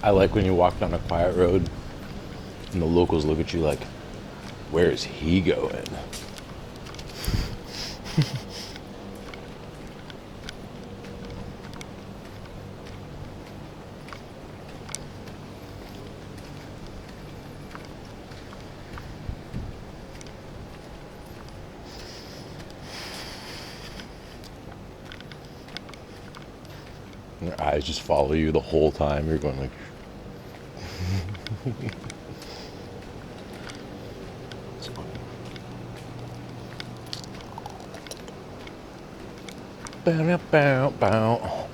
I like when you walk down a quiet road and the locals look at you like, where is he going? And their eyes just follow you the whole time. You're going like, bow, bow, bow.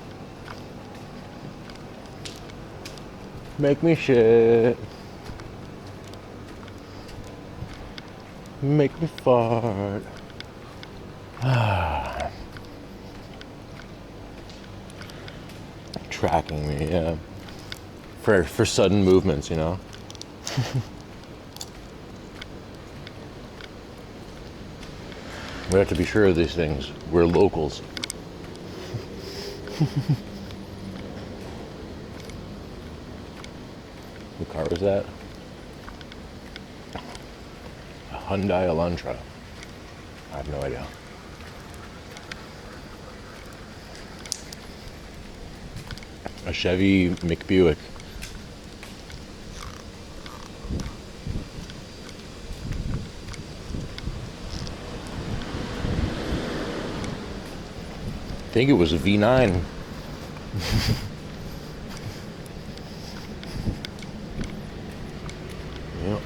Make me shit. Make me fart. Tracking me, yeah. For sudden movements, you know. We have to be sure of these things. We're locals. What car was that? A Hyundai Elantra. I have no idea. A Chevy McBuick. I think it was a V9. Yep.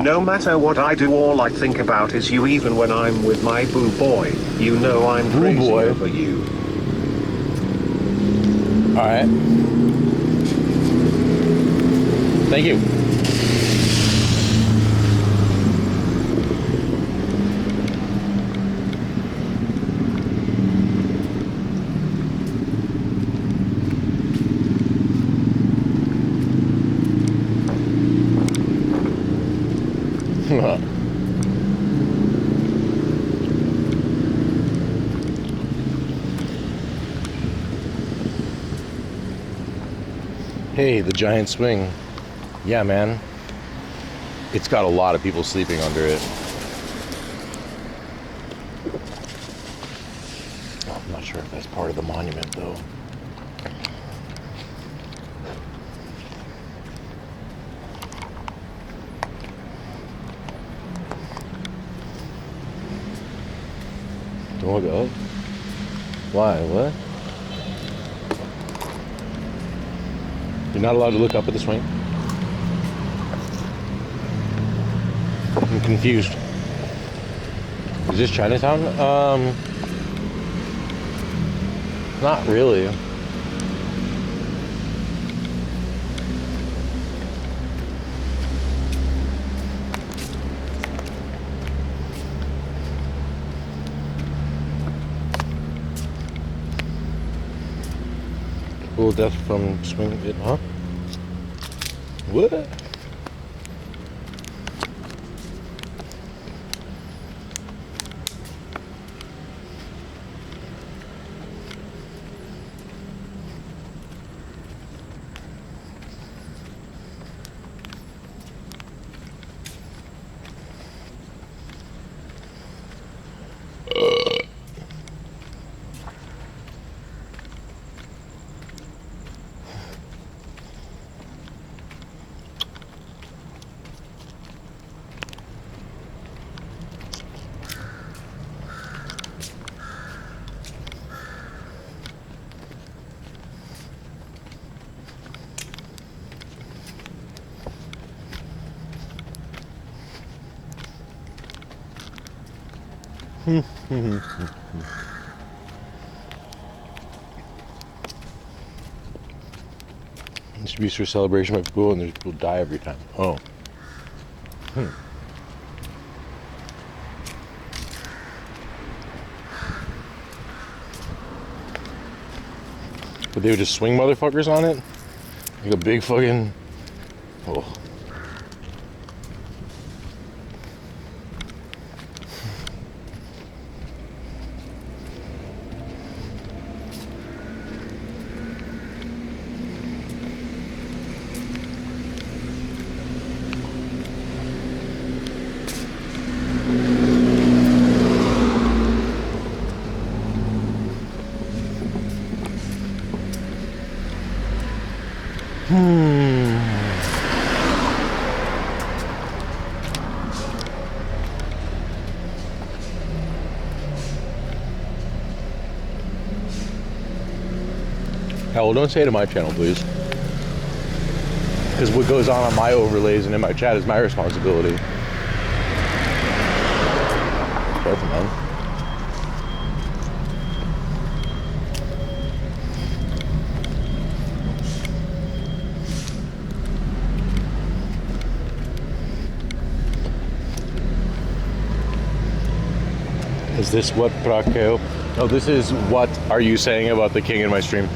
No matter what I do, all I think about is you. Even when I'm with my boo boy, you know I'm crazy over you.
All right. Thank you. Hey, the giant swing. Yeah, man. It's got a lot of people sleeping under it. I'm not sure if that's part of the monument, though. Don't look up. Why? What? You're not allowed to look up at the swing? I'm confused. Is this Chinatown? Not really. Cool death from swing it, huh? What? This used for celebration by people, and there's people die every time. Oh. But they would just swing motherfuckers on it? Like a big fucking... Oh. Hell, don't say it to my channel, please. Because what goes on my overlays and in my chat is my responsibility. Careful, man. Is this what Prakeo? Oh, this is what are you saying about the king in my stream?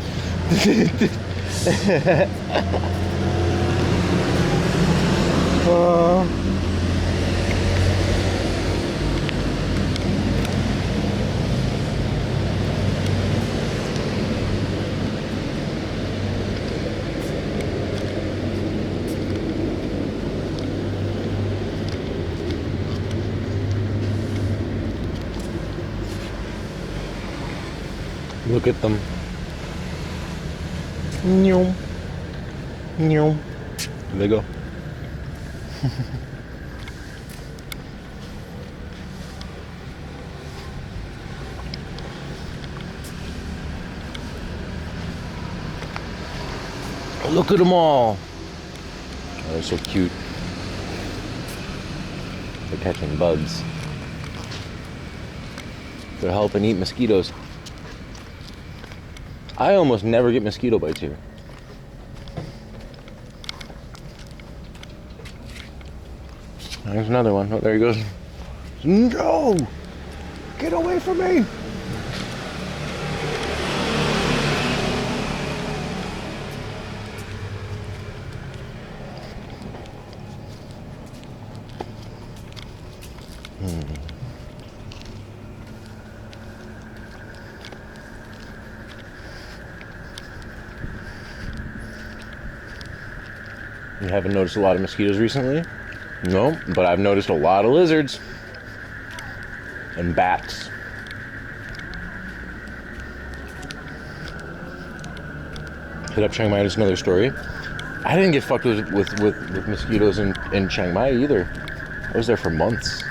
Look at them. There they go. Look at them all. Oh, they're so cute. They're catching bugs. They're helping eat mosquitoes. I almost never get mosquito bites here. There's another one. Oh, there he goes. No! Get away from me! You haven't noticed a lot of mosquitoes recently? No, but I've noticed a lot of lizards. And bats. Hit up Chiang Mai, just another story. I didn't get fucked with mosquitoes in Chiang Mai either. I was there for months.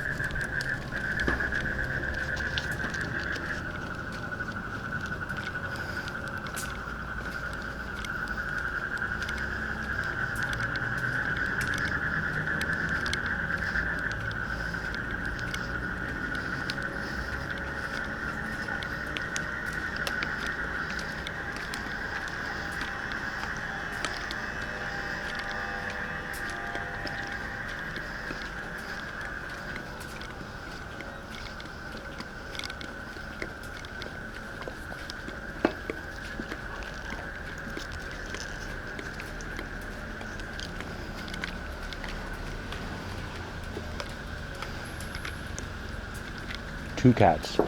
Two cats.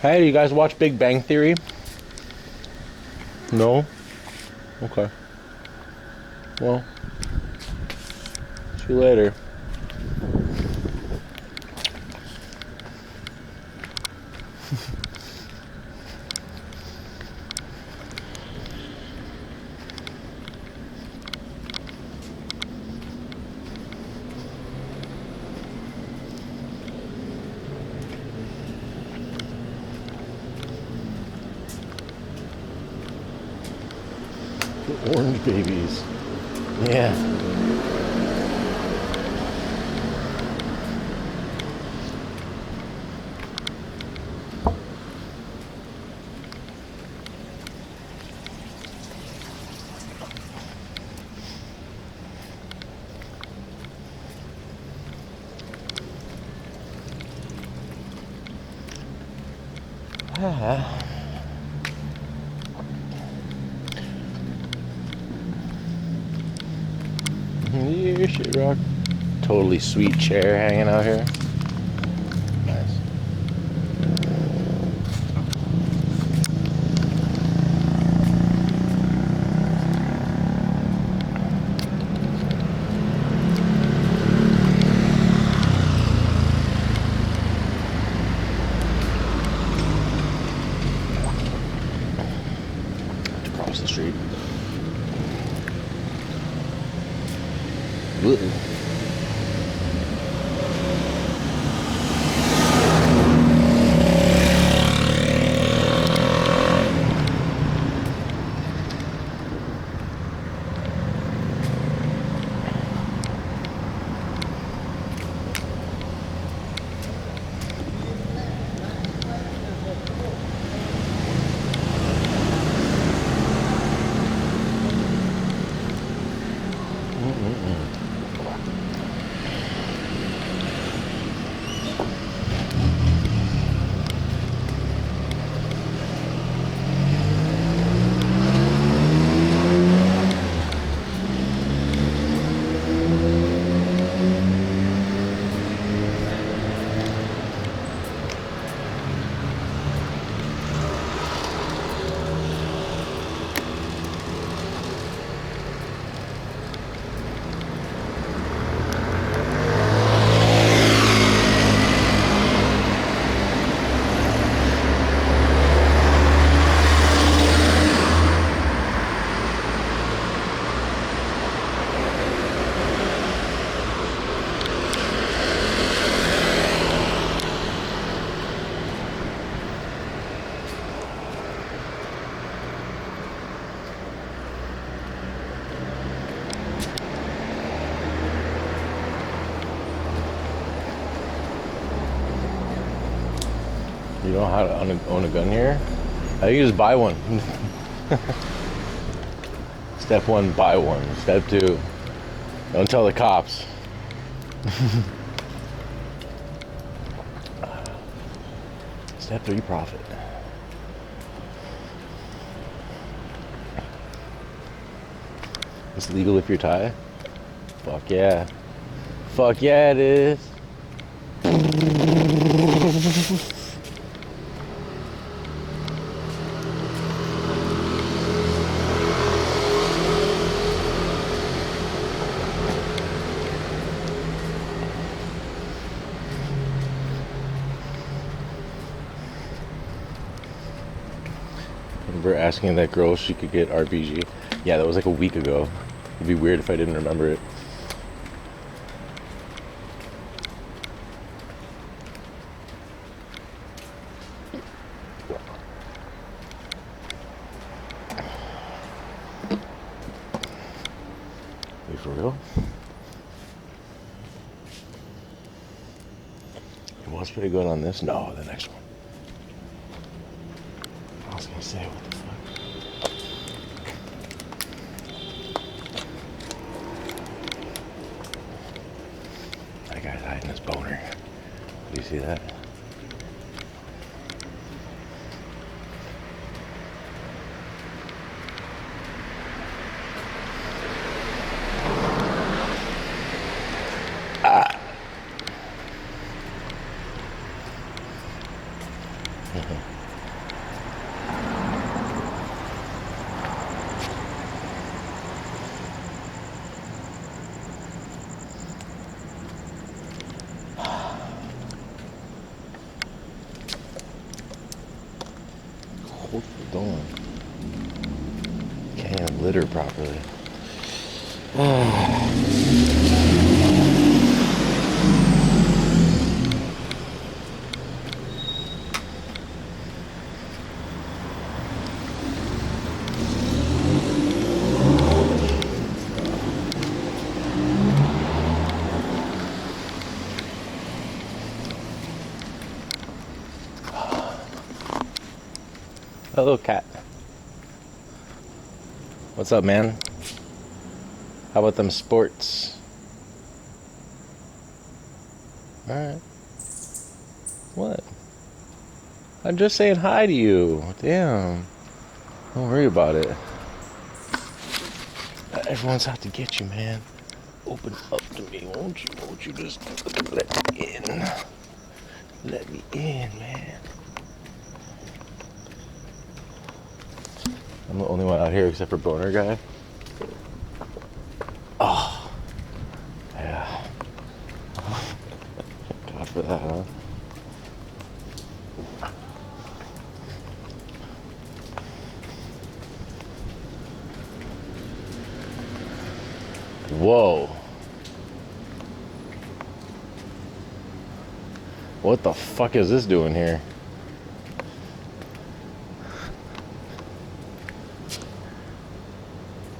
Hey, do you guys watch Big Bang Theory? No? Okay. Well, see you later. Orange babies. Yeah. Yeah, shit rock. Totally sweet chair hanging out here. Nice. Across the street. Ooh. You don't know how to own a gun here? I think you just buy one. Step 1, buy one. Step 2, don't tell the cops. Step 3, profit. It's legal if you're Thai? Fuck yeah. Fuck yeah, it is. Remember asking that girl if she could get RPG? Yeah, that was like a week ago. It'd be weird if I didn't remember it. Wait, for real? It was pretty good on this? No, the next one. I was gonna say, what the fuck? That guy's hiding his boner. Do you see that? Hold the door. Can't even litter properly. Hello, cat. What's up, man? How about them sports? Alright. What? I'm just saying hi to you. Damn. Don't worry about it. Everyone's out to get you, man. Open up to me, won't you? Won't you just let me in? Let me in, man. I'm the only one out here except for Boner Guy. Oh. Yeah. God for that, huh? Whoa. What the fuck is this doing here?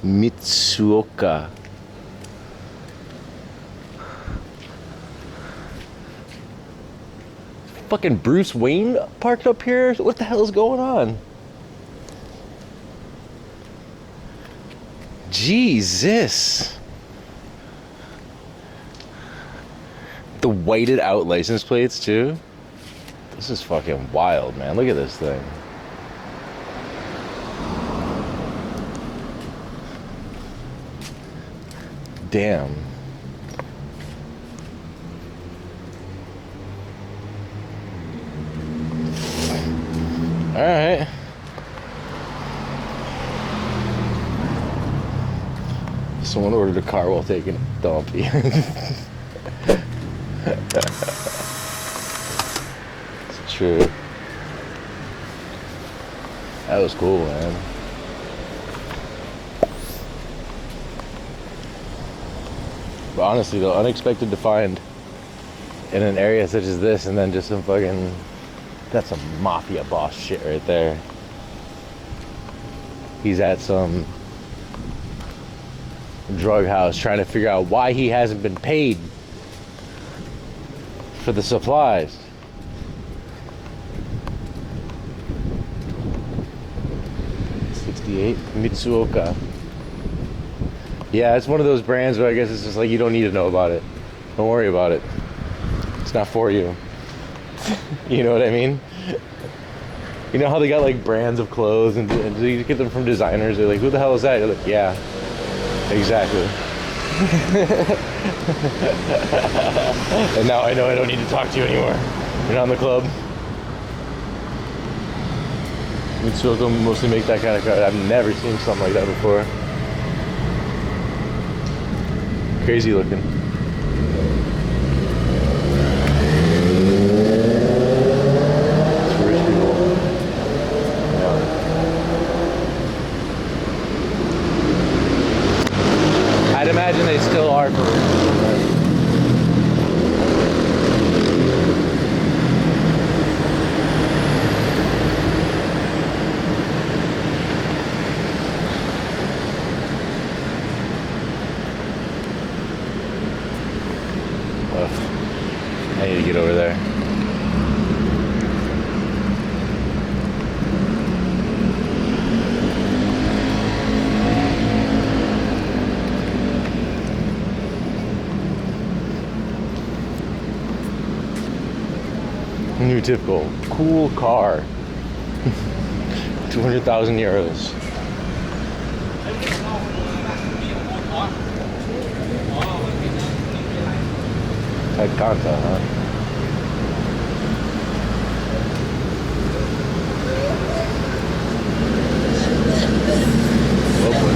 Mitsuoka. Fucking Bruce Wayne parked up here? What the hell is going on? Jesus. The whited out license plates too? This is fucking wild, man. Look at this thing. Damn. All right. Someone ordered a car while taking a dump. It's true. That was cool, man. But honestly though, unexpected to find in an area such as this, and then just some fucking, that's some mafia boss shit right there. He's at some drug house trying to figure out why he hasn't been paid for the supplies. '68 Mitsuoka. Yeah, it's one of those brands where I guess it's just like you don't need to know about it. Don't worry about it. It's not for you. You know what I mean? You know how they got like brands of clothes and you get them from designers? They're like, who the hell is that? You're like, yeah, exactly. And now I know I don't need to talk to you anymore. You're not in the club. Mitsuko mostly make that kind of car. I've never seen something like that before. Crazy looking. It's for rich people. Yeah. I'd imagine they still are for rich people. I need to get over there. New typical cool car. 200,000 euros. Kanta, huh? Oh boy.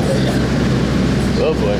Oh boy.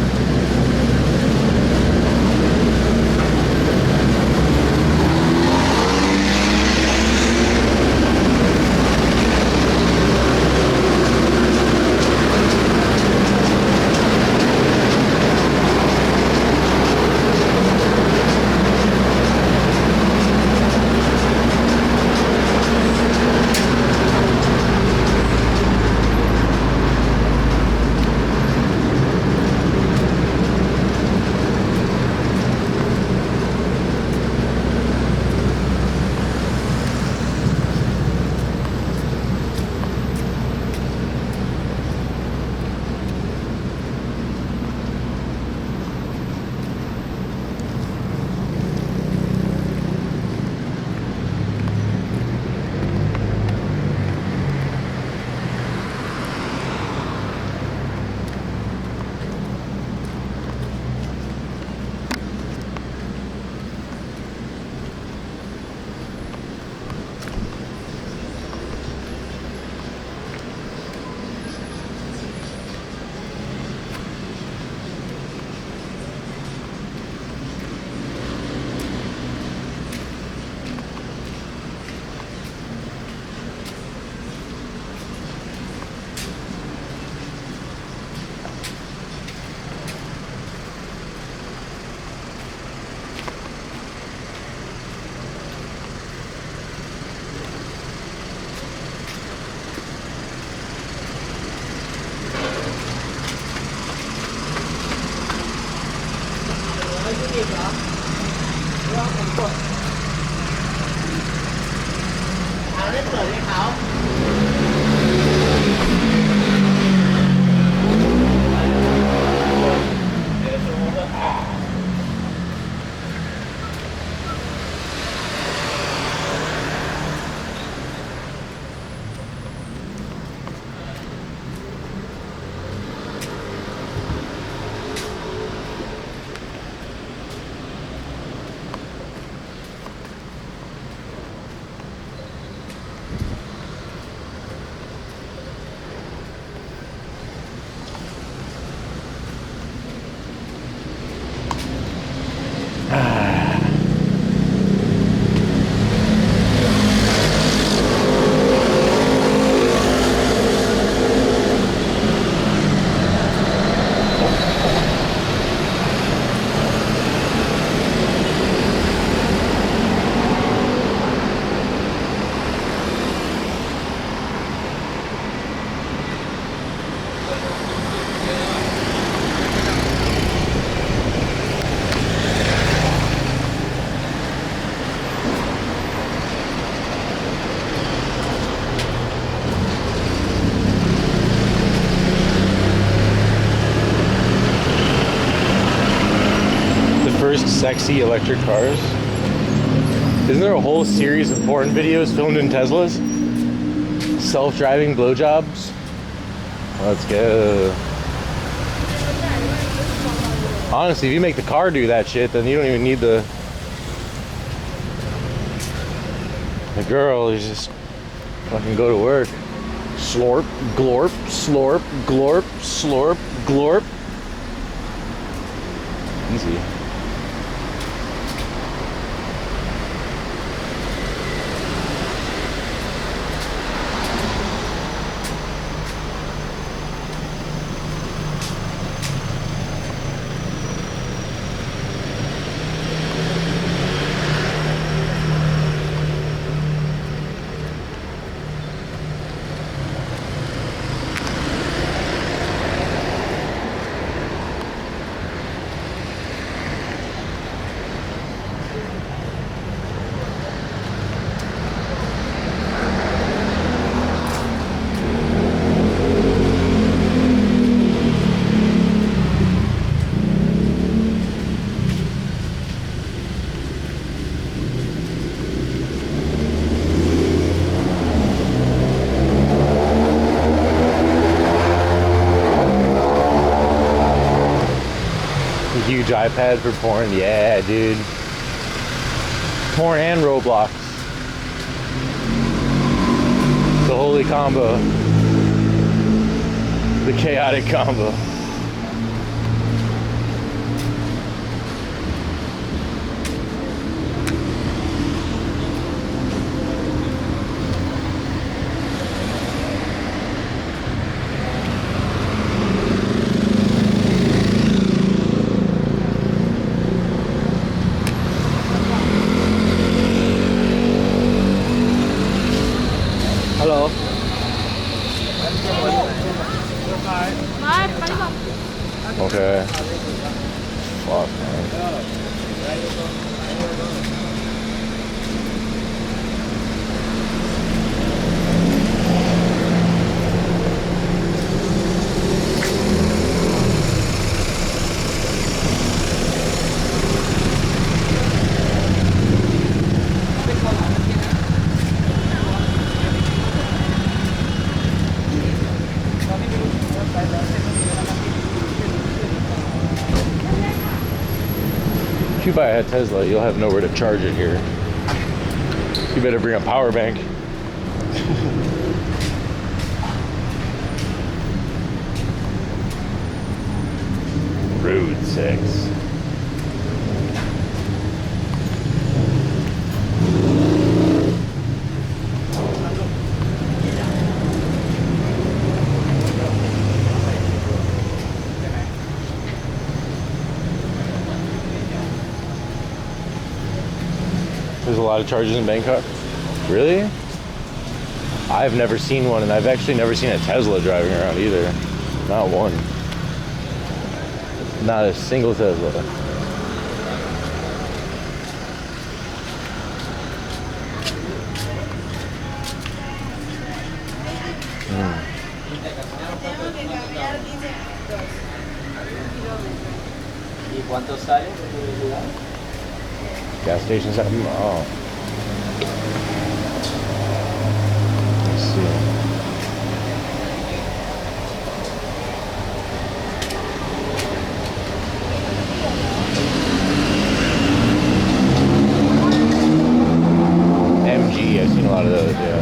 Sexy electric cars. Isn't there a whole series of porn videos filmed in Teslas? Self-driving blowjobs? Let's go. Honestly, if you make the car do that shit, then you don't even need the The girl is just fucking go to work. Slorp, glorp, slorp, glorp, slorp, glorp. Easy. Huge iPad for porn. Yeah, dude. Porn and Roblox. The holy combo. The chaotic combo. Hello. Okay. Fuck, man. If you buy a Tesla, you'll have nowhere to charge it here. You better bring a power bank. Rude sex. There's a lot of charges in Bangkok. Really? I've never seen one, and I've actually never seen a Tesla driving around either. Not one. Not a single Tesla.
¿Y cuánto sale?
Gas stations have them? Oh. Let's see. MG, I've seen a lot of those, yeah.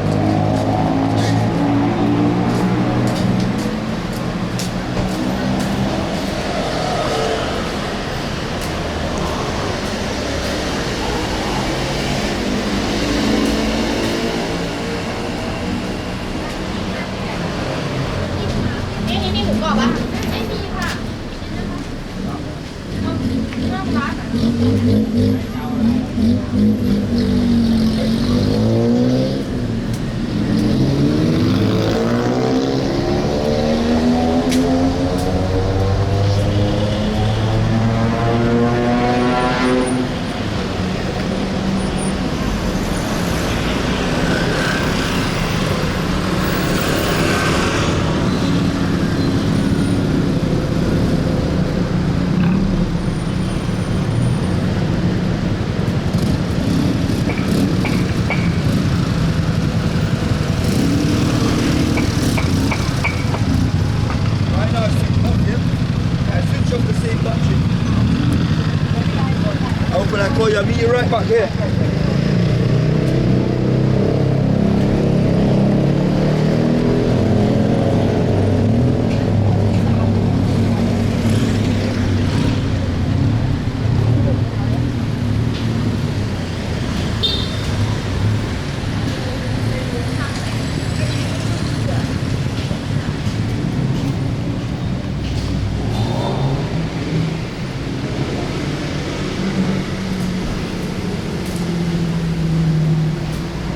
I'll meet you right back here.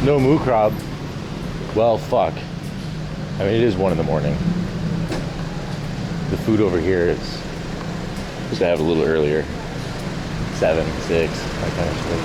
No moo crab. Well, fuck. I mean, it is 1 in the morning. The food over here is supposed to have a little earlier. 7, 6, that kind of shit.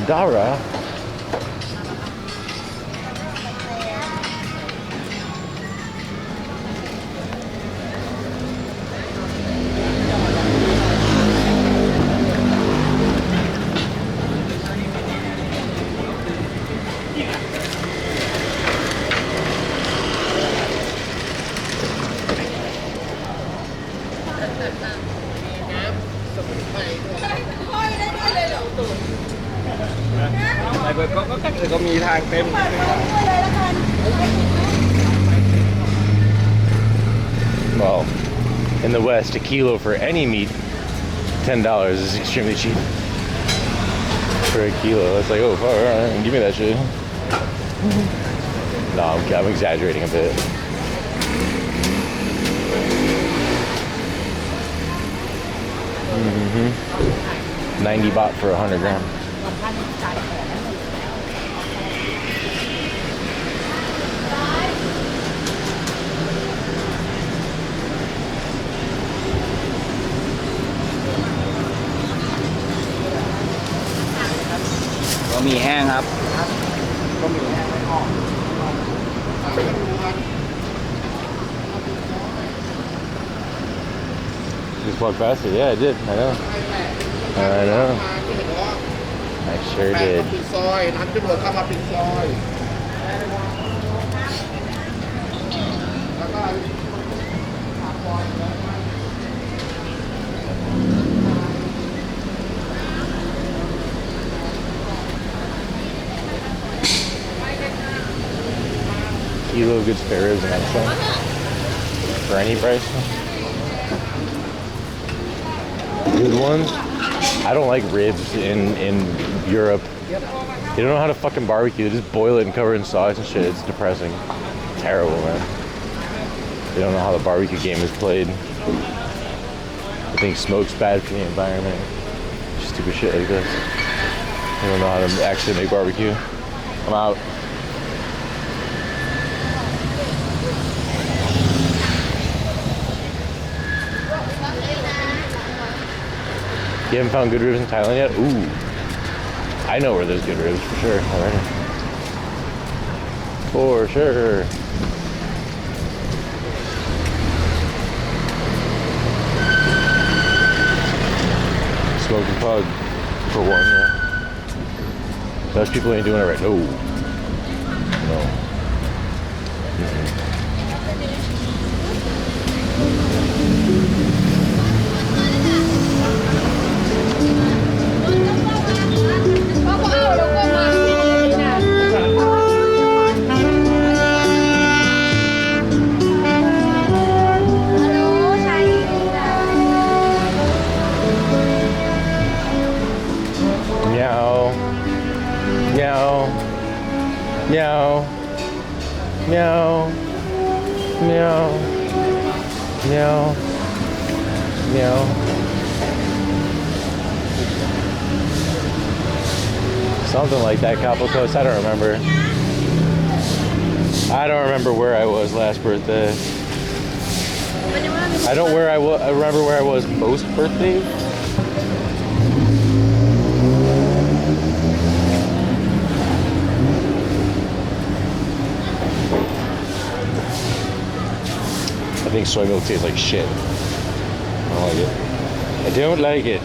Dara. Well, in the West, a kilo for any meat, $10 is extremely cheap. For a kilo, it's like, oh, fuck, all right, give me that shit. No, I'm exaggerating a bit. Mm-hmm. 90 baht for 100 grams. Just walked past it. Yeah, I did. I know. I know. I sure did. Kilo of good spare ribs and everything. For any price. Good ones. I don't like ribs in Europe. They don't know how to fucking barbecue. They just boil it and cover it in sauce and shit. It's depressing. Terrible, man. They don't know how the barbecue game is played. I think smoke's bad for the environment. Stupid shit like this. They don't know how to actually make barbecue. I'm out. You haven't found good ribs in Thailand yet? Ooh. I know where there's good ribs for sure already. For sure. Smoking pug for one, yeah. Those people ain't doing it right. No. No. Meow. Meow. Meow. No. No. Something like that, Capo Coast. I don't remember. I don't remember where I was last birthday. I don't where I remember where I was most birthdays. I think soy milk tastes like shit. I don't like it. I don't like it.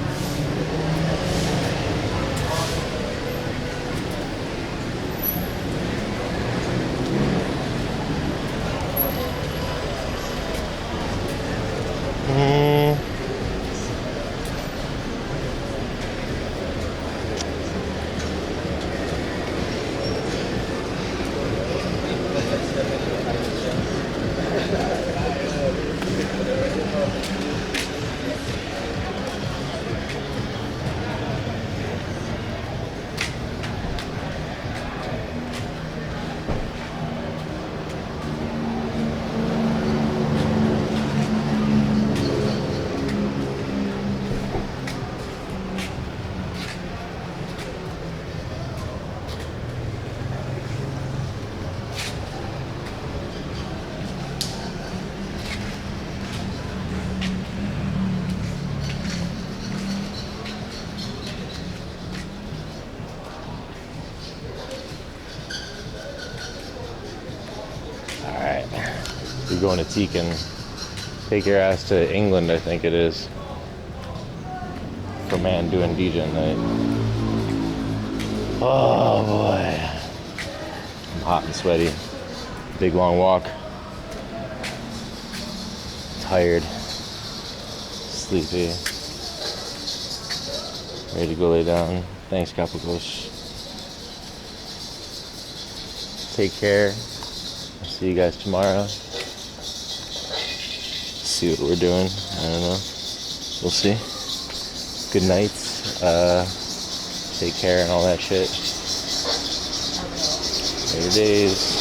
You're going to Tekin. Take your ass to England, I think it is. For man doing DJ night. Oh boy. I'm hot and sweaty. Big long walk. Tired. Sleepy. Ready to go lay down. Thanks, Kapagos. Take care. I'll see you guys tomorrow. See what we're doing. I don't know. We'll see. Good nights. Take care and all that shit. Later days.